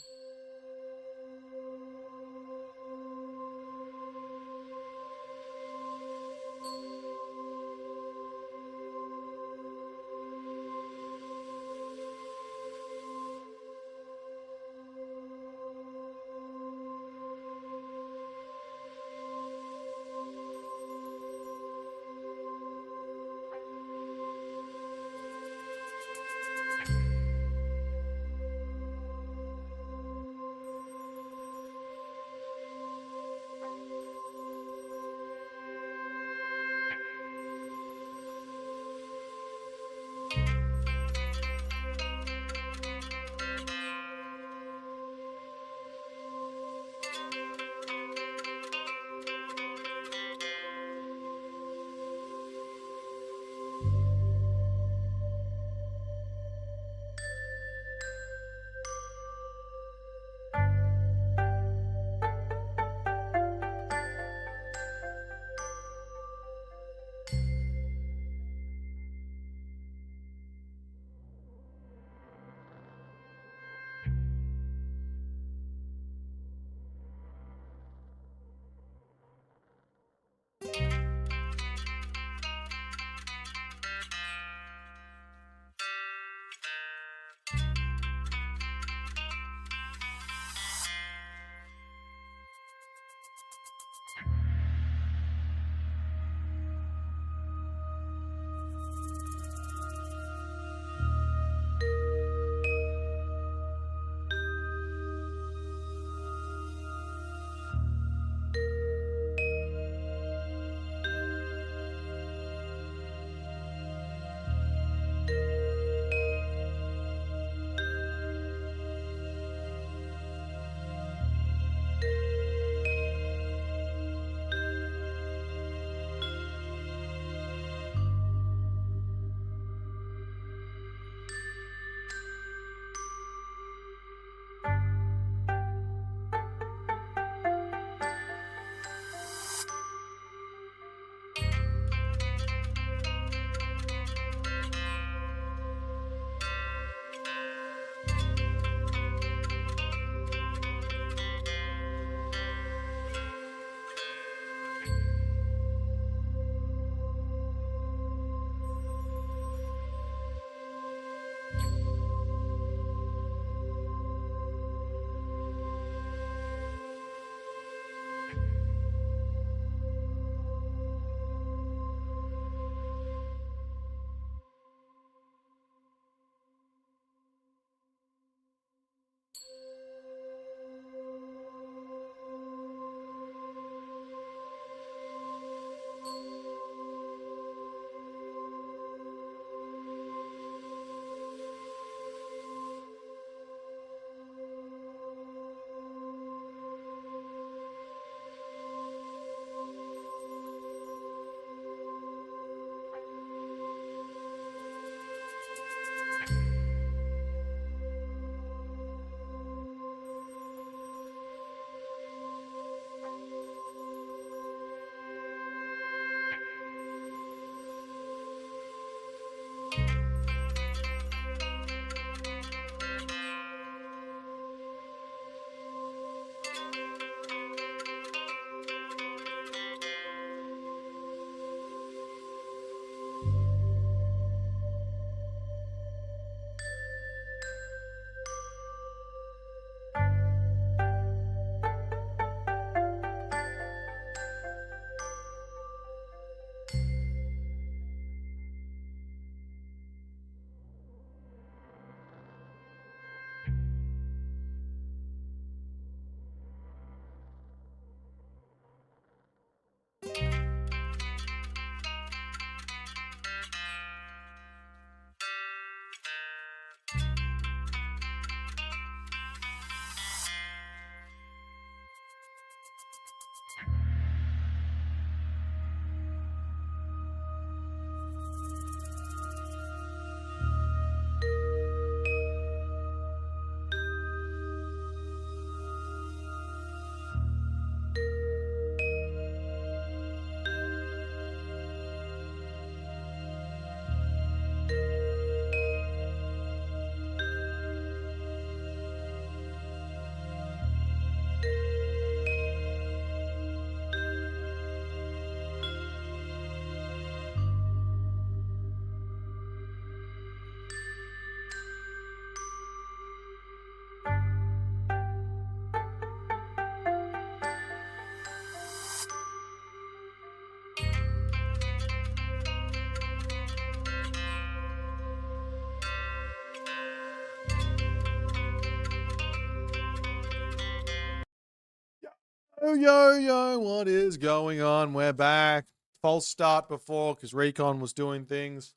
Yo, what is going on? We're back. False start before because Recon was doing things.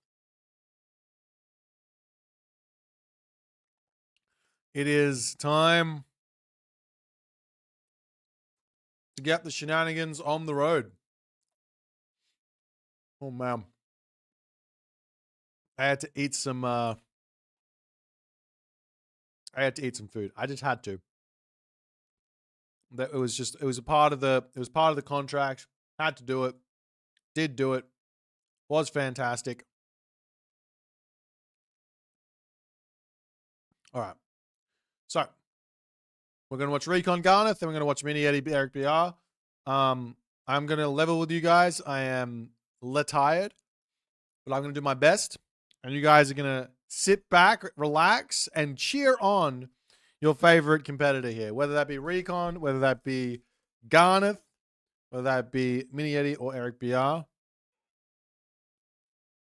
It is time to get the shenanigans on the road. Oh, man. I had to eat some food. I just had to. That it was a part of the contract. Had to do it. Did do it. Was fantastic. All right. So we're gonna watch Recon Garnath, then we're gonna watch Miniyeti EricBR. I'm gonna level with you guys. I am tired, but I'm gonna do my best. And you guys are gonna sit back, relax, and cheer on your favorite competitor here. Whether that be Recon, whether that be Garnath, whether that be Miniyeti or EricBR.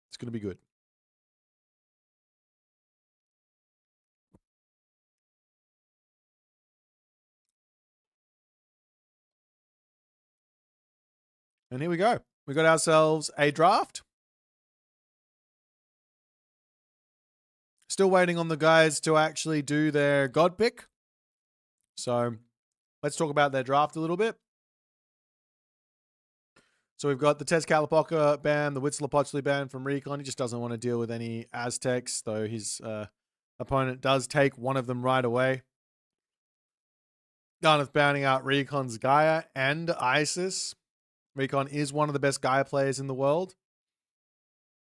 It's gonna be good. And here we go. We got ourselves a draft. Still waiting on the guys to actually do their god pick. So let's talk about their draft a little bit. So we've got the Tezcatlipoca ban, the Huitzilopochtli ban from Recon. He just doesn't want to deal with any Aztecs, though his opponent does take one of them right away. Garnath banning out Recon's Gaia and Isis. Recon is one of the best Gaia players in the world.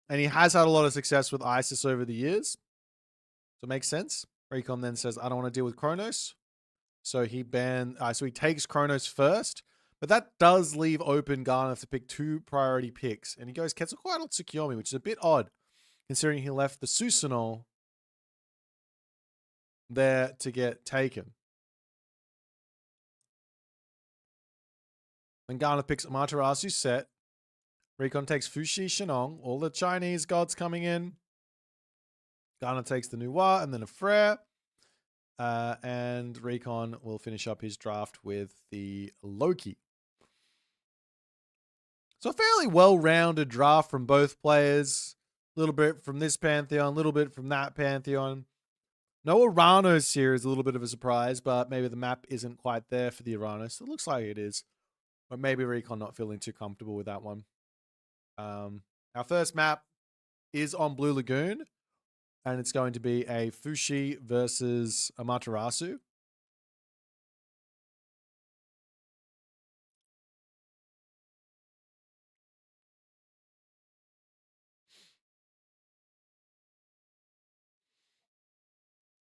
And he has had a lot of success with Isis over the years. So it makes sense. Recon then says, I don't want to deal with Kronos. So he takes Kronos first. But that does leave open Garnath to pick 2 priority picks. And he goes Quetzalcoatl Tsukiyomi, which is a bit odd, considering he left the Susanoo there to get taken. Then Garnath picks Amaterasu set. Recon takes Fuxi Shenong, all the Chinese gods coming in. Garnath takes the Nuwa and then a Frere. And Recon will finish up his draft with the Loki. So a fairly well-rounded draft from both players. A little bit from this Pantheon, a little bit from that Pantheon. No Uranos here is a little bit of a surprise, but maybe the map isn't quite there for the Uranos. It looks like it is. Or maybe Recon not feeling too comfortable with that one. Our first map is on Blue Lagoon. And it's going to be a Fuxi versus Amaterasu.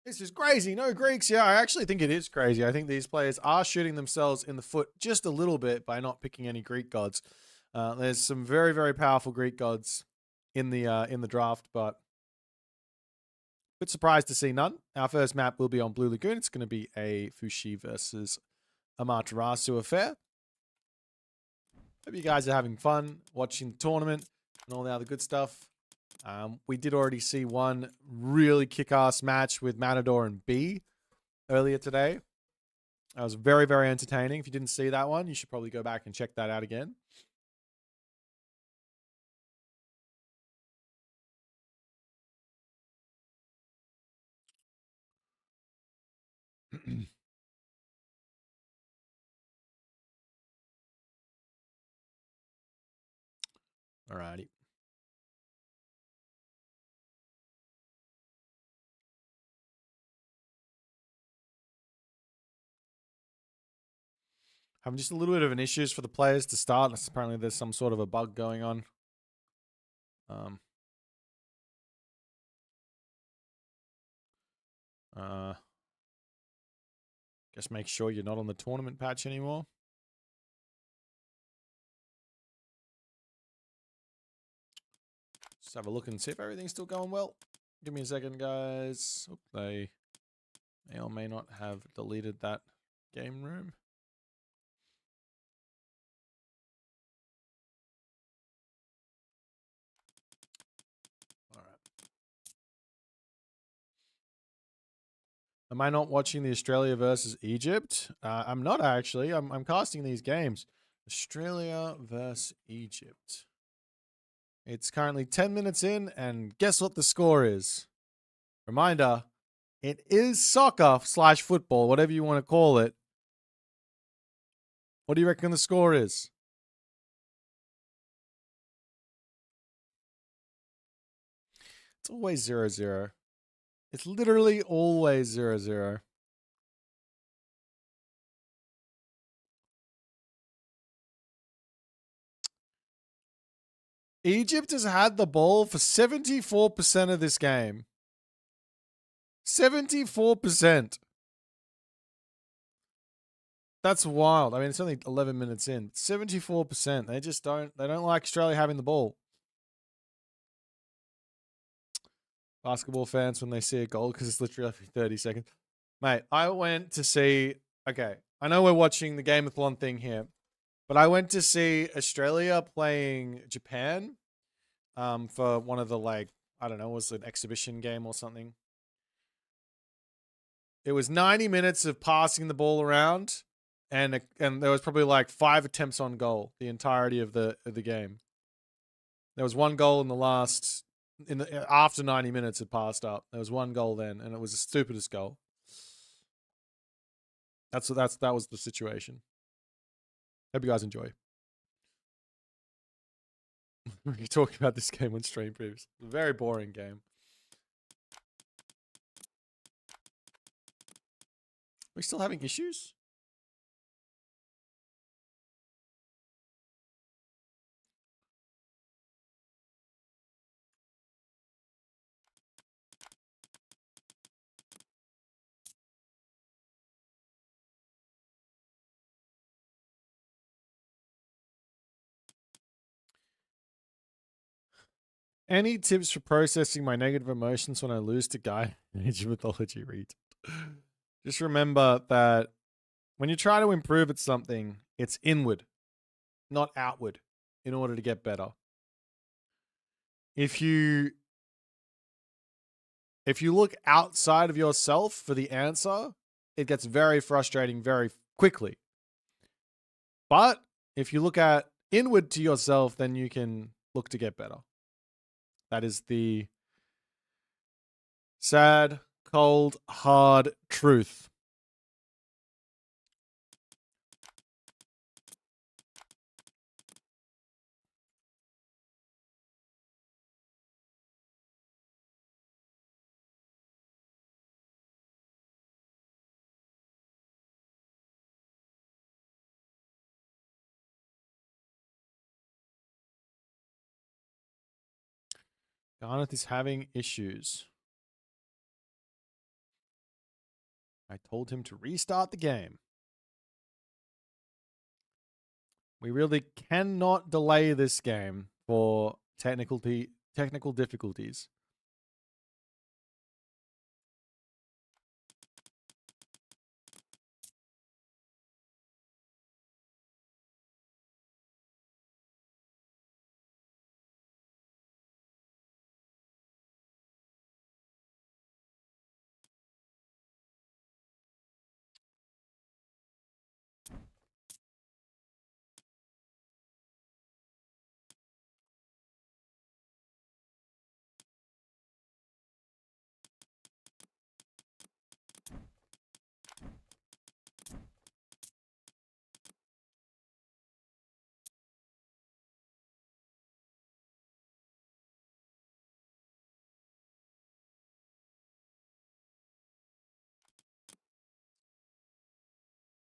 This is crazy. No Greeks. Yeah, I actually think it is crazy. I think these players are shooting themselves in the foot just a little bit by not picking any Greek gods. There's some very, very powerful Greek gods in the draft, but a bit surprised to see none. Our first map will be on Blue Lagoon. It's going to be a Fuxi versus Amaterasu affair. Hope you guys are having fun watching the tournament and all the other good stuff. We did already see one really kick-ass match with Matador and B earlier today. That was very, very entertaining. If you didn't see that one, you should probably go back and check that out again. Alrighty. Having just a little bit of an issues for the players to start. Apparently there's some sort of a bug going on. Guess make sure you're not on the tournament patch anymore. Just have a look and see if everything's still going well. Give me a second, guys. Oh, they may or may not have deleted that game room. All right. Am I not watching the Australia versus Egypt? I'm not actually. I'm casting these games. Australia versus Egypt. It's currently 10 minutes in, and guess what the score is? Reminder, it is soccer / football, whatever you want to call it. What do you reckon the score is? It's always 0-0. It's literally always 0-0. Egypt has had the ball for 74% of this game. 74%. That's wild. I mean, it's only 11 minutes in. 74%. They don't like Australia having the ball. Basketball fans, when they see a goal, because it's literally every 30 seconds. Mate, I went to see, okay, I know we're watching the Gameathlon thing here, but I went to see Australia playing Japan for one of the, like, I don't know, was it an exhibition game or something? It was 90 minutes of passing the ball around, and there was probably like 5 attempts on goal the entirety of the game. There was one goal in the last, after 90 minutes had passed up. There was one goal then, and it was the stupidest goal. That was the situation. Hope you guys enjoy. We talked about this game on stream previously. Very boring game. Are we still having issues? Any tips for processing my negative emotions when I lose to Guy in Age of Mythology read? Just remember that when you try to improve at something, it's inward, not outward, in order to get better. If you look outside of yourself for the answer, it gets very frustrating very quickly. But if you look at inward to yourself, then you can look to get better. That is the sad, cold, hard truth. Garnath is having issues. I told him to restart the game. We really cannot delay this game for technical difficulties.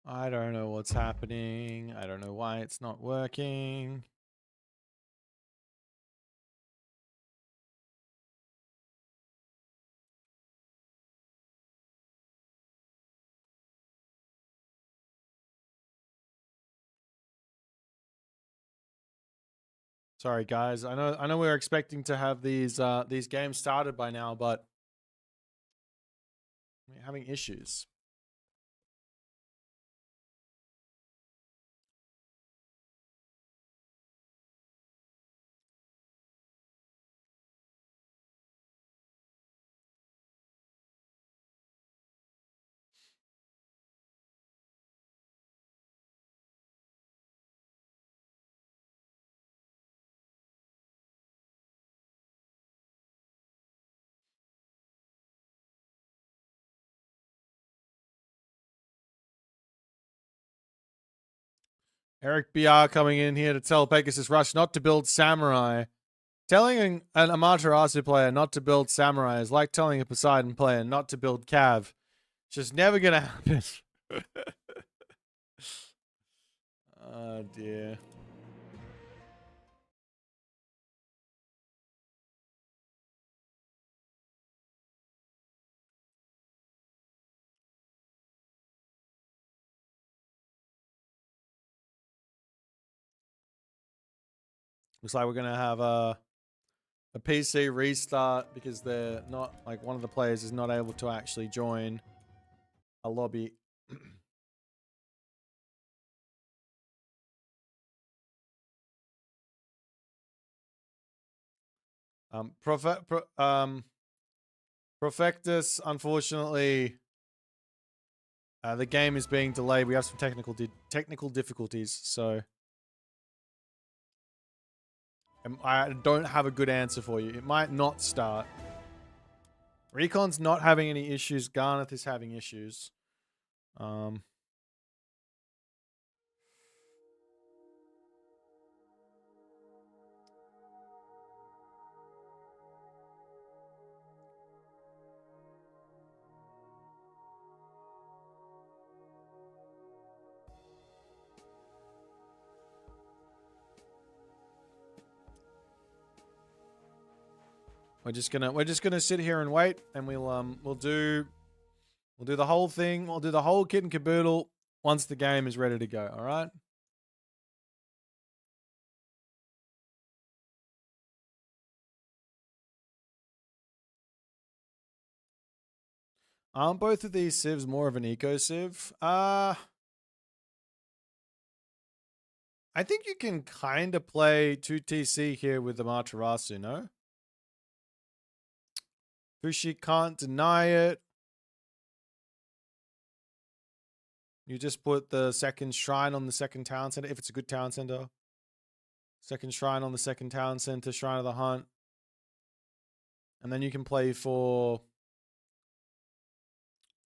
I don't know what's happening. I don't know why it's not working. Sorry, guys. I know we were expecting to have these games started by now, but we're having issues. EricBR coming in here to tell Pegasus Rush not to build Samurai. Telling an Amaterasu player not to build Samurai is like telling a Poseidon player not to build Cav. It's just never gonna happen. Oh dear. Looks like we're gonna have a PC restart because they're not, like, one of the players is not able to actually join a lobby. Profectus, unfortunately, the game is being delayed. We have some technical difficulties, so I don't have a good answer for you. It might not start. Recon's not having any issues. Garnath is having issues. We're just gonna sit here and wait, and we'll do the whole thing. We'll do the whole kit and caboodle once the game is ready to go. All right. Aren't both of these civs more of an eco civ? I think you can kind of play 2TC here with the Matarasu, no? Fushi can't deny it. You just put the second shrine on the second town center, if it's a good town center. Second shrine on the second town center, Shrine of the Hunt. And then you can play for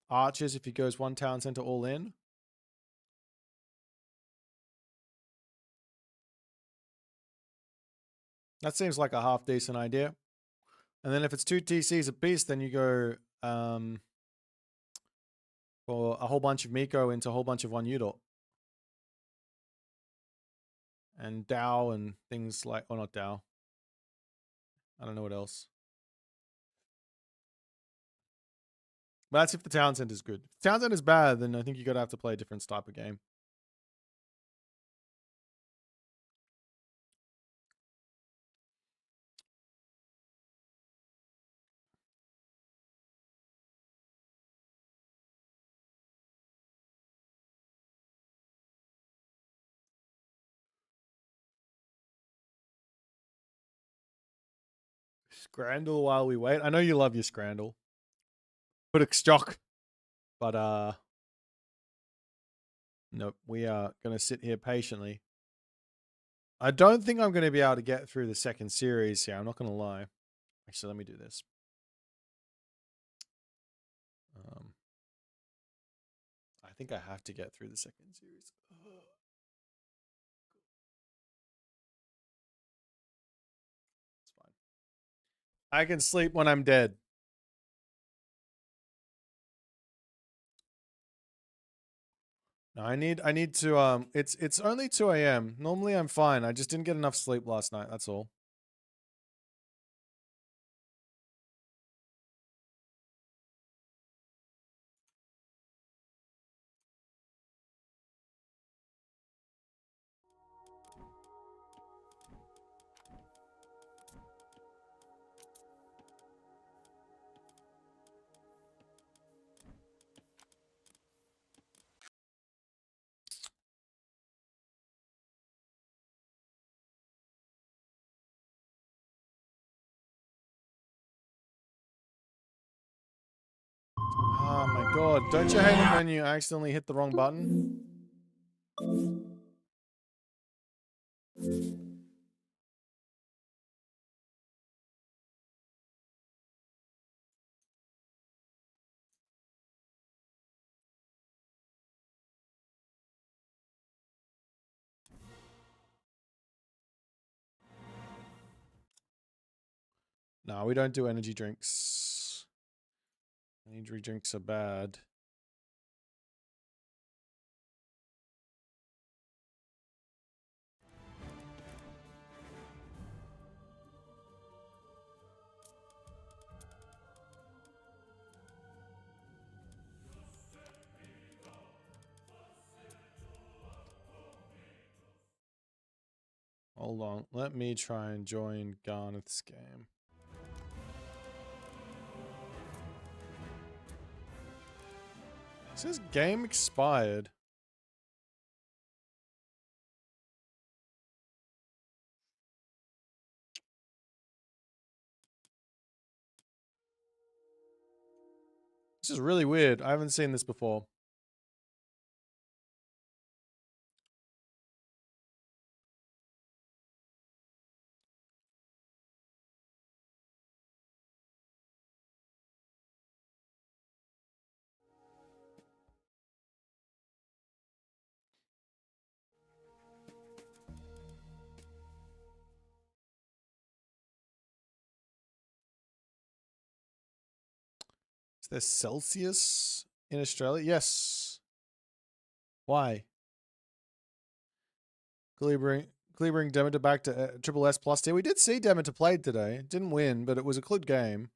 archers if he goes one town center all in. That seems like a half decent idea. And then if it's 2 TCs apiece, then you go for a whole bunch of Miko into a whole bunch of 1 Udot. And Dao and things like, or not Dao. I don't know what else. But that's if the town center's good. If the town center's bad, then I think you're going to have to play a different type of game. Scrandle while we wait. I know you love your Scrandle. Put a stock. But nope, we are going to sit here patiently. I don't think I'm going to be able to get through the second series here. I'm not going to lie. Actually, let me do this. I think I have to get through the second series. It's fine. I can sleep when I'm dead. No, I need to it's only 2 a.m. Normally I'm fine. I just didn't get enough sleep last night, that's all. Oh my god, don't you hate it when you accidentally hit the wrong button? No, we don't do energy drinks. Energy drinks are bad. Hold on. Let me try and join Garnath's game. It says game expired. This is really weird. I haven't seen this before. Is there Celsius in Australia? Yes. Why? Clearing Demeter back to Triple S plus tier. We did see Demeter played today. Didn't win, but it was a good game.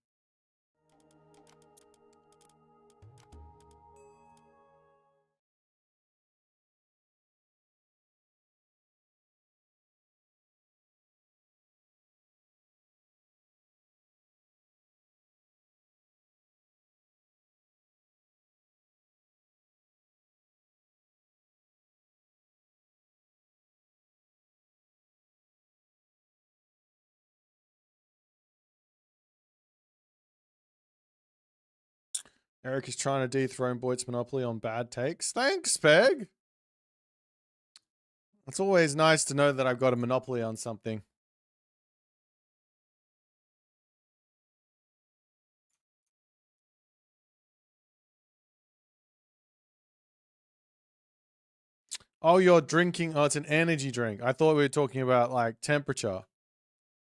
Eric is trying to dethrone Boit's monopoly on bad takes. Thanks, Peg. It's always nice to know that I've got a monopoly on something. Oh, you're drinking. Oh, it's an energy drink. I thought we were talking about like temperature.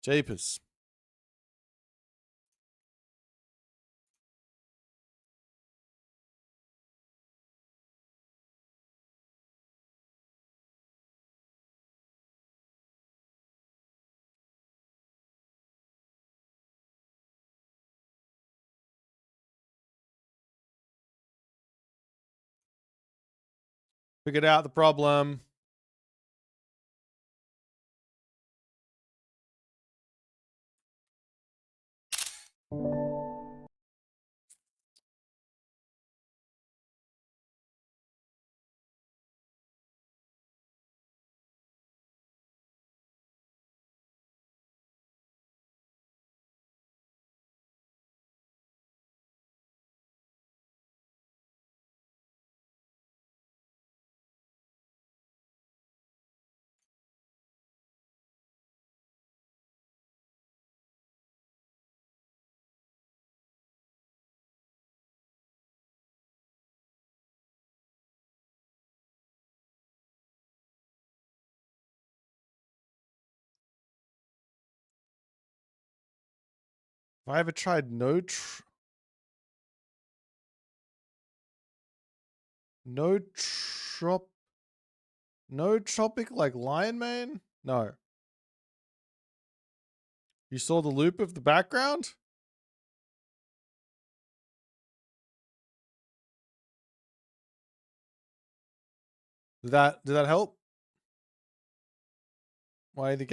Jeepers. Figured out the problem. Have I ever tried no tropic like Lion Mane? No. You saw the loop of the background? Did that help? Why are the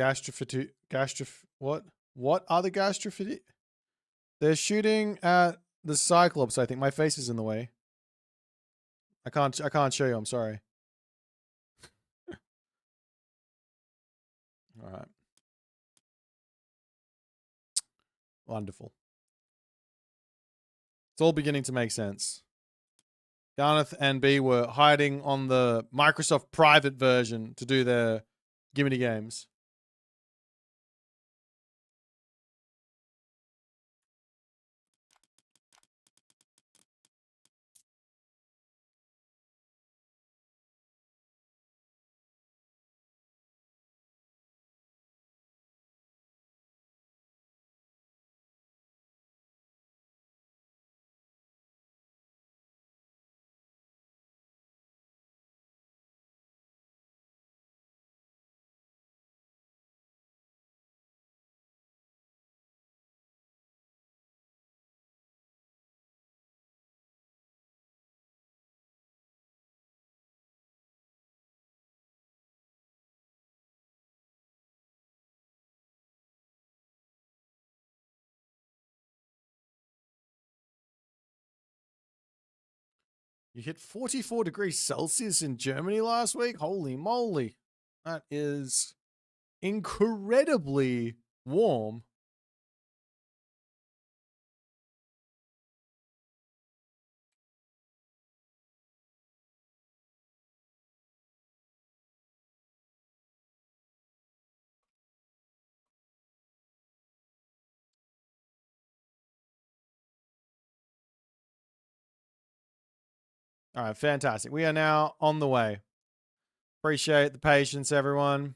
what are the gastrophyte? They're shooting at the Cyclops, I think. My face is in the way. I can't show you, I'm sorry. All right. Wonderful. It's all beginning to make sense. Garnath and B were hiding on the Microsoft private version to do their Gimmity games. You hit 44 degrees Celsius in Germany last week? Holy moly. That is incredibly warm. All right, fantastic. We are now on the way. Appreciate the patience, everyone.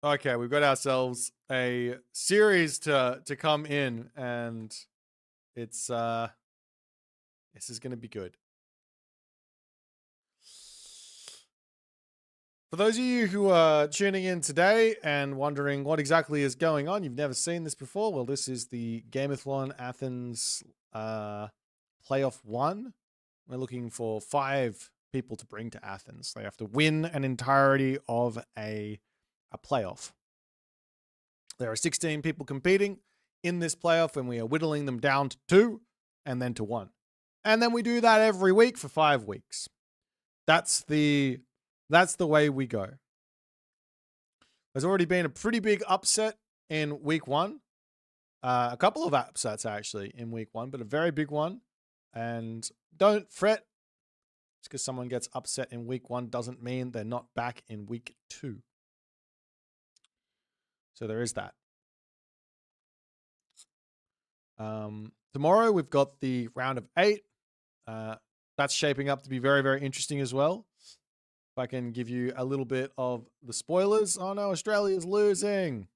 Okay, we've got ourselves a series to come in, and it's this is going to be good. For those of you who are tuning in today and wondering what exactly is going on, you've never seen this before. Well, this is the Gameathlon Athens playoff 1. We're looking for 5 people to bring to Athens. They have to win an entirety of a playoff. There are 16 people competing in this playoff, and we are whittling them down to 2 and then to 1. And then we do that every week for 5 weeks. That's the way we go. There's already been a pretty big upset in week 1. A couple of upsets actually in week 1, but a very big one. And don't fret. Just because someone gets upset in week 1 doesn't mean they're not back in week 2. So there is that. Tomorrow we've got the round of 8. That's shaping up to be very, very interesting as well. If I can give you a little bit of the spoilers. Oh no, Australia's losing.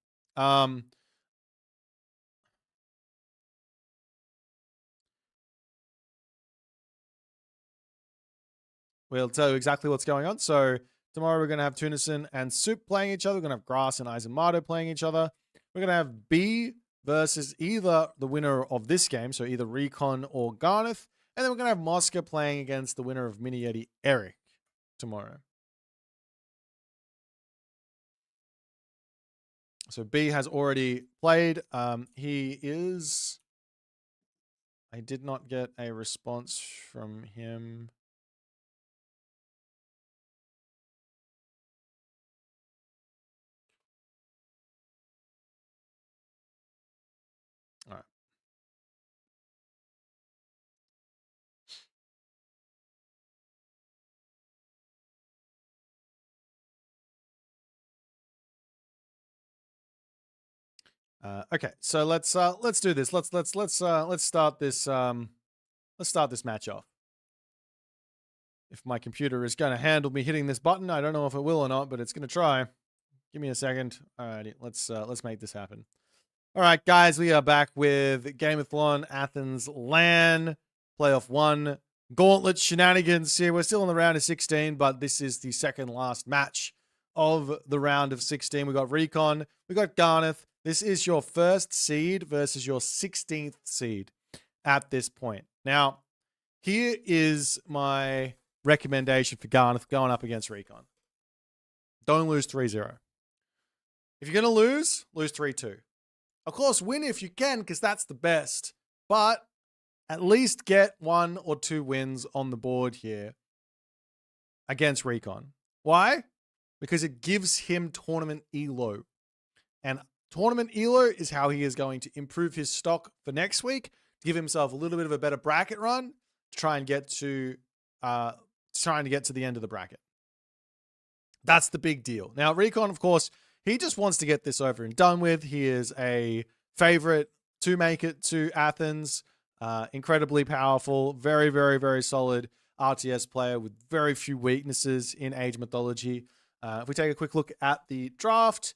We'll tell you exactly what's going on. So tomorrow we're going to have Tunison and Soup playing each other. We're going to have Grass and Isamato playing each other. We're going to have B versus either the winner of this game, so either Recon or Garnath. And then we're going to have Mosca playing against the winner of Miniyeti, Eric, tomorrow. So B has already played. He is... I did not get a response from him. All right. Okay, so let's do this. Let's start this match off. If my computer is going to handle me hitting this button, I don't know if it will or not, but it's going to try. Give me a second. Alrighty, let's make this happen. All right, guys, we are back with Gameathlon Athens LAN playoff 1 gauntlet shenanigans here. We're still in the round of 16, but this is the second last match of the round of 16. We got Recon, we got Garnath. This is your first seed versus your 16th seed at this point. Now, here is my recommendation for Garnath going up against Recon. Don't lose 3-0. If you're going to lose 3-2. Of course, win if you can, because that's the best. But at least get 1 or 2 wins on the board here against Recon. Why? Because it gives him tournament elo. And tournament elo is how he is going to improve his stock for next week, to give himself a little bit of a better bracket run, to try and get to the end of the bracket. That's the big deal. Now, Recon, of course, he just wants to get this over and done with. He is a favorite to make it to Athens. Incredibly powerful, very, very, very solid RTS player with very few weaknesses in Age Mythology. If we take a quick look at the draft,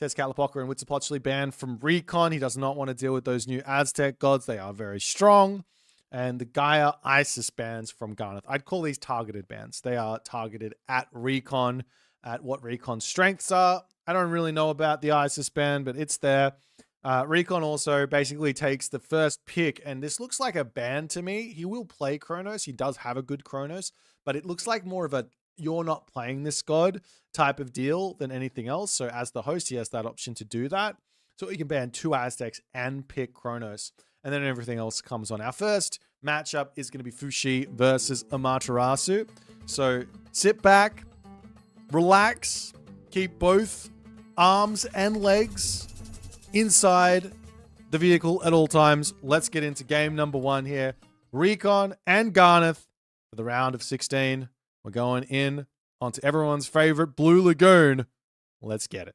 Tezcatlipoca and Huitzilopochtli banned from Recon. He does not want to deal with those new Aztec gods. They are very strong. And the Gaia Isis bans from Garnath. I'd call these targeted bans. They are targeted at Recon, at what Recon's strengths are. I don't really know about the Isis ban, but it's there. Recon also basically takes the first pick, and this looks like a ban to me. He will play Kronos. He does have a good Kronos, but it looks like more of a you're not playing this god type of deal than anything else. So as the host, he has that option to do that. so you can ban 2 Aztecs and pick Kronos, and then everything else comes on. Our first matchup is going to be Fushi versus Amaterasu. So sit back, relax, keep both arms and legs inside the vehicle at all times. Let's get into game number 1 here. Recon and Garnath for the round of 16. We're going in onto everyone's favorite Blue Lagoon. Let's get it.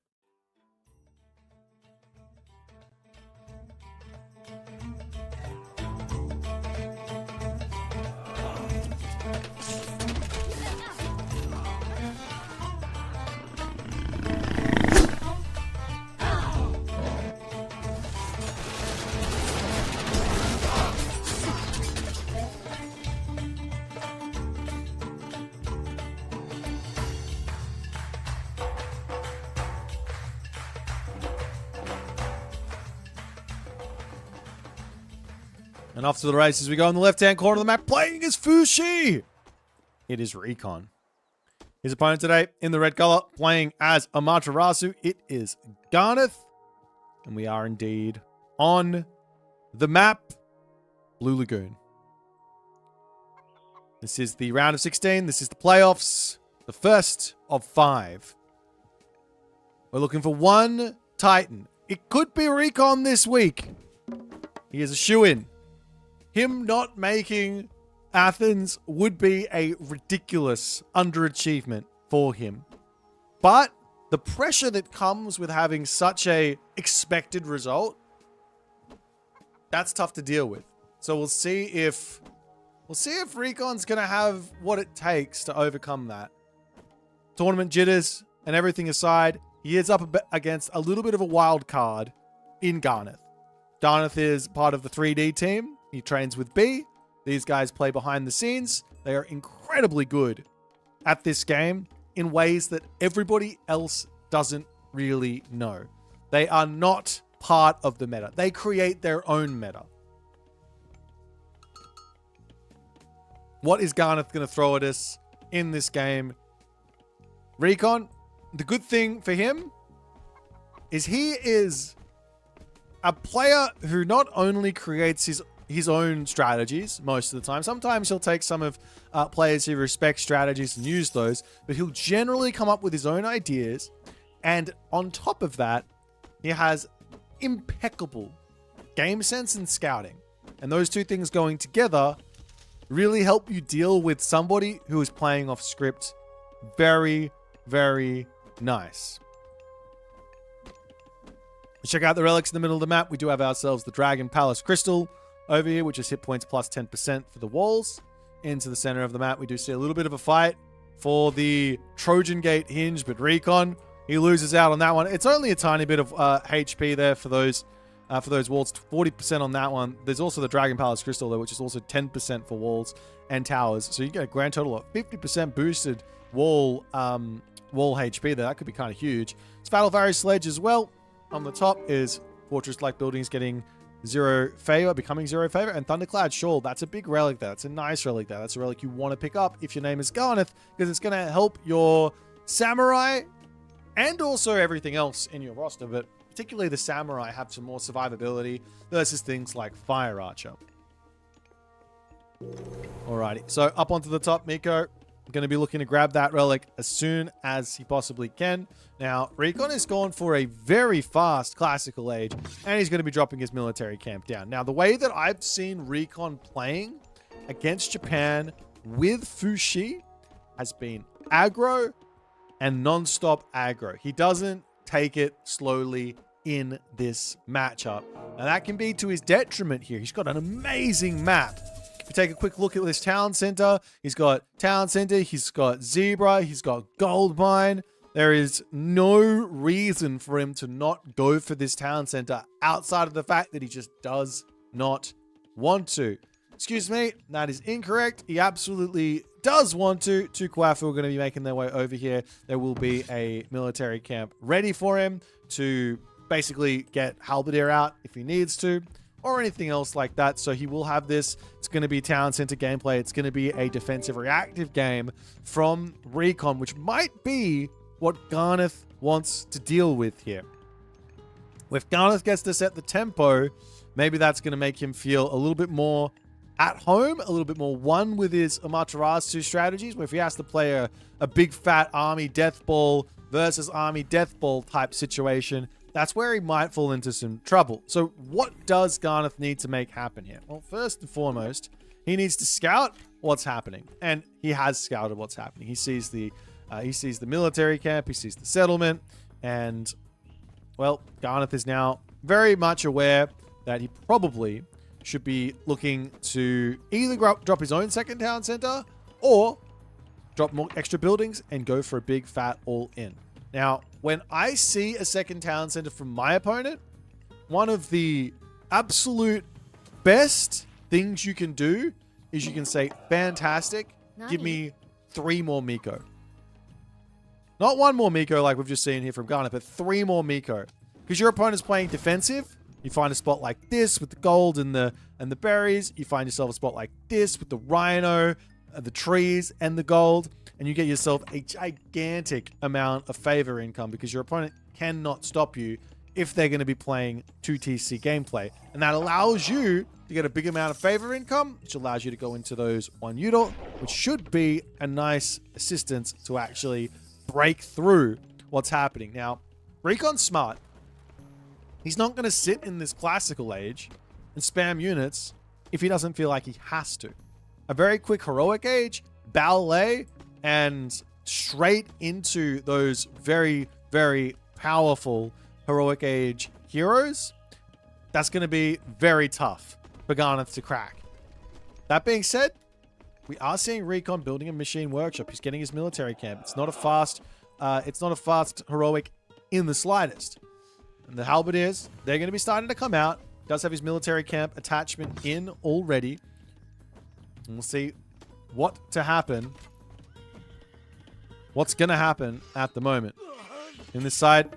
And off to the races we go in the left-hand corner of the map, playing as Fushi. It is Recon. His opponent today in the red color, playing as Amaterasu. It is Garnath. And we are indeed on the map, Blue Lagoon. This is the round of 16. This is the playoffs. The first of 5. We're looking for one Titan. It could be Recon this week. He is a shoo-in. Him not making Athens would be a ridiculous underachievement for him. But the pressure that comes with having such a expected result, that's tough to deal with. So we'll see if Recon's going to have what it takes to overcome that. Tournament jitters and everything aside, he is up against a little bit of a wild card in Garnath. Garnath is part of the 3D team. He trains with B. These guys play behind the scenes. They are incredibly good at this game in ways that everybody else doesn't really know. They are not part of the meta. They create their own meta. What is Garnath going to throw at us in this game? Recon, the good thing for him is he is a player who not only creates his own strategies most of the time. Sometimes he'll take some of players who respect strategies and use those, but he'll generally come up with his own ideas. And on top of that, he has impeccable game sense and scouting. And those two things going together really help you deal with somebody who is playing off script. Very, very nice. Check out the relics in the middle of the map. We do have ourselves the Dragon Palace Crystal over here, which is hit points plus 10% for the walls. Into the center of the map, we do see a little bit of a fight for the Trojan Gate hinge, but Recon, he loses out on that one. It's only a tiny bit of HP there for those walls, 40% on that one. There's also the Dragon Palace Crystal, though, which is also 10% for walls and towers. So you get a grand total of 50% boosted wall HP there. That could be kind of huge. It's Fatal Fairy Sledge as well. On the top is Fortress-like buildings getting 0 favor, becoming 0 favor, and Thundercloud Shawl. That's a big relic there. That's a nice relic there. That's a relic you want to pick up if your name is Garnath, because it's going to help your Samurai and also everything else in your roster, but particularly the Samurai have some more survivability versus things like Fire Archer. Alrighty, so up onto the top, Miko. Going to be looking to grab that relic as soon as he possibly can. Now, Recon has gone for a very fast classical age, and he's going to be dropping his military camp down. Now, the way that I've seen Recon playing against Japan with Fushi has been aggro and non-stop aggro. He doesn't take it slowly in this matchup. Now, that can be to his detriment here. He's got an amazing map. If you take a quick look at this town center, he's got town center, he's got zebra, he's got gold mine. There is no reason for him to not go for this town center outside of the fact that he just does not want to. Excuse me, that is incorrect. He absolutely does want to. Two Kwafu are going to be making their way over here. There will be a military camp ready for him to basically get Halberdier out if he needs to, or anything else like that. So he will have this. It's going to be town center gameplay. It's going to be a defensive reactive game from Recon, which might be what Garnath wants to deal with here. If Garnath gets to set the tempo, maybe that's going to make him feel a little bit more at home, a little bit more one with his Amaterasu strategies, where if he has to play a big fat army death ball versus army death ball type situation, that's where he might fall into some trouble. So what does Garnath need to make happen here? Well, first and foremost, he needs to scout what's happening, and he has scouted what's happening. He sees the military camp, he sees the settlement, and well, Garnath is now very much aware that he probably should be looking to either drop his own second town center or drop more extra buildings and go for a big fat all-in. Now, when I see a second town center from my opponent, one of the absolute best things you can do is you can say, fantastic, give me 3 more Miko. Not 1 more Miko like we've just seen here from Garnath, but 3 more Miko. Because your opponent's playing defensive, you find a spot like this with the gold and the berries. You find yourself a spot like this with the rhino, the trees, and the gold. And you get yourself a gigantic amount of favor income because your opponent cannot stop you if they're going to be playing 2TC gameplay. And that allows you to get a big amount of favor income, which allows you to go into those 1 euro, which should be a nice assistance to actually break through what's happening. Now, Recon's smart. He's not going to sit in this classical age and spam units if he doesn't feel like he has to. A very quick heroic age, ballet, and straight into those very, very powerful heroic age heroes, that's going to be very tough for Garnath to crack. That being said, we are seeing Recon building a machine workshop. He's getting his military camp. It's not a fast heroic in the slightest. And the halberdiers, they're going to be starting to come out. Does have his military camp attachment in already. And we'll see what to happen. What's going to happen at the moment. In this side,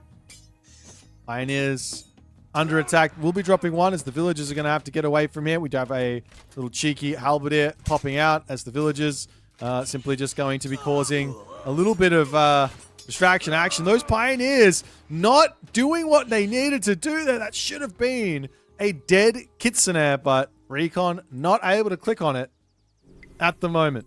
Pioneers under attack. We'll be dropping 1 as the villagers are going to have to get away from here. We do have a little cheeky halberdier popping out as the villagers simply just going to be causing a little bit of distraction action. Those Pioneers not doing what they needed to do there. That should have been a dead Kitsune, but Recon not able to click on it at the moment.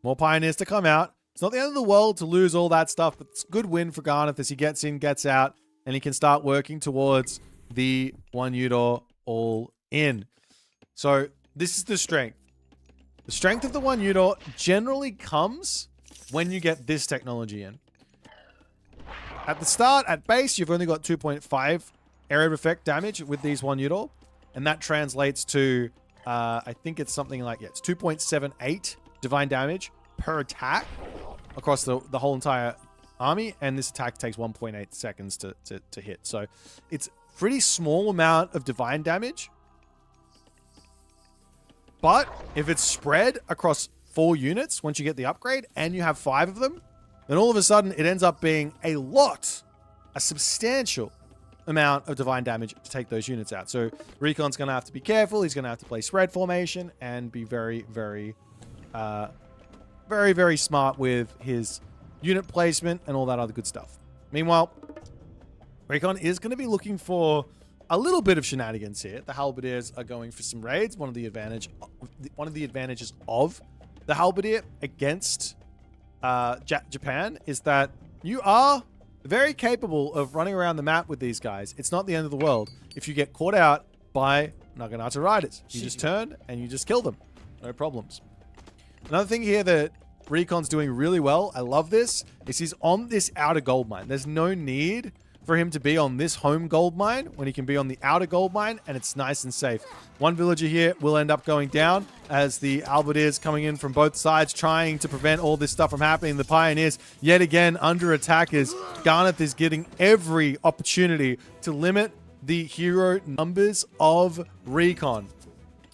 More Pioneers to come out. It's not the end of the world to lose all that stuff, but it's a good win for Garnath as he gets in, gets out, and he can start working towards the 1 euro all in. So this is the strength. The strength of the 1 euro generally comes when you get this technology in. At the start, at base, you've only got 2.5 area of effect damage with these 1 euro, and that translates to, I think it's something like, it's 2.78 divine damage per attack across the whole entire army, and this attack takes 1.8 seconds to hit. So it's pretty small amount of divine damage. But if it's spread across 4 units, once you get the upgrade, and you have 5 of them, then all of a sudden it ends up being a substantial amount of divine damage to take those units out. So Recon's going to have to be careful. He's going to have to play spread formation and be very, very, very, very smart with his unit placement and all that other good stuff. Meanwhile, Recon is going to be looking for a little bit of shenanigans here. The halberdiers are going for some raids. One of the advantages of the halberdier against Japan is that you are very capable of running around the map with these guys. It's not the end of the world if you get caught out by Naginata riders. You just turn and you just kill them. No problems. Another thing here that Recon's doing really well, I love this, is he's on this outer gold mine. There's no need for him to be on this home gold mine when he can be on the outer gold mine, and it's nice and safe. One villager here will end up going down as the halberdiers coming in from both sides trying to prevent all this stuff from happening. The Pioneers yet again under attack as Garnath is getting every opportunity to limit the hero numbers of Recon.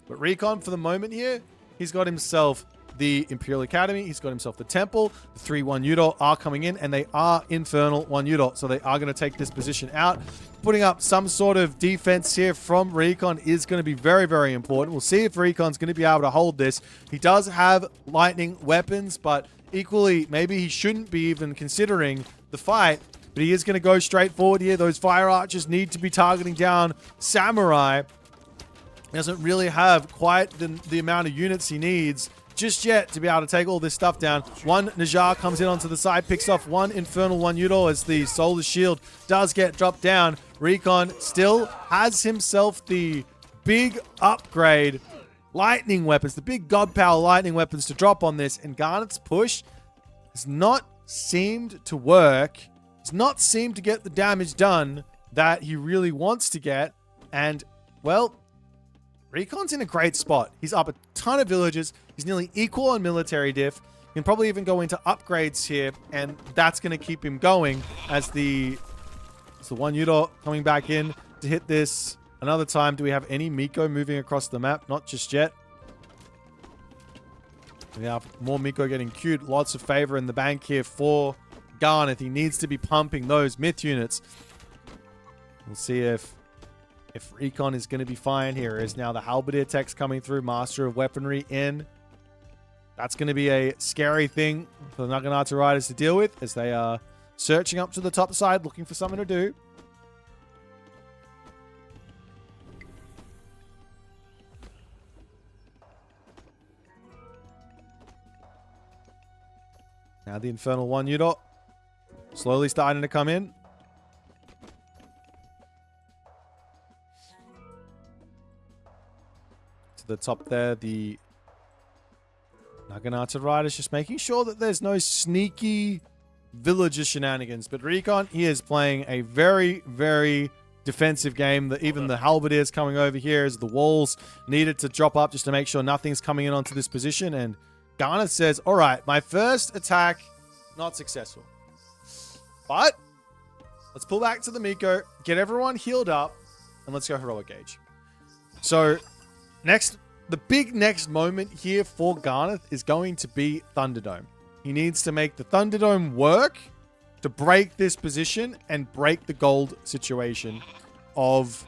But Recon, for the moment here, he's got himself the Imperial Academy, he's got himself the Temple. The 3 1 Euro are coming in, and they are Infernal 1 Euro, so they are going to take this position out. Putting up some sort of defense here from Recon is going to be very, very important. We'll see if Recon's going to be able to hold this. He does have lightning weapons, but equally, maybe he shouldn't be even considering the fight, but he is going to go straight forward here. Those fire archers need to be targeting down Samurai. He doesn't really have quite the amount of units he needs just yet to be able to take all this stuff down. One Najar comes in onto the side, picks off one Infernal One Yudo as the Solar Shield does get dropped down. Recon still has himself the big upgrade lightning weapons, the big God Power lightning weapons to drop on this, and Garnath's push has not seemed to work. Has not seemed to get the damage done that he really wants to get, and, well, Recon's in a great spot. He's up a ton of villages. He's nearly equal on military diff. He can probably even go into upgrades here, and that's going to keep him going as the one Yudo coming back in to hit this another time. Do we have any Miko moving across the map? Not just yet. We have more Miko getting queued. Lots of favor in the bank here for Garnath. He needs to be pumping those myth units. We'll see if Recon is going to be fine here. Is now the Halberdier text coming through. Master of Weaponry in. That's going to be a scary thing for the Naginata Riders to deal with as they are searching up to the top side, looking for something to do. Now the Infernal One Yudo slowly starting to come in. The top there, the Naginata Riders just making sure that there's no sneaky villager shenanigans. But Recon, he is playing a very, very defensive game. That even the Halberdiers coming over here as the walls needed to drop up just to make sure nothing's coming in onto this position. And Garnath says, all right, my first attack, not successful. But let's pull back to the Miko, get everyone healed up, and let's go Heroic Age. So the big next moment here for Garnath is going to be Thunderdome. He needs to make the Thunderdome work to break this position and break the gold situation of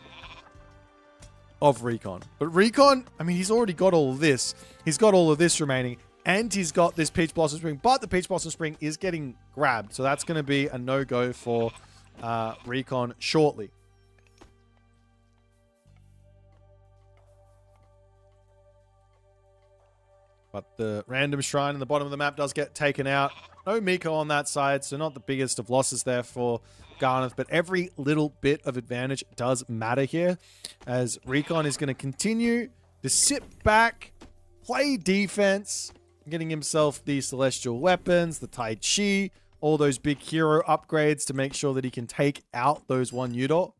Recon. But Recon, I mean, he's already got all of this. He's got all of this remaining, and he's got this Peach Blossom Spring, but the Peach Blossom Spring is getting grabbed, so that's going to be a no-go for Recon shortly. But the random shrine in the bottom of the map does get taken out. No Miko on that side, so not the biggest of losses there for Garnath. But every little bit of advantage does matter here, as Recon is going to continue to sit back, play defense, getting himself the Celestial Weapons, the Tai Chi, all those big hero upgrades to make sure that he can take out those one Yudo.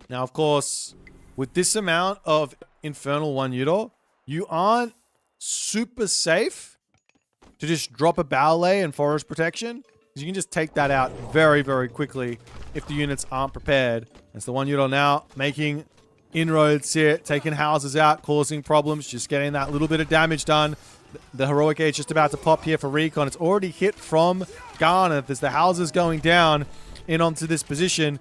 Now, of course, with this amount of Infernal One Yudo, you aren't super safe to just drop a Ballet and Forest Protection, because you can just take that out very, very quickly if the units aren't prepared. As the One Yudo now making inroads here, taking houses out, causing problems, just getting that little bit of damage done. The Heroic Age just about to pop here for Recon. It's already hit from Garnath as the houses going down in onto this position.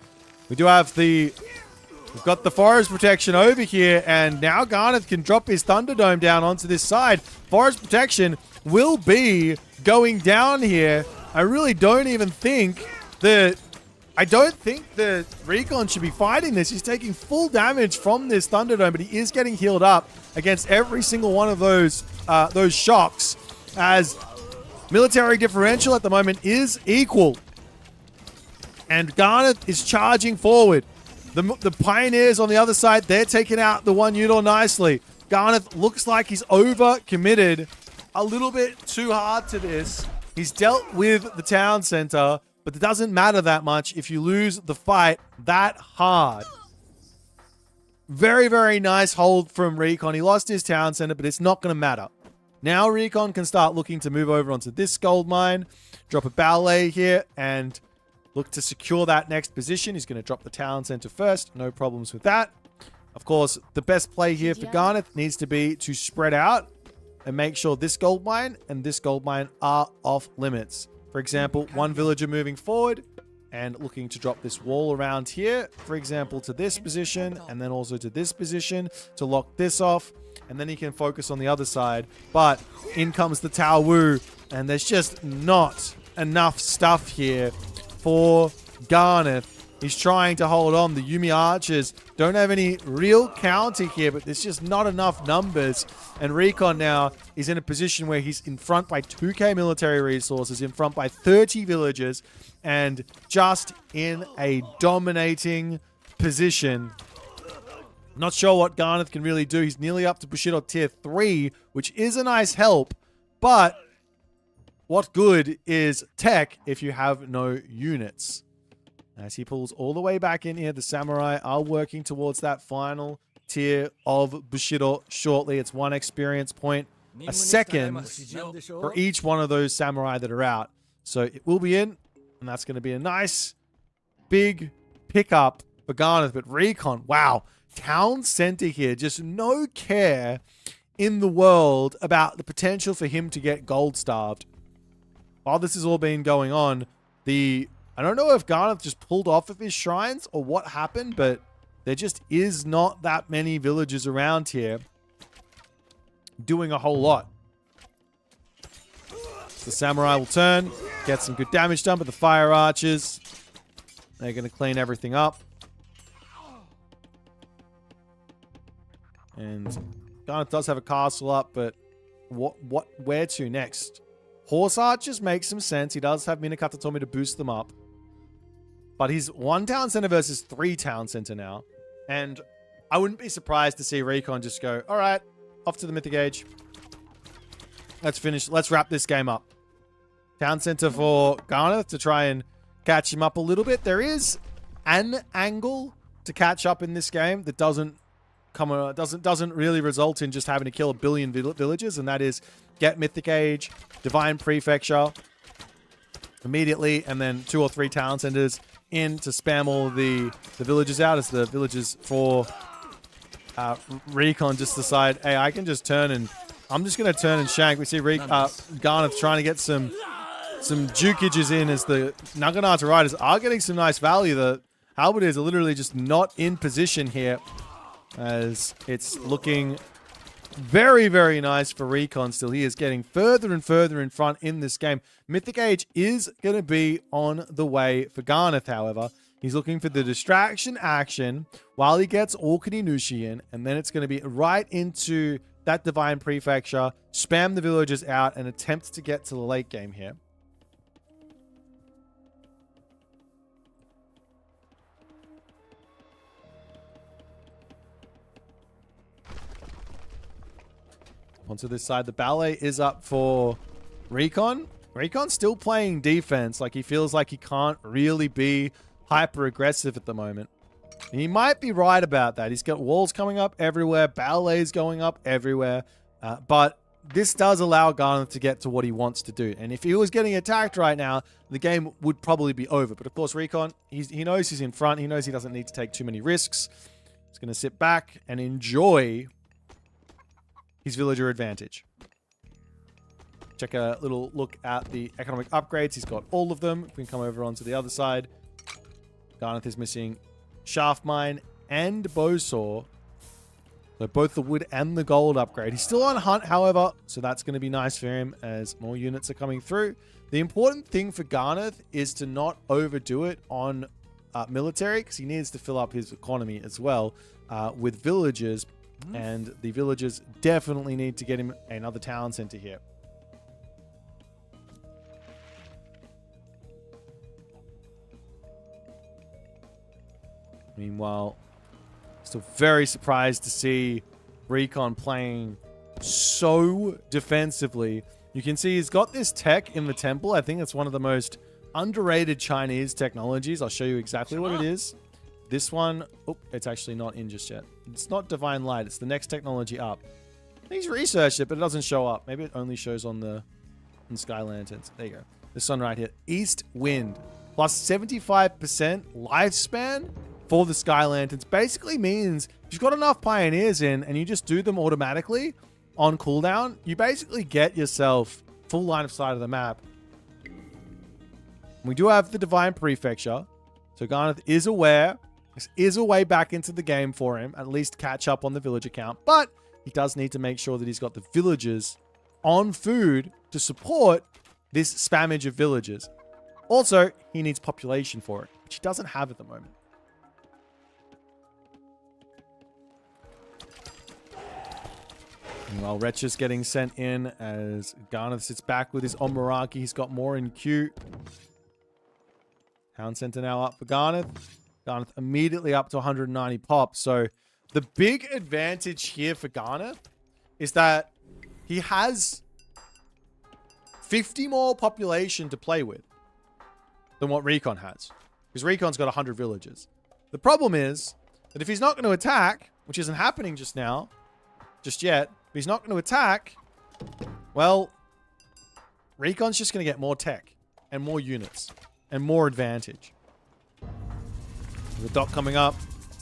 We do have We've got the Forest Protection over here, and now Garnath can drop his Thunderdome down onto this side. Forest Protection will be going down here. I really don't even think that... I don't think that Recon should be fighting this. He's taking full damage from this Thunderdome, but he is getting healed up against every single one of those shocks, as military differential at the moment is equal. And Garnath is charging forward. The Pioneers on the other side, they're taking out the one Yudo nicely. Garnath looks like he's over-committed a little bit too hard to this. He's dealt with the town center, but it doesn't matter that much if you lose the fight that hard. Very, very nice hold from Recon. He lost his town center, but it's not going to matter. Now Recon can start looking to move over onto this gold mine, drop a Ballet here, and look to secure that next position. He's going to drop the town center first. No problems with that. Of course, the best play here for Garnath needs to be to spread out and make sure this gold mine and this gold mine are off limits. For example, one villager moving forward and looking to drop this wall around here, for example, to this position, and then also to this position to lock this off. and then he can focus on the other side. But in comes the Tao Wu, and there's just not enough stuff here for Garnath. He's trying to hold on. The Yumi archers don't have any real counter here, but there's just not enough numbers. And Recon now is in a position where he's in front by 2k military resources, in front by 30 villagers, and just in a dominating position. Not sure what Garnath can really do. He's nearly up to Bushido tier 3, which is a nice help, but what good is tech if you have no units? As he pulls all the way back in here, the samurai are working towards that final tier of Bushido shortly. It's 1 experience point a second for each one of those samurai that are out. So it will be in, and that's going to be a nice big pickup for Garnath. But Recon, wow, town center here, just no care in the world about the potential for him to get gold starved. While this has all been going on, I don't know if Garnath just pulled off of his shrines or what happened, but there just is not that many villagers around here doing a whole lot. The samurai will turn, get some good damage done, but the fire archers, they're going to clean everything up. And Garnath does have a castle up, but where to next? Horse archers make some sense. He does have Miniyeti Tomi to boost them up. But he's 1 town center versus 3 town center now. And I wouldn't be surprised to see Recon just go, all right, off to the Mythic Age. Let's finish. Let's wrap this game up. Town center for Garnath to try and catch him up a little bit. There is an angle to catch up in this game that doesn't really result in just having to kill 1 billion villagers, and that is get Mythic Age, Divine Prefecture immediately, and then 2 or 3 town centers in to spam all the villagers out as the villagers for Recon just decide, hey, I can just turn and I'm just going to turn and shank. We see Garnath trying to get some jukages in as the Naginata riders are getting some nice value. The halberdiers are literally just not in position here as it's looking very, very nice for Recon still. He is getting further and further in front in this game. Mythic Age is going to be on the way for Garnath, however. He's looking for the distraction action while he gets Orkney Nushi in, and then it's going to be right into that Divine Prefecture, spam the villagers out, and attempt to get to the late game here. Onto this side, the ballet is up for Recon. Recon's still playing defense. Like, he feels like he can't really be hyper aggressive at the moment. And he might be right about that. He's got walls coming up everywhere, ballets going up everywhere. But this does allow Garnath to get to what he wants to do. And if he was getting attacked right now, the game would probably be over. But of course, Recon, he knows he's in front. He knows he doesn't need to take too many risks. He's going to sit back and enjoy his villager advantage. Check a little look at the economic upgrades. He's got all of them. We can come over onto the other side. Garnath is missing Shaft Mine and Bowsaw. So both the wood and the gold upgrade. He's still on hunt, however, so that's going to be nice for him as more units are coming through. The important thing for Garnath is to not overdo it on military, because he needs to fill up his economy as well with villagers. And the villagers definitely need to get him another town center here. Meanwhile, still very surprised to see Recon playing so defensively. You can see he's got this tech in the temple. I think it's one of the most underrated Chinese technologies. I'll show you exactly what it is. This one, oh, it's actually not in just yet. It's not Divine Light. It's the next technology up. He's researched it, but it doesn't show up. Maybe it only shows on the Sky Lanterns. There you go. This one right here. East Wind. Plus 75% lifespan for the Sky Lanterns. Basically means if you've got enough Pioneers in and you just do them automatically on cooldown, you basically get yourself full line of sight of the map. We do have the Divine Prefecture. So Garnath is aware. This is a way back into the game for him. At least catch up on the villager count. But he does need to make sure that he's got the villagers on food to support this spammage of villagers. Also, he needs population for it, which he doesn't have at the moment. Meanwhile, Wretch is getting sent in as Garnath sits back with his Omaraki. He's got more in queue. Town Center now up for Garnath. Garnath immediately up to 190 pop. So the big advantage here for Garnath is that he has 50 more population to play with than what Recon has. Because Recon's got 100 villagers. The problem is that if he's not going to attack, which isn't happening just yet, if he's not going to attack, well, Recon's just going to get more tech and more units and more advantage. The dot coming up.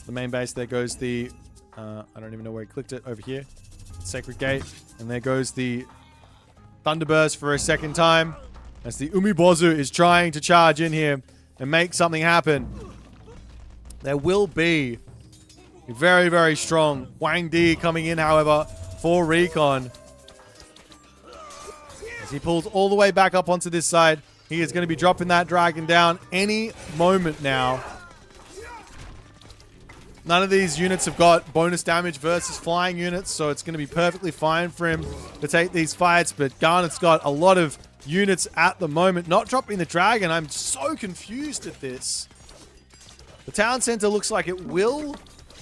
The main base. There goes the... I don't even know where he clicked it. Over here. Sacred Gate. And there goes the Thunderburst for a second time. As the Umibozu is trying to charge in here and make something happen. There will be a very, very strong Wang Di coming in, however, for Recon. As he pulls all the way back up onto this side. He is going to be dropping that dragon down any moment now. None of these units have got bonus damage versus flying units, so it's going to be perfectly fine for him to take these fights. But Garnath's got a lot of units at the moment. Not dropping the dragon. I'm so confused at this. The town center looks like it will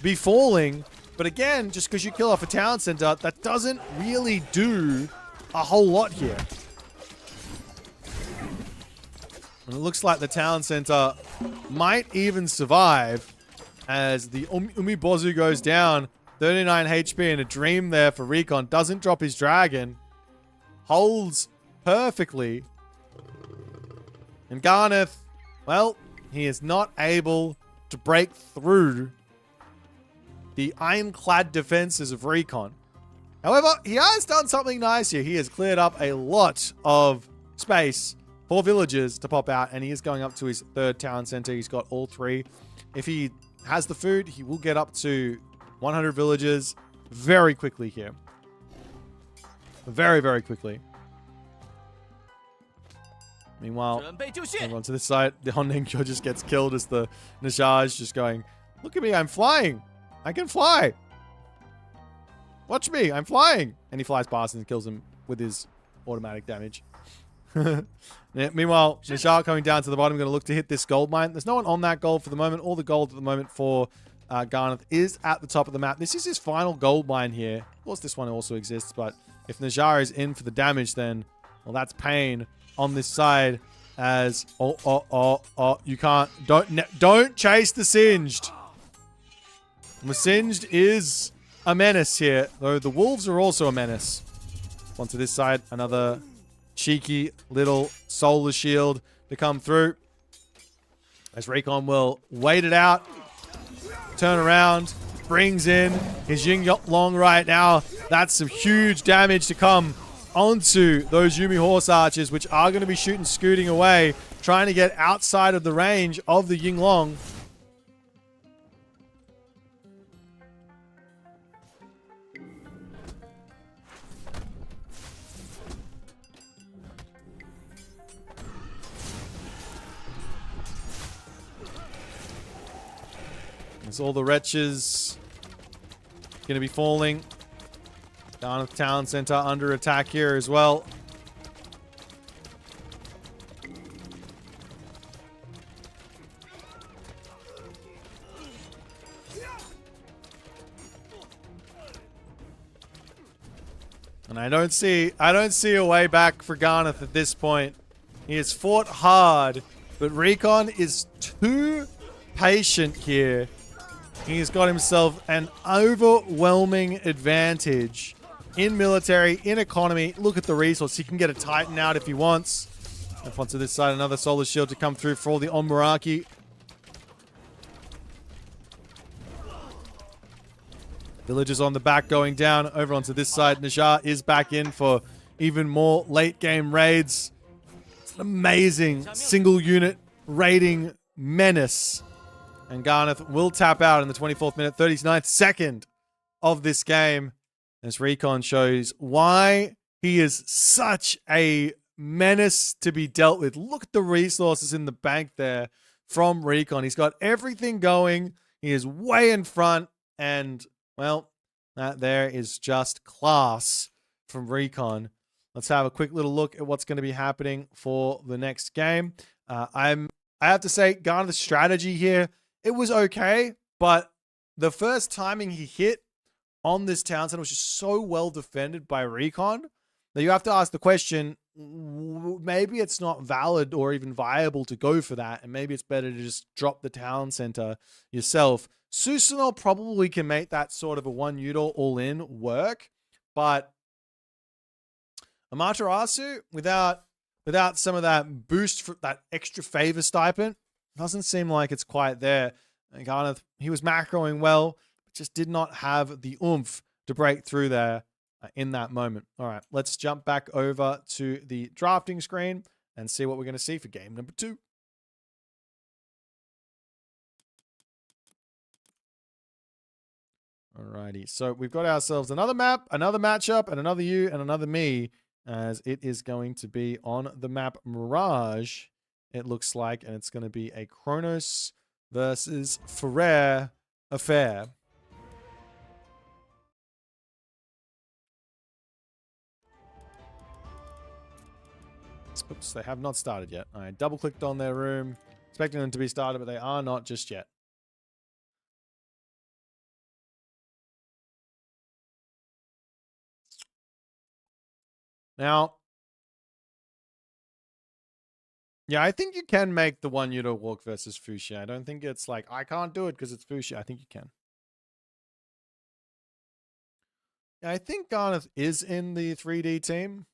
be falling. But again, just because you kill off a town center, that doesn't really do a whole lot here. And it looks like the town center might even survive as the Umibozu goes down. 39 HP and a dream there for Recon. Doesn't drop his dragon. Holds perfectly. And Garnath, well, he is not able to break through the ironclad defenses of Recon. However, he has done something nice here. He has cleared up a lot of space for villagers to pop out, and he is going up to his third town center. He's got all three. If he has the food, he will get up to 100 villagers very quickly here. Very, very quickly. Meanwhile, over to this side, the Honnenkyo just gets killed as the Najaj just going, look at me, I'm flying. I can fly. Watch me, I'm flying. And he flies past and kills him with his automatic damage. Meanwhile, Najjar coming down to the bottom, going to look to hit this gold mine. There's no one on that gold for the moment. All the gold at the moment for Garnath is at the top of the map. This is his final gold mine here. Of course, this one also exists, but if Najjar is in for the damage, then, well, that's pain on this side as, you can't, don't chase the Singed. The Singed is a menace here, though the wolves are also a menace. Onto this side, another cheeky little solar shield to come through. As Recon will wait it out, turn around, brings in his Ying Long right now. That's some huge damage to come onto those Yumi Horse Archers, which are going to be shooting, scooting away, trying to get outside of the range of the Ying Long. As all the wretches going to be falling. Garnath Town Center under attack here as well. And I don't see a way back for Garnath at this point. He has fought hard, but Recon is too patient here. He's got himself an overwhelming advantage in military, in economy. Look at the resource. He can get a Titan out if he wants. Up onto this side, another Solar Shield to come through for all the Onmuraki. Villagers on the back going down. Over onto this side, Najjar is back in for even more late game raids. It's an amazing single unit raiding menace. And Garnath will tap out in the 24th minute, 39th second of this game. As Recon shows why he is such a menace to be dealt with. Look at the resources in the bank there from Recon. He's got everything going. He is way in front. And, well, that there is just class from Recon. Let's have a quick little look at what's going to be happening for the next game. I have to say, Garnath's strategy here, it was okay, but the first timing he hit on this town center was just so well defended by Recon that you have to ask the question, maybe it's not valid or even viable to go for that, and maybe it's better to just drop the town center yourself. Susanoo probably can make that sort of a one util all-in work, but Amaterasu, without some of that boost, for that extra favor stipend, doesn't seem like it's quite there. And Garnath, he was macroing well, but just did not have the oomph to break through there in that moment. All right, let's jump back over to the drafting screen and see what we're going to see for game number 2. Alrighty, so we've got ourselves another map, another matchup, and another you and another me, as it is going to be on the map Mirage, it looks like, and it's going to be a Kronos versus Ferrer affair. Oops, they have not started yet. I double-clicked on their room, expecting them to be started, but they are not just yet. Now, yeah, I think you can make the one util walk versus Fuchsia. I don't think it's like, I can't do it because it's Fuchsia. I think you can. Yeah, I think Garnath is in the 3D team.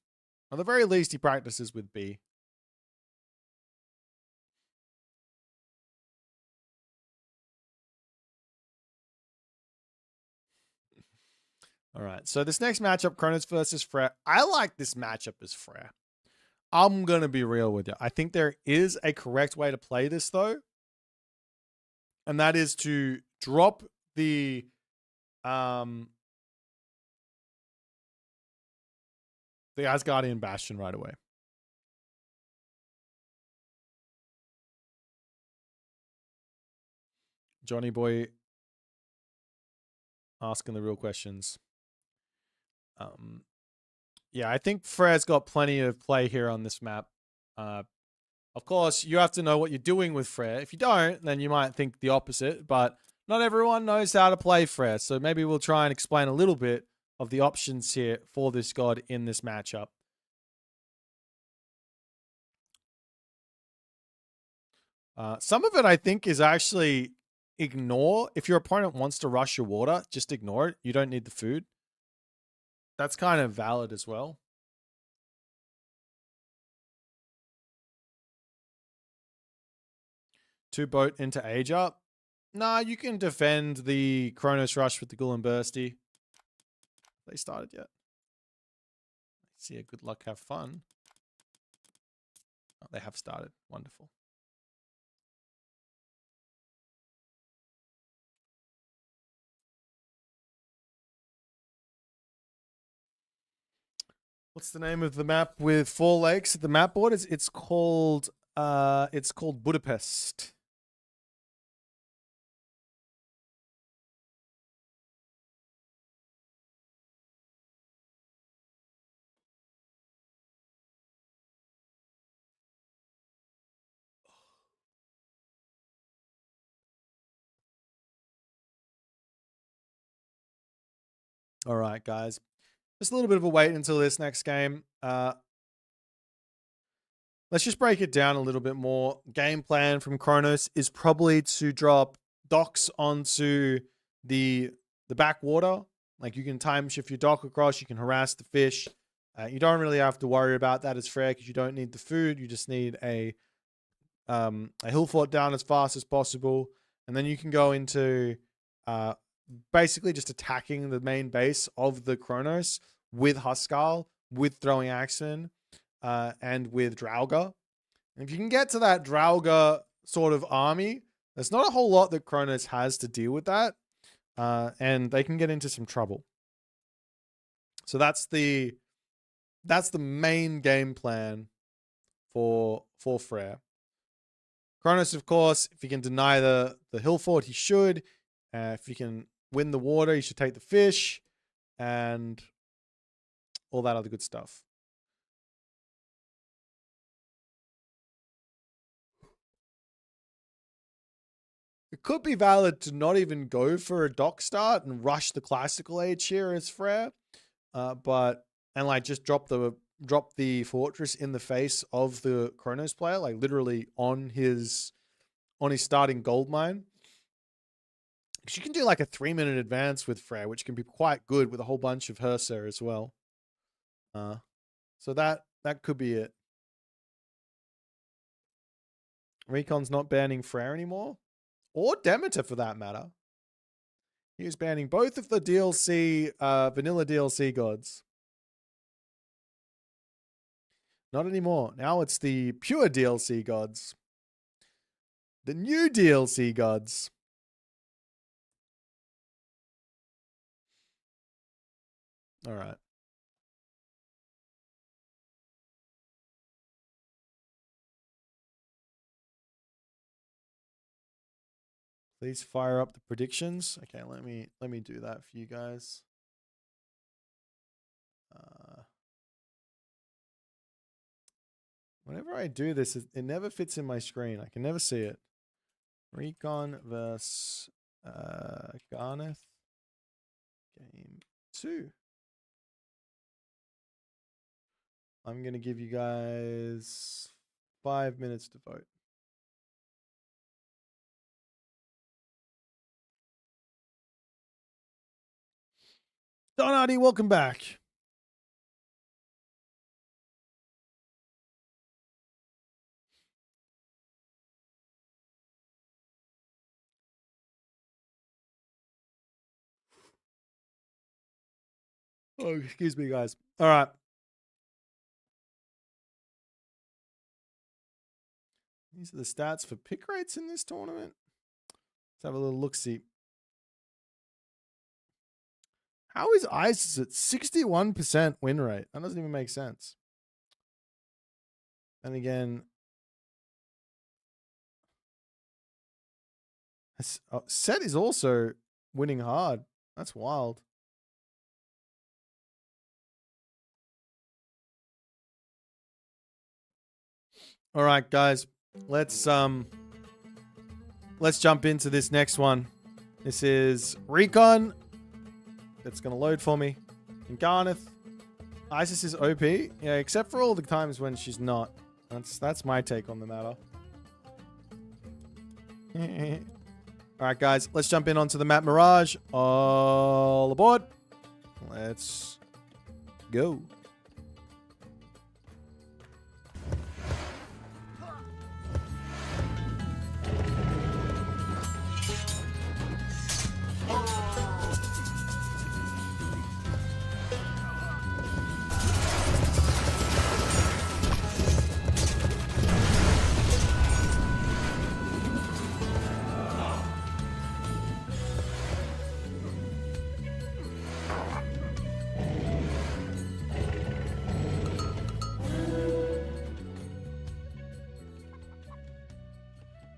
At the very least, he practices with B. All right, so this next matchup, Kronos versus Freya. I like this matchup as Freya. I'm going to be real with you. I think there is a correct way to play this, though. And that is to drop the Asgardian Bastion right away. Johnny Boy asking the real questions. Yeah, I think Freya's got plenty of play here on this map. Of course, you have to know what you're doing with Freya. If you don't, then you might think the opposite, but not everyone knows how to play Freya. So maybe we'll try and explain a little bit of the options here for this god in this matchup. Some of it, I think, is actually ignore. If your opponent wants to rush your water, just ignore it. You don't need the food. That's kind of valid as well. Two Boit into Aja. Nah, you can defend the Kronos Rush with the Ghoul and Bursty. They started yet. See ya, good luck, have fun. Oh, they have started. Wonderful. What's the name of the map with 4 lakes at the map board? It's called Budapest. All right, guys. Just a little bit of a wait until this next game. Let's just break it down a little bit more. Game plan from Kronos is probably to drop docks onto the backwater. Like, you can time shift your dock across. You can harass the fish. You don't really have to worry about that as Freya because you don't need the food. You just need a hill fort down as fast as possible. And then you can go into basically just attacking the main base of the Kronos with Huskal, with Throwing Axeman, and with Draugr. And if you can get to that Draugr sort of army, there's not a whole lot that Kronos has to deal with that. And they can get into some trouble. So that's the main game plan for Freyr. Kronos, of course, if he can deny the hill fort, he should. If he can win the water, he should take the fish and all that other good stuff. It could be valid to not even go for a dock start and rush the classical age here as Freyr, and like just drop the fortress in the face of the Kronos player, like literally on his starting gold mine. Because you can do like a 3-minute advance with Freyr, which can be quite good with a whole bunch of Herser as well. So that could be it. Recon's not banning Freyr anymore. Or Demeter for that matter. He was banning both of the DLC, vanilla DLC gods. Not anymore. Now it's the pure DLC gods. The new DLC gods. All right. Please fire up the predictions. Okay, let me do that for you guys. Whenever I do this, it never fits in my screen. I can never see it. Recon versus Garnath. Game 2. I'm going to give you guys 5 minutes to vote. Donardi, welcome back. Oh, excuse me, guys. All right. These are the stats for pick rates in this tournament. Let's have a little look-see. How is ISIS at 61% win rate? That doesn't even make sense. And again, Set is also winning hard. That's wild. All right, guys. Let's jump into this next one. This is Recon. It's going to load for me. And Garnath. Isis is OP. Yeah, except for all the times when she's not. That's my take on the matter. All right, guys. Let's jump in onto the map Mirage. All aboard. Let's go.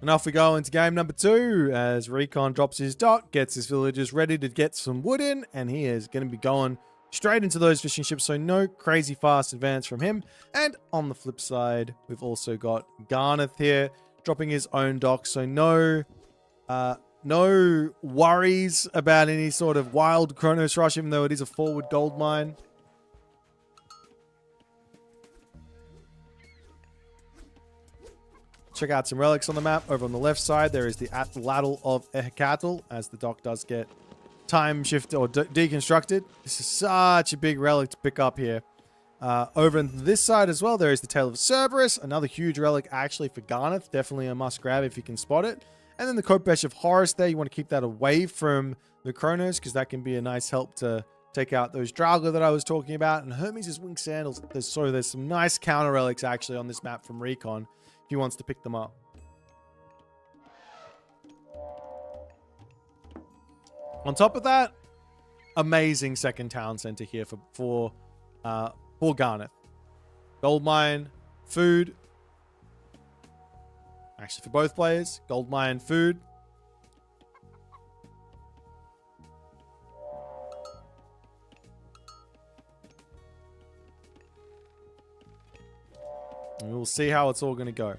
And off we go into game number 2 as Recon drops his dock, gets his villagers ready to get some wood in, and he is going to be going straight into those fishing ships, so no crazy fast advance from him. And on the flip side, we've also got Garnath here dropping his own dock, so no worries about any sort of wild Kronos rush, even though it is a forward gold mine. Check out some relics on the map. Over on the left side, there is the Ladle of Ehekatl, as the dock does get time shifted or deconstructed. This is such a big relic to pick up here. Over on this side as well, there is the Tail of Cerberus, another huge relic actually for Garnath. Definitely a must grab if you can spot it. And then the Kopesh of Horus there. You want to keep that away from the Kronos because that can be a nice help to take out those Draugr that I was talking about. And Hermes' Winged Sandals. There's some nice counter relics actually on this map from Recon. He wants to pick them up. On top of that, amazing second town center here for Garnath. Gold mine, food. Actually, for both players, gold mine, food. And we'll see how it's all going to go.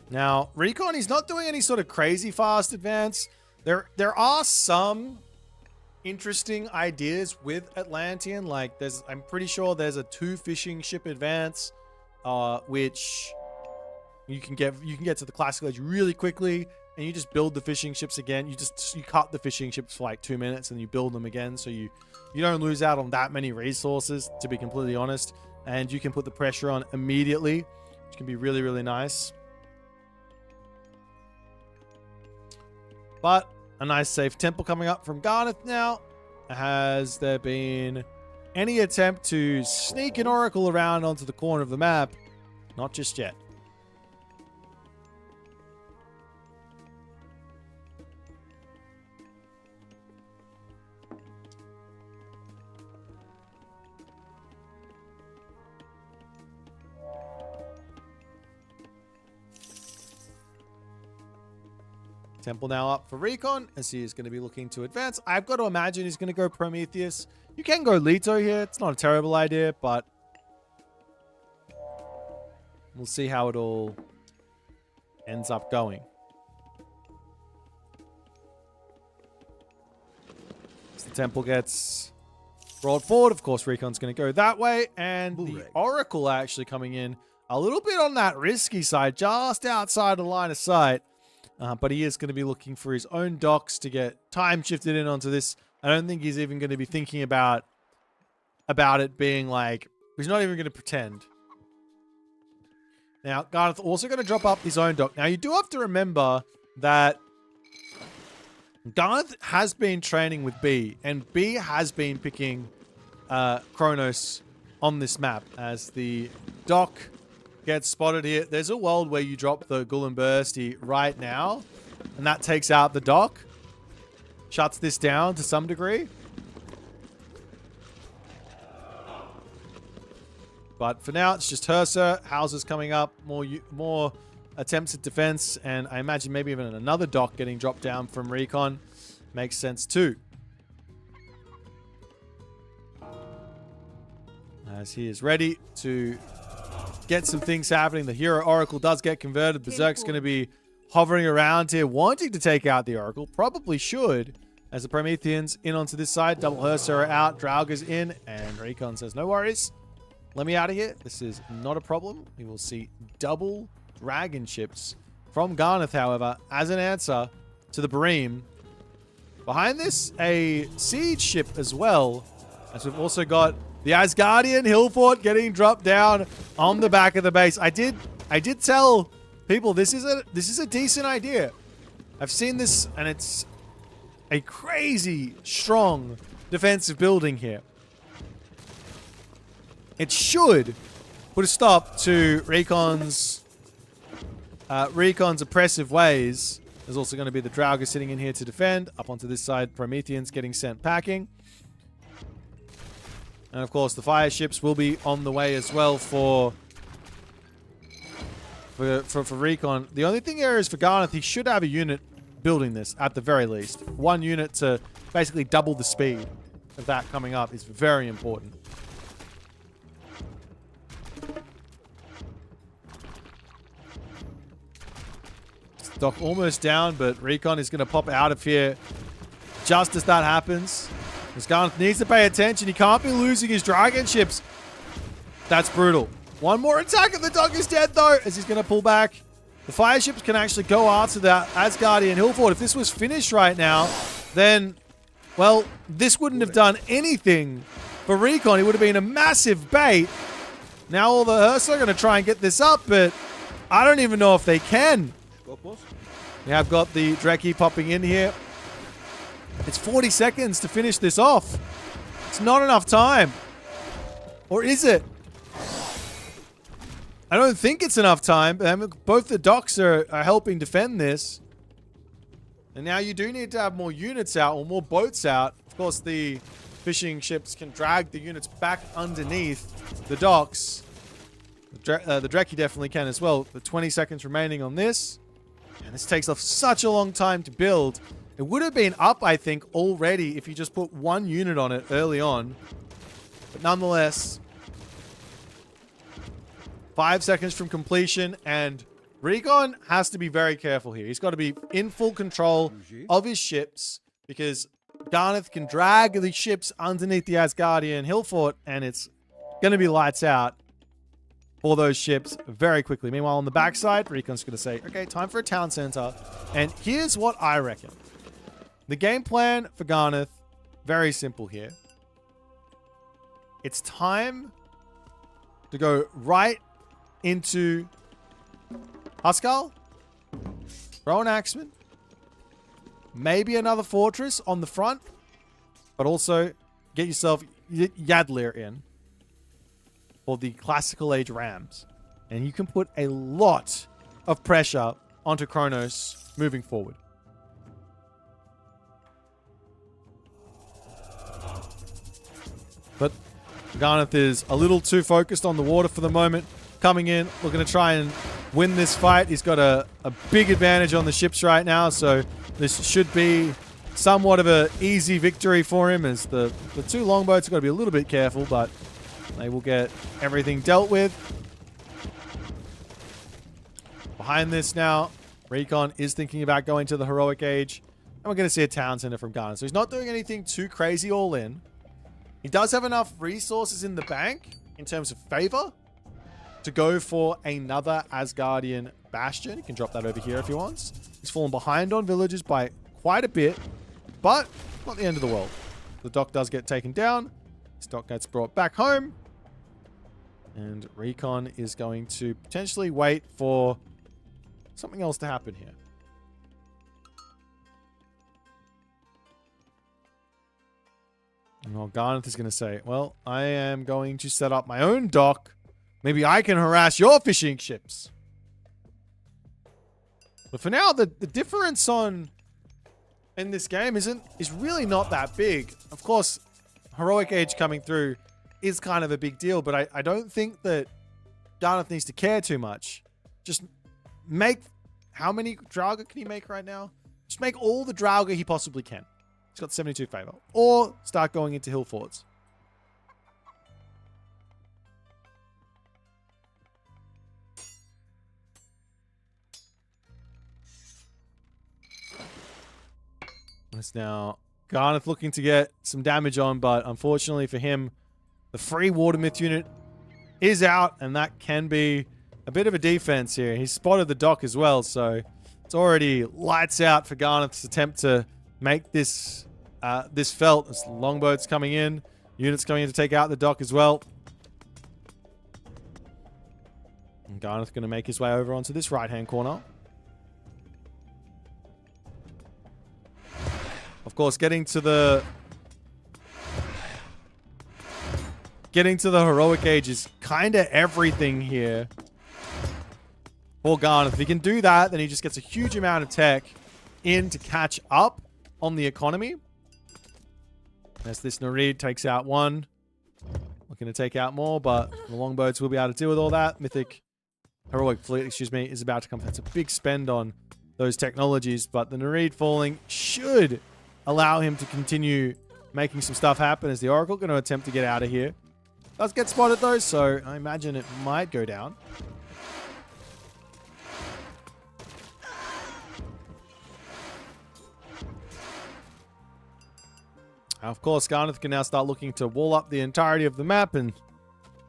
Now, Recon, he's not doing any sort of crazy fast advance. There are some interesting ideas with Atlantean. Like, I'm pretty sure there's a 2 fishing ship advance, which you can get to the classical age really quickly, and you just build the fishing ships again. You cut the fishing ships for like 2 minutes, and you build them again, so you don't lose out on that many resources, to be completely honest. And you can put the pressure on immediately, which can be really, really nice. But a nice safe temple coming up from Garnath now. Has there been any attempt to sneak an oracle around onto the corner of the map? Not just yet. Temple now up for Recon, as he is going to be looking to advance. I've got to imagine he's going to go Prometheus. You can go Leto here. It's not a terrible idea, but we'll see how it all ends up going. As the temple gets brought forward, of course, Recon's going to go that way. And the Oracle actually coming in a little bit on that risky side, just outside the line of sight. But he is going to be looking for his own docks to get time shifted in onto this. I don't think he's even going to be thinking about it being like... He's not even going to pretend. Now, Garnath also going to drop up his own dock. Now, you do have to remember that Garnath has been training with B, and B has been picking Kronos on this map as the dock gets spotted here. There's a world where you drop the Gullen Bursty right now, and that takes out the dock. Shuts this down to some degree. But for now, it's just Hersa. Houses coming up. More attempts at defense, and I imagine maybe even another dock getting dropped down from Recon. Makes sense too. As he is ready to get some things happening. The Hero Oracle does get converted. Berserk's going to be hovering around here, wanting to take out the Oracle. Probably should, as the Prometheans in onto this side. Double Hersa are out. Draugr's in, and Recon says, no worries. Let me out of here. This is not a problem. We will see double dragon ships from Garnath, however, as an answer to the Bream. Behind this, a siege ship as well, as we've also got the Asgardian hill fort getting dropped down on the back of the base. I did tell people this is a decent idea. I've seen this, and it's a crazy strong defensive building here. It should put a stop to Recon's oppressive ways. There's also going to be the Draugr sitting in here to defend. Up onto this side, Prometheans getting sent packing. And of course, the fire ships will be on the way as well for Recon. The only thing here is for Garnath, he should have a unit building this at the very least. One unit to basically double the speed of that coming up is very important. Dock almost down, but Recon is going to pop out of here just as that happens. As Garnath needs to pay attention. He can't be losing his dragon ships. That's brutal. One more attack and the dock is dead though, as he's going to pull back. The fire ships can actually go after that Asgardian hill fort. If this was finished right now, then, well, this wouldn't have done anything for Recon. It would have been a massive bait. Now all the Hersa are going to try and get this up, but I don't even know if they can. We have got the Dreki popping in here. It's 40 seconds to finish this off. It's not enough time. Or is it? I don't think it's enough time. Both the docks are helping defend this. And now you do need to have more units out or more boats out. Of course, the fishing ships can drag the units back underneath the docks. The Dreki definitely can as well. The 20 seconds remaining on this. And this takes off such a long time to build. It would have been up, I think, already if you just put one unit on it early on. But nonetheless, 5 seconds from completion, and Recon has to be very careful here. He's got to be in full control of his ships because Garnath can drag the ships underneath the Asgardian hill fort, and it's going to be lights out for those ships very quickly. Meanwhile, on the backside, Recon's going to say, okay, time for a town center. And here's what I reckon. The game plan for Garnath, very simple here. It's time to go right into Huskal, throw an Axeman, maybe another fortress on the front, but also get yourself Yadlir in for the Classical Age Rams. And you can put a lot of pressure onto Kronos moving forward. But Garnath is a little too focused on the water for the moment. Coming in, looking to try and win this fight. He's got a big advantage on the ships right now, so this should be somewhat of an easy victory for him, as the two longboats have got to be a little bit careful, but they will get everything dealt with. Behind this now, Recon is thinking about going to the Heroic Age, and we're going to see a town center from Garnath. So he's not doing anything too crazy all in. He does have enough resources in the bank in terms of favor to go for another Asgardian bastion. He can drop that over here if he wants. He's fallen behind on villagers by quite a bit, but not the end of the world. The dock does get taken down. This dock gets brought back home. And Recon is going to potentially wait for something else to happen here. Well, Garnath is going to say, well, I am going to set up my own dock. Maybe I can harass your fishing ships. But for now, the difference in this game is really not that big. Of course, Heroic Age coming through is kind of a big deal, but I don't think that Garnath needs to care too much. Just make... How many Draugr can he make right now? Just make all the Draugr he possibly can. He's got 72 favor. Or start going into hill forts. It's now Garnath looking to get some damage on, but unfortunately for him, the free water myth unit is out, and that can be a bit of a defense here. He's spotted the dock as well, so it's already lights out for Garnath's attempt to make this this felt. There's longboats coming in, units coming in to take out the dock as well. And Garnath's going to make his way over onto this right-hand corner. Of course, getting to the Heroic Age is kind of everything here for Garnath. If he can do that, then he just gets a huge amount of tech in to catch up on the economy. As this Nereid takes out one. Looking to take out more, but the longboats will be able to deal with all that. Heroic Fleet, excuse me, is about to come. That's a big spend on those technologies, but the Nereid falling should allow him to continue making some stuff happen. As the Oracle going to attempt to get out of here. Does get spotted though, so I imagine it might go down. Of course, Garnath can now start looking to wall up the entirety of the map and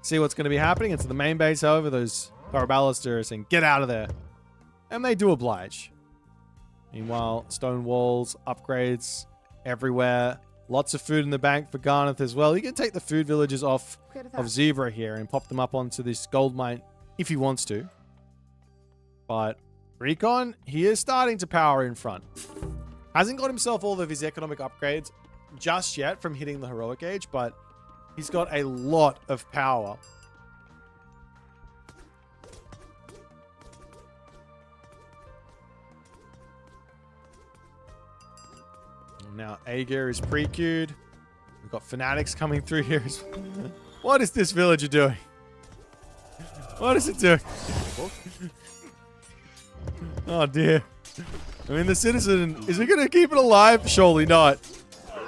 see what's going to be happening. Into the main base, however, those Ballisters are saying, get out of there. And they do oblige. Meanwhile, stone walls, upgrades everywhere. Lots of food in the bank for Garnath as well. He can take the food villages off of Zebra here and pop them up onto this gold mine if he wants to. But Recon, he is starting to power in front. Hasn't got himself all of his economic upgrades just yet from hitting the Heroic Age, but he's got a lot of power. Now Aegir is pre-queued. We've got Fanatics coming through here. What is this villager doing? What is it doing? Oh dear. I mean, the citizen, is it going to keep it alive? Surely not.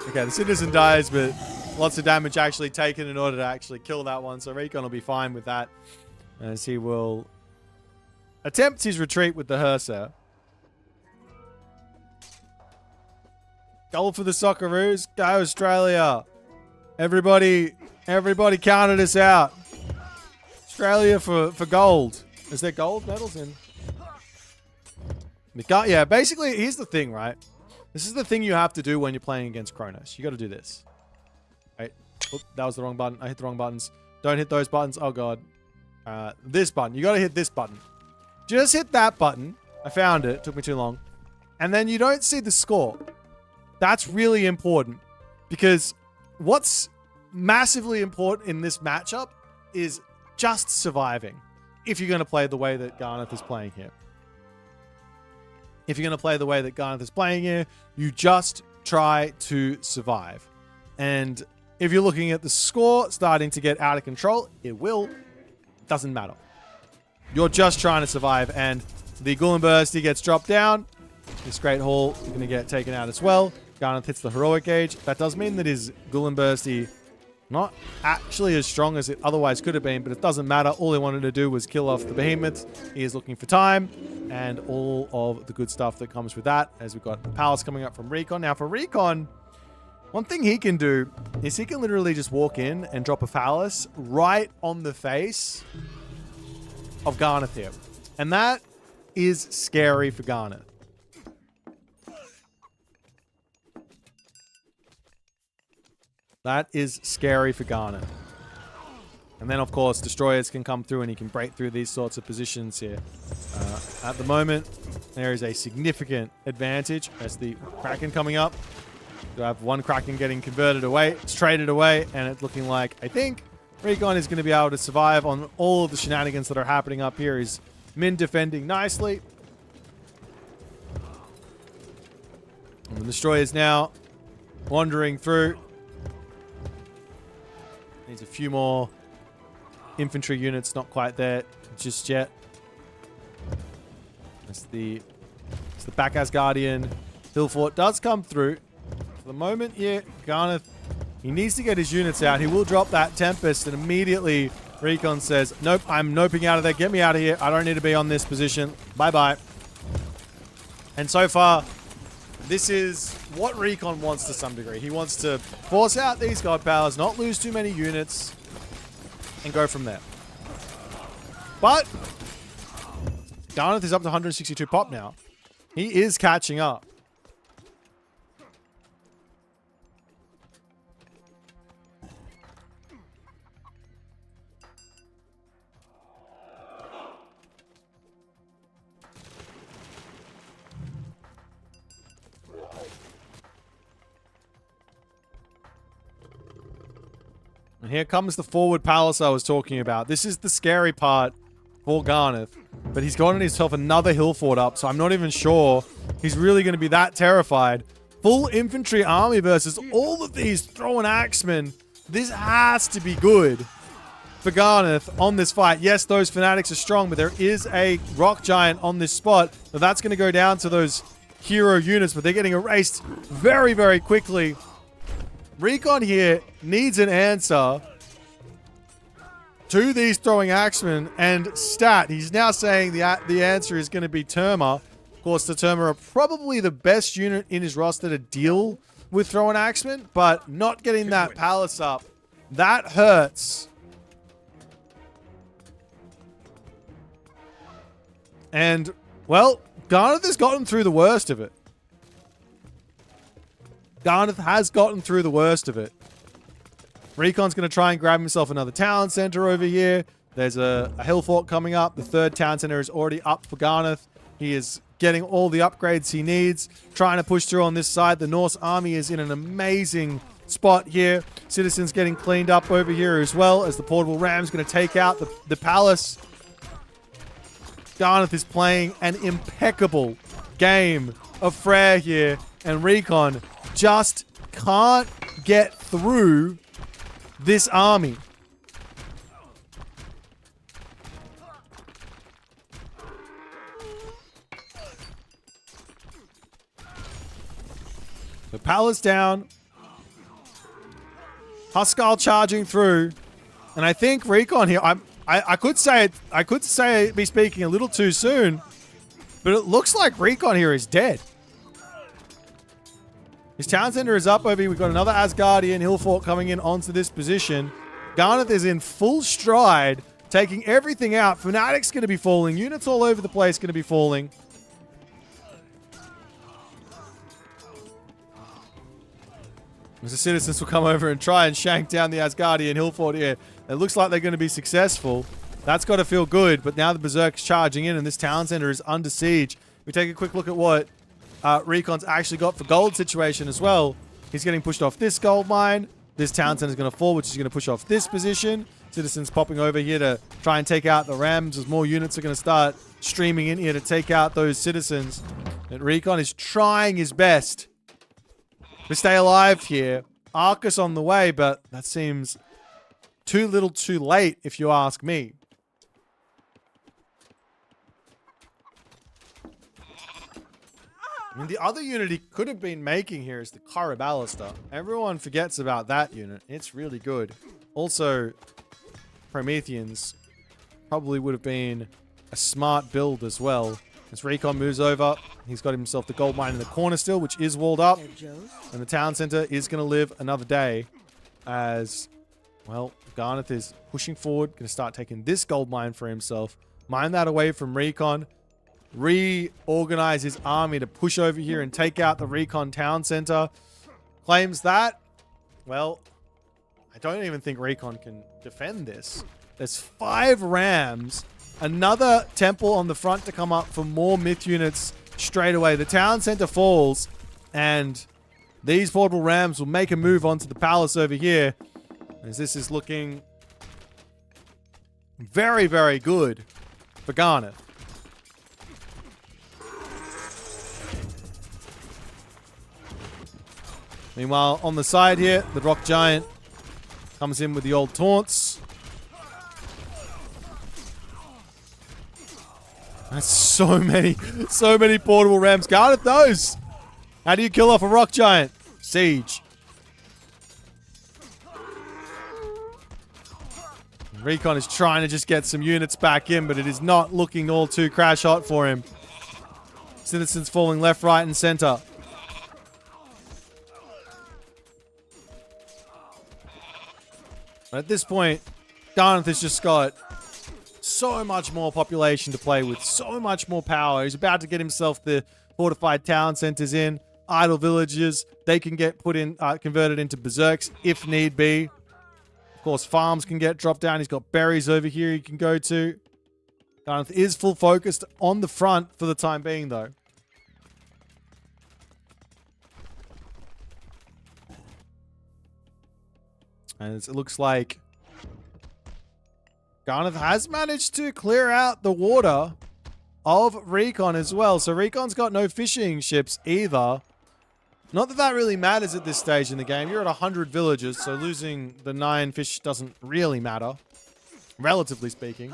Okay, the citizen dies, but lots of damage actually taken in order to actually kill that one. So Recon will be fine with that, as he will attempt his retreat with the Hersa. Goal for the Socceroos. Go Australia. Everybody counted us out. Australia for gold. Is there gold medals in? Yeah, basically, here's the thing, right? This is the thing you have to do when you're playing against Kronos. You got to do this. Right? Oop, that was the wrong button. I hit the wrong buttons. Don't hit those buttons. Oh, God. This button. You got to hit this button. Just hit that button. I found it. It took me too long. And then you don't see the score. That's really important. Because what's massively important in this matchup is just surviving. If you're going to play the way that Garnath is playing here. If you're going to play the way that Garnath is playing here, you just try to survive. And if you're looking at the score starting to get out of control, it will. Doesn't matter. You're just trying to survive. And the Gullen Bursty gets dropped down. This Great Hall is going to get taken out as well. Garnath hits the Heroic Age. That does mean that his Gullen Bursty not actually as strong as it otherwise could have been, but it doesn't matter. All he wanted to do was kill off the behemoth. He is looking for time and all of the good stuff that comes with that, as we've got Palace coming up from Recon. Now, for Recon, one thing he can do is he can literally just walk in and drop a Palace right on the face of Garnath here. And that is scary for Garnath. That is scary for Garnath. And then, of course, destroyers can come through and he can break through these sorts of positions here. At the moment, there is a significant advantage as the Kraken coming up. You have one Kraken getting converted away. It's traded away, and it's looking like, I think, Recon is going to be able to survive on all of the shenanigans that are happening up here. Is Min defending nicely. And the destroyers now wandering through. Needs a few more infantry units, not quite there just yet. As the back Asgardian hill fort does come through. For the moment here, Garnath, he needs to get his units out. He will drop that Tempest, and immediately Recon says, nope, I'm noping out of there. Get me out of here. I don't need to be on this position. Bye-bye. And so far, this is what Recon wants to some degree. He wants to force out these God Powers, not lose too many units, and go from there. But Garnath is up to 162 pop now. He is catching up. And here comes the forward palace I was talking about. This is the scary part for Garnath. But he's gotten himself another hill fort up, so I'm not even sure he's really going to be that terrified. Full infantry army versus all of these throwing axemen. This has to be good for Garnath on this fight. Yes, those fanatics are strong, but there is a rock giant on this spot. Now that's going to go down to those hero units, but they're getting erased very, very quickly. Recon here needs an answer to these throwing axemen, and stat, he's now saying the answer is going to be Terma. Of course, the Terma are probably the best unit in his roster to deal with throwing axemen, but not getting that palace up, that hurts. And, well, Garnath has gotten through the worst of it. Garnath has gotten through the worst of it. Recon's going to try and grab himself another town center over here. There's a hill fort coming up. The third town center is already up for Garnath. He is getting all the upgrades he needs, trying to push through on this side. The Norse army is in an amazing spot here. Citizens getting cleaned up over here as well, as the portable ram's going to take out the palace. Garnath is playing an impeccable game of Freyr here, and Recon just can't get through this army. The palace down. Huskal charging through. And I think Recon here, I could say be speaking a little too soon, but it looks like Recon here is dead. His town center is up over here. We've got another Asgardian Hillfort coming in onto this position. Garnath is in full stride, taking everything out. Fnatic's going to be falling. Units all over the place going to be falling. As the citizens will come over and try and shank down the Asgardian Hillfort here. It looks like they're going to be successful. That's got to feel good, but now the Berserk's charging in and this town center is under siege. We take a quick look at what Recon's actually got for gold situation as well. He's getting pushed off this gold mine. This town center is going to fall, which is going to push off this position. Citizens popping over here to try and take out the Rams as more units are going to start streaming in here to take out those citizens. And Recon is trying his best to stay alive here. Arcus on the way, but that seems too little too late, if you ask me. I mean, the other unit he could have been making here is the Carabalister. Everyone forgets about that unit. It's really good. Also, Prometheans probably would have been a smart build as well. As Recon moves over, he's got himself the gold mine in the corner still, which is walled up. And the town center is going to live another day as, well, Garnath is pushing forward, going to start taking this gold mine for himself. Mine that away from Recon. Reorganize his army to push over here and take out the Recon town center. Claims that, well, I don't even think Recon can defend this. There's 5 Rams. Another temple on the front to come up for more myth units straight away. The town center falls, and these portable Rams will make a move onto the palace over here, as this is looking very, very good for Garnath. Meanwhile, on the side here, the Rock Giant comes in with the old taunts. That's so many portable Rams. Garnath knows. How do you kill off a Rock Giant? Siege. Recon is trying to just get some units back in, but it is not looking all too crash hot for him. Citizens falling left, right, and center. But at this point, Garnath has just got so much more population to play with, so much more power. He's about to get himself the fortified town centers in, idle villages. They can get put in, converted into berserks if need be. Of course, farms can get dropped down. He's got berries over here he can go to. Garnath is full focused on the front for the time being, though. And it looks like Garnath has managed to clear out the water of Recon as well. So Recon's got no fishing ships either. Not that that really matters at this stage in the game. You're at 100 villages, so losing the 9 fish doesn't really matter, relatively speaking.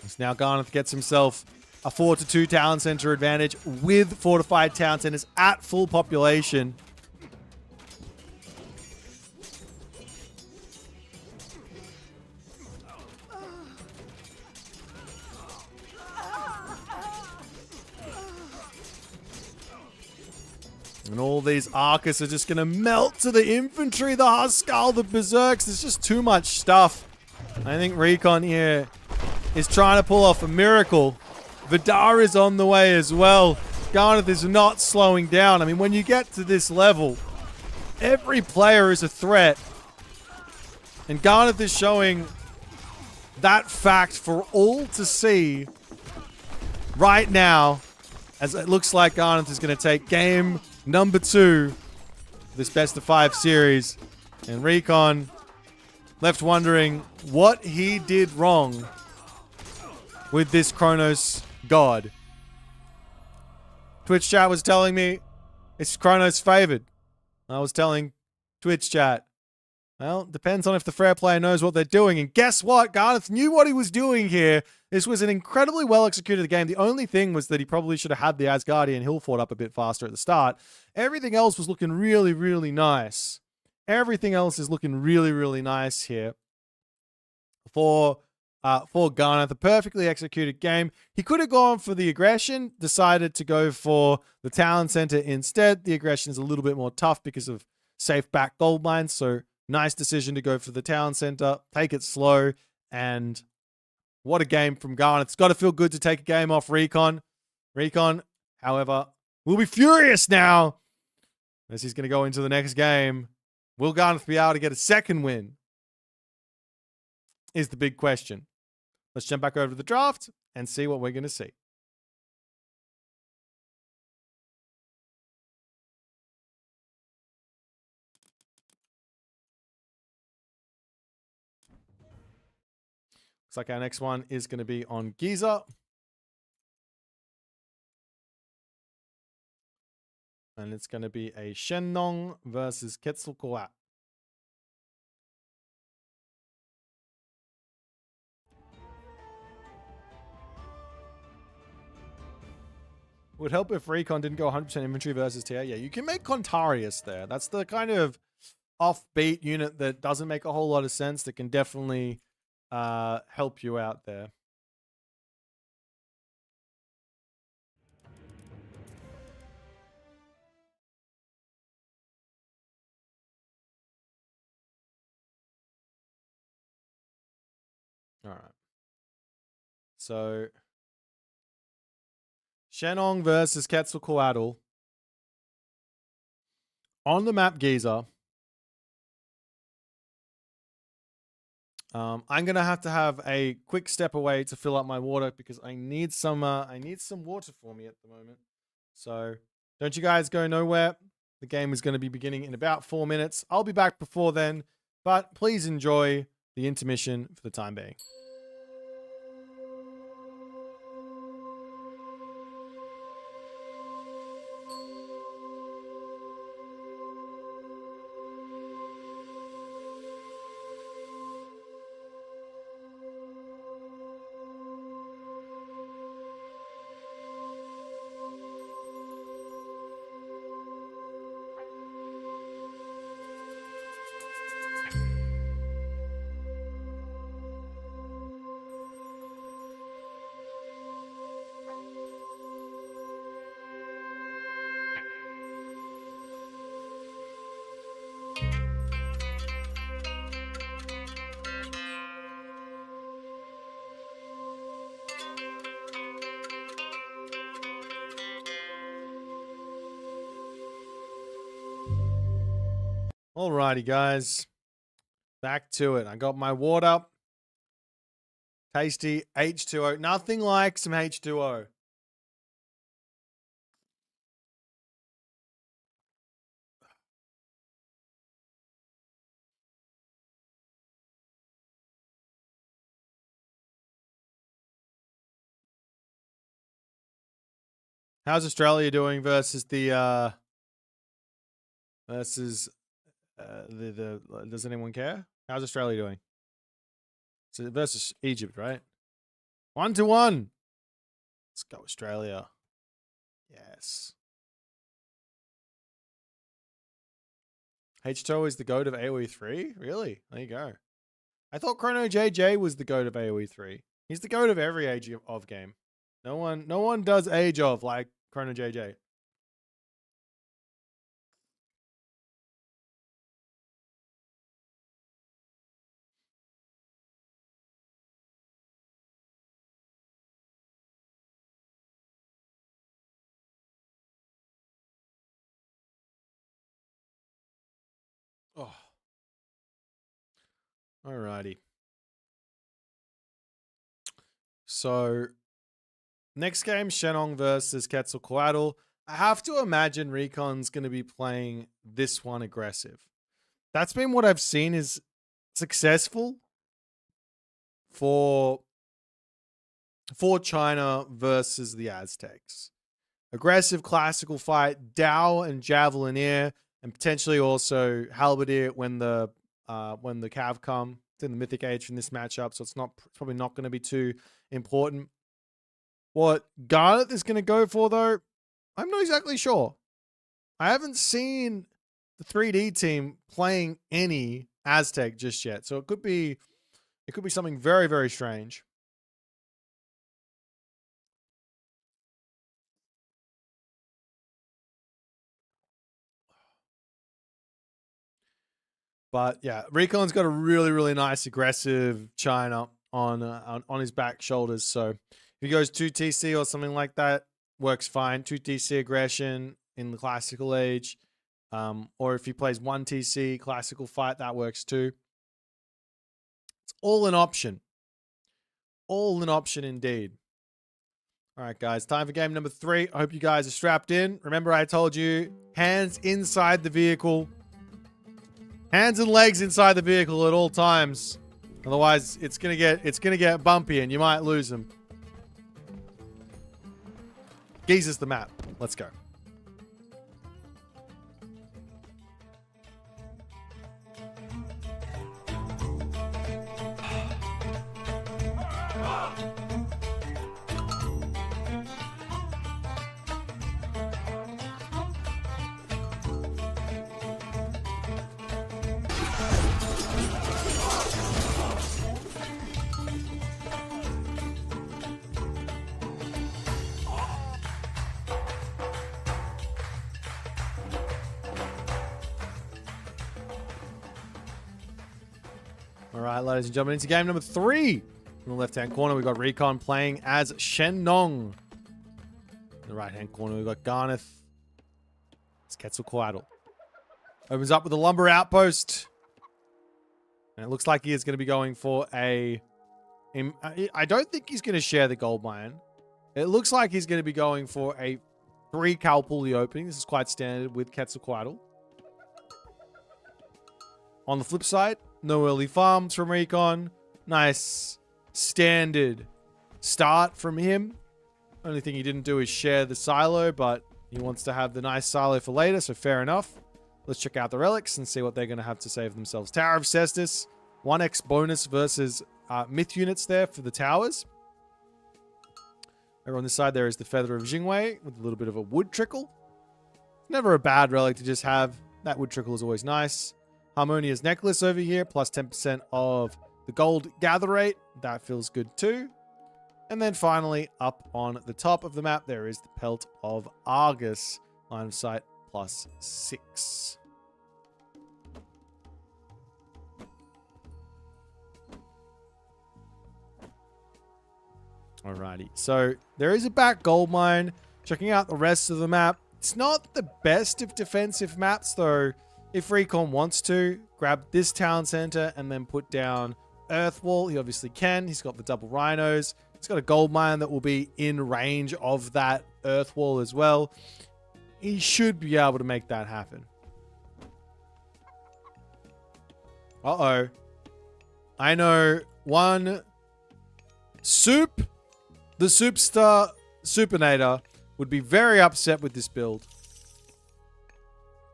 So now Garnath gets himself a 4-2 town center advantage with fortified town centers at full population. And all these Arcus are just going to melt to the infantry, the Huskal, the Berserks. There's just too much stuff. I think Recon here is trying to pull off a miracle. Vidar is on the way as well. Garnath is not slowing down. I mean, when you get to this level, every player is a threat. And Garnath is showing that fact for all to see right now, as it looks like Garnath is going to take game number 2 of this best of 5 series. And Recon left wondering what he did wrong with this Kronos god. Twitch chat was telling me it's Chrono's favored. I was telling Twitch chat, well, depends on if the fair player knows what they're doing. And guess what? Garnath knew what he was doing here. This was an incredibly well executed game. The only thing was that he probably should have had the Asgardian hill fort up a bit faster at the start. Everything else was looking really, really nice. Everything else is looking really, really nice here for Garnath. A perfectly executed game. He could have gone for the aggression, decided to go for the talent center instead. The aggression is a little bit more tough because of safe back gold mines, so nice decision to go for the town center, take it slow, and what a game from Garnath. It's got to feel good to take a game off Recon. Recon, however, will be furious now as he's going to go into the next game. Will Garnath be able to get a second win? Is the big question. Let's jump back over to the draft and see what we're going to see. Looks like our next one is going to be on Giza. And it's going to be a Shenong versus Quetzalcoatl. Would help if Recon didn't go 100% inventory versus tier. Yeah, you can make Contarius there. That's the kind of offbeat unit that doesn't make a whole lot of sense that can definitely help you out there. All right. So Shenong versus Quetzalcoatl on the map Giza. I'm gonna have to have a quick step away to fill up my water because I need some water for me at the moment. So don't you guys go nowhere. The game is going to be beginning in about 4 minutes. I'll be back before then, but please enjoy the intermission for the time being. Alrighty, guys. Back to it. I got my water. Tasty H2O. Nothing like some H2O. How's Australia doing versus the does anyone care? How's Australia doing? So versus Egypt, right? 1-1. Let's go Australia. Yes. H2O is the GOAT of AoE 3? Really? There you go. I thought Chrono JJ was the GOAT of AoE 3. He's the GOAT of every age of game. No one does age of like Chrono JJ. Oh. Alrighty. So, next game, Shenong versus Quetzalcoatl. I have to imagine Recon's going to be playing this one aggressive. That's been what I've seen is successful for China versus the Aztecs. aggressive classical fight, Dow and Javelineer, and potentially also Halberdier when the Cav come. It's in the Mythic Age from this matchup, so it's probably not going to be too important. What Garnath is going to go for, though, I'm not exactly sure. I haven't seen the 3D team playing any Aztec just yet, so it could be something very, very strange. But yeah, Recon's got a really, really nice aggressive China on his back shoulders. So if he goes 2 TC or something like that, works fine. 2 TC aggression in the classical age. Or if he plays 1 TC classical fight, that works too. It's all an option. All an option indeed. All right, guys, time for game number 3. I hope you guys are strapped in. Remember, I told you, hands inside the vehicle. Hands and legs inside the vehicle at all times. Otherwise, it's gonna get bumpy and you might lose them. Giza's the map. Let's go. All right, ladies and gentlemen, into game number 3. In the left-hand corner, we've got Recon playing as Shenong. In the right-hand corner, we've got Garnath. It's Quetzalcoatl. Opens up with a lumber outpost. And it looks like he is going to be going for a... I don't think he's going to share the gold mine. It looks like he's going to be going for a 3 Cal Pulley opening. This is quite standard with Quetzalcoatl. On the flip side, no early farms from Recon. Nice standard start from him. Only thing he didn't do is share the silo, but he wants to have the nice silo for later, so fair enough. Let's check out the relics and see what they're going to have to say for themselves. Tower of Cestus, 1x bonus versus myth units there for the towers. Over on this side, there is the Feather of Jingwei with a little bit of a wood trickle. Never a bad relic to just have. That wood trickle is always nice. Harmonia's necklace over here, plus 10% of the gold gather rate. That feels good too. And then finally, up on the top of the map, there is the Pelt of Argus. Line of sight, plus 6. Alrighty, so there is a back gold mine. Checking out the rest of the map. It's not the best of defensive maps, though. If Recon wants to, grab this town center and then put down Earthwall. He obviously can. He's got the double rhinos. He's got a gold mine that will be in range of that Earthwall as well. He should be able to make that happen. Uh-oh. I know one Soup, the Soupstar Supinator, would be very upset with this build.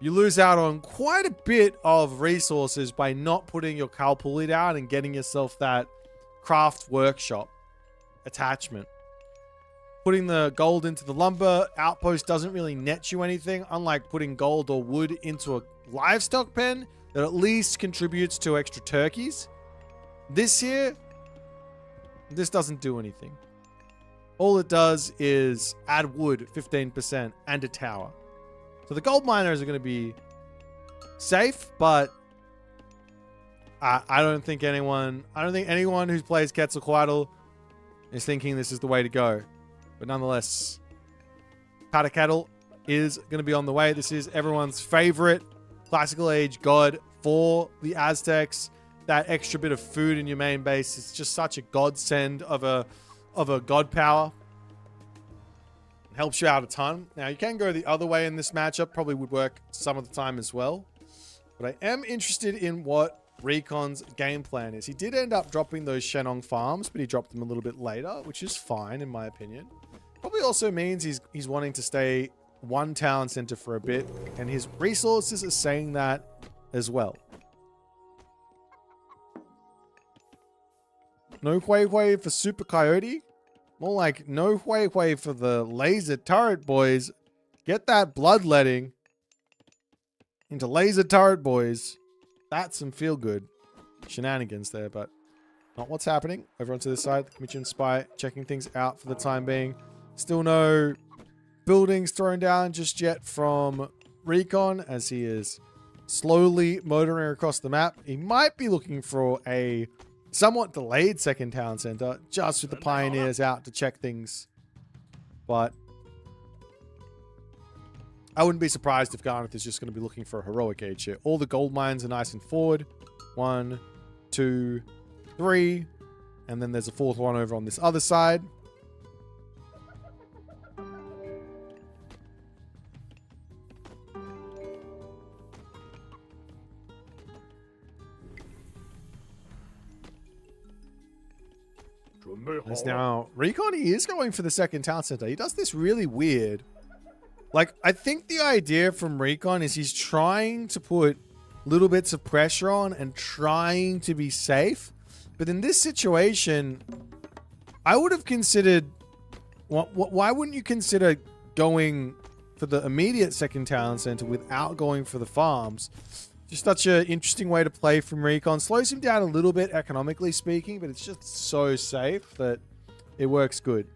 You lose out on quite a bit of resources by not putting your Cal Pulley down and getting yourself that craft workshop attachment. Putting the gold into the lumber outpost doesn't really net you anything, unlike putting gold or wood into a livestock pen that at least contributes to extra turkeys. This here, this doesn't do anything. All it does is add wood 15% and a tower. So the gold miners are going to be safe, but I don't think anyone who plays Quetzalcoatl is thinking this is the way to go. But nonetheless, Patacatl is going to be on the way. This is everyone's favorite classical age god for the Aztecs. That extra bit of food in your main base is just such a godsend of a god power. Helps you out a ton. Now, you can go the other way in this matchup. Probably would work some of the time as well. But I am interested in what Recon's game plan is. He did end up dropping those Shenong farms, but he dropped them a little bit later, which is fine in my opinion. Probably also means he's wanting to stay one town center for a bit, and his resources are saying that as well. No Hui for Super Coyote. More like no Hui for the laser turret boys. Get that bloodletting into laser turret boys. That's some feel good shenanigans there, but not what's happening. Over onto this side, the Commission Spy checking things out for the time being. Still no buildings thrown down just yet from Recon as he is slowly motoring across the map. He might be looking for a somewhat delayed second town center just with the pioneers out to check things. But I wouldn't be surprised if Garnath is just going to be looking for a heroic age here. All the gold mines are nice and forward. 1, 2, 3. And then there's a fourth one over on this other side. As now, Recon, he is going for the second town center. He does this really weird. Like, I think the idea from Recon is he's trying to put little bits of pressure on and trying to be safe. But in this situation, I would have considered... Why wouldn't you consider going for the immediate second town center without going for the farms? Just such an interesting way to play from Recon. Slows him down a little bit, economically speaking, but it's just so safe that it works good.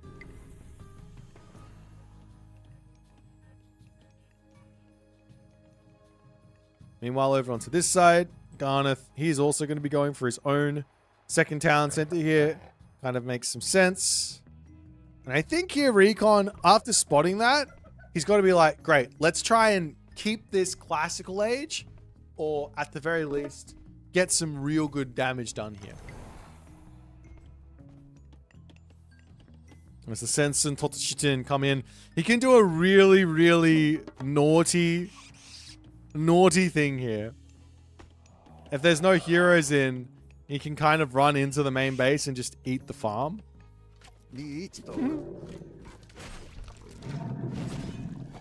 Meanwhile, over onto this side, Garnath, he's also going to be going for his own second town center here. Kind of makes some sense. And I think here, Recon, after spotting that, he's got to be like, great, let's try and keep this classical age, or at the very least, get some real good damage done here. As the Sense and Totoshitin come in, he can do a really, really naughty thing here. If there's no heroes in, he can kind of run into the main base and just eat the farm.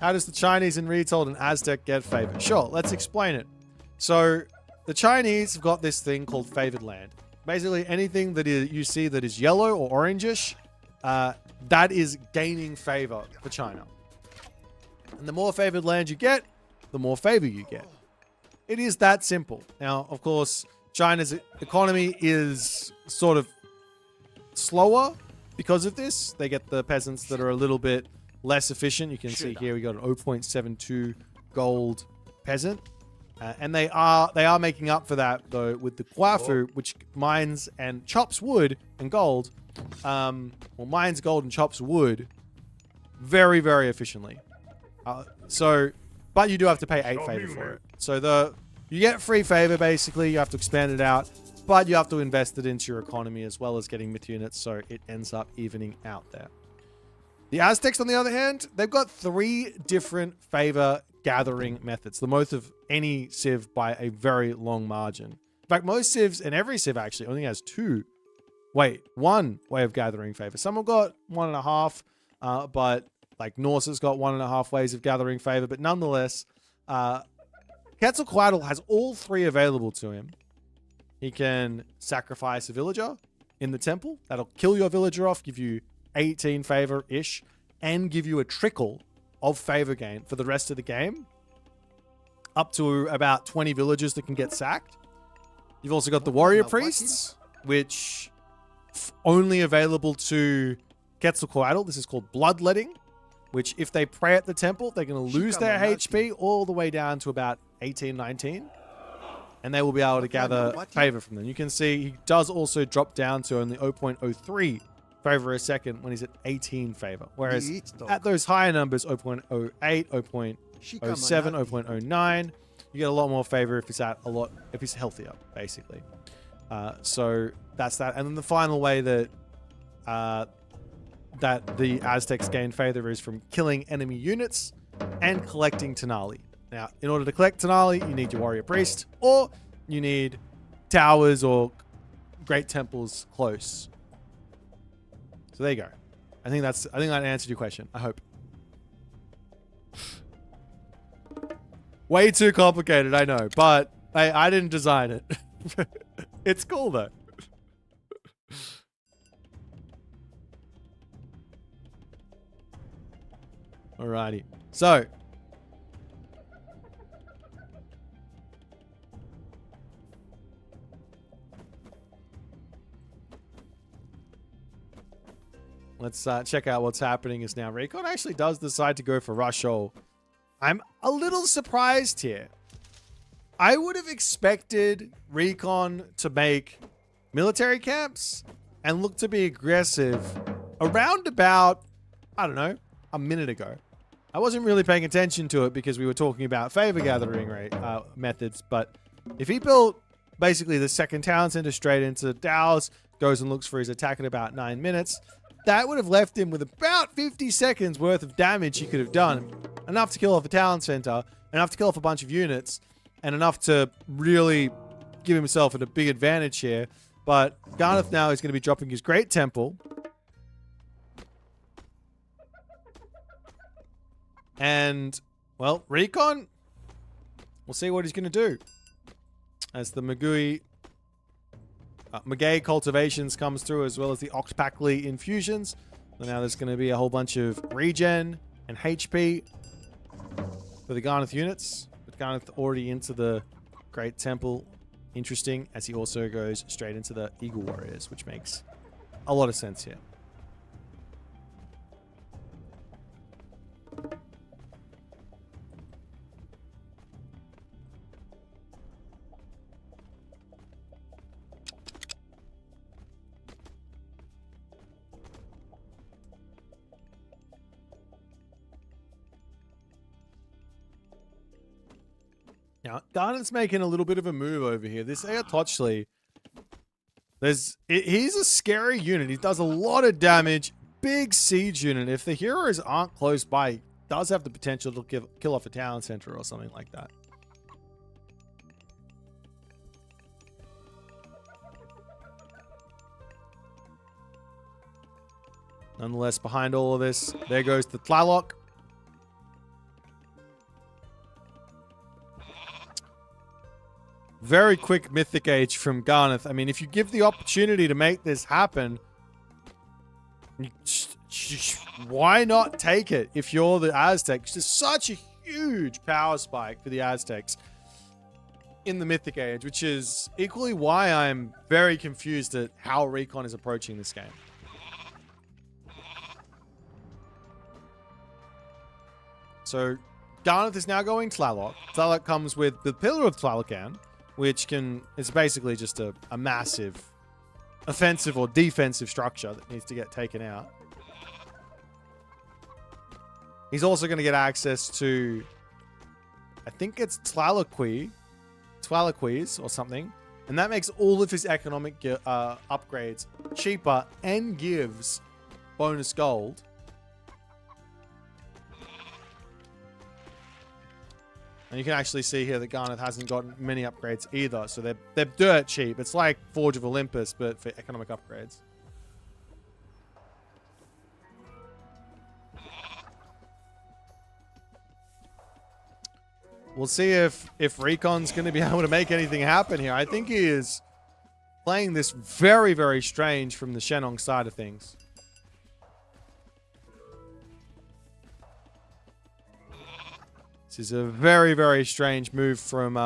How does the Chinese and Retold and Aztec get favored? Sure, let's explain it. So, the Chinese have got this thing called favored land. Basically, anything that you see that is yellow or orangish, that is gaining favor for China. And the more favored land you get, the more favor you get. It is that simple. Now, of course, China's economy is sort of slower because of this. They get the peasants that are a little bit less efficient. You can see here we got an 0.72 gold peasant. And they are making up for that, though, with the Guafu, which mines and chops wood and gold. Well, mines gold and chops wood very, very efficiently. But you do have to pay 8 favor for it. So you get free favor, basically. You have to expand it out. But you have to invest it into your economy as well as getting myth units. So it ends up evening out there. The Aztecs, on the other hand, they've got 3 different favor gathering methods. The most of any civ by a very long margin. In fact, most civs, and every civ actually, only has 1 way of gathering favor. Some have got 1.5, but like Norse has got 1.5 ways of gathering favor. But nonetheless, Quetzalcoatl has all 3 available to him. He can sacrifice a villager in the temple. That'll kill your villager off, give you 18 favor-ish, and give you a trickle of favor gain for the rest of the game. Up to about 20 villagers that can get sacked. You've also got the warrior priests, which only available to Quetzalcoatl. This is called bloodletting, which if they pray at the temple, they're going to lose their HP all the way down to about 18, 19. And they will be able to gather favor from them. You can see he does also drop down to only 0.03 favor a second when he's at 18 favor. Whereas at those higher numbers, 0.08, 0.07, 0.09, you get a lot more favor if it's healthier, basically. So that's that. And then the final way that the Aztecs gain favor is from killing enemy units and collecting Tenali. Now, in order to collect Tenali, you need your warrior priest, or you need towers or great temples close. So there you go. I think that answered your question. I hope. Way too complicated, I know, but I didn't design it. It's cool though. Alrighty. So let's check out what's happening is now Recon actually does decide to go for Rush All. I'm a little surprised here. I would have expected Recon to make military camps and look to be aggressive around about, I don't know, a minute ago. I wasn't really paying attention to it because we were talking about favor gathering methods, but if he built basically the second town center straight into Dow's, goes and looks for his attack in about 9 minutes, that would have left him with about 50 seconds worth of damage he could have done. Enough to kill off a town center, enough to kill off a bunch of units, and enough to really give himself a big advantage here. But Garnath now is going to be dropping his Great Temple. And, well, Recon, we'll see what he's going to do. As the Magay cultivations comes through, as well as the Octpackley infusions. So now there's going to be a whole bunch of regen and HP for the Garnath units. But Garnath already into the Great Temple. Interesting, as he also goes straight into the Eagle Warriors, which makes a lot of sense here. Now, Garnath's making a little bit of a move over here. This Ayatollah, he's a scary unit. He does a lot of damage. Big siege unit. If the heroes aren't close by, he does have the potential to kill off a town center or something like that. Nonetheless, behind all of this, there goes the Tlaloc. Very quick Mythic Age from Garnath. I mean, if you give the opportunity to make this happen, why not take it if you're the Aztecs? Just such a huge power spike for the Aztecs in the Mythic Age, which is equally why I'm very confused at how Recon is approaching this game. So, Garnath is now going Tlaloc. Tlaloc comes with the Pillar of Tlalocan, which it's basically just a massive offensive or defensive structure that needs to get taken out. He's also going to get access to, I think it's Tlaloquis or something, and that makes all of his economic upgrades cheaper and gives bonus gold. And you can actually see here that Garnath hasn't gotten many upgrades either. So they're dirt cheap. It's like Forge of Olympus, but for economic upgrades. We'll see if Recon's going to be able to make anything happen here. I think he is playing this very, very strange from the Shenong side of things. This is a very, very strange move from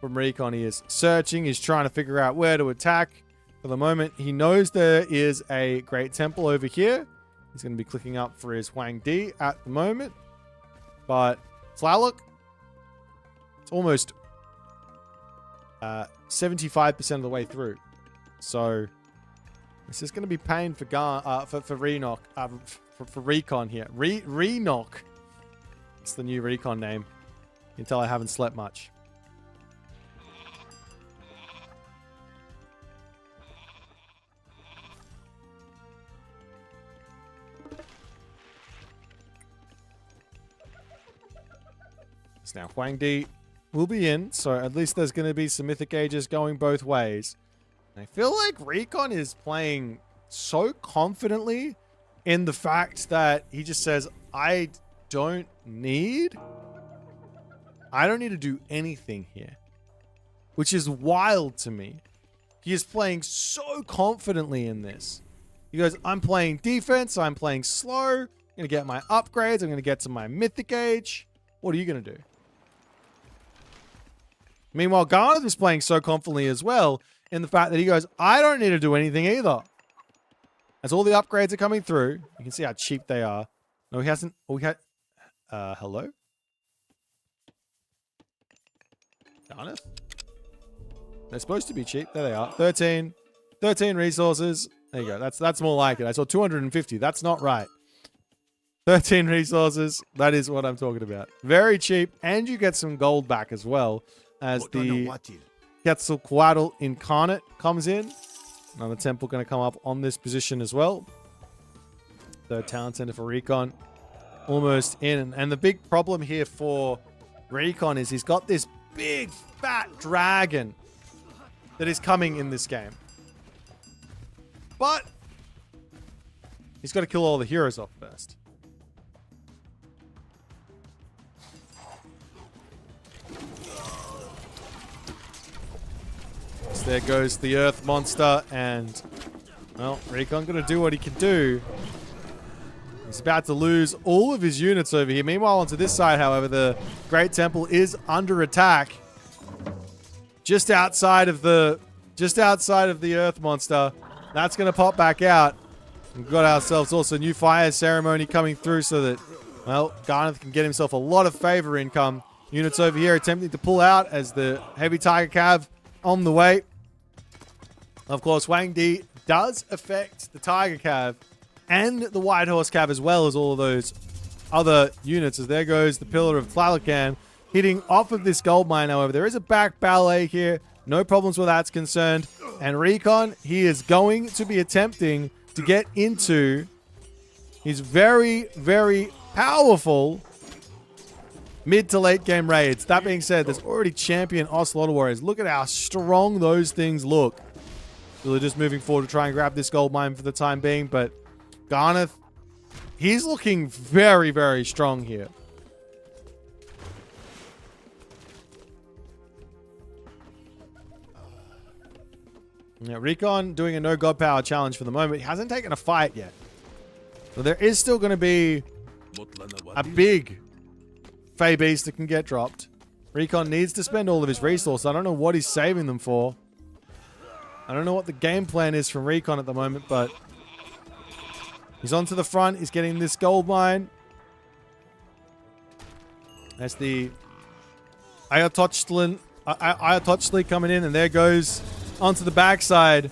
Recon. He is searching. He's trying to figure out where to attack. For the moment, he knows there is a Great Temple over here. He's going to be clicking up for his Huang Di at the moment. But Tlaloc, it's almost 75% of the way through. So this is going to be pain for Recon here. Renock. It's the new Recon name. You can tell I haven't slept much. So now Huang Di will be in, so at least there's going to be some Mythic Ages going both ways. And I feel like Recon is playing so confidently in the fact that he just says, I don't need to do anything here, which is wild to me. He is playing so confidently in this. He goes, I'm playing defense. I'm playing slow. I'm going to get my upgrades. I'm going to get to my mythic age. What are you going to do? Meanwhile, Garnath is playing so confidently as well in the fact that he goes, I don't need to do anything either. As all the upgrades are coming through, you can see how cheap they are. No, he hasn't. Oh, we had. Hello? Garnath? They're supposed to be cheap. There they are. 13 resources. There you go. That's more like it. I saw 250. That's not right. 13 resources. That is what I'm talking about. Very cheap. And you get some gold back as well as the Quetzalcoatl Incarnate comes in. Another temple going to come up on this position as well. Third talent center for Recon. Almost in. And the big problem here for Recon is he's got this big fat dragon that is coming in this game. But he's got to kill all the heroes off first. So there goes the earth monster, and well, Recon gonna do what he can do. He's about to lose all of his units over here. Meanwhile, onto this side, however, the Great Temple is under attack. Just outside of the earth monster. That's gonna pop back out. We've got ourselves also a new fire ceremony coming through so that, well, Garnath can get himself a lot of favor income. Units over here attempting to pull out as the heavy tiger cav on the way. Of course, Wang Di does affect the tiger cav and the white horse cav as well as all of those other units. As there goes the pillar of Tlalocan hitting off of this gold mine. However, there is a back ballet here. No problems where that's concerned. And Recon, he is going to be attempting to get into his very, very powerful mid to late game raids. That being said, there's already champion Ocelot Warriors. Look at how strong those things look. Really just moving forward to try and grab this gold mine for the time being. But Garnath, he's looking very, very strong here. Yeah, Recon doing a no god power challenge for the moment. He hasn't taken a fight yet. So there is still going to be a big Fey Beast that can get dropped. Recon needs to spend all of his resources. I don't know what he's saving them for. I don't know what the game plan is from Recon at the moment, but he's onto the front. He's getting this gold mine. That's the Ayatochli coming in, and there goes onto the backside.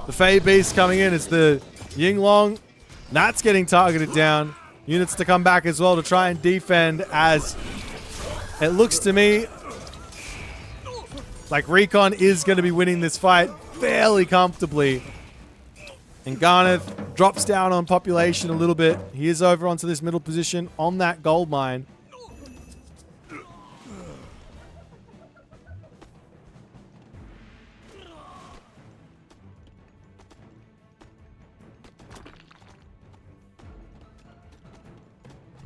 The Fey Beast coming in. It's the Yinglong. That's getting targeted down. Units to come back as well to try and defend, as it looks to me like Recon is going to be winning this fight fairly comfortably. And Garnath drops down on population a little bit. He is over onto this middle position on that gold mine.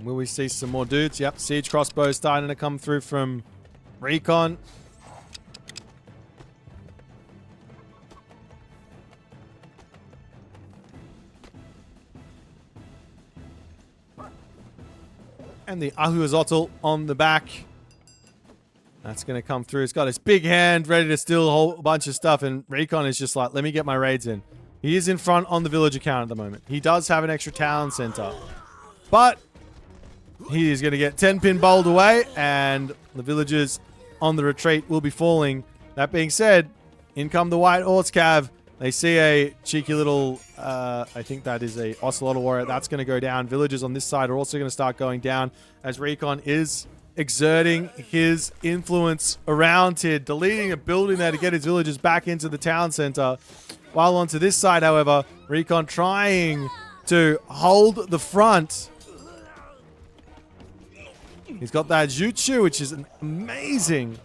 Will we see some more dudes? Yep, siege crossbows starting to come through from Recon. And the Ahuazotl on the back. That's going to come through. He's got his big hand ready to steal a whole bunch of stuff. And Recon is just like, let me get my raids in. He is in front on the village account at the moment. He does have an extra town center. But he is going to get 10-pin bowled away, and the villagers on the retreat will be falling. That being said, in come the White Horse Cav. They see a cheeky little, I think that is a Ocelot Warrior. That's going to go down. Villagers on this side are also going to start going down as Recon is exerting his influence around here, deleting a building there to get his villagers back into the town center. While onto this side, however, Recon trying to hold the front. He's got that Jutsu, which is an amazing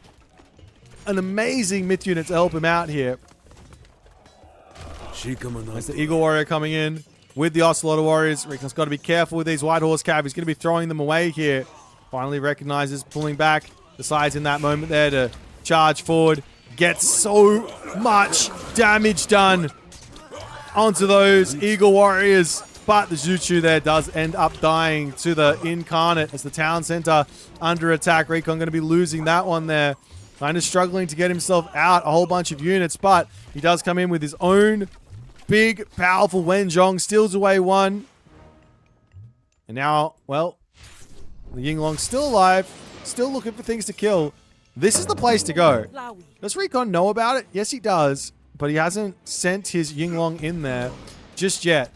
myth unit to help him out here. There's the Eagle Warrior coming in with the Ocelot Warriors. Recon's got to be careful with these White Horse Cav. He's going to be throwing them away here. Finally recognizes, pulling back. Decides in that moment there to charge forward. Gets so much damage done onto those Eagle Warriors. But the Jutsu there does end up dying to the Incarnate as the town center under attack. Recon going to be losing that one there. Kind of struggling to get himself out a whole bunch of units, but he does come in with his own big, powerful Wenzhong. Steals away one. And now, well, the Yinglong's still alive. Still looking for things to kill. This is the place to go. Does Recon know about it? Yes, he does. But he hasn't sent his Yinglong in there just yet.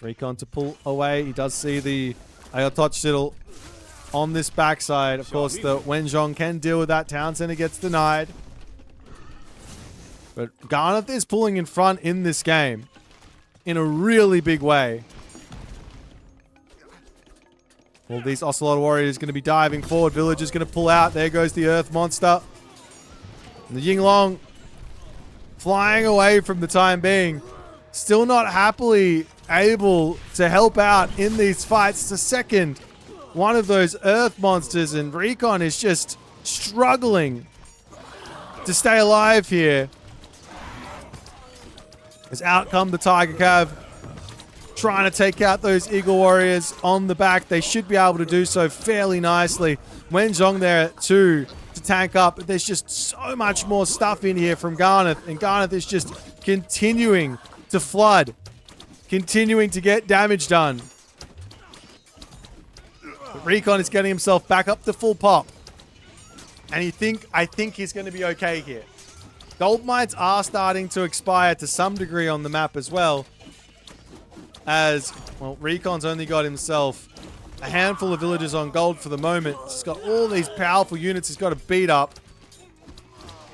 Recon to pull away. He does see the Ayotoch on this backside. Of course, the Wenzhong can deal with that. Town Center gets denied. But Garnath is pulling in front in this game in a really big way. All these Ocelot Warriors going to be diving forward. Villager's going to pull out. There goes the Earth Monster. And the Yinglong flying away from the time being. Still not happily able to help out in these fights. It's the second one of those Earth Monsters, and Recon is just struggling to stay alive here. As out come the Tiger Cav, trying to take out those Eagle Warriors on the back. They should be able to do so fairly nicely. Wenzhong there at 2 to tank up, but there's just so much more stuff in here from Garnath, and Garnath is just continuing to flood. Continuing to get damage done. But Recon is getting himself back up to full pop. And I think he's going to be okay here. Gold mines are starting to expire to some degree on the map as well. As, well, Recon's only got himself a handful of villagers on gold for the moment. He's got all these powerful units he's got to beat up.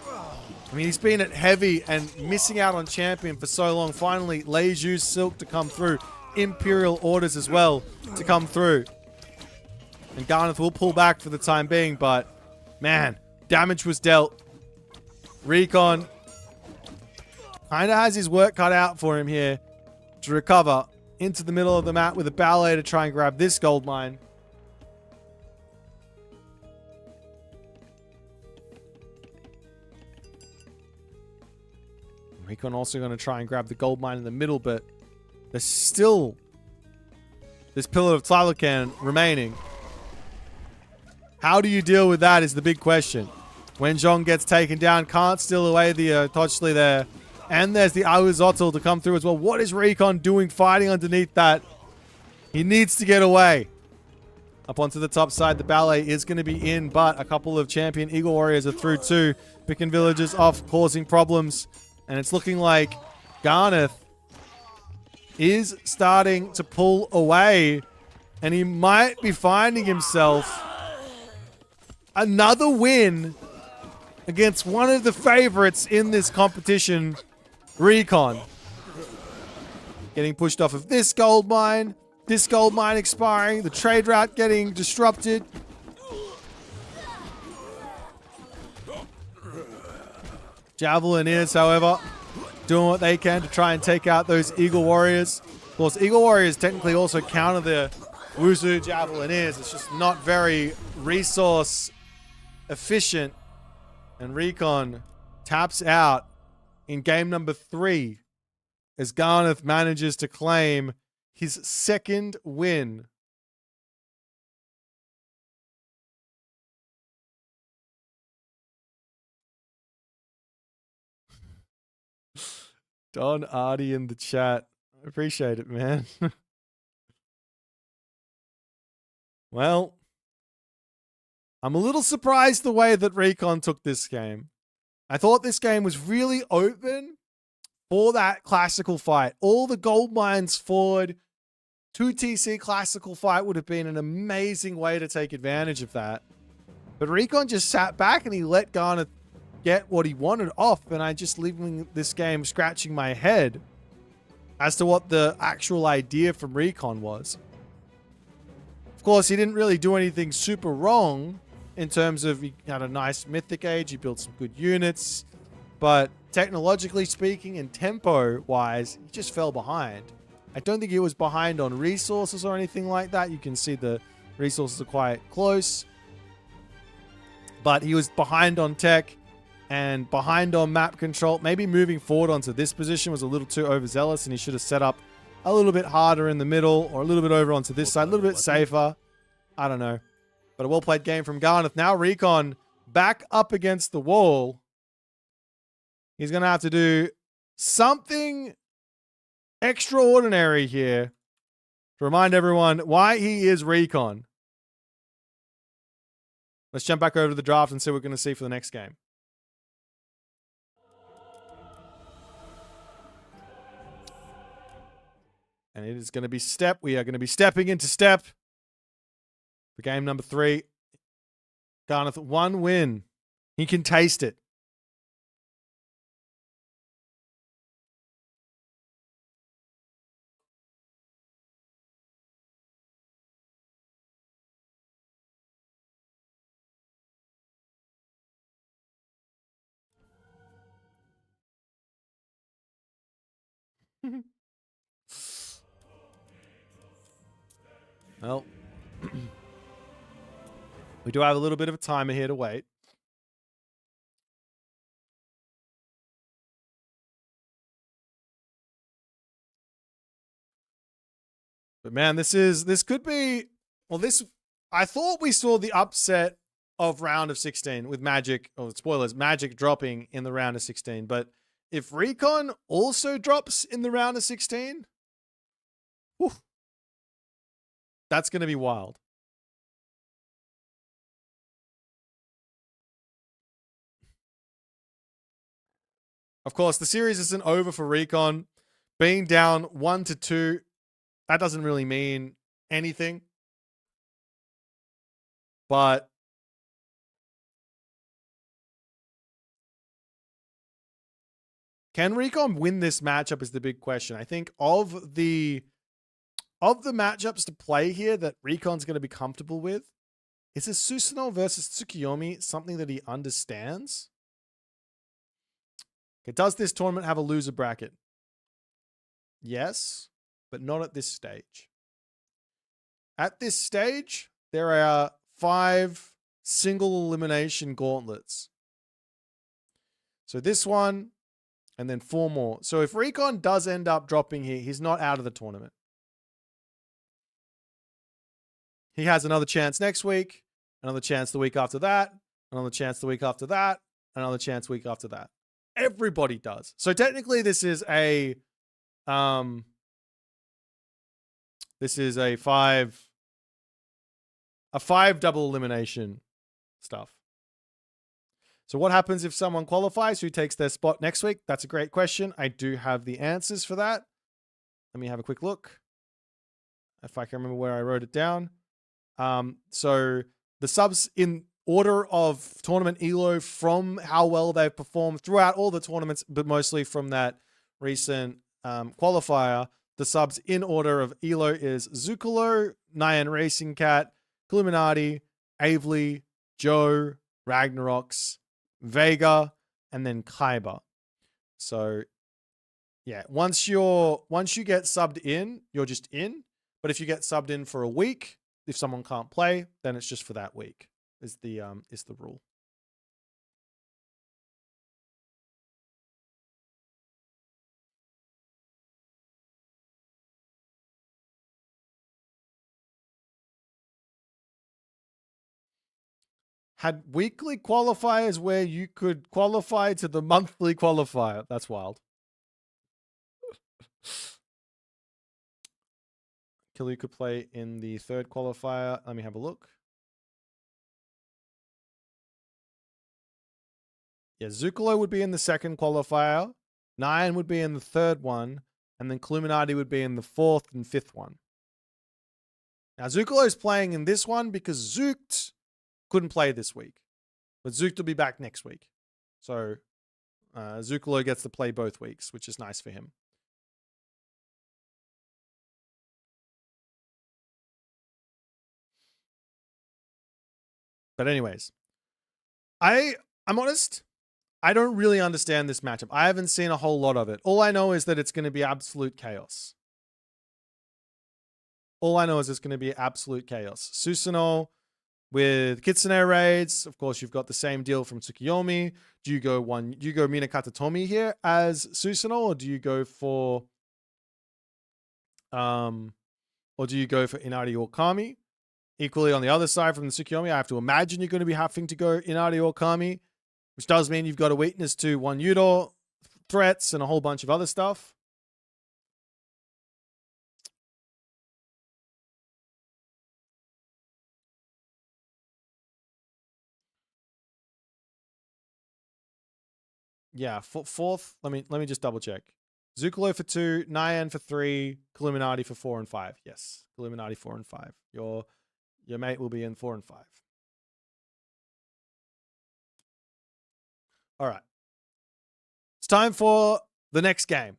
I mean, he's been at heavy and missing out on champion for so long. Finally, Leiju's Silk to come through. Imperial orders as well to come through. And Garnath will pull back for the time being, but man, damage was dealt. Recon kind of has his work cut out for him here to recover into the middle of the map with a ballet to try and grab this gold mine. Recon also going to try and grab the gold mine in the middle, but there's still this Pillar of Tlalocan remaining. How do you deal with that is the big question. Wenzhong gets taken down, can't steal away the Tochli there. And there's the Awuzotl to come through as well. What is Recon doing fighting underneath that? He needs to get away. Up onto the top side, the ballet is going to be in, but a couple of champion Eagle Warriors are through too, picking villagers off, causing problems. And it's looking like Garnath is starting to pull away, and he might be finding himself another win against one of the favorites in this competition, Recon. Getting pushed off of this gold mine expiring, the trade route getting disrupted. Javelineers, however, doing what they can to try and take out those Eagle Warriors. Of course, Eagle Warriors technically also counter the Wuzu Javelineers. It's just not very resource efficient. And Recon taps out in game number 3 as Garnath manages to claim his second win. Don Artie in the chat. I appreciate it, man. Well, I'm a little surprised the way that Recon took this game. I thought this game was really open for that classical fight. All the gold mines forward, 2TC classical fight would have been an amazing way to take advantage of that. But Recon just sat back and he let Garnath get what he wanted off, and I just leaving this game scratching my head as to what the actual idea from Recon was. Of course, he didn't really do anything super wrong. in terms of he had a nice mythic age, he built some good units, but technologically speaking and tempo-wise, he just fell behind. I don't think he was behind on resources or anything like that. You can see the resources are quite close, but he was behind on tech and behind on map control. Maybe moving forward onto this position was a little too overzealous, and he should have set up a little bit harder in the middle or a little bit over onto this side, a little bit safer. I don't know. But a well-played game from Garnath. Now Recon back up against the wall. He's going to have to do something extraordinary here to remind everyone why he is Recon. Let's jump back over to the draft and see what we're going to see for the next game. And it is going to be step. We are going to be stepping into step for game number 3. Garnath, 1 win. He can taste it. Well, we do have a little bit of a timer here to wait. But man, this could be, well, I thought we saw the upset of round of 16 with Magic, or spoilers, Magic dropping in the round of 16. But if Recon also drops in the round of 16, whew, that's going to be wild. Of course, the series isn't over for Recon. Being down 1-2, that doesn't really mean anything. But can Recon win this matchup is the big question. I think of the matchups to play here that Recon's going to be comfortable with, is a Susanoo versus Tsukiyomi something that he understands? Okay, does this tournament have a loser bracket? Yes, but not at this stage. At this stage, there are 5 single elimination gauntlets. So this one, and then 4 more. So if Recon does end up dropping here, he's not out of the tournament. He has another chance next week, another chance the week after that, another chance the week after that, another chance week after that. Everybody does. So technically this is a 5 double elimination stuff. So what happens if someone qualifies? Who takes their spot next week? That's a great question. I do have the answers for that. Let me have a quick look. If I can remember where I wrote it down. So the subs in order of tournament elo from how well they've performed throughout all the tournaments, but mostly from that recent qualifier, the subs in order of elo is Zucolo, Nyan Racing Cat, Illuminati, Avely, Joe, Ragnaroks, Vega, and then Kaiba. So yeah, once you get subbed in, you're just in. But if you get subbed in for a week, if someone can't play, then it's just for that week. Is the rule. Had weekly qualifiers where you could qualify to the monthly qualifier. That's wild. Killu could play in the 3rd qualifier. Let me have a look. Yeah, Zucolo would be in the 2nd qualifier. Nyan would be in the 3rd one. And then Illuminati would be in the 4th and 5th one. Now, Zucolo is playing in this one because Zookt couldn't play this week. But Zookt will be back next week. So Zucolo gets to play both weeks, which is nice for him. But anyways, I'm honest. I don't really understand this matchup. I haven't seen a whole lot of it. All I know is that it's going to be absolute chaos. All I know is it's going to be absolute chaos. Susanoo with Kitsune raids. Of course, you've got the same deal from Tsukiyomi. Do you go Minakata Tomi here as Susanoo, or do you go for Inari Okami? Equally on the other side from the Tsukiyomi, I have to imagine you're going to be having to go Inari Okami, which does mean you've got a weakness to one Yudo threats and a whole bunch of other stuff. Yeah, fourth. Let me just double check. Zucolo for 2, Nyan for 3, Illuminati for 4 and 5. Yes, Illuminati 4 and 5. Your mate will be in 4 and 5. All right. It's time for the next game.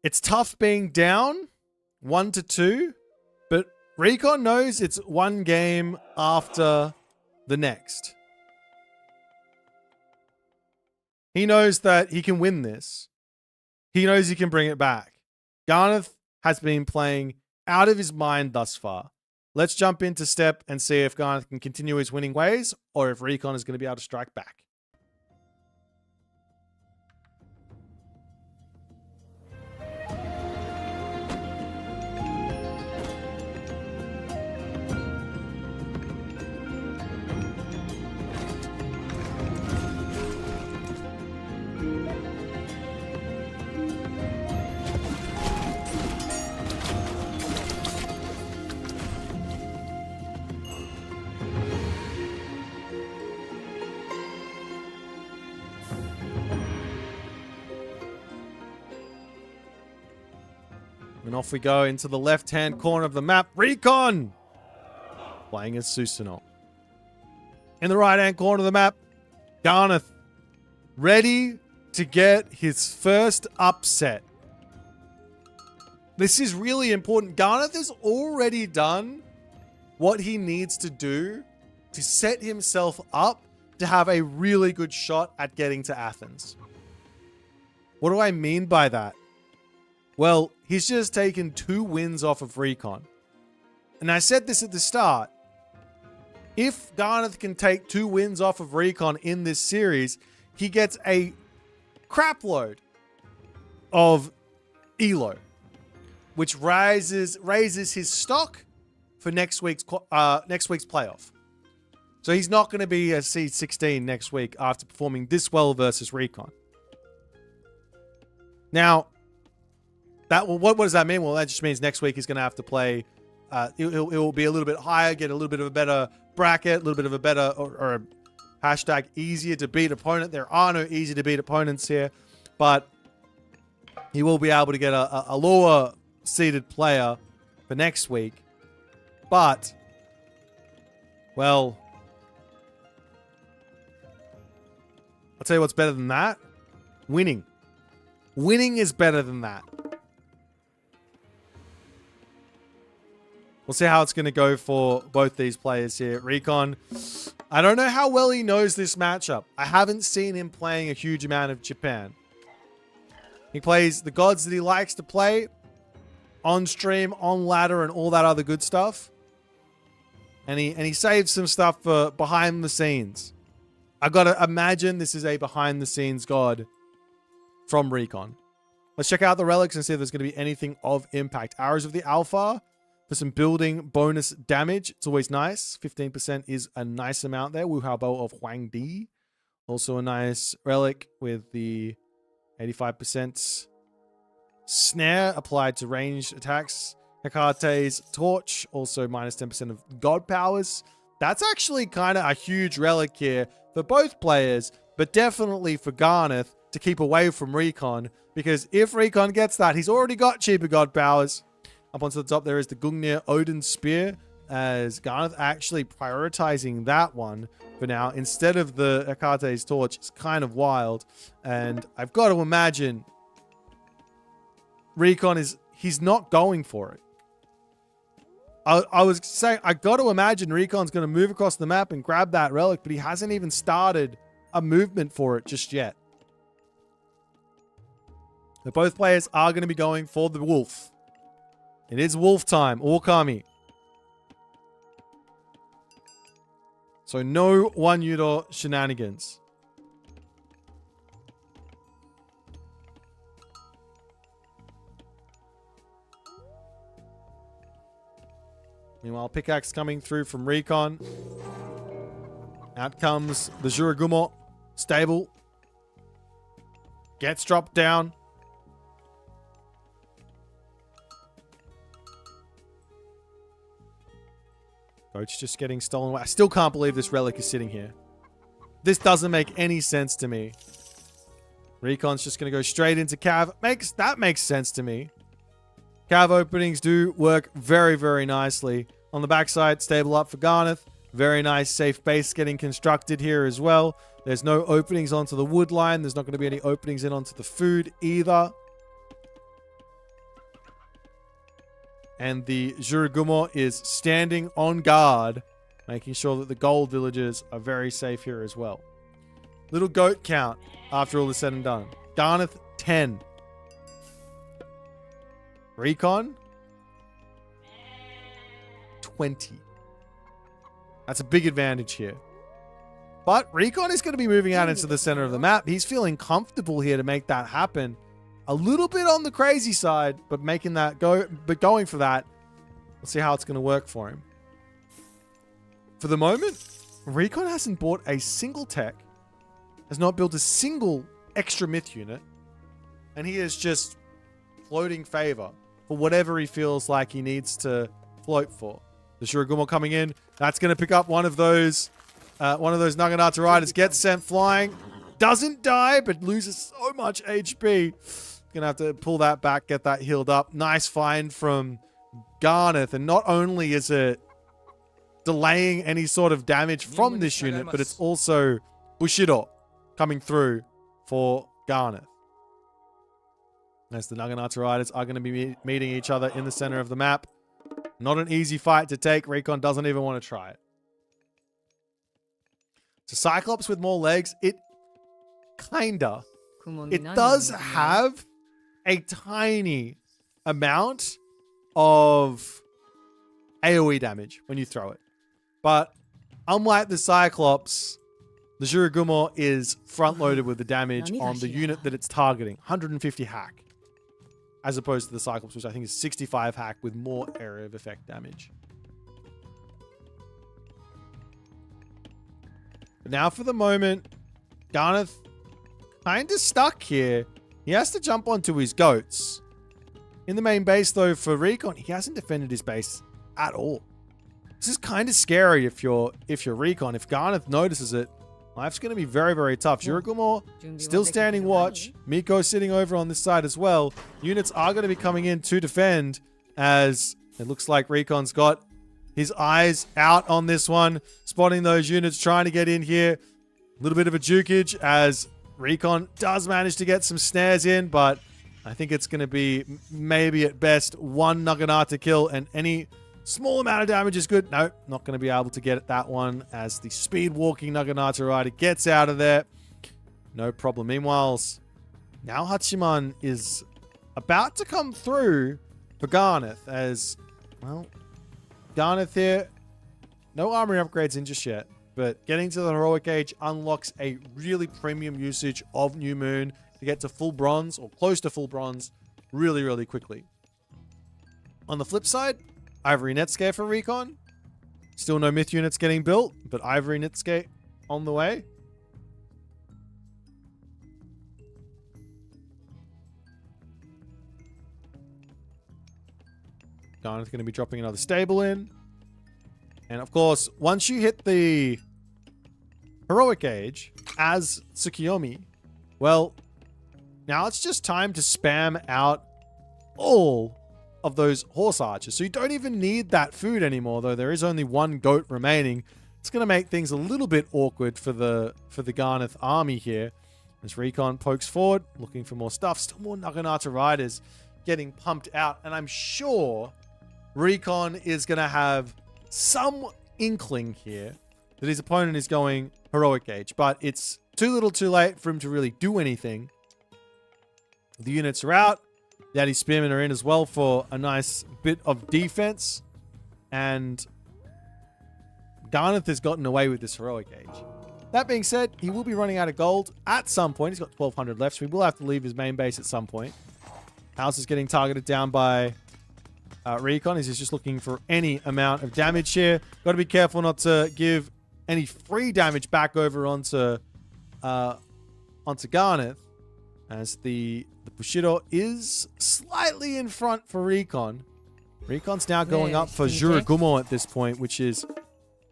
It's tough being down 1-2, but Recon knows it's one game after the next. He knows that he can win this. He knows he can bring it back. Garnath has been playing out of his mind thus far. Let's jump into step and see if Garnath can continue his winning ways or if Recon is going to be able to strike back. And off we go into the left-hand corner of the map. Recon! Playing as Susanoo. In the right-hand corner of the map, Garnath. Ready to get his first upset. This is really important. Garnath has already done what he needs to do to set himself up to have a really good shot at getting to Athens. What do I mean by that? Well, he's just taken 2 wins off of Recon. And I said this at the start. If Garnath can take 2 wins off of Recon in this series, he gets a crap load of ELO, which raises his stock for next week's playoff. So he's not going to be a seed 16 next week after performing this well versus Recon. Now, what does that mean? Well, that just means next week he's going to have to play. It will be a little bit higher, get a little bit of a better bracket, a little bit of a better or a hashtag easier to beat opponent. There are no easy to beat opponents here, but he will be able to get a lower seeded player for next week. But, well, I'll tell you what's better than that. Winning. Winning is better than that. We'll see how it's going to go for both these players here. Recon, I don't know how well he knows this matchup. I haven't seen him playing a huge amount of Japan. He plays the gods that he likes to play on stream, on ladder, and all that other good stuff. And he saves some stuff for behind the scenes. I got to imagine this is a behind the scenes god from Recon. Let's check out the relics and see if there's going to be anything of impact. Arrows of the Alpha for some building bonus damage. It's always nice. 15% is a nice amount there. Wu Hao Bao of Huang Di. Also a nice relic with the 85% snare applied to ranged attacks. Hekate's torch, also minus 10% of god powers. That's actually kind of a huge relic here for both players, but definitely for Garnath to keep away from Recon, because if Recon gets that, he's already got cheaper god powers. Up onto the top, there is the Gungnir Odin Spear, as Garnath actually prioritizing that one for now instead of the Hekate's torch. It's kind of wild, and I've got to imagine Recon he's not going for it. I was saying, I got to imagine Recon's going to move across the map and grab that relic, but he hasn't even started a movement for it just yet. But both players are going to be going for the wolf. It is wolf time, Orkami. So no one Yudo shenanigans. Meanwhile, pickaxe coming through from Recon. Out comes the Juragumo. Stable. Gets dropped down. Boit's just getting stolen away. I still can't believe this relic is sitting here. This doesn't make any sense to me. Recon's just going to go straight into Cav. That makes sense to me. Cav openings do work very, very nicely. On the backside, stable up for Garnath. Very nice safe base getting constructed here as well. There's no openings onto the wood line. There's not going to be any openings in onto the food either. And the Juragumo is standing on guard, making sure that the gold villagers are very safe here as well. Little goat count after all is said and done. Garnath, 10. Recon, 20. That's a big advantage here. But Recon is going to be moving out into the center of the map. He's feeling comfortable here to make that happen. A little bit on the crazy side, but making that go, but going for that. We'll see how it's going to work for him. For the moment, Recon hasn't bought a single tech, has not built a single extra myth unit, and he is just floating favor for whatever he feels like he needs to float for. The Juragumo coming in. That's going to pick up one of those Naginata riders. Gets sent flying. Doesn't die, but loses so much HP. Going to have to pull that back, get that healed up. Nice find from Garnath. And not only is it delaying any sort of damage from this unit, but it's also Bushido coming through for Garnath. As the Naginata riders are going to be meeting each other in the center of the map. Not an easy fight to take. Recon doesn't even want to try it. So Cyclops with more legs, it does have a tiny amount of AoE damage when you throw it. But unlike the Cyclops, the Juragumo is front-loaded with the damage on the unit that it's targeting. 150 hack. As opposed to the Cyclops, which I think is 65 hack with more area of effect damage. But now for the moment, Garnath kind of stuck here. He has to jump onto his goats. In the main base, though, for Recon, he hasn't defended his base at all. This is kind of scary if you're Recon. If Garnath notices it, life's going to be very, very tough. Juragumo still standing watch. Miko sitting over on this side as well. Units are going to be coming in to defend as it looks like Recon's got his eyes out on this one. Spotting those units trying to get in here. A little bit of a jukage as Recon does manage to get some snares in, but I think it's going to be maybe at best one Naginata kill and any small amount of damage is good. No, not going to be able to get that one as the speed-walking Naginata rider gets out of there. No problem. Meanwhile, now Hachiman is about to come through for Garnath as, well, Garnath here, no armory upgrades in just yet, but getting to the heroic age unlocks a really premium usage of New Moon to get to full bronze or close to full bronze really, really quickly. On the flip side, Ivory Netscape for Recon. Still no myth units getting built, but Ivory Netscape on the way. Garnath's going to be dropping another stable in. And of course, once you hit the heroic age as Tsukiyomi, well, now it's just time to spam out all of those horse archers. So you don't even need that food anymore, though there is only one goat remaining. It's going to make things a little bit awkward for the Garnath army here. As Recon pokes forward, looking for more stuff. Still more Naginata riders getting pumped out. And I'm sure Recon is going to have some inkling here that his opponent is going heroic age, but it's too little too late for him to really do anything. The units are out. The anti-spearmen are in as well for a nice bit of defense. And Garnath has gotten away with this heroic age. That being said, he will be running out of gold at some point. He's got 1,200 left, so he will have to leave his main base at some point. House is getting targeted down by Recon. He's just looking for any amount of damage here. Got to be careful not to give any free damage back over onto Garnath, as the Bushido is slightly in front for Recon. Recon's now going up for Juragumo at this point, which is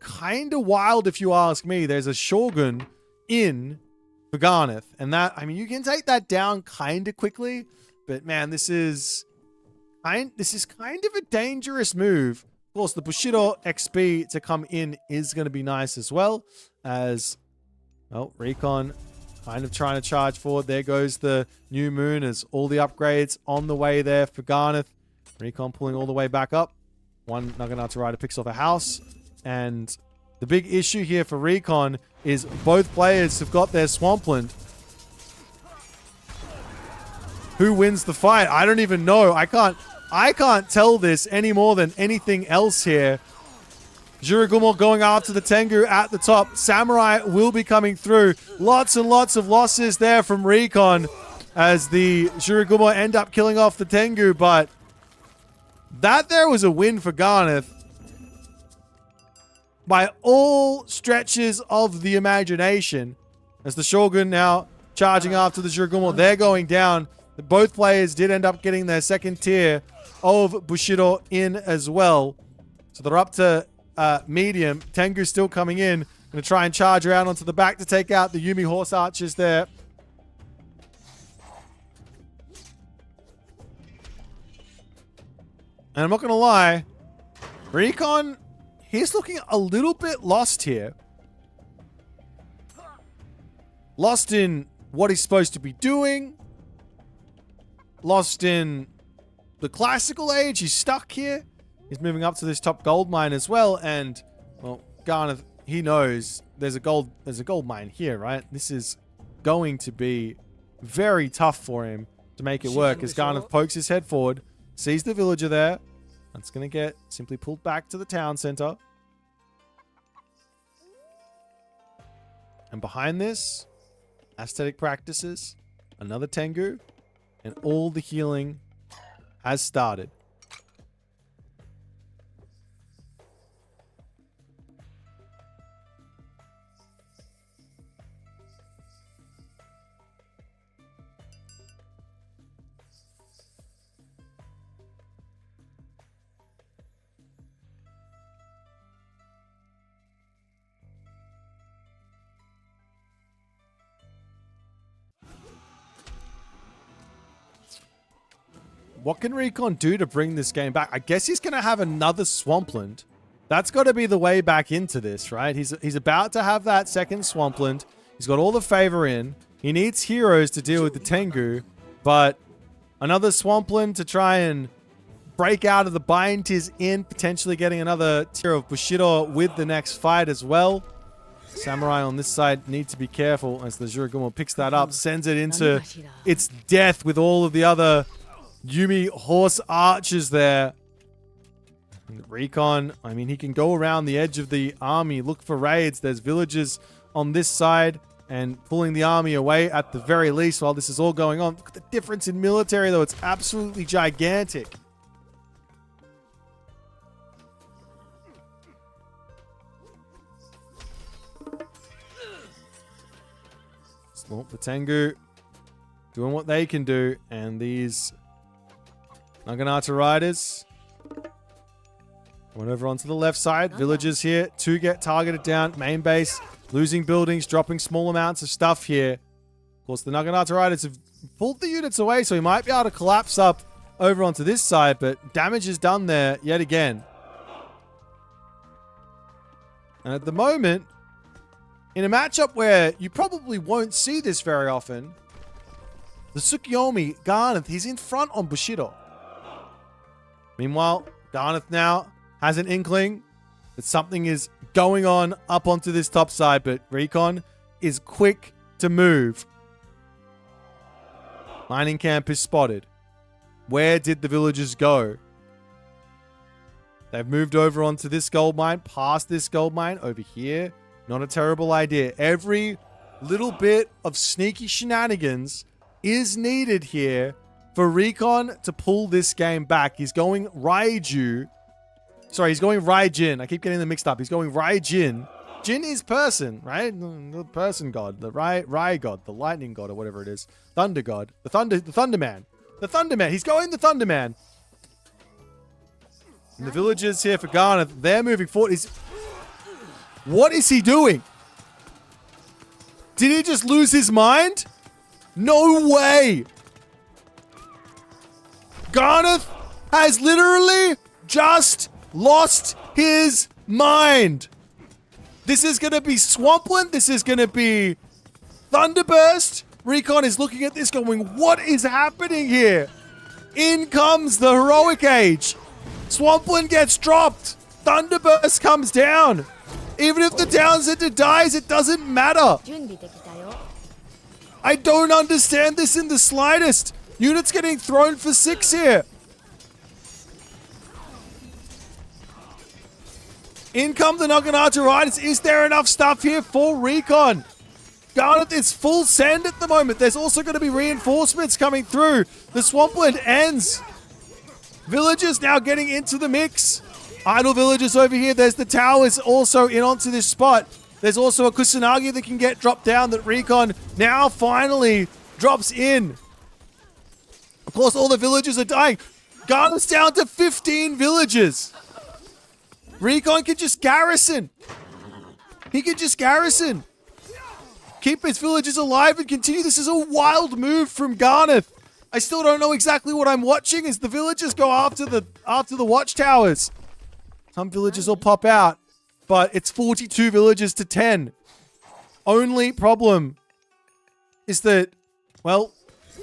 kind of wild if you ask me. There's a Shogun in for Garnath, and that, I mean, you can take that down kind of quickly, but man, this is kind of a dangerous move. Of course, the Bushido XP to come in is going to be nice as well, as, well, Recon kind of trying to charge forward. There goes the new moon, as all the upgrades on the way there for Garnath. Recon pulling all the way back up. One Naginata Rider picks off a house. And the big issue here for Recon is both players have got their Swampland. Who wins the fight? I don't even know. I can't tell this any more than anything else here. Juragumo going after the Tengu at the top. Samurai will be coming through. Lots and lots of losses there from Recon, as the Juragumo end up killing off the Tengu, but that there was a win for Garnath by all stretches of the imagination, as the Shogun now charging after the Juragumo. They're going down. Both players did end up getting their second tier of Bushido in as well. So they're up to medium. Tengu still coming in. Going to try and charge around onto the back to take out the Yumi Horse Archers there. And I'm not going to lie, Recon, he's looking a little bit lost here. Lost in what he's supposed to be doing. Lost in the classical age. He's stuck here. He's moving up to this top gold mine as well. And, well, Garnath, he knows there's a gold mine here, right? This is going to be very tough for him to make it work, as Garnath pokes his head forward. Sees the villager there. That's going to get simply pulled back to the town center. And behind this, aesthetic practices, another Tengu, and all the healing has started. What can Recon do to bring this game back? I guess he's going to have another Swampland. That's got to be the way back into this, right? He's about to have that second Swampland. He's got all the favor in. He needs heroes to deal with the Tengu, but another Swampland to try and break out of the bind is in, potentially getting another tier of Bushido with the next fight as well. Samurai on this side need to be careful, as the Juragumo picks that up, sends it into its death with all of the other Yumi Horse Archers there. And Recon, I mean, he can go around the edge of the army, look for raids. There's villagers on this side and pulling the army away at the very least while this is all going on. Look at the difference in military, though. It's absolutely gigantic. Swamp the Tengu doing what they can do, and these Naginata Riders going over onto the left side. Villagers here to get targeted down. Main base losing buildings, dropping small amounts of stuff here. Of course, the Naginata Riders have pulled the units away, so he might be able to collapse up over onto this side, but damage is done there yet again. And at the moment, in a matchup where you probably won't see this very often, the Tsukiyomi, Garnath, he's in front on Bushido. Meanwhile, Garnath now has an inkling that something is going on up onto this top side, but Recon is quick to move. Mining camp is spotted. Where did the villagers go? They've moved over onto this gold mine, past this gold mine, over here. Not a terrible idea. Every little bit of sneaky shenanigans is needed here for Recon to pull this game back. He's going Raiju. Sorry, he's going Raijin. I keep getting them mixed up. He's going Raijin. Jin is person, right? The person god, the Rai god, the lightning god, or whatever it is. Thunder god. The Thunder Man. The Thunder Man. He's going the Thunder Man. And the villagers here for Garnath, they're moving forward. What is he doing? Did he just lose his mind? No way! Garnath has literally just lost his mind. This is going to be Swampland. This is going to be Thunderburst. Recon is looking at this going, what is happening here? In comes the Heroic Age. Swampland gets dropped. Thunderburst comes down. Even if the Town Center dies, it doesn't matter. I don't understand this in the slightest. Units getting thrown for 6 here. In come the Naginata Riders. Is there enough stuff here for Recon? Garnath is full send at the moment. There's also going to be reinforcements coming through. The Swampland ends. Villagers now getting into the mix. Idle villagers over here. There's the towers also in onto this spot. There's also a Kusanagi that can get dropped down that Recon now finally drops in. Of course, all the villagers are dying. Garnath's down to 15 villagers. Recon can just garrison. He can just garrison. Keep his villagers alive and continue. This is a wild move from Garnath. I still don't know exactly what I'm watching as the villagers go after the watchtowers. Some villagers will pop out, but it's 42 villagers to 10. Only problem is that, well,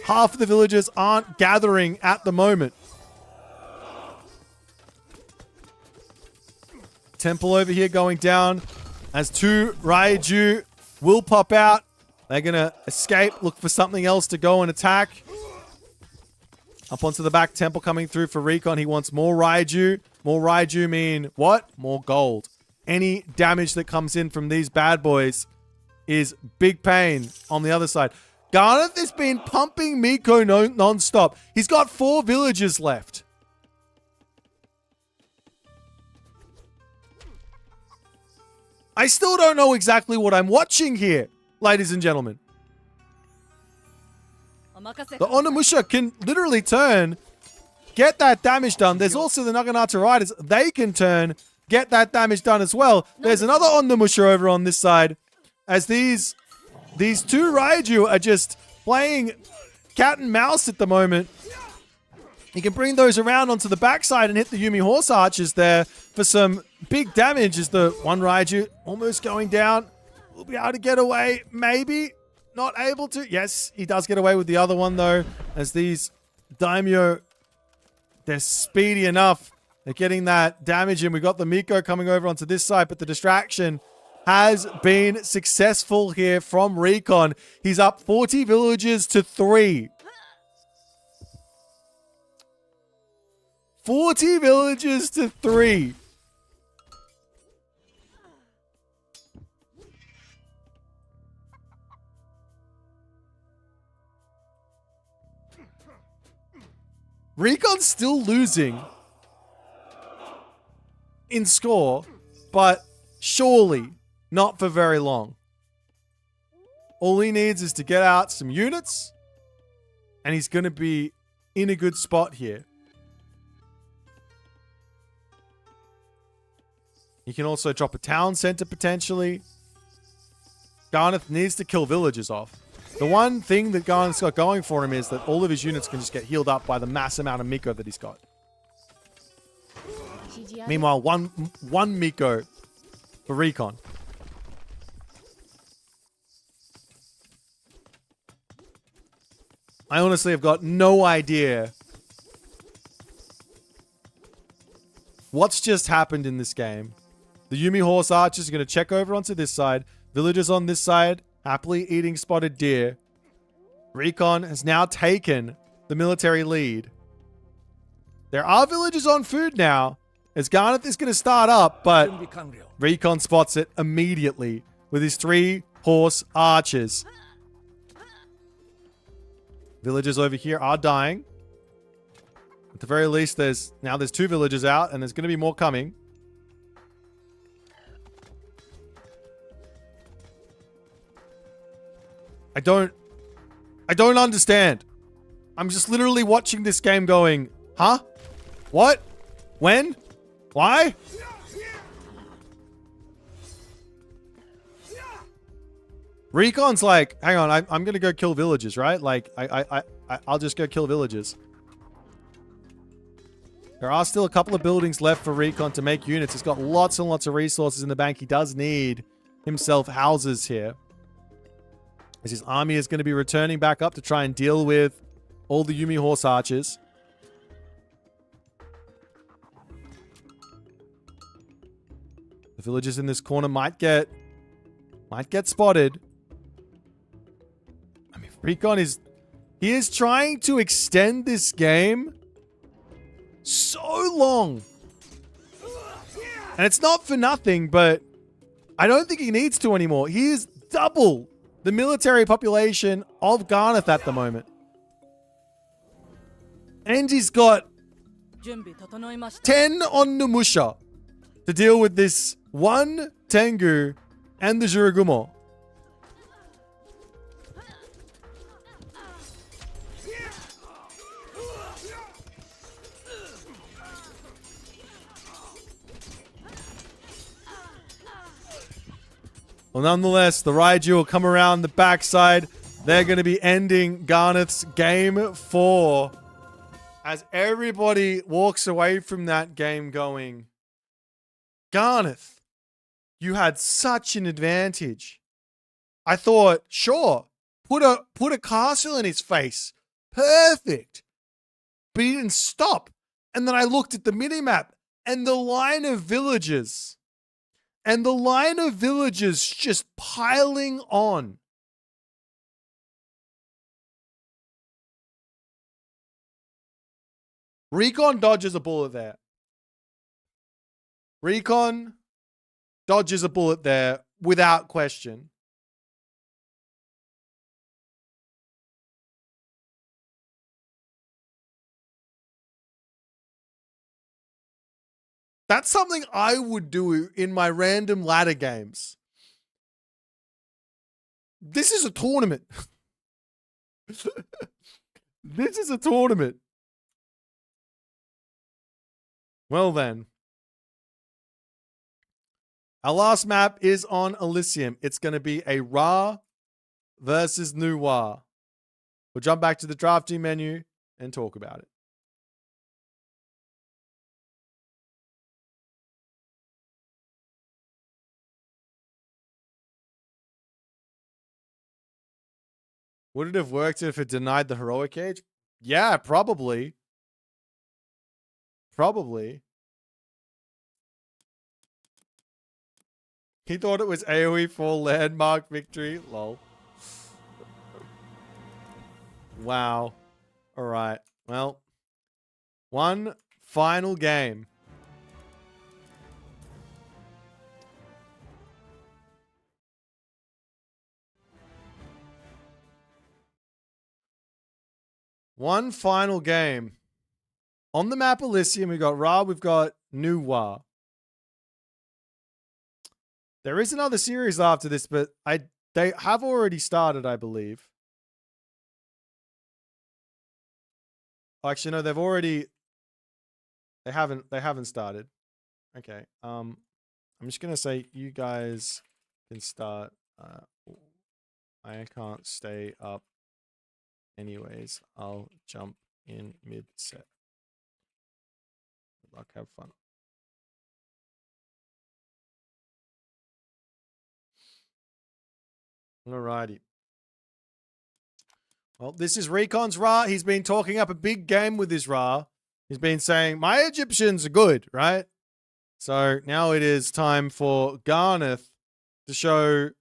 half of the villagers aren't gathering at the moment. Temple over here going down as 2 Raiju will pop out. They're going to escape, look for something else to go and attack. Up onto the back, Temple coming through for Recon. He wants more Raiju. More Raiju mean what? More gold. Any damage that comes in from these bad boys is big pain on the other side. Garnath has been pumping Miko non-stop. He's got 4 villagers left. I still don't know exactly what I'm watching here, ladies and gentlemen. The Onimusha can literally turn, get that damage done. There's also the Naginata Riders. They can turn, get that damage done as well. There's another Onimusha over on this side as these 2 Raiju are just playing cat and mouse at the moment. You can bring those around onto the backside and hit the Yumi Horse Archers there for some big damage as the 1 Raiju almost going down. We'll be able to get away, maybe. Not able to. Yes, he does get away with the other one, though, as these Daimyo, they're speedy enough. They're getting that damage in. We've got the Miko coming over onto this side, but the distraction has been successful here from Recon. He's up 40 villagers to 3. 40 villagers to 3. Recon's still losing in score, but surely not for very long. All he needs is to get out some units, and he's going to be in a good spot here. He can also drop a town center potentially. Garnath needs to kill villagers off. The one thing that Garnath's got going for him is that all of his units can just get healed up by the mass amount of Miko that he's got. Meanwhile, one Miko for Recon. I honestly have got no idea What's just happened in this game? The Yumi horse archers are going to check over onto this side. Villagers on this side, happily eating spotted deer. Recon has now taken the military lead. There are villagers on food now, as Garnath is going to start up, but Recon spots it immediately with his 3 horse archers. Villagers over here are dying. At the very least, there's 2 villagers out, and there's going to be more coming. I don't understand. I'm just literally watching this game going, huh? What? When? Why? Recon's like, hang on, I'm gonna go kill villagers, right? Like, I'll just go kill villagers. There are still a couple of buildings left for Recon to make units. He's got lots and lots of resources in the bank. He does need himself houses here, as his army is going to be returning back up to try and deal with all the Yumi horse archers. The villagers in this corner might get spotted. I mean, Recon is trying to extend this game so long. And it's not for nothing, but I don't think he needs to anymore. He is double the military population of Garnath at the moment. And he's got 10 on Numusha to deal with this 1 Tengu and the Juragumo. Well, nonetheless, the Raiju will come around the backside. They're going to be ending Garnath's game 4. As everybody walks away from that game going, Garnath, you had such an advantage. I thought, sure, put a castle in his face. Perfect. But he didn't stop. And then I looked at the minimap and the line of villages. And the line of villagers just piling on. Recon dodges a bullet there. Recon dodges a bullet there without question. That's something I would do in my random ladder games. This is a tournament. This is a tournament. Well then. Our last map is on Elysium. It's going to be a Ra versus Nuwa. We'll jump back to the drafting menu and talk about it. Would it have worked if it denied the heroic age? Yeah, probably. Probably. He thought it was AoE for landmark victory. Lol. Wow. All right. Well, one final game. One final game. On the map Elysium, we've got Ra, we've got Nuwa. There is another series after this, but they have already started, I believe. Actually, no, they've already. They haven't started. Okay. I'm just gonna say you guys can start. I can't stay up. Anyways, I'll jump in mid-set. Good luck, have fun. Alrighty. Well, this is Recon's Ra. He's been talking up a big game with his Ra. He's been saying, my Egyptians are good, right? So now it is time for Garnath to show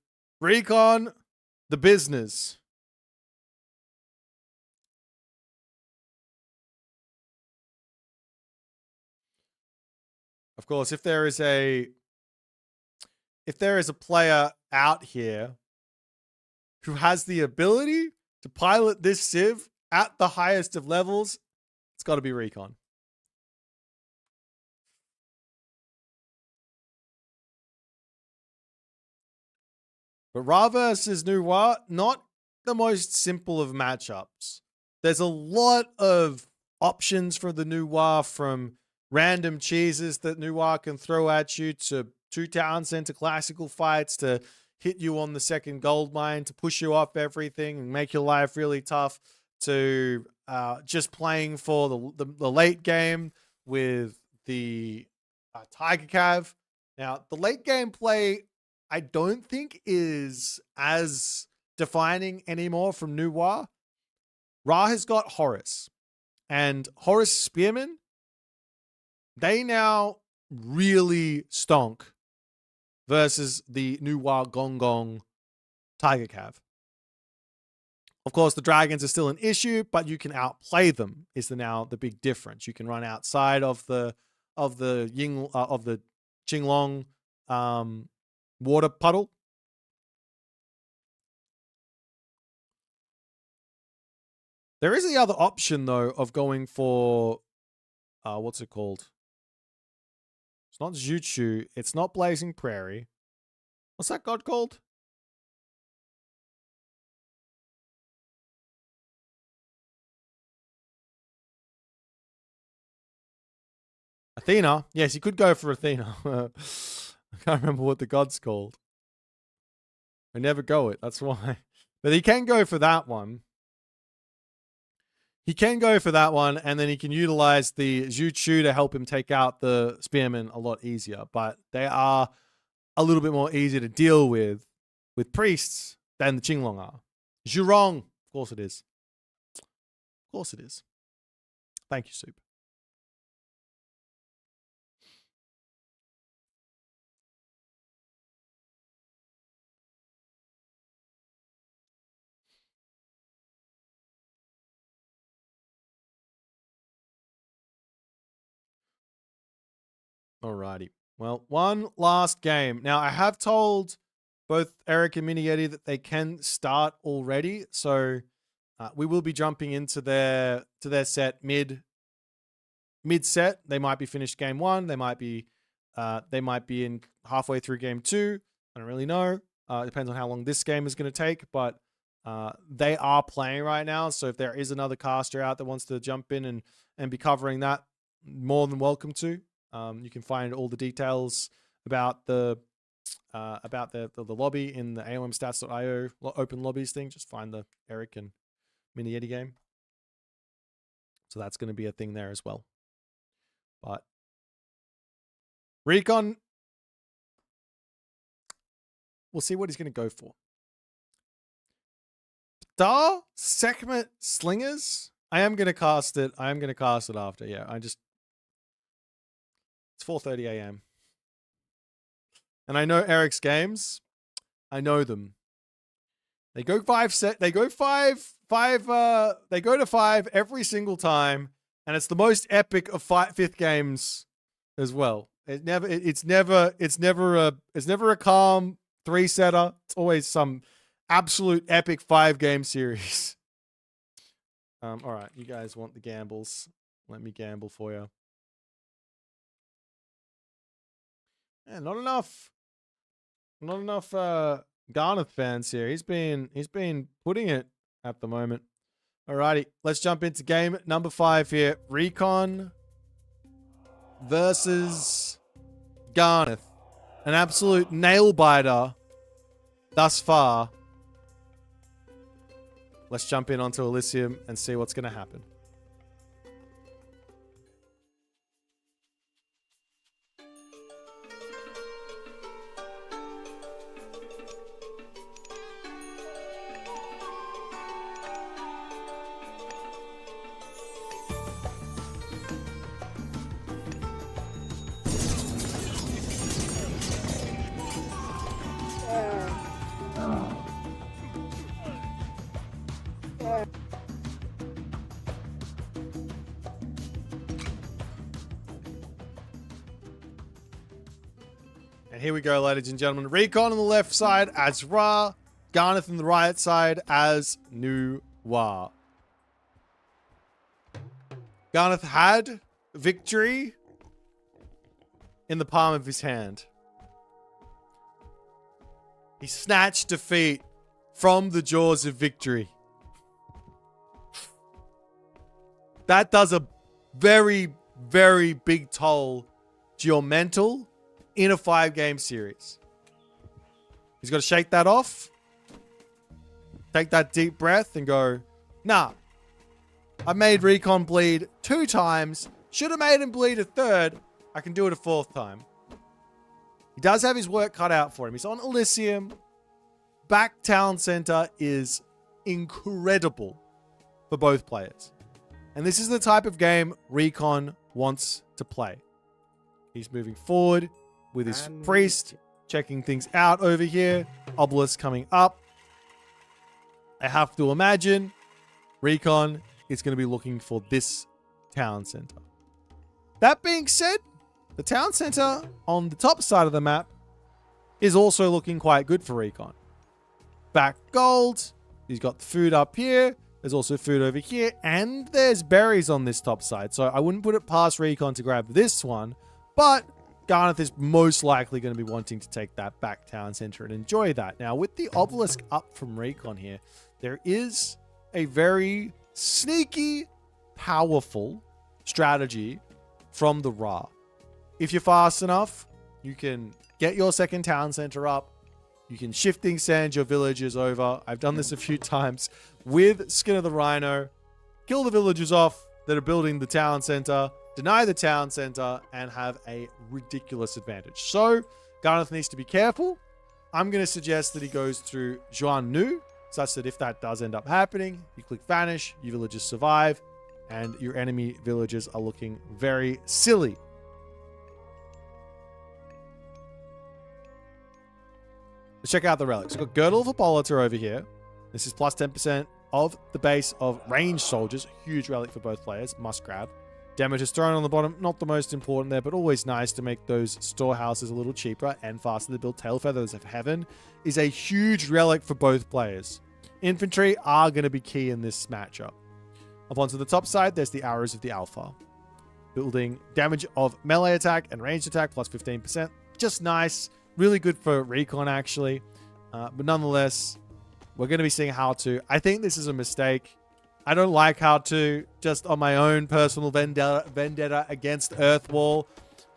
Recon the business. Of course, if there is a player out here who has the ability to pilot this Civ at the highest of levels, it's got to be Recon. But Ra versus Noir, not the most simple of matchups. There's a lot of options for the Noir, from random cheeses that Noir can throw at you, to 2 town center classical fights, to hit you on the second gold mine, to push you off everything and make your life really tough, to just playing for the late game with the Tiger Cav. Now, the late game play, I don't think is as defining anymore from Noir. Ra has got Horus, and Horus Spearmen, they now really stonk versus the Noir Gong Gong Tiger Cav. Of course, the dragons are still an issue, but you can outplay them. Is now the big difference. You can run outside of the Qinglong water puddle. There is the other option, though, of going for what's it called? It's not Zhuchu. It's not Blazing Prairie. What's that god called? Athena. Yes, you could go for Athena. I can't remember what the god's called. I never go it. That's why. But he can go for that one. He can go for that one, and then he can utilize the Zhuchu to help him take out the Spearmen a lot easier. But they are a little bit more easy to deal with priests than the Qinglong are. Zhurong. Of course it is. Of course it is. Thank you, Soup. Alrighty. Well, one last game. Now, I have told both Eric and Miniyeti that they can start already, so we will be jumping into their set mid set. They might be finished game 1. They might be in halfway through game 2. I don't really know. It depends on how long this game is going to take, but they are playing right now. So if there is another caster out that wants to jump in and be covering that, more than welcome to. You can find all the details about the lobby in the AOMstats.io open lobbies thing. Just find the Eric and Miniyeti game. So that's going to be a thing there as well. But Recon, we'll see what he's going to go for. Star Sekhmet Slingers. I am going to cast it. I am going to cast it after. Yeah, it's 4:30 a.m. And I know Eric's games. I know them. They go they go to 5 every single time, and it's the most epic of 5th games as well. It's never a calm 3-setter. It's always some absolute epic 5-game series. All right, you guys want the gambles? Let me gamble for you. Yeah, not enough Garnath fans here. He's been putting it at the moment. Alrighty, let's jump into game number 5 here. Recon versus Garnath. An absolute nail biter thus far. Let's jump in onto Elysium and see what's going to happen. And here we go, ladies and gentlemen. Recon on the left side as Ra. Garnath on the right side as Noir. Garnath had victory in the palm of his hand. He snatched defeat from the jaws of victory. That does a very, very big toll to your mental in a 5-game series. He's got to shake that off. Take that deep breath and go, nah. I made Recon bleed 2 times. Should have made him bleed a 3rd. I can do it a 4th time. He does have his work cut out for him. He's on Elysium. Back Town Center is incredible for both players. And this is the type of game Recon wants to play. He's moving forward with his priest, checking things out over here. Obelisk coming up. I have to imagine Recon is going to be looking for this town center. That being said, the town center on the top side of the map is also looking quite good for Recon. Back gold. He's got the food up here. There's also food over here. And there's berries on this top side. So I wouldn't put it past Recon to grab this one. But Garnath is most likely going to be wanting to take that back town center and enjoy that. Now, with the obelisk up from Recon here, there is a very sneaky, powerful strategy from the Ra. If you're fast enough, you can get your second town center up. You can shifting sand your villagers over. I've done this a few times with Skin of the Rhino. Kill the villagers off that are building the town center, deny the town center, and have a ridiculous advantage. So, Garnath needs to be careful. I'm going to suggest that he goes through Juan Nu, such that if that does end up happening, you click Vanish, your villagers survive, and your enemy villagers are looking very silly. Let's check out the relics. We've got Girdle of Hippolyta over here. This is plus 10% of the base of ranged soldiers. Huge relic for both players. Must grab. Demeter's Throne on the bottom. Not the most important there, but always nice to make those storehouses a little cheaper and faster to build. Tail Feathers of Heaven is a huge relic for both players. Infantry are going to be key in this matchup. Up onto the top side, there's the Arrows of the Alpha. Building damage of melee attack and ranged attack plus 15%. Just nice. Really good for Recon, actually. But nonetheless, we're going to be seeing how to. I think this is a mistake. I don't like how to, just on my own personal vendetta against Earthwall.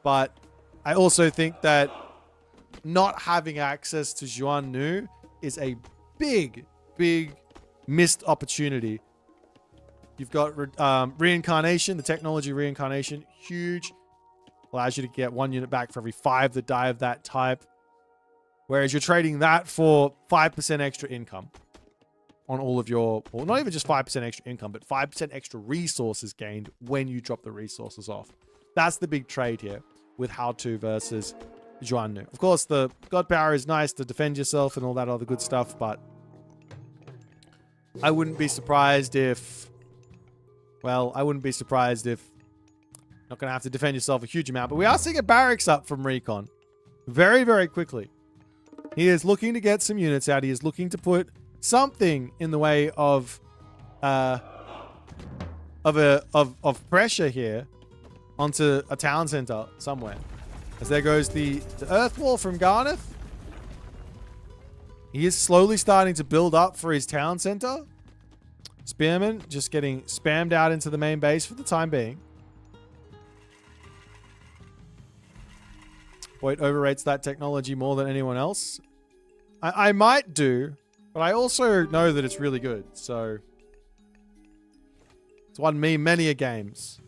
But I also think that not having access to Juan Nu is a big, big missed opportunity. You've got Reincarnation, the technology Reincarnation. Huge. Allows you to get 1 unit back for every 5 that die of that type. Whereas you're trading that for 5% extra income on all of your, or not even just 5% extra income, but 5% extra resources gained when you drop the resources off. That's the big trade here with How To versus Juan Nu. Of course, the God Power is nice to defend yourself and all that other good stuff, but I wouldn't be surprised if, well, I wouldn't be surprised if not going to have to defend yourself a huge amount, but we are seeing a barracks up from Recon very, very quickly. He is looking to get some units out. He is looking to put something in the way of pressure here onto a town center somewhere. As there goes the Earthwall from Garnath. He is slowly starting to build up for his town center. Spearman just getting spammed out into the main base for the time being. Boit overrates that technology more than anyone else. I might do, but I also know that it's really good. So it's won me many a games.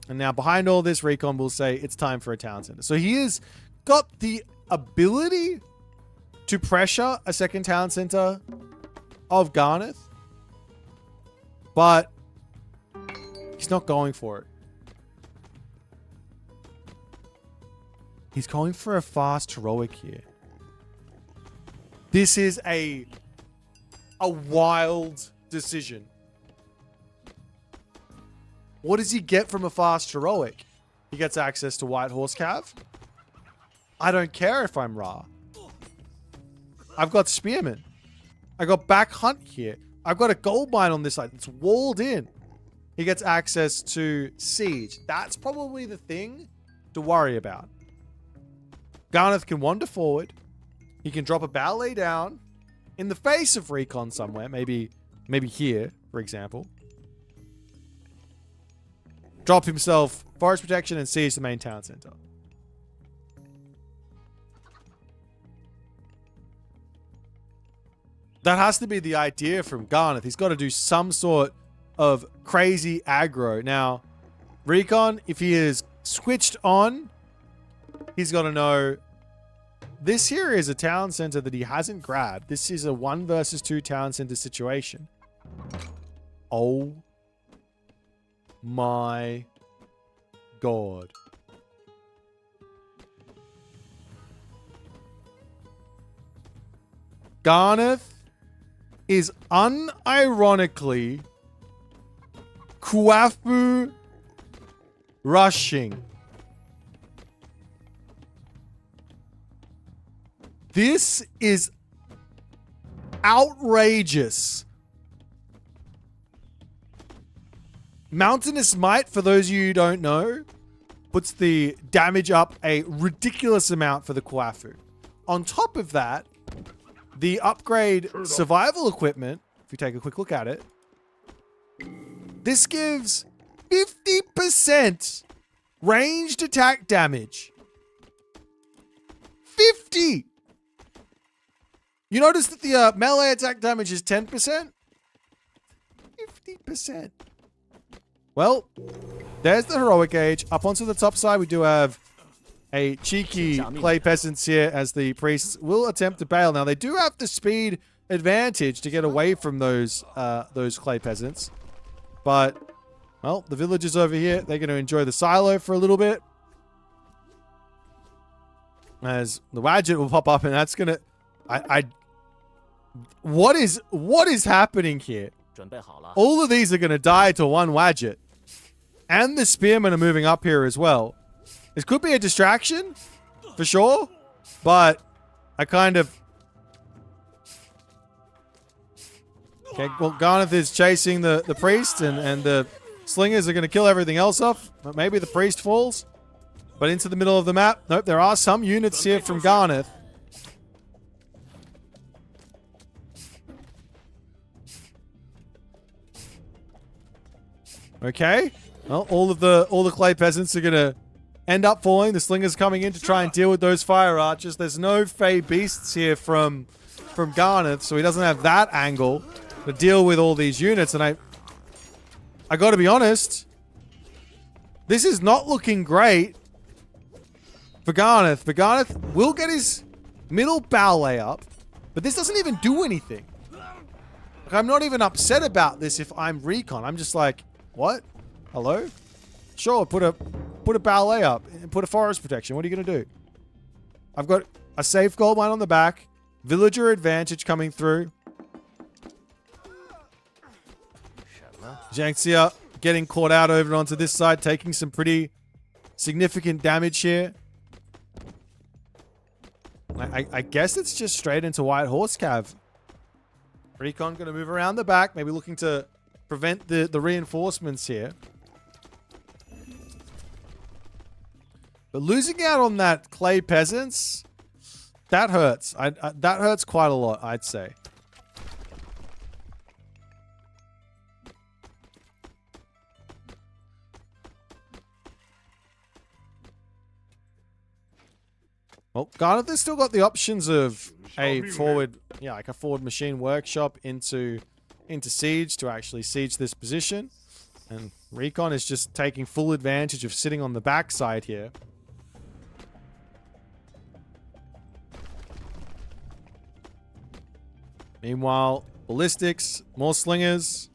And now behind all this, Recon will say it's time for a town center. So he has got the ability to pressure a second town center of Garnath, but he's not going for it. He's going for a fast heroic here. This is a a wild decision. What does he get from a fast heroic? He gets access to White Horse Cav. I don't care if I'm Ra. I've got Spearman. I got back hunt here. I've got a gold mine on this side. It's walled in. He gets access to Siege. That's probably the thing to worry about. Garnath can wander forward. He can drop a ballet down in the face of Recon somewhere. Maybe here, for example. Drop himself forest protection and siege the main town center. That has to be the idea from Garnath. He's got to do some sort of crazy aggro. Now, Recon, if he is switched on, he's got to know this here is a town center that he hasn't grabbed. This is a 1 versus 2 town center situation. Oh my God. Garnath is unironically Kuafu rushing. This is outrageous. Mountainous Might, for those of you who don't know, puts the damage up a ridiculous amount for the Kuafu. On top of that, the upgrade survival equipment, if you take a quick look at it, this gives 50% ranged attack damage. 50! You notice that the melee attack damage is 10%? 50%. Well, there's the heroic age. Up onto the top side, we do have a cheeky clay peasants here as the priests will attempt to bail. Now, they do have the speed advantage to get away from those clay peasants. But, well, the villagers over here, they're going to enjoy the silo for a little bit. As the Wadjet will pop up, and that's going to... What is happening here? All of these are going to die to one Wadjet. And the spearmen are moving up here as well. This could be a distraction, for sure. But I kind of... Okay, well, Garnath is chasing the priest, and the slingers are going to kill everything else off. But maybe the priest falls. But into the middle of the map. Nope, there are some units here from Garnath. Okay. Well, all the clay peasants are gonna end up falling. The slingers coming in to try and deal with those fire archers. There's no fey beasts here from Garnath, so he doesn't have that angle to deal with all these units. And I got to be honest, this is not looking great for Garnath. But Garnath will get his middle ballet up, but this doesn't even do anything. Like, I'm not even upset about this if I'm Recon. I'm just like, what? Hello? Sure, put a ballet up and put a forest protection. What are you going to do? I've got a safe gold mine on the back. Villager advantage coming through. Zhangxia getting caught out over onto this side, taking some pretty significant damage here. I guess it's just straight into White Horse Cav. Recon going to move around the back, maybe looking to prevent the reinforcements here. But losing out on that clay peasants, that hurts. That hurts quite a lot, I'd say. Well, Garnath has still got the options of a forward, like a forward machine workshop into siege to actually siege this position. And Recon is just taking full advantage of sitting on the backside here. Meanwhile, ballistics, more slingers.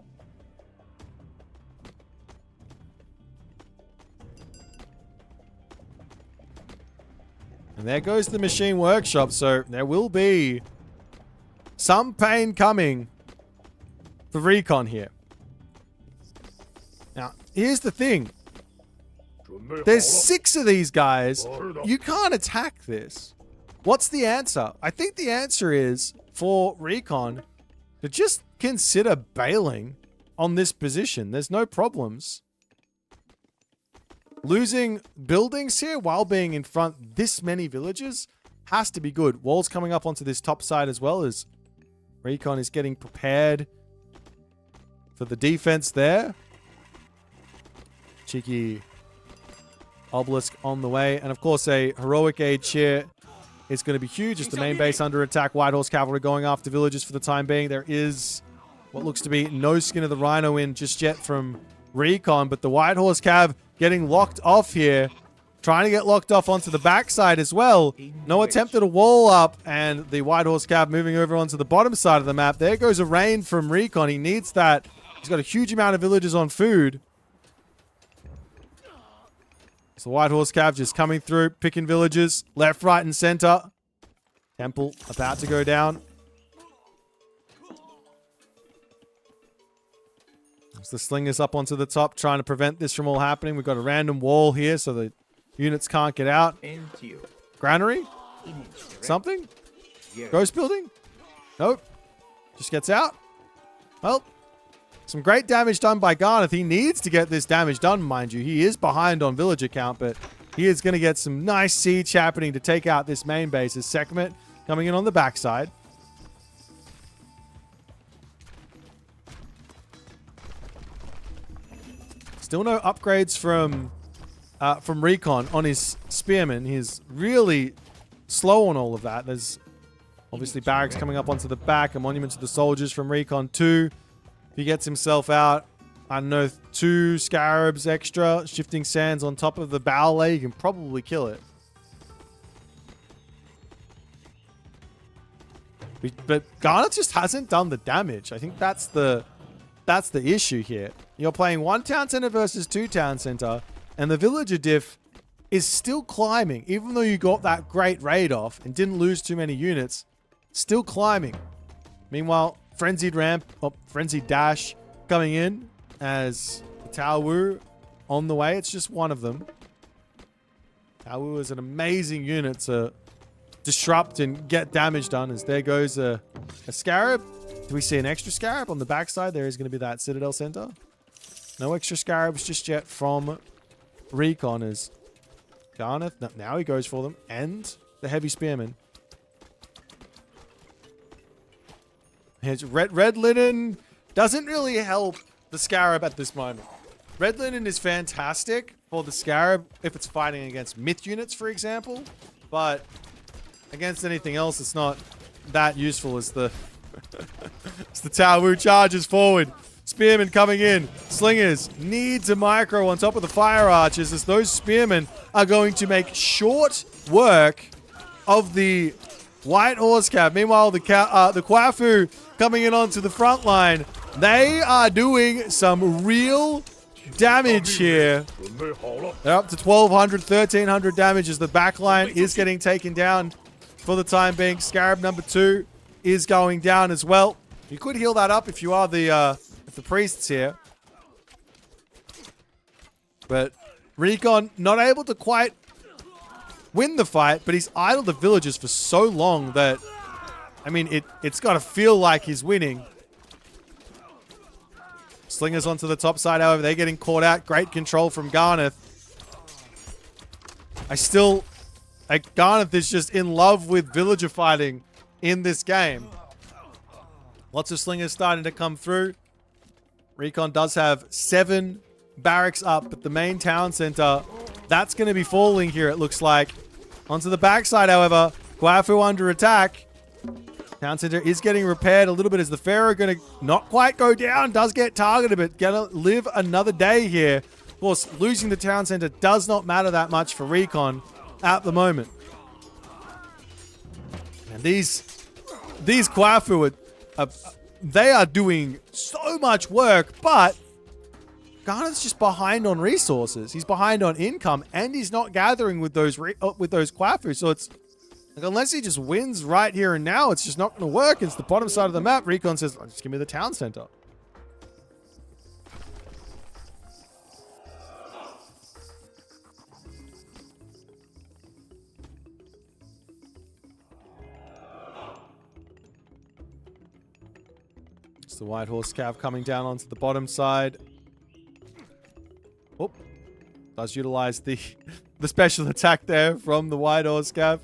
And there goes the machine workshop, so there will be some pain coming for Recon here. Now, here's the thing. There's 6 of these guys. You can't attack this. What's the answer? I think the answer is for Recon to just consider bailing on this position. There's no problems. Losing buildings here while being in front this many villages has to be good. Walls coming up onto this top side as well as Recon is getting prepared for the defense there. Cheeky obelisk on the way. And of course, a heroic age here is going to be huge. Just the main base under attack. White Horse Cavalry going after villages for the time being. There is what looks to be no skin of the Rhino in just yet from Recon. But the White Horse Cav getting locked off here. Trying to get locked off onto the backside as well. No attempt at a wall up. And the White Horse Cav moving over onto the bottom side of the map. There goes a rain from Recon. He needs that. He's got a huge amount of villagers on food. So the White Horse Cav just coming through, picking villages, left, right, and center. Temple about to go down. As the Slingers up onto the top, trying to prevent this from all happening. We've got a random wall here, so the units can't get out. Granary? Something? Ghost building? Nope. Just gets out. Well, some great damage done by Garnath. He needs to get this damage done, mind you. He is behind on villager count, but he is going to get some nice siege happening to take out this main base. His Sekhmet coming in on the backside. Still no upgrades from Recon on his Spearman. He's really slow on all of that. There's obviously barracks coming up onto the back. A monument to the soldiers from Recon 2. If he gets himself out, I don't know, 2 scarabs extra, shifting sands on top of the ballet, you can probably kill it. But Garnath just hasn't done the damage. I think that's the issue here. You're playing 1 town center versus 2 town center, and the villager diff is still climbing. Even though you got that great raid off and didn't lose too many units, still climbing. Meanwhile, Frenzied Ramp, Frenzied Dash coming in as Tao Wu on the way. It's just one of them. Tao Wu is an amazing unit to disrupt and get damage done as there goes a Scarab. Do we see an extra Scarab on the backside? There is going to be that Citadel Center. No extra Scarabs just yet from Recon as Garnath. No, now he goes for them and the Heavy Spearman. His red linen doesn't really help the Scarab at this moment. Red linen is fantastic for the Scarab if it's fighting against myth units, for example. But against anything else, it's not that useful as the as the Tao Wu charges forward. Spearmen coming in. Slingers need to micro on top of the fire archers as those spearmen are going to make short work of the White Horse Cav. Meanwhile, the Kwafu coming in onto the front line. They are doing some real damage here. They're up to 1,200, 1,300 damage as the backline is getting taken down for the time being. Scarab number 2 is going down as well. You could heal that up if you are the priests here. But Recon not able to quite win the fight, but he's idled the villagers for so long that, I mean, it's got to feel like he's winning. Slingers onto the top side, however, they're getting caught out. Great control from Garnath. Garnath is just in love with villager fighting in this game. Lots of slingers starting to come through. Recon does have 7 barracks up, but the main town center, that's going to be falling here, it looks like. Onto the backside, however, Kwafu under attack. Town center is getting repaired a little bit as the Pharaoh going to not quite go down. Does get targeted, but going to live another day here. Of course, losing the town center does not matter that much for Recon at the moment. And these Kwafu they are doing so much work, but Garnath's just behind on resources. He's behind on income, and he's not gathering with those Kwafu. So it's like, unless he just wins right here and now, it's just not going to work. It's the bottom side of the map. Recon says, oh, just give me the town center. the White Horse Cav coming down onto the bottom side. Oh, does utilize the the special attack there from the White Horse Cav.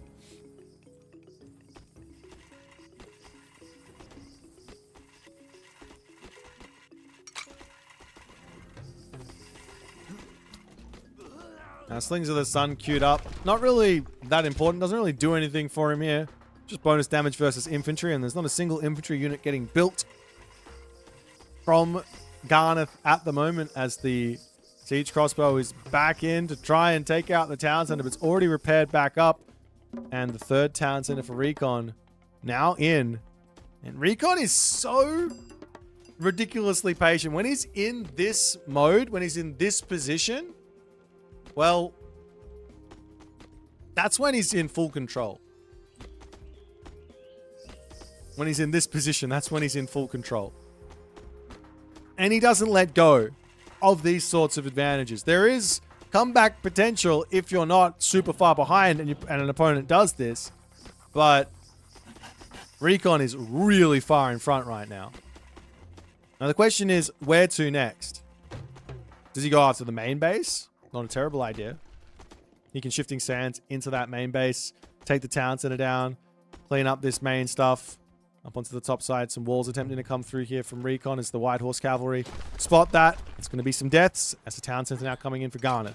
Now, Slings of the Sun queued up. Not really that important. Doesn't really do anything for him here. Just bonus damage versus infantry, and there's not a single infantry unit getting built from Garnath at the moment as the Siege Crossbow is back in to try and take out the town center, but it's already repaired back up. And the third town center for Recon now in. And Recon is so ridiculously patient. When he's in this mode, when he's in this position, well, that's when he's in full control. When he's in this position, that's when he's in full control. And he doesn't let go of these sorts of advantages. There is comeback potential if you're not super far behind and an opponent does this. But Recon is really far in front right now. Now the question is, where to next? Does he go after the main base? Not a terrible idea. He can Shifting Sands into that main base, take the town center down, clean up this main stuff. Up onto the top side, some walls attempting to come through here from Recon as the White Horse Cavalry spot that. It's going to be some deaths as the town center now coming in for Garnath.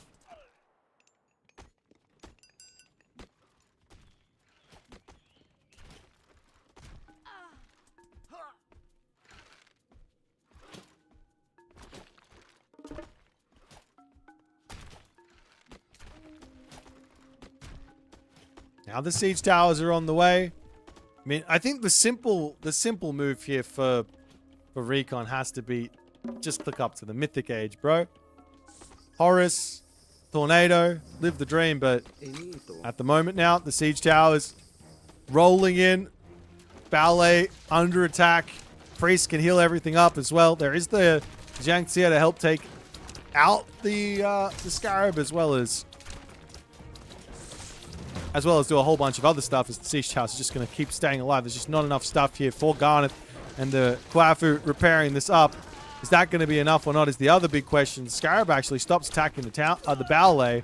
Now the siege towers are on the way. I mean, I think the simple move here for Recon has to be just click up to the Mythic Age, bro. Horus, Tornado, live the dream, but at the moment now, the siege towers rolling in. Ballet under attack. Priest can heal everything up as well. There is the Zhang Xia to help take out the Scarab as well as do a whole bunch of other stuff as the Siege House is just going to keep staying alive. There's just not enough stuff here for Garnath and the Kwafu repairing this up. Is that going to be enough or not is the other big question. Scarab actually stops attacking the Ballet.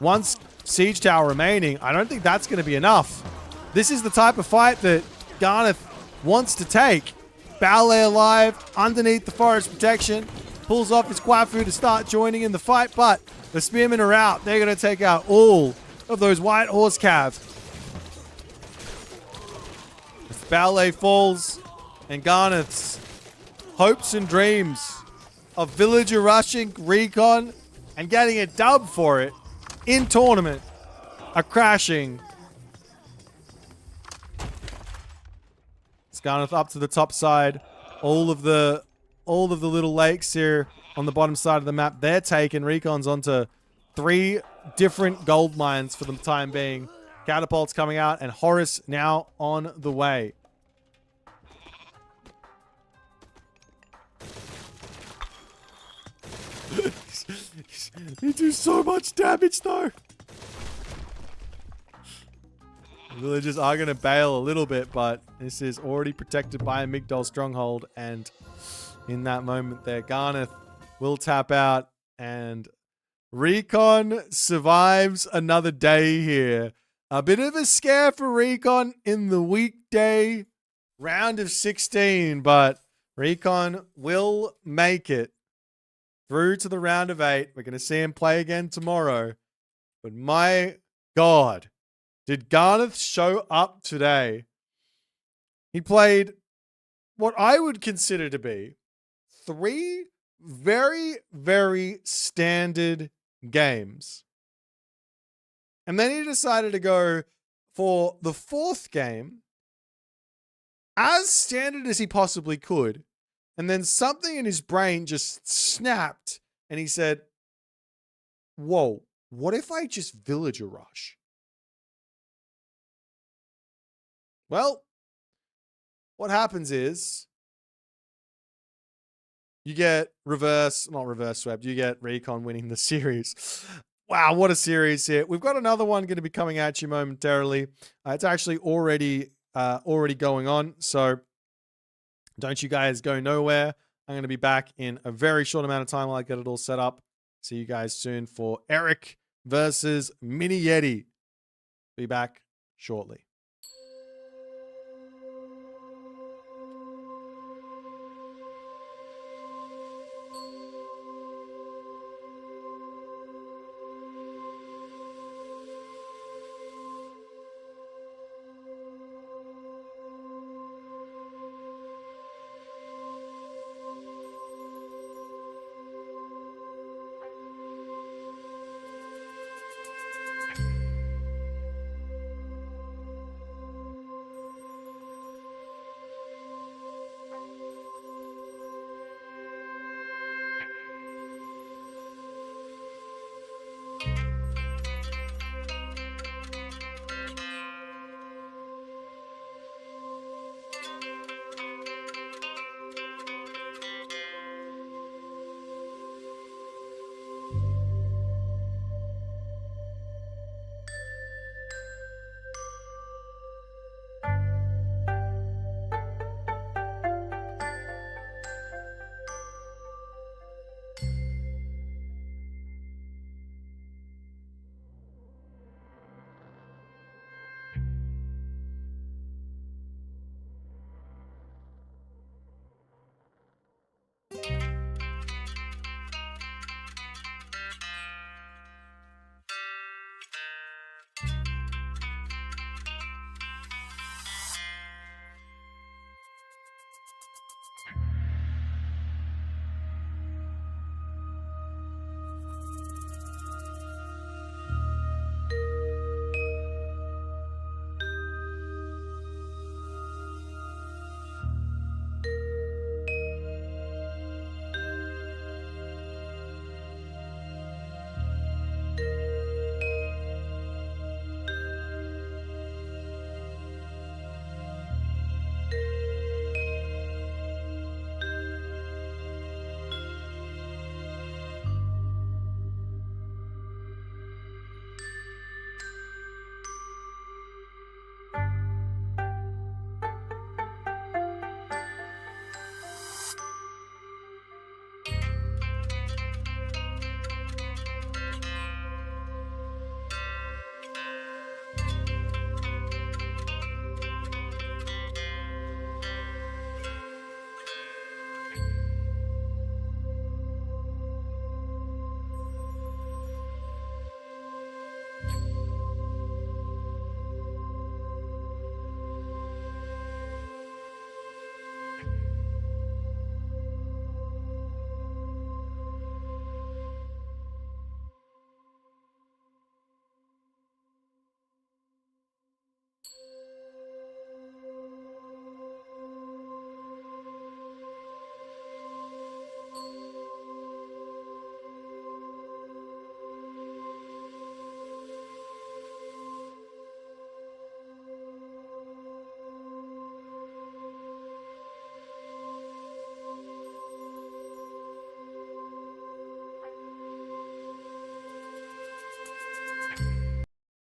Once Siege Tower remaining, I don't think that's going to be enough. This is the type of fight that Garnath wants to take. Ballet alive, underneath the forest protection, pulls off his Kwafu to start joining in the fight, but the Spearmen are out. They're going to take out all of those White Horse Cav. As the Ballet falls, and Garnath's hopes and dreams of villager rushing Recon and getting a dub for it in tournament are crashing. It's Garnath up to the top side. All of the little lakes here on the bottom side of the map, they're taken. Recon's onto 3 different gold mines for the time being. Catapults coming out, and Horus now on the way. He do so much damage though. The villagers are going to bail a little bit, but this is already protected by a Migdol stronghold, and in that moment there, Garnath will tap out, and Recon survives another day here. A bit of a scare for Recon in the weekday round of 16, but Recon will make it through to the round of 8. We're going to see him play again tomorrow. But my God, did Garnath show up today? He played what I would consider to be 3 very, very standard games. And then he decided to go for the 4th game as standard as he possibly could. And then something in his brain just snapped and he said, whoa, what if I just villager rush? Well, what happens is you get not reverse swept, you get Recon winning the series. Wow, what a series here. We've got another one going to be coming at you momentarily. It's actually already going on. So Don't you guys go nowhere. I'm going to be back in a very short amount of time while I get it all set up. See you guys soon for Eric versus Miniyeti. Be back shortly.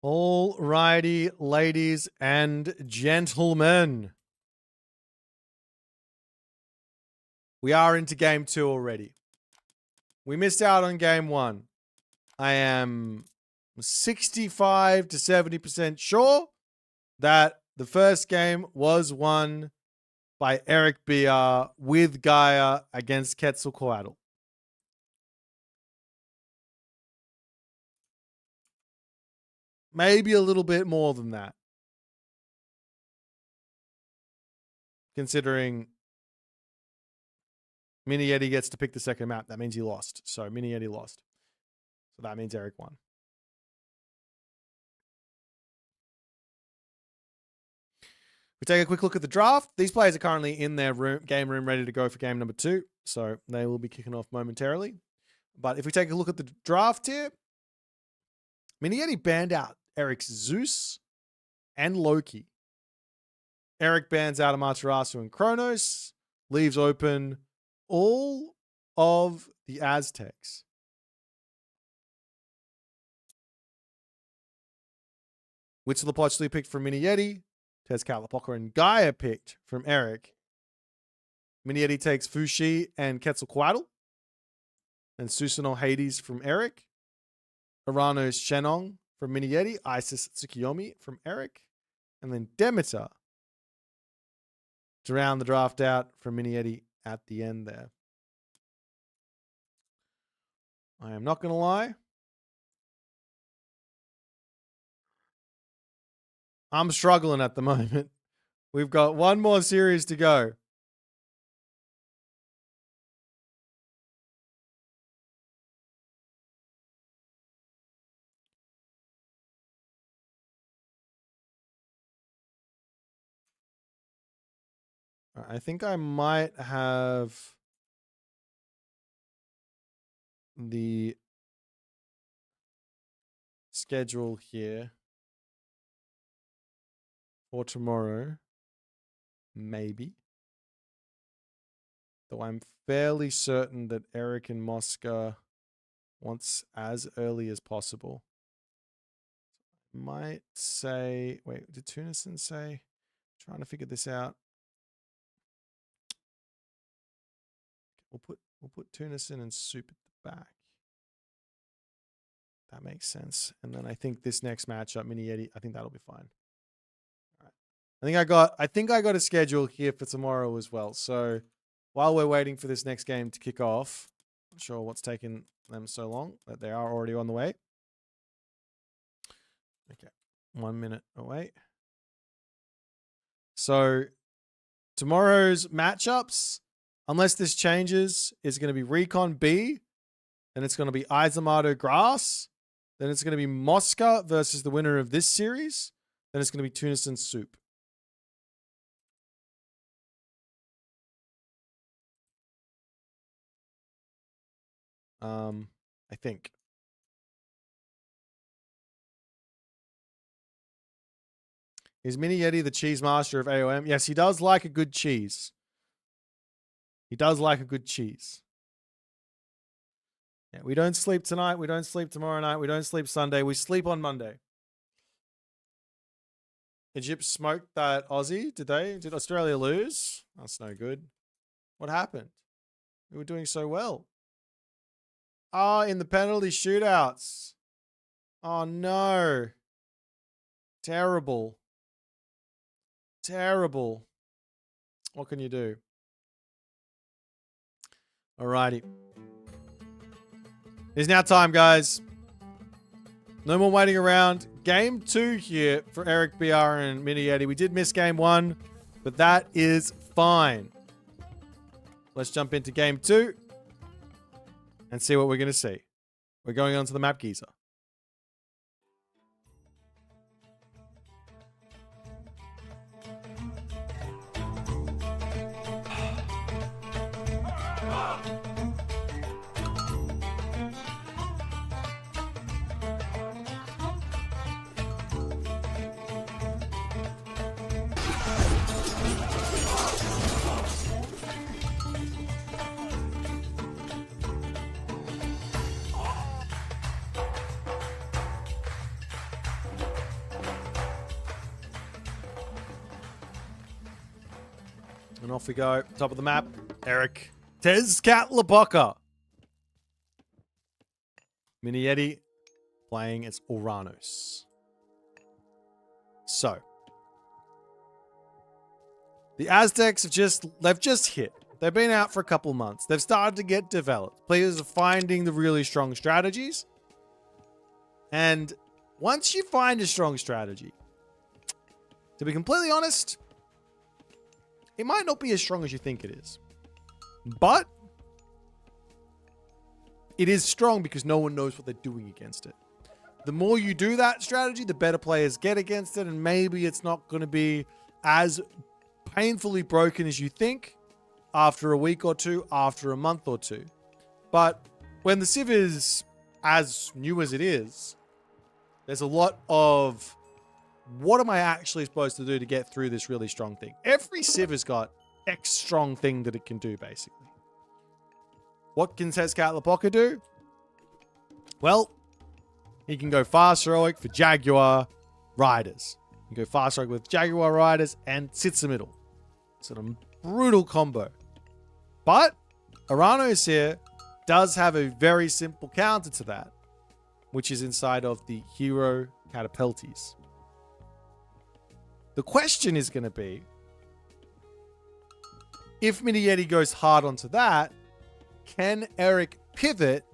All righty, ladies and gentlemen. We are into game 2 already. We missed out on game 1. I am 65 to 70% sure that the first game was won by EricBR with Gaia against Quetzalcoatl. Maybe a little bit more than that. Considering Miniyeti gets to pick the second map. That means he lost. So Miniyeti lost. So that means Eric won. We take a quick look at the draft. These players are currently in their game room ready to go for game number 2. So they will be kicking off momentarily. But if we take a look at the draft here, Miniyeti banned out Eric's Zeus and Loki. Eric bans out Amaterasu and Kronos, leaves open all of the Aztecs. Huitzilopochtli picked from Miniyeti. Tezcatlipoca and Gaia picked from Eric. Miniyeti takes Fushi and Quetzalcoatl. And Susanoo Hades from Eric. Urano's Shenong from Miniyeti. Isis Tsukiyomi from Eric. And then Demeter to round the draft out from Miniyeti at the end there. I am not going to lie. I'm struggling at the moment. We've got one more series to go. I think I might have the schedule here for tomorrow. Maybe. Though I'm fairly certain that Eric and Mosca wants as early as possible. Might say, wait, did Tunison say? Trying to figure this out. We'll put Tunison and Soup at the back. That makes sense. And then I think this next matchup, Miniyeti, I think that'll be fine. All right. I think I got a schedule here for tomorrow as well. So while we're waiting for this next game to kick off, I'm not sure what's taking them so long, but they are already on the way. Okay. 1 minute away. So tomorrow's matchups, unless this changes, is going to be Recon B. Then it's going to be Izumato Grass. Then it's going to be Mosca versus the winner of this series. Then it's going to be Tunison Soup. I think. Is Miniyeti the cheese master of AOM? Yes, he does like a good cheese. He does like a good cheese. Yeah, we don't sleep tonight. We don't sleep tomorrow night. We don't sleep Sunday. We sleep on Monday. Egypt smoked that Aussie. Did Australia lose? That's no good. What happened? We were doing so well. Ah, in the penalty shootouts. Oh no. Terrible. Terrible. What can you do? Alrighty. It's now time, guys. No more waiting around. Game 2 here for EricBR and Miniyeti. We did miss game 1, but that is fine. Let's jump into game 2 and see what we're going to see. We're going on to the map Giza. And off we go. Top of the map, Eric. Tezcatlipoca. Miniyeti playing as Uranos. So. The Aztecs they've just hit. They've been out for a couple months. They've started to get developed. Players are finding the really strong strategies. And once you find a strong strategy, to be completely honest, it might not be as strong as you think it is. But it is strong because no one knows what they're doing against it. The more you do that strategy, the better players get against it, and maybe it's not going to be as painfully broken as you think after a week or two, after a month or two. But when the Civ is as new as it is, there's a lot of what am I actually supposed to do to get through this really strong thing? Every Civ has got X strong thing that it can do, basically. What can Tezcatlipoca do? Well, he can go fast heroic for Jaguar Riders. You can go fast heroic with Jaguar Riders and sits the middle. It's a brutal combo. But Aranos here does have a very simple counter to that, which is inside of the hero catapultes. The question is going to be, if Miniyeti goes hard onto that, can Eric pivot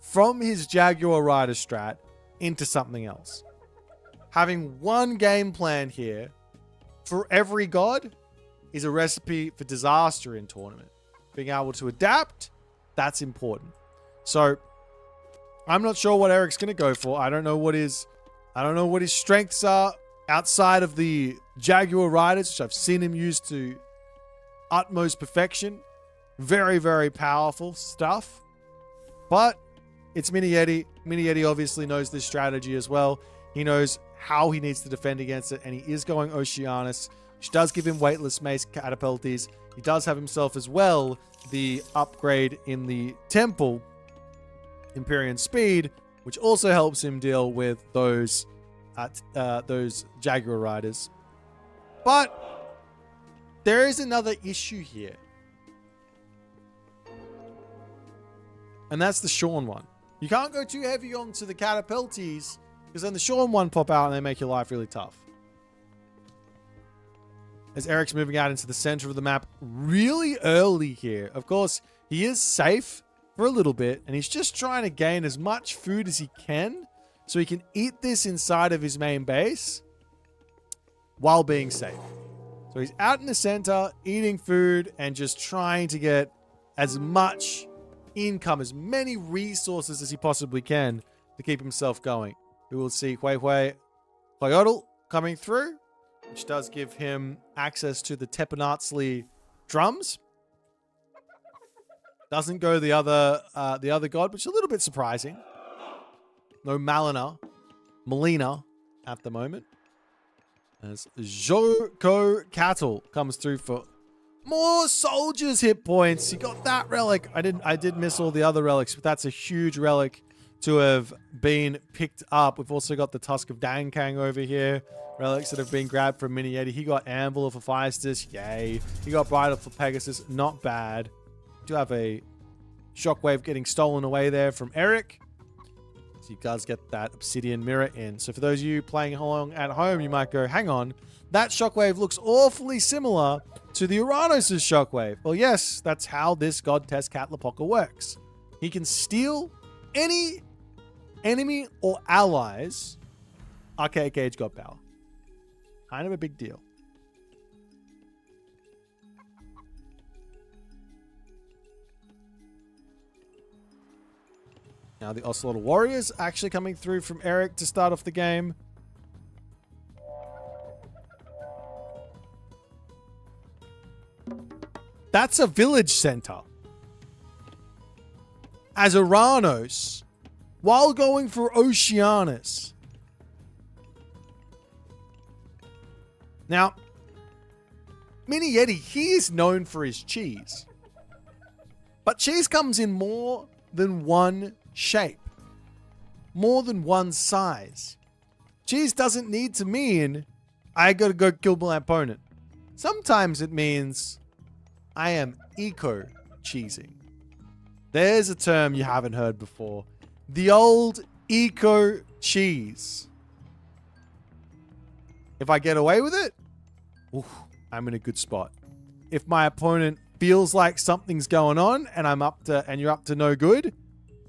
from his Jaguar Rider strat into something else? Having one game plan here for every god is a recipe for disaster in tournament. Being able to adapt, that's important. So I'm not sure what Eric's going to go for. I don't know what his strengths are outside of the Jaguar Riders, which I've seen him use to utmost perfection. Very, very powerful stuff. But it's Miniyeti. Miniyeti obviously knows this strategy as well. He knows how he needs to defend against it, and he is going Oceanus, which does give him weightless mace catapultes. He does have himself as well the upgrade in the temple, Empyrean Speed, which also helps him deal with those Jaguar Riders. But there is another issue here. And that's the Sean one. You can't go too heavy onto the catapultes, because then the Sean one pop out and they make your life really tough. As Eric's moving out into the center of the map really early here. Of course, he is safe for a little bit, and he's just trying to gain as much food as he can so he can eat this inside of his main base while being safe. So he's out in the center, eating food, and just trying to get as much income, as many resources as he possibly can to keep himself going. We will see Huehue Coyotl coming through, which does give him access to the Tepenatzli drums. Doesn't go the other god, which is a little bit surprising. No Melina at the moment. As Joko Cattle comes through for more soldiers hit points. You got that relic. I did miss all the other relics, but that's a huge relic to have been picked up. We've also got the Tusk of Dankang over here. Relics that have been grabbed from Miniyeti. He got Anvil for Phaistos. Yay. He got Bridle for Pegasus. Not bad. Do have a Shockwave getting stolen away there from Eric. So you guys get that Obsidian Mirror in. So for those of you playing along at home, you might go, hang on, that Shockwave looks awfully similar to the Uranos' Shockwave. Well, yes, that's how this God Test Catlapoca works. He can steal any enemy or allies Archaic Age God Power. Kind of a big deal. Now the Ocelot Warriors actually coming through from Eric to start off the game. That's a village center. As Uranos, while going for Oceanus. Now, Miniyeti, he is known for his cheese. But cheese comes in more than one shape. More than one size. Cheese doesn't need to mean I gotta go kill my opponent. Sometimes it means I am eco-cheesing. There's a term you haven't heard before. The old eco-cheese. If I get away with it, oof, I'm in a good spot. If my opponent feels like something's going on and you're up to no good,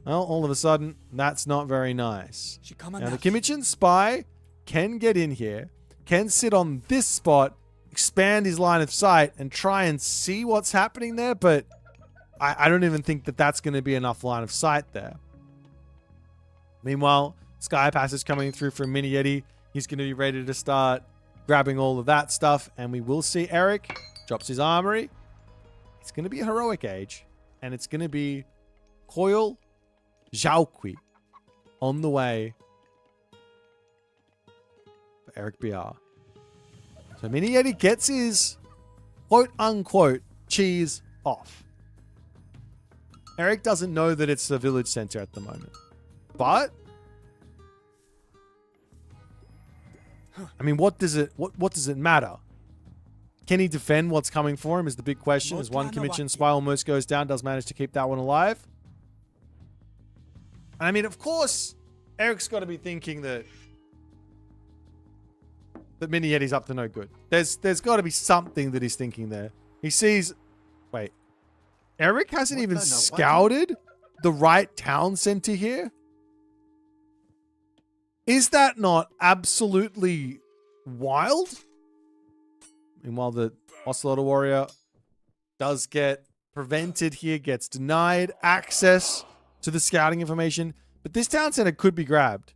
well, all of a sudden, that's not very nice. Now, the Kimichin Spy can get in here, can sit on this spot, expand his line of sight, and try and see what's happening there, but I don't even think that that's going to be enough line of sight there. Meanwhile, Sky Pass is coming through from Miniyeti. He's going to be ready to start grabbing all of that stuff, and we will see Eric drops his armory. It's going to be a Heroic Age, and it's going to be Coil Zhaokui on the way for EricBR. So Miniyeti gets his quote-unquote cheese off. Eric doesn't know that it's the village center at the moment. But I mean, what does it matter? Can he defend what's coming for him is the big question. As one commission spy almost goes down, does manage to keep that one alive. And I mean, of course, Eric's got to be thinking that Miniyeti's up to no good. There's got to be something that he's thinking there. He sees... Wait. Eric hasn't even scouted the right town center here? Is that not absolutely wild? Meanwhile, the Ocelot Warrior does get prevented here, gets denied access to the scouting information. But this town center could be grabbed.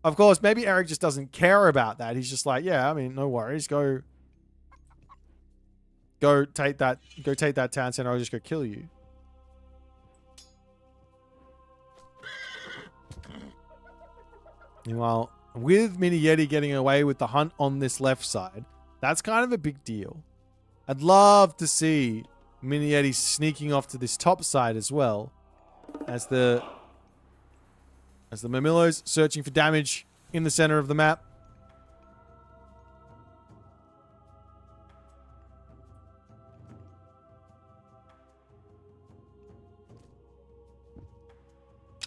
Of course, maybe Eric just doesn't care about that. He's just like, yeah, I mean, no worries. Go take that town center. I'll just go kill you. Meanwhile, with Miniyeti getting away with the hunt on this left side, that's kind of a big deal. I'd love to see Miniyeti sneaking off to this top side as well, as the Mamillo's searching for damage in the center of the map.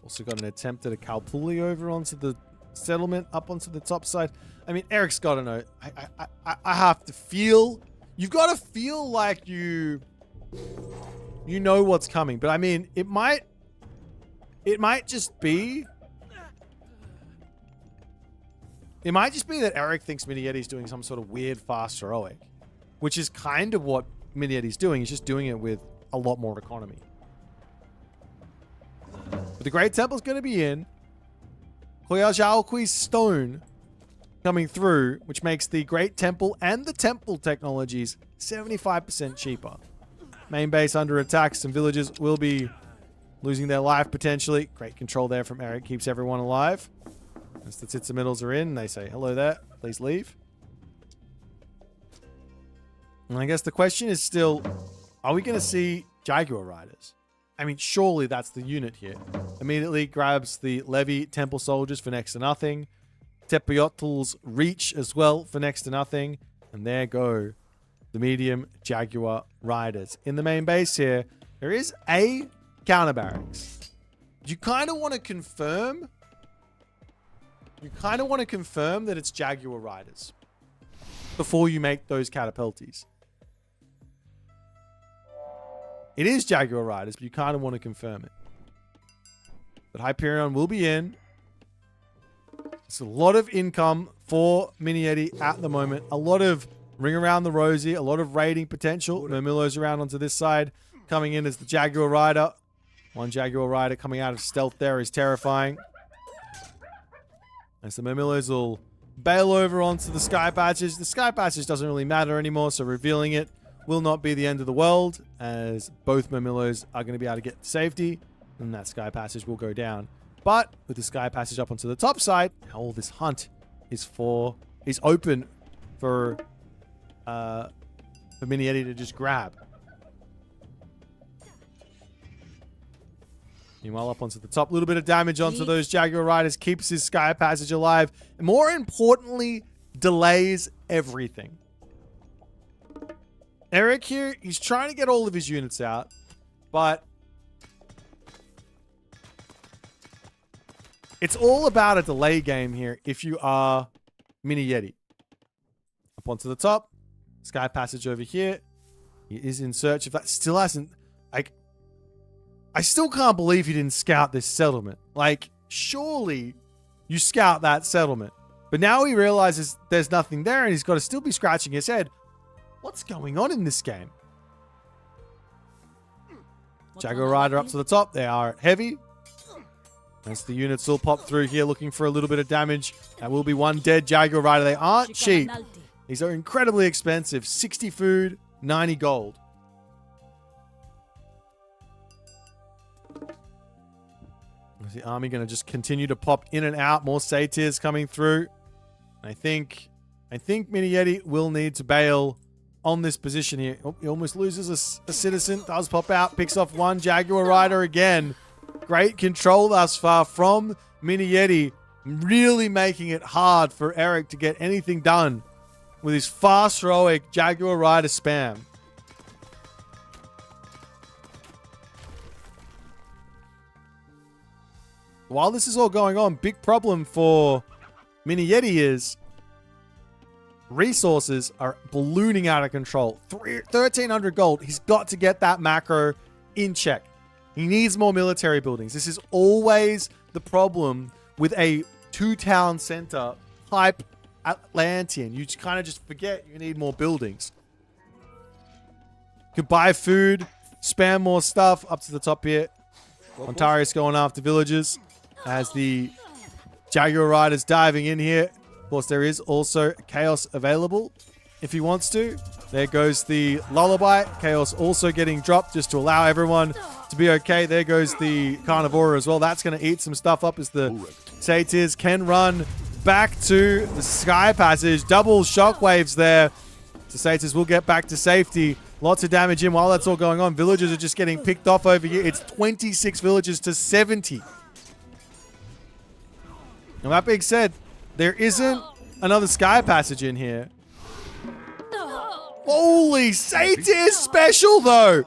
Also got an attempt at a Kalpuli over onto the settlement, up onto the top side. I mean, Eric's got to know. I have to feel... You've got to feel like you know what's coming. But I mean, it might just be... It might just be that Eric thinks Miniyeti's doing some sort of weird fast heroic, which is kind of what Miniyeti's doing. He's just doing it with a lot more economy. But the Great Temple's going to be in. Huiyaoqi's stone coming through, which makes the Great Temple and the Temple technologies 75% cheaper. Main base under attack. Some villagers will be losing their life potentially. Great control there from Eric. Keeps everyone alive. As the Tits and Middles are in, they say, hello there. Please leave. And I guess the question is still, are we going to see Jaguar Riders? I mean, surely that's the unit here. Immediately grabs the Levy Temple Soldiers for next to nothing. Tepeotl's Reach as well for next to nothing. And there go the medium Jaguar Riders. In the main base here, there is a counter barracks. You kind of want to confirm... that it's Jaguar Riders before you make those catapulties. It is Jaguar Riders, but you kind of want to confirm it. But Hyperion will be in. It's a lot of income for Miniyeti at the moment. A lot of ring around the rosy, a lot of raiding potential. Murmillo's around onto this side, coming in as the Jaguar Rider. One Jaguar Rider coming out of stealth there is terrifying. And so Murmillo's will bail over onto the Sky Passage. The Sky Passage doesn't really matter anymore, so revealing it will not be the end of the world, as both Murmillo's are going to be able to get to safety, and that Sky Passage will go down. But with the Sky Passage up onto the top side, now all this hunt is open for Miniyeti to just grab. Meanwhile, up onto the top, a little bit of damage onto those Jaguar Riders, keeps his Sky Passage alive. And more importantly, delays everything. Eric here, he's trying to get all of his units out, but it's all about a delay game here if you are Miniyeti. Up onto the top, Sky Passage over here. He is in search of that. Still hasn't, like, I still can't believe he didn't scout this settlement. Like, surely you scout that settlement. But now he realizes there's nothing there and he's got to still be scratching his head. What's going on in this game? Jaguar Rider up to the top. They are heavy. As the units will pop through here looking for a little bit of damage. That will be one dead Jaguar Rider. They aren't cheap. These are incredibly expensive. 60 food, 90 gold. Is the army going to just continue to pop in and out? More satyrs coming through. I think Miniyeti will need to bail on this position here. Oh, he almost loses a citizen. Does pop out. Picks off one Jaguar Rider again. Great control thus far from Miniyeti. Really making it hard for Eric to get anything done with his fast heroic Jaguar Rider spam. While this is all going on, big problem for Miniyeti is resources are ballooning out of control. 1,300 gold. He's got to get that macro in check. He needs more military buildings. This is always the problem with a two-town center type Atlantean. You just kind of just forget you need more buildings. You could buy food, spam more stuff up to the top here. Ontarius going after villagers as the Jaguar Rider's diving in here. Of course, there is also Chaos available if he wants to. There goes the Lullaby. Chaos also getting dropped just to allow everyone to be okay. There goes the Carnivora as well. That's going to eat some stuff up as the Satyrs can run back to the Sky Passage. Double shockwaves there. The Satyrs will get back to safety. Lots of damage in while that's all going on. Villagers are just getting picked off over here. It's 26 villagers to 70. Now, that being said, there isn't another Sky Passage in here. Holy Satyr special, though.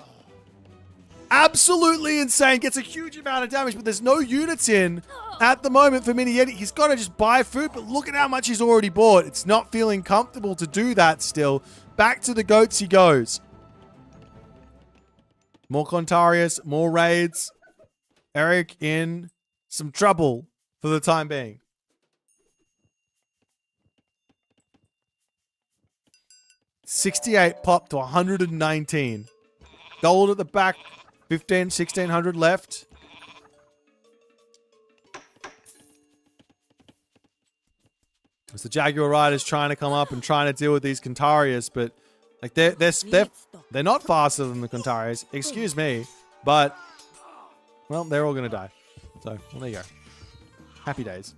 Absolutely insane. Gets a huge amount of damage, but there's no units in at the moment for Miniyeti. He's got to just buy food, but look at how much he's already bought. It's not feeling comfortable to do that still. Back to the goats he goes. More Contarius, more raids. Eric in some trouble for the time being. $68 pop to 119. Gold at the back. 1,600 left. As the Jaguar Riders trying to come up and trying to deal with these Contarius, but like they're not faster than the Contarius. Excuse me, but well, they're all gonna die. So well, there you go. Happy days.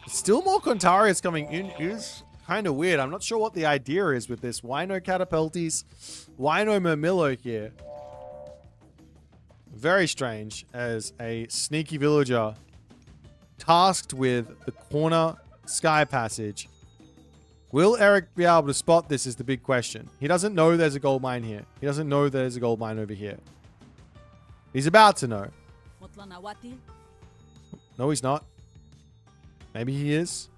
Still more Contarius coming in is kind of weird. I'm not sure what the idea is with this. Why no Catapultis? Why no Murmillo here? Very strange as a sneaky villager tasked with the corner Sky Passage. Will Eric be able to spot this is the big question. He doesn't know there's a gold mine here. He doesn't know there's a gold mine over here. He's about to know. No, he's not. Maybe he is.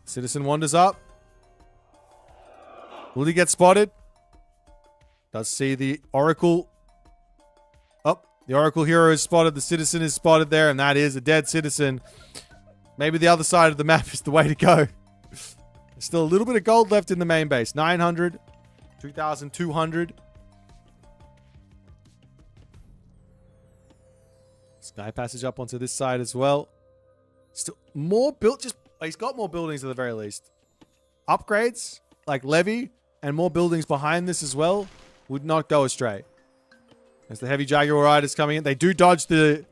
Citizen wanders up. Will he get spotted? Does see the Oracle. Oh, the Oracle hero is spotted. The Citizen is spotted there, and that is a dead Citizen. Maybe the other side of the map is the way to go. There's still a little bit of gold left in the main base. 900, 2,200. Sky Passage up onto this side as well. Still more built. He's got more buildings at the very least. Upgrades like Levy and more buildings behind this as well would not go astray. As the heavy Jaguar Riders coming in, they do dodge the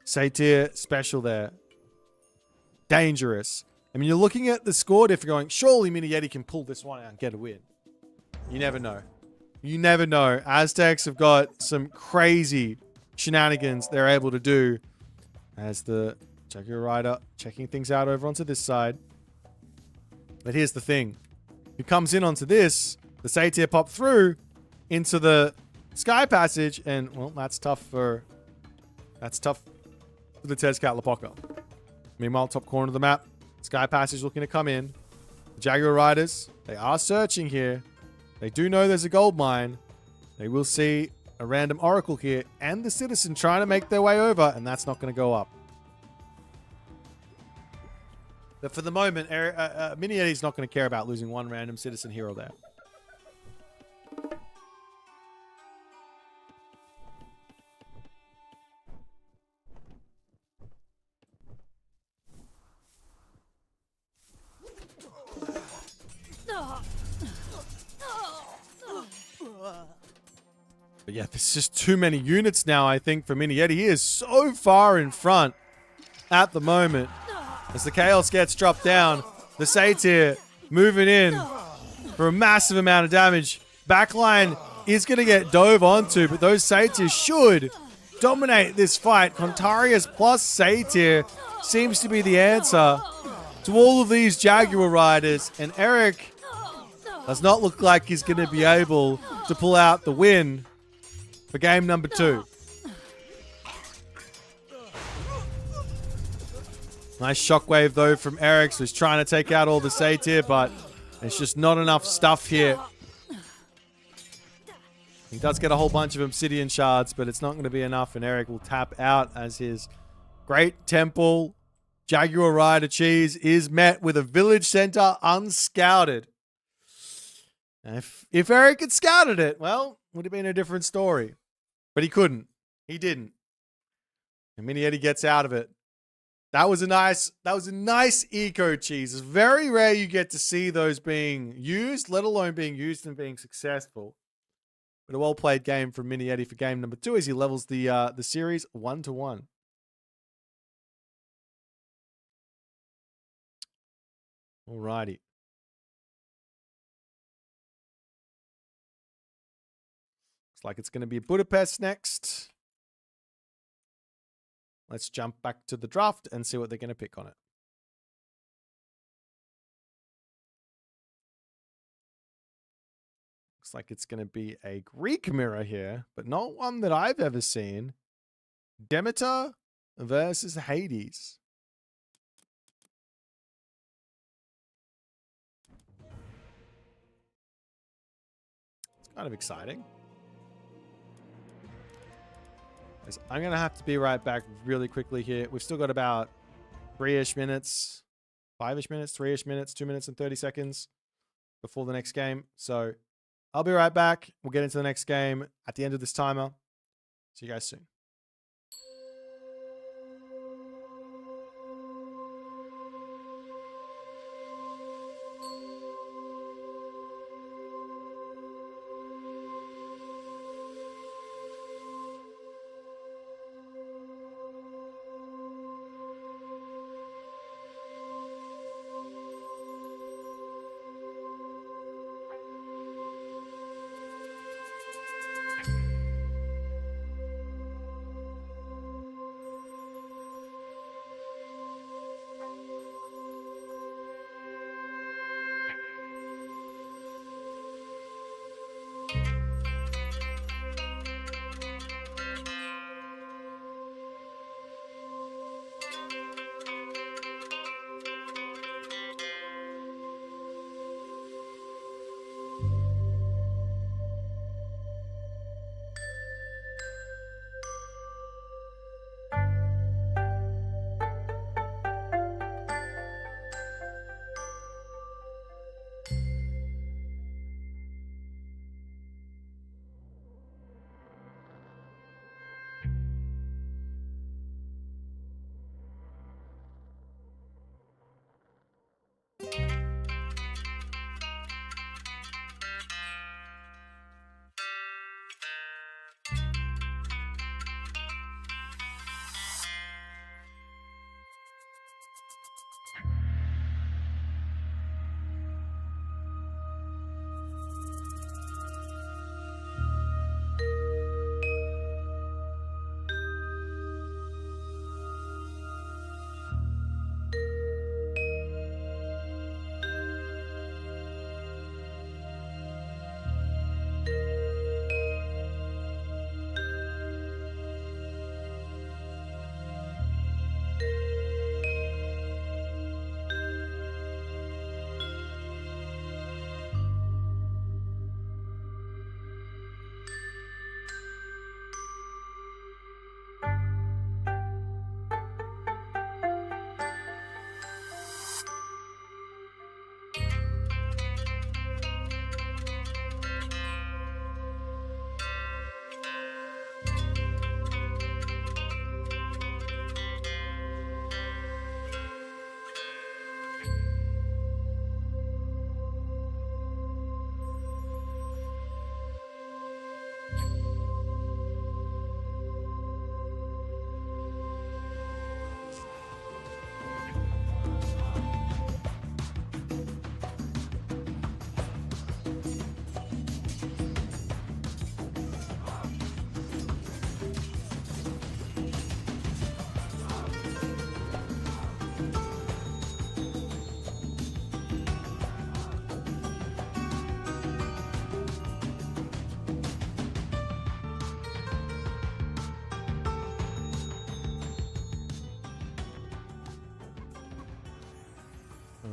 Satyr special there. Dangerous. I mean, you're looking at the score diff, you're going, surely Miniyeti can pull this one out and get a win. You never know. You never know. Aztecs have got some crazy shenanigans they're able to do as the Jaguar Rider checking things out over onto this side. But here's the thing. He comes in onto this, the Satyr pop through into the Sky Passage, and well, that's tough for the Tezcatlipoca. Meanwhile, top corner of the map, Sky Passage looking to come in. The Jaguar Riders, they are searching here. They do know there's a gold mine. They will see a random Oracle here and the Citizen trying to make their way over, and that's not going to go up. But for the moment, Miniyeti's not going to care about losing one random Citizen hero there. But yeah, there's just too many units now, I think, for Miniyeti. He is so far in front at the moment. As the Chaos gets dropped down, the Satyr moving in for a massive amount of damage. Backline is going to get dove onto, but those Satyrs should dominate this fight. Contarius plus Satyr seems to be the answer to all of these Jaguar riders. And Eric does not look like he's going to be able to pull out the win for game number 2. Nice shockwave, though, from Eric, so he's trying to take out all the Satyr, but it's just not enough stuff here. He does get a whole bunch of Obsidian Shards, but it's not going to be enough, and Eric will tap out as his Great Temple Jaguar Rider Cheese is met with a village center unscouted. And if Eric had scouted it, well, would have been a different story. But he couldn't. He didn't. And Miniyeti gets out of it. That was a nice eco cheese. It's very rare you get to see those being used, let alone being used and being successful. But a well-played game from Miniyeti for game number 2 as he levels the series 1-1. Alrighty. Looks like it's going to be Budapest next. Let's jump back to the draft and see what they're going to pick on it. Looks like it's going to be a Greek mirror here, but not one that I've ever seen. Demeter versus Hades. It's kind of exciting. I'm going to have to be right back really quickly here. We've still got about 3-ish minutes, 5-ish minutes, 3-ish minutes, 2 minutes and 30 seconds before the next game. So I'll be right back. We'll get into the next game at the end of this timer. See you guys soon.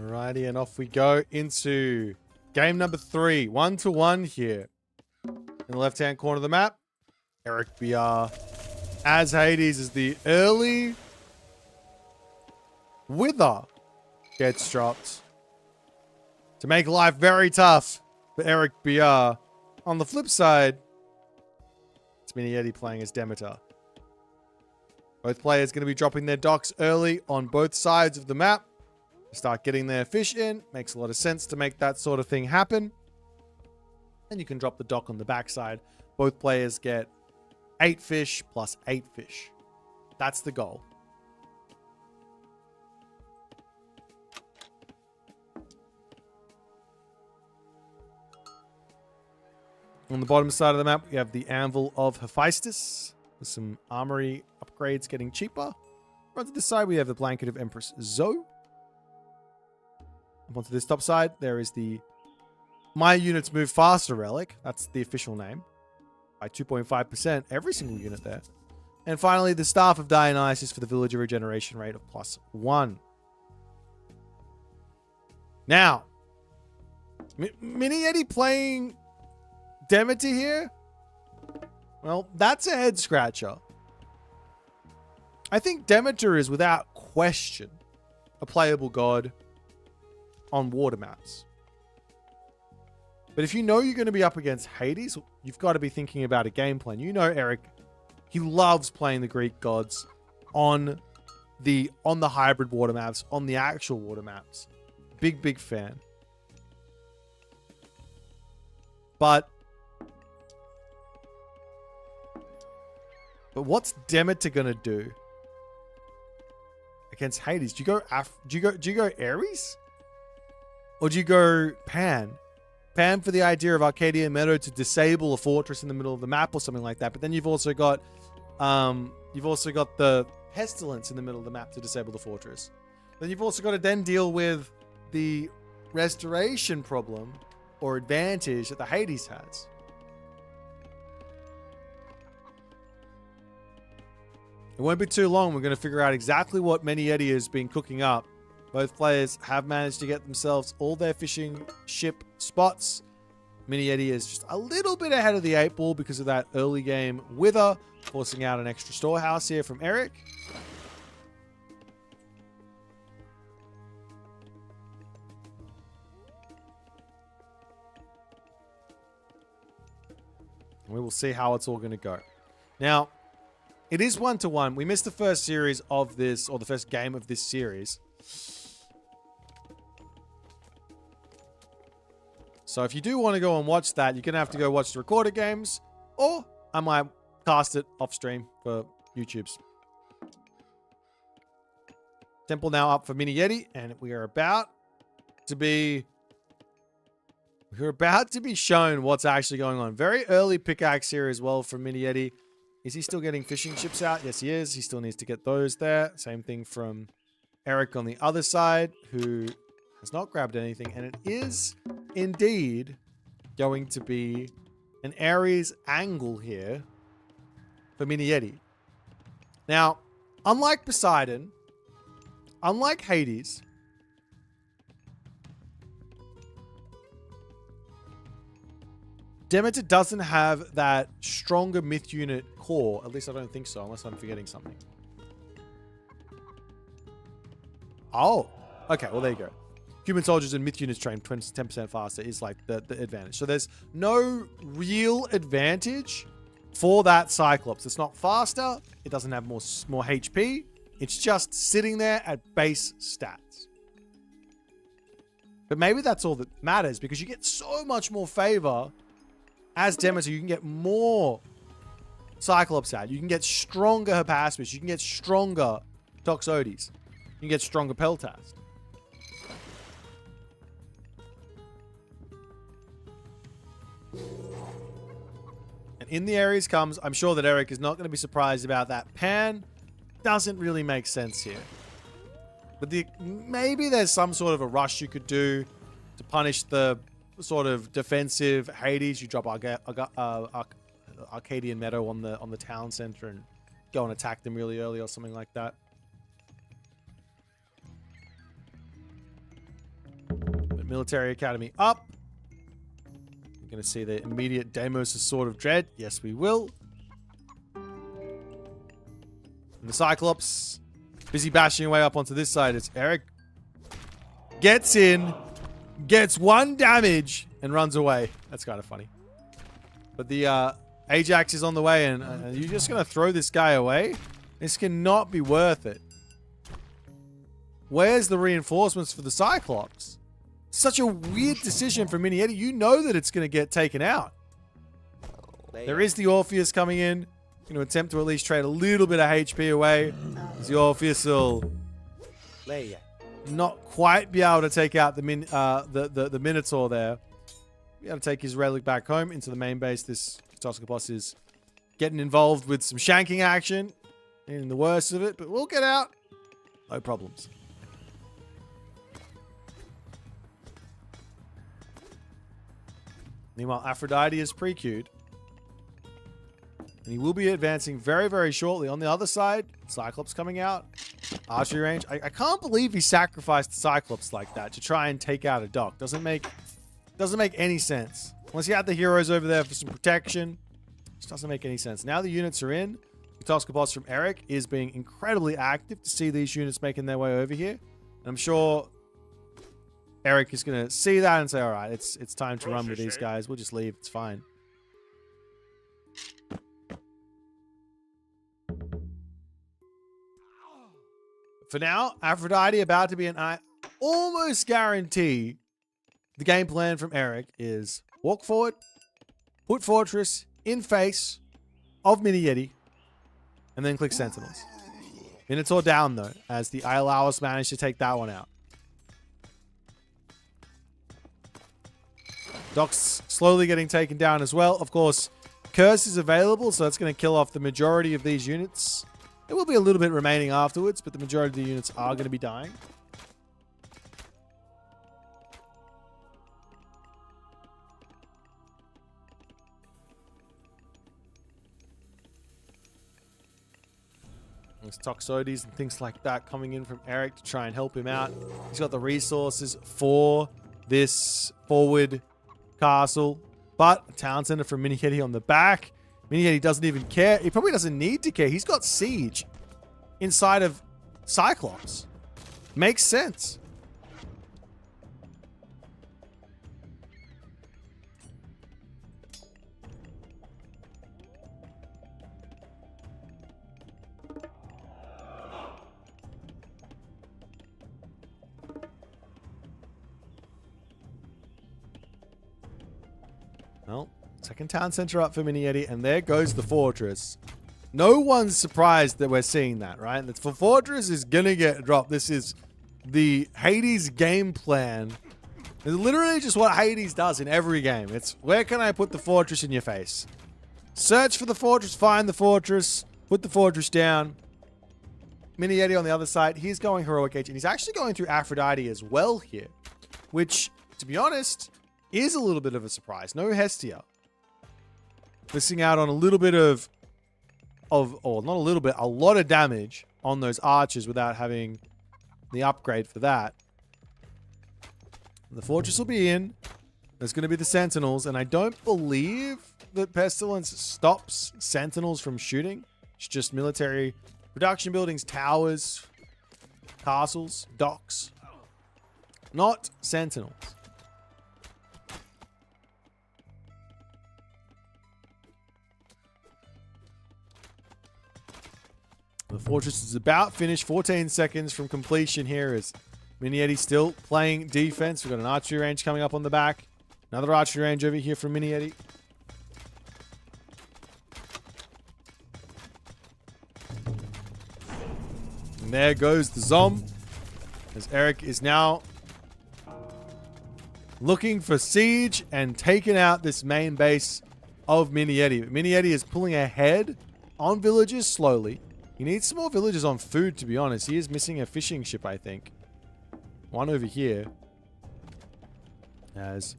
Alrighty, and off we go into game number 3. 1-1 here. In the left-hand corner of the map, EricBR as Hades is the early Wither gets dropped to make life very tough for EricBR. On the flip side, it's Miniyeti playing as Demeter. Both players going to be dropping their docks early on both sides of the map. Start getting their fish in. Makes a lot of sense to make that sort of thing happen. And you can drop the dock on the backside. Both players get 8 fish plus 8 fish. That's the goal. On the bottom side of the map, we have the Anvil of Hephaestus with some armory upgrades getting cheaper. Right to this side, we have the Blanket of Empress Zoe. Up onto this top side, there is the My Units Move Faster relic. That's the official name. By 2.5%, every single unit there. And finally, the Staff of Dionysus for the villager regeneration rate of +1. Now, Miniyeti playing Demeter here? Well, that's a head scratcher. I think Demeter is without question a playable god on water maps. But if you know you're going to be up against Hades, you've got to be thinking about a game plan. You know Eric, he loves playing the Greek gods on the hybrid water maps, on the actual water maps. Big fan. But what's Demeter gonna do against Hades? Do you go Ares? Or do you go Pan? Pan for the idea of Arcadian Meadow to disable a fortress in the middle of the map or something like that. But then you've also got the Pestilence in the middle of the map to disable the fortress. Then you've also got to then deal with the restoration problem or advantage that the Hades has. It won't be too long. We're going to figure out exactly what Miniyeti has been cooking up. Both players have managed to get themselves all their fishing ship spots. Miniyeti is just a little bit ahead of the 8 ball because of that early game Wither, forcing out an extra storehouse here from Eric. And we will see how it's all going to go. Now, it is 1-1. We missed the first series of this, or the first game of this series. So if you do want to go and watch that, you're going to have to go watch the recorded games, or I might cast it off stream for YouTube's. Temple now up for Miniyeti, and we are about to be shown what's actually going on. Very early pickaxe here as well from Miniyeti. Is he still getting fishing ships out? Yes, he is. He still needs to get those there. Same thing from Eric on the other side, who has not grabbed anything. And it is indeed going to be an Ares angle here for Miniyeti. Now, unlike Poseidon, unlike Hades, Demeter doesn't have that stronger myth unit core. At least I don't think so, unless I'm forgetting something. Oh, okay. Well, there you go. Human soldiers and myth units trained 10% faster is like the advantage. So there's no real advantage for that Cyclops. It's not faster. It doesn't have more HP. It's just sitting there at base stats. But maybe that's all that matters, because you get so much more favor as Demeter. You can get more Cyclops out. You can get stronger Hephaestus. You can get stronger Toxotes. You can get stronger Peltast. And in the Ares comes, I'm sure that Eric is not going to be surprised about that. Pan doesn't really make sense here. But maybe there's some sort of a rush you could do to punish the sort of defensive Hades. You drop Arcadian Meadow on the town center and go and attack them really early or something like that. military academy up. We're going to see the immediate Deimos' Sword of Dread. Yes, we will. And the Cyclops busy bashing away up onto this side. It's Eric. Gets in, gets 1 damage, and runs away. That's kind of funny. But the Ajax is on the way, and you're just going to throw this guy away? This cannot be worth it. Where's the reinforcements for the Cyclops? Such a weird decision for Miniyeti. You know that it's going to get taken out. There is the Orpheus coming in. Going to attempt to at least trade a little bit of HP away. As the Orpheus will not quite be able to take out the Minotaur there. Be able to take his relic back home into the main base. This Toskopos is getting involved with some shanking action in the worst of it, but we'll get out. No problems. Meanwhile, Aphrodite is pre-queued. And he will be advancing very, very shortly. On the other side, Cyclops coming out. Archery range. I can't believe he sacrificed Cyclops like that to try and take out a dock. Doesn't make any sense. Unless you had the heroes over there for some protection. Just doesn't make any sense. Now the units are in. The Toskopos from Eric is being incredibly active to see these units making their way over here. And I'm sure Eric is going to see that and say, all right, it's time to run with these guys. We'll just leave. It's fine. For now, Aphrodite about to be an eye. Almost guarantee the game plan from Eric is walk forward, put Fortress in face of Miniyeti, and then click Sentinels. Minotaur down, though, as the Iolaus managed to take that one out. Doc's slowly getting taken down as well. Of course, Curse is available, so that's going to kill off the majority of these units. There will be a little bit remaining afterwards, but the majority of the units are going to be dying. There's Toxotes and things like that coming in from Eric to try and help him out. He's got the resources for this forward castle, but a town center from Miniyeti on the back. Miniyeti doesn't even care. He probably doesn't need to care. He's got siege inside of Cyclops. Makes sense. Well, second town center up for Miniyeti, and there goes the fortress. No one's surprised that we're seeing that, right? The fortress is gonna get dropped. This is the Hades game plan. It's literally just what Hades does in every game. It's where can I put the fortress in your face? Search for the fortress, find the fortress, put the fortress down. Miniyeti on the other side, he's going Heroic Age, and he's actually going through Aphrodite as well here, which, to be honest, is a little bit of a surprise. No Hestia. Missing out on a little bit or not a little bit, a lot of damage on those archers without having the upgrade for that. The fortress will be in. There's going to be the sentinels, and I don't believe that Pestilence stops sentinels from shooting. It's just military production buildings, towers, castles, docks. Not sentinels. The fortress is about finished. 14 seconds from completion here as Miniyeti still playing defense. We've got an archery range coming up on the back. Another archery range over here from Miniyeti. And there goes the Zom. As Eric is now looking for siege and taking out this main base of Miniyeti. But Miniyeti is pulling ahead on villages slowly. He needs some more villagers on food, to be honest. He is missing a fishing ship, I think. One over here. As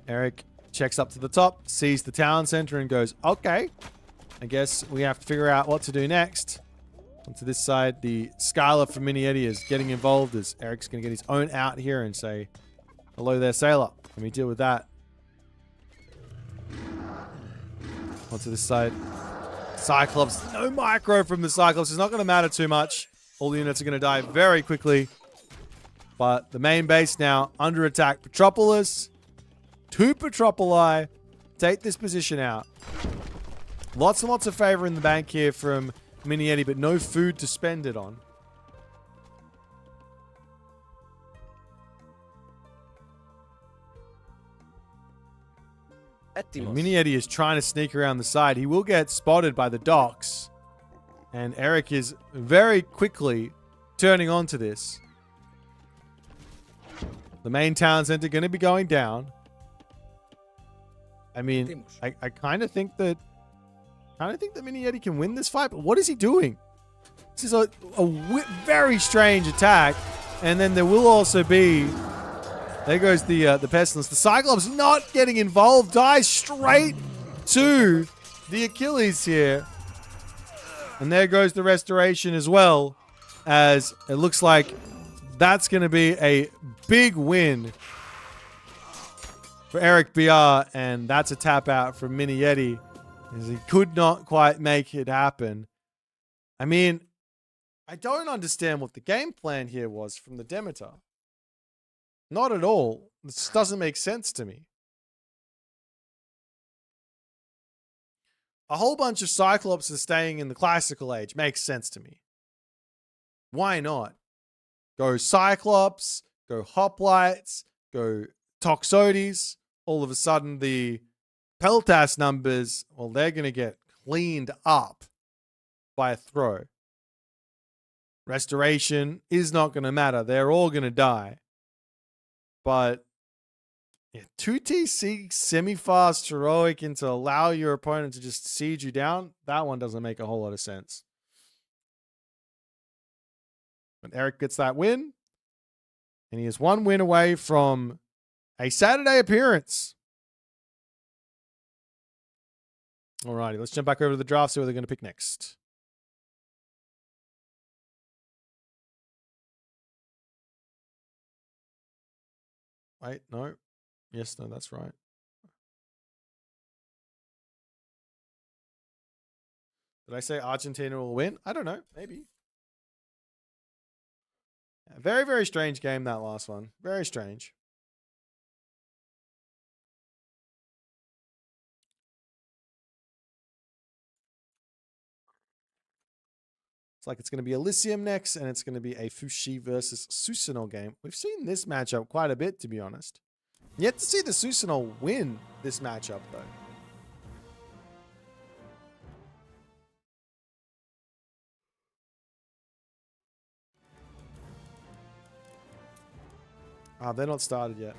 Eric checks up to the top, sees the town center and goes, okay, I guess we have to figure out what to do next. Onto this side, the Skylar from Miniyeti is getting involved as Eric's going to get his own out here and say, Hello there, sailor. Let me deal with that. Onto this side. Cyclops. No micro from the Cyclops. It's not going to matter too much. All the units are going to die very quickly. But the main base now under attack. Petropolis. 2 Petropoli. Take this position out. Lots and lots of favor in the bank here from Miniyeti, but no food to spend it on. Miniyeti is trying to sneak around the side. He will get spotted by the docks. And Eric is very quickly turning on to this. The main town center going to be going down. I mean, I kind of think that Miniyeti can win this fight, but what is he doing? This is a very strange attack. And then there will also be... There goes the Pestilence. The Cyclops not getting involved. Dies straight to the Achilles here. And there goes the Restoration as well. As it looks like that's going to be a big win for EricBR. And that's a tap out from Miniyeti. As he could not quite make it happen. I mean, I don't understand what the game plan here was from the Demeter. Not at all. This doesn't make sense to me. A whole bunch of Cyclops are staying in the classical age. Makes sense to me. Why not? Go Cyclops, go Hoplites, go Toxotes. All of a sudden the Peltas numbers, well, they're going to get cleaned up by a throw. Restoration is not going to matter. They're all going to die. But yeah, 2TC semi-fast heroic and to allow your opponent to just siege you down, that one doesn't make a whole lot of sense. But Eric gets that win. And he is 1 win away from a Saturday appearance. Alrighty, let's jump back over to the draft, see what they're going to pick next. Wait, no. Yes, no, that's right. Did I say Argentina will win? I don't know. Maybe. Yeah, very, very strange game, that last one. Very strange. It's like it's going to be Elysium next, and it's going to be a Fushi versus Susanoo game. We've seen this matchup quite a bit, to be honest. Yet to see the Susanoo win this matchup, though. They're not started yet.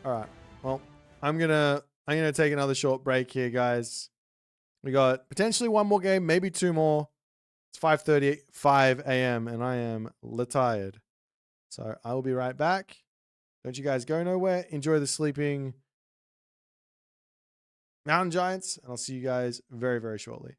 All right. Well, I'm gonna take another short break here, guys. We got potentially 1 more game, maybe 2 more. It's 5:35 a.m. and I am tired. So I will be right back. Don't you guys go nowhere. Enjoy the sleeping Mountain Giants, and I'll see you guys very, very shortly.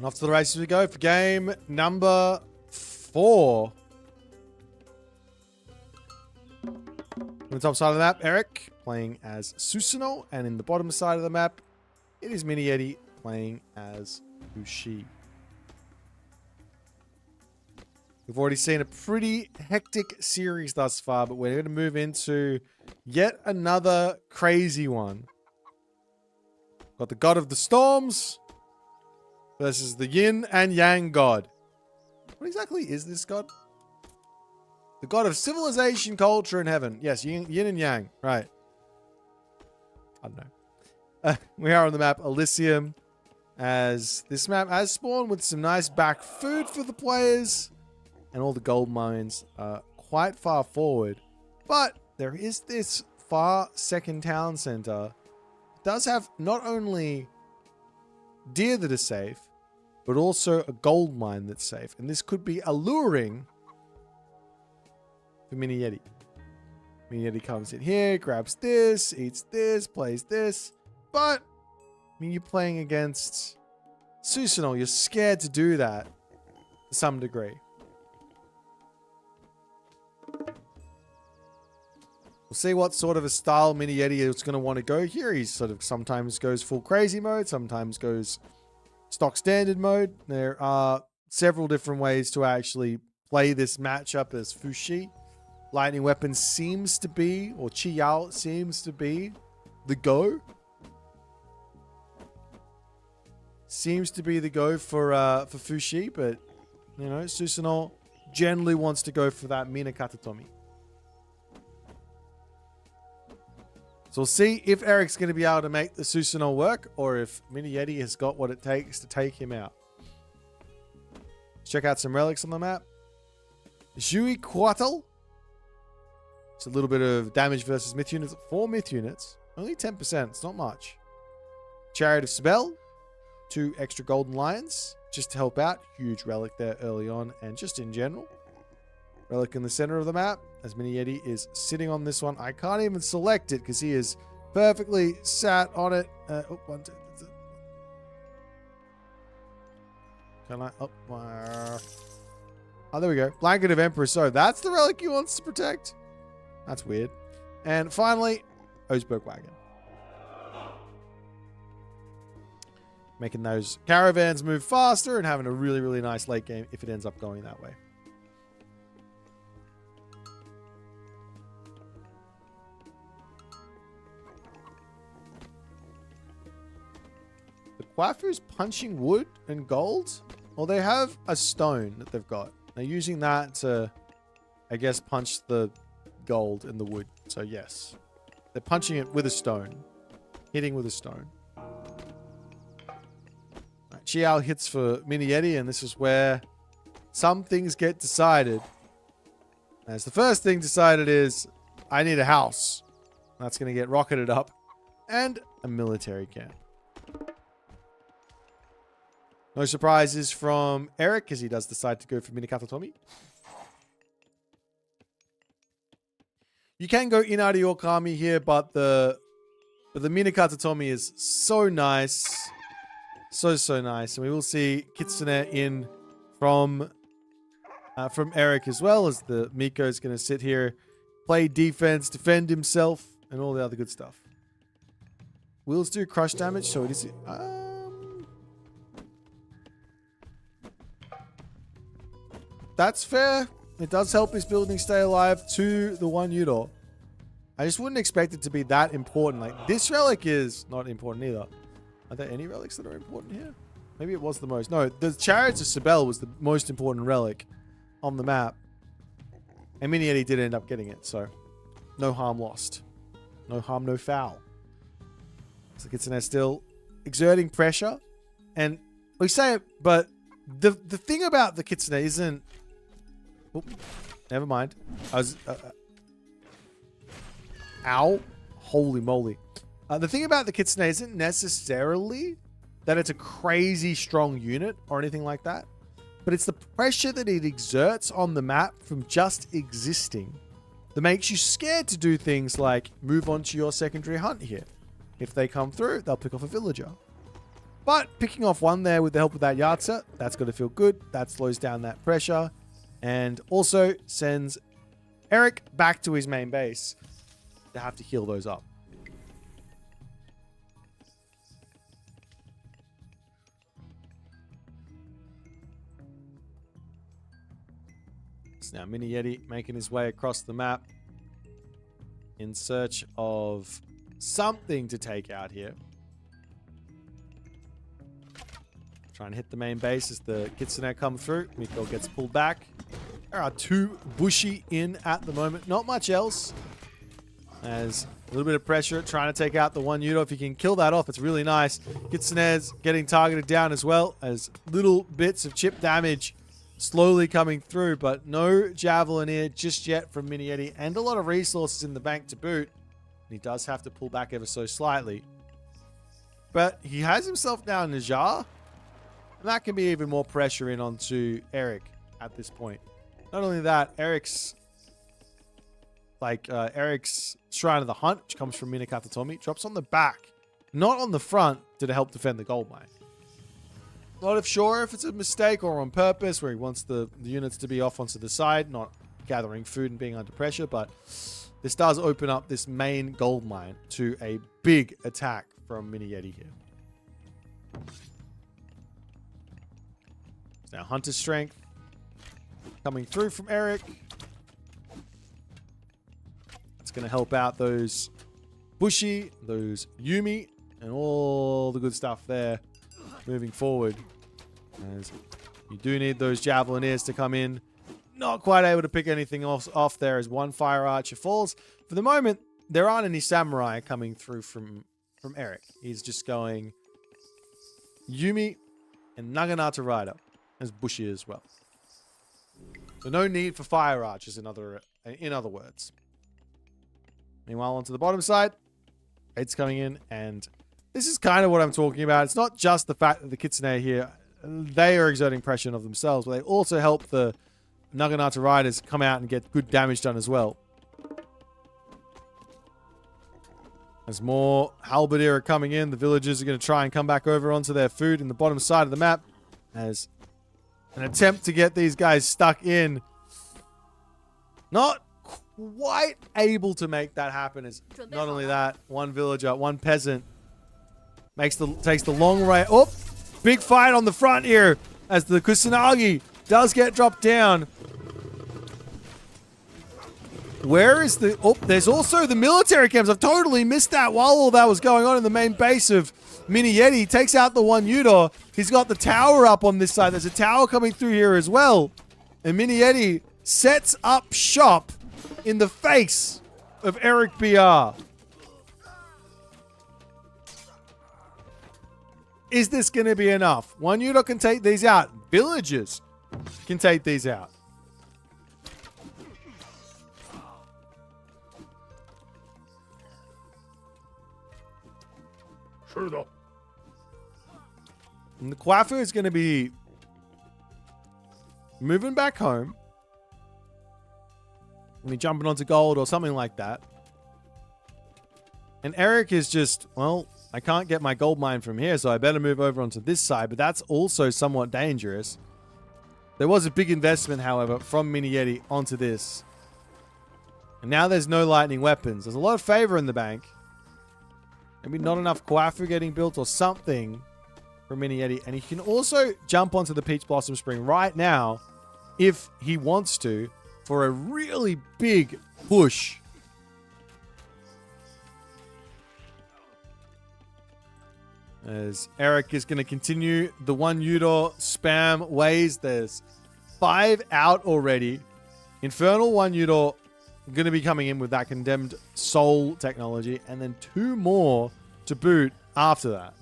And off to the races we go for game number 4. On the top side of the map, Eric playing as Susanoo, and in the bottom side of the map, it is Miniyeti playing as Fushi. We've already seen a pretty hectic series thus far, but we're going to move into yet another crazy one. Got the God of the Storms versus the Yin and Yang God. What exactly is this god? The god of civilization, culture, and heaven. Yes, yin and yang. Right. I don't know. We are on the map Elysium, as this map has spawned with some nice back food for the players, and all the gold mines are quite far forward. But there is this far second town center. It does have not only deer that are safe, but also a gold mine that's safe. And this could be alluring for Miniyeti. Miniyeti comes in here, grabs this, eats this, plays this. But, I mean, you're playing against Susanoo. You're scared to do that to some degree. We'll see what sort of a style Miniyeti is going to want to go here. He sort of sometimes goes full crazy mode, sometimes goes stock standard mode. There are several different ways to actually play this matchup as Fushi. Lightning weapon seems to be, or Chi Yao seems to be the go. Seems to be the go for Fushi, but you know, Susanoo generally wants to go for that Mina Katatomi. So we'll see if Eric's going to be able to make the Susanoo work, or if Miniyeti has got what it takes to take him out. Let's check out some relics on the map. Jui Quattle. It's a little bit of damage versus myth units. 4 myth units. Only 10%. It's not much. Chariot of Sibel. 2 extra golden lions. Just to help out. Huge relic there early on. And just in general. Relic in the center of the map. As Miniyeti is sitting on this one. I can't even select it because he is perfectly sat on it. Can I? Oh, there we go. Blanket of Emperor. So that's the relic he wants to protect. That's weird. And finally, Oseberg Wagon. Making those caravans move faster and having a really, really nice late game if it ends up going that way. The Kwafu's punching wood and gold? Well, they have a stone that they've got. They're using that to, I guess, punch the gold in the wood. So yes, they're punching it with a stone, hitting with a stone. Right, Chiao hits for Miniyeti, and this is where some things get decided. As the first thing decided is, I need a house. That's going to get rocketed up, and a military camp. No surprises from Eric, as he does decide to go for Minakatatomi. You can go Inari Okami here, but the Minakatatomi is so nice. So nice. And we will see Kitsune in from Eric as well, as the Miko is going to sit here, play defense, defend himself, and all the other good stuff. Wheels do crush damage, so it is... that's fair. It does help his building stay alive to the 1 Udor. I just wouldn't expect it to be that important. Like, this relic is not important either. Are there any relics that are important here? Maybe it was the most. No, the Chariots of Sibel was the most important relic on the map. And Miniyeti did end up getting it, so no harm lost. No harm, no foul. So Kitsune still exerting pressure. And we say it, but the thing about the Kitsune isn't... Oop, never mind. I was... ow. Holy moly. The thing about the Kitsune isn't necessarily that it's a crazy strong unit or anything like that, but it's the pressure that it exerts on the map from just existing that makes you scared to do things like move on to your secondary hunt here. If they come through, they'll pick off a villager. But picking off one there with the help of that Yatsa, that's got to feel good. That slows down that pressure. And also sends Eric back to his main base to have to heal those up. So now Miniyeti making his way across the map in search of something to take out here. Trying to hit the main base as the Kitsune come through. Miko gets pulled back. There are 2 Bushi in at the moment. Not much else. As a little bit of pressure trying to take out the one Yudo. If you can kill that off, it's really nice. Kitsune's getting targeted down as well as little bits of chip damage slowly coming through, but no Javelin here just yet from Miniyeti, and a lot of resources in the bank to boot. And he does have to pull back ever so slightly. But he has himself now in Najar, and that can be even more pressure in onto Eric at this point. Not only that, Eric's Shrine of the Hunt, which comes from Minakata drops on the back, not on the front, to help defend the gold mine. Not sure if it's a mistake or on purpose, where he wants the units to be off onto the side, not gathering food and being under pressure, but this does open up this main gold mine to a big attack from Miniyeti here. Now Hunter's Strength coming through from Eric. It's going to help out those Bushi, those Yumi, and all the good stuff there moving forward. As you do need those Javelineers to come in. Not quite able to pick anything off there as one Fire Archer falls. For the moment, there aren't any Samurai coming through from Eric. He's just going Yumi and Naginata Rider as Bushi as well. So no need for Fire Archers in other words. Meanwhile, onto the bottom side, Raid's coming in, and this is kind of what I'm talking about. It's not just the fact that the Kitsune here, they are exerting pressure of themselves, but they also help the Naginata Riders come out and get good damage done as well. As more Halberdier are coming in, the villagers are going to try and come back over onto their food in the bottom side of the map as an attempt to get these guys stuck in. Not quite able to make that happen. Is not only that, one villager, one peasant takes the long way. Oh, big fight on the front here as the Kusanagi does get dropped down. Where is the... Oh, there's also the military camps. I've totally missed that while all that was going on in the main base of Miniyeti. Takes out the one Yudo. He's got the tower up on this side. There's a tower coming through here as well. And Miniyeti sets up shop in the face of EricBR. Is this going to be enough? One Yudo can take these out. Villagers can take these out. And the Kwafu is going to be moving back home. Maybe jumping onto gold or something like that. And Eric is just, well, I can't get my gold mine from here, so I better move over onto this side. But that's also somewhat dangerous. There was a big investment, however, from Miniyeti onto this. And now there's no lightning weapons. There's a lot of favor in the bank. Maybe not enough Kwafu getting built or something from Miniyeti. And he can also jump onto the Peach Blossom Spring right now if he wants to for a really big push. As Eric is going to continue the one Yudo spam ways. There's 5 out already. Infernal one Yudo going to be coming in with that Condemned Soul technology. And then 2 more to boot after that.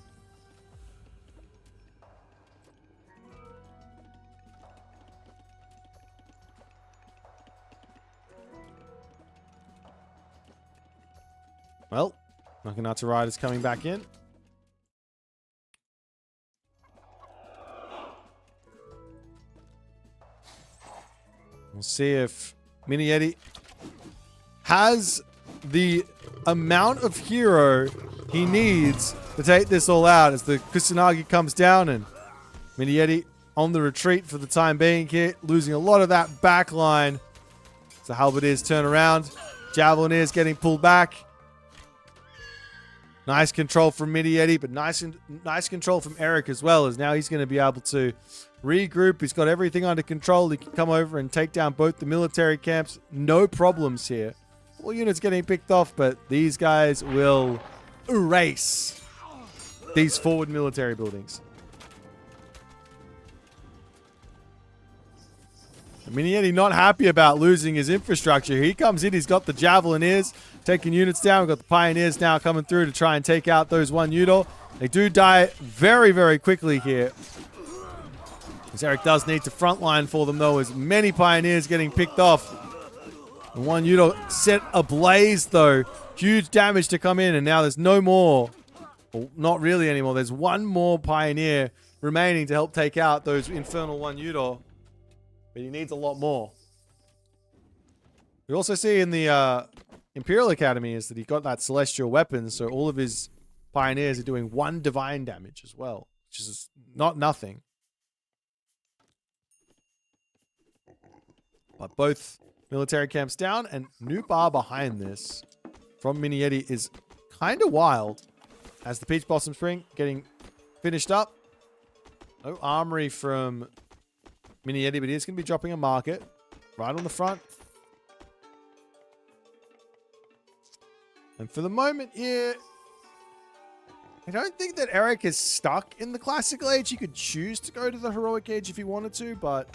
Well, Naginata Rider's coming back in. We'll see if Miniyeti has the amount of hero he needs to take this all out as the Kusanagi comes down and Miniyeti on the retreat for the time being here, losing a lot of that back line. As the Halberdiers turn around, Javelineers getting pulled back. Nice control from Miniyeti, but nice control from Eric as well, as now he's going to be able to regroup. He's got everything under control. He can come over and take down both the military camps. No problems here. All units getting picked off, but these guys will erase these forward military buildings. Miniyeti not happy about losing his infrastructure. He comes in, he's got the Javelineers taking units down. We've got the Pioneers now coming through to try and take out those one Udor. They do die very, very quickly here. As Eric does need to frontline for them, though, as many Pioneers getting picked off. And one Udor set ablaze, though. Huge damage to come in, and now there's no more. Well, not really anymore. There's one more Pioneer remaining to help take out those Infernal one Udor. But he needs a lot more. We also see in the Imperial Academy is that he got that Celestial weapon, so all of his Pioneers are doing 1 divine damage as well, which is not nothing. But both military camps down, and new bar behind this from Miniyeti is kind of wild. As the Peach Blossom Spring getting finished up. No armory from Miniyeti, but he's going to be dropping a market right on the front. And for the moment here, I don't think that Eric is stuck in the Classical Age. He could choose to go to the Heroic Age if he wanted to, but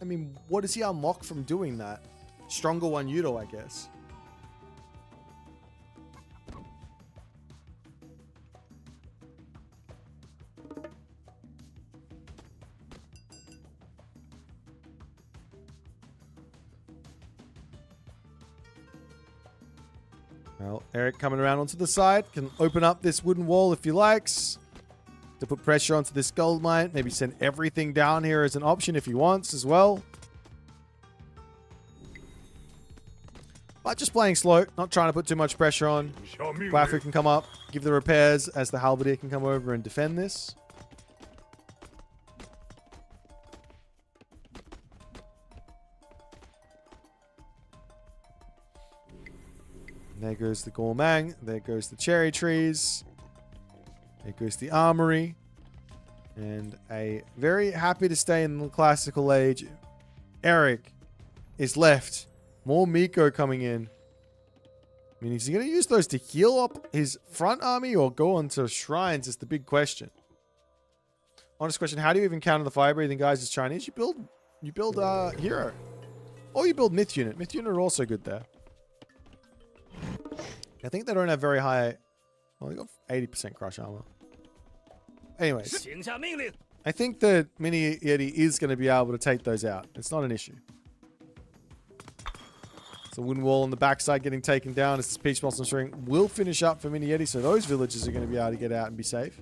I mean, what does he unlock from doing that? Stronger one Udor, I guess. Well, Eric coming around onto the side can open up this wooden wall if he likes to put pressure onto this gold mine. Maybe send everything down here as an option if he wants as well. But just playing slow, not trying to put too much pressure on. Wafu can come up, give the repairs as the Halberdier can come over and defend this. There goes the Gormang. There goes the cherry trees. There goes the armory. And a very happy to stay in the Classical Age. Eric is left. More Miko coming in. I mean, is he going to use those to heal up his front army or go onto shrines is the big question. Honest question, how do you even counter the fire-breathing guys as Chinese? You build Hero. Or you build Myth Unit. Myth Unit are also good there. I think they don't have very high... Well, they got 80% crush armor. Anyways. I think that Miniyeti is going to be able to take those out. It's not an issue. So wooden wall on the backside getting taken down as this Peach Blossom String will finish up for Miniyeti. So those villages are going to be able to get out and be safe.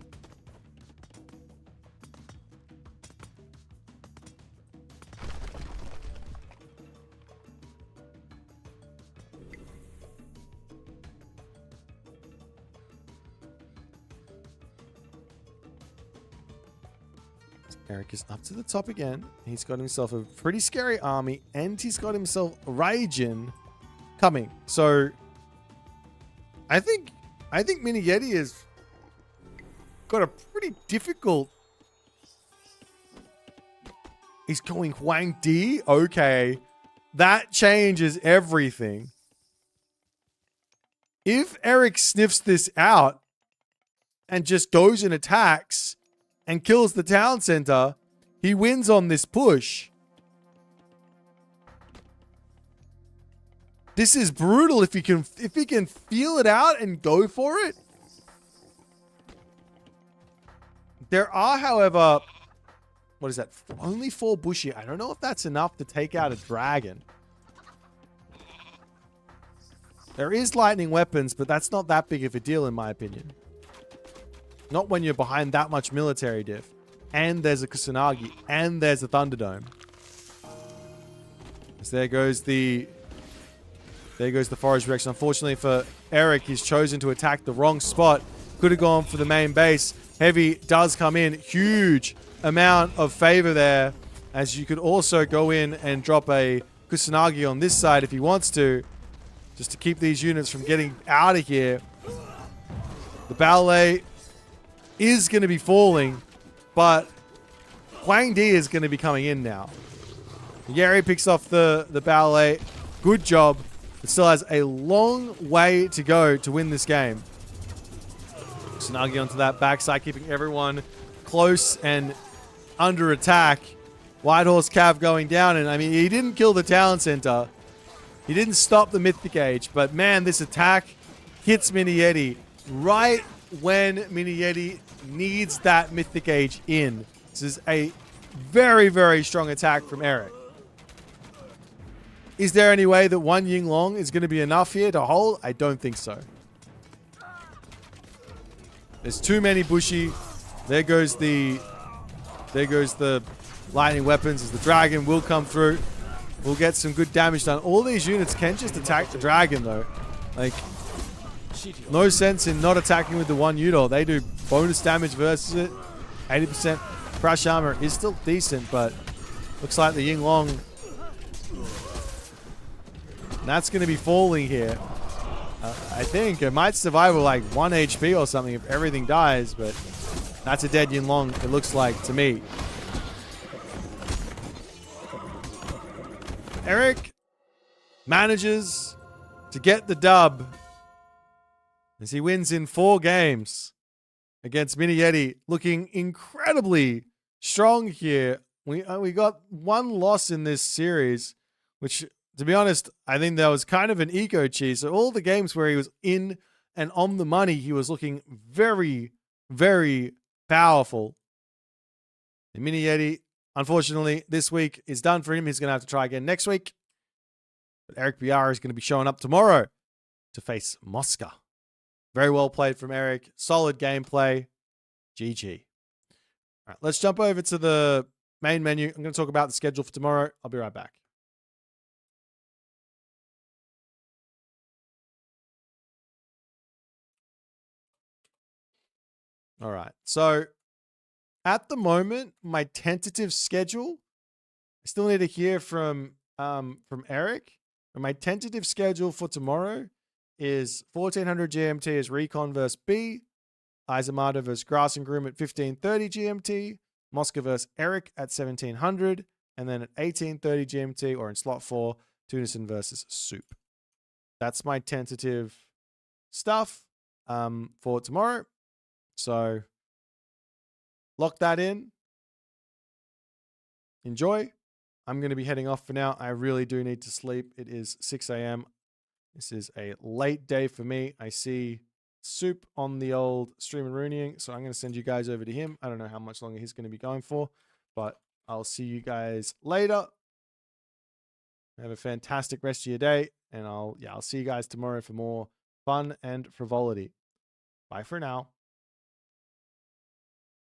Eric is up to the top again. He's got himself a pretty scary army, and he's got himself Raijin coming. So I think Miniyeti has got a pretty difficult. He's going Huang Di. Okay, that changes everything. If Eric sniffs this out and just goes and attacks and kills the town center, he wins on this push. This is brutal if he can feel it out and go for it. There are, however, what is that? Only 4 Bushi. I don't know if that's enough to take out a dragon. There is lightning weapons, but that's not that big of a deal in my opinion. Not when you're behind that much military diff. And there's a Kusanagi. And there's a Thunderdome. So there goes the forest direction. Unfortunately for Eric, he's chosen to attack the wrong spot. Could have gone for the main base. Heavy does come in. Huge amount of favor there, as you could also go in and drop a Kusanagi on this side if he wants to, just to keep these units from getting out of here. The ballet is going to be falling, but Huang Di is going to be coming in now. Yeri picks off the ballet. Good job. It still has a long way to go to win this game. Kusanagi onto that backside, keeping everyone close and under attack. Whitehorse Cav going down, and I mean, he didn't kill the Talent Center. He didn't stop the Mythic Age, but man, this attack hits Miniyeti right when Miniyeti needs that Mythic Age in. This is a very, very strong attack from Eric. Is there any way that one Ying Long is going to be enough here to hold? I don't think so. There's too many Bushi. There goes the lightning weapons as the dragon will come through. We'll get some good damage done. All these units can just attack the dragon though. Like, no sense in not attacking with the one Udor. They do bonus damage versus it. 80% crush armor is still decent, but looks like the Ying Long, that's going to be falling here. I think it might survive with like 1 HP or something if everything dies, but that's a dead Ying Long, it looks like to me. Eric manages to get the dub as he wins in 4 games against Miniyeti, looking incredibly strong here. We got 1 loss in this series, which, to be honest, I think that was kind of an ego cheese. So all the games where he was in and on the money, he was looking very, very powerful. And Miniyeti, unfortunately, this week is done for him. He's going to have to try again next week. But EricBR is going to be showing up tomorrow to face Mosca. Very well played from Eric. Solid gameplay. GG. All right, let's jump over to the main menu. I'm going to talk about the schedule for tomorrow. I'll be right back. All right. So at the moment, my tentative schedule, I still need to hear from Eric. And my tentative schedule for tomorrow is 1400 GMT is Recon versus B, Izamada versus Grass and Groom at 1530 GMT, Mosca versus Eric at 1700, and then at 1830 GMT or in slot 4, Tunison versus Soup. That's my tentative stuff for tomorrow. So lock that in. Enjoy. I'm going to be heading off for now. I really do need to sleep. It is 6 a.m. This is a late day for me. I see Soup on the old stream and Rooneying, so I'm going to send you guys over to him. I don't know how much longer he's going to be going for, but I'll see you guys later. Have a fantastic rest of your day, and I'll see you guys tomorrow for more fun and frivolity. Bye for now.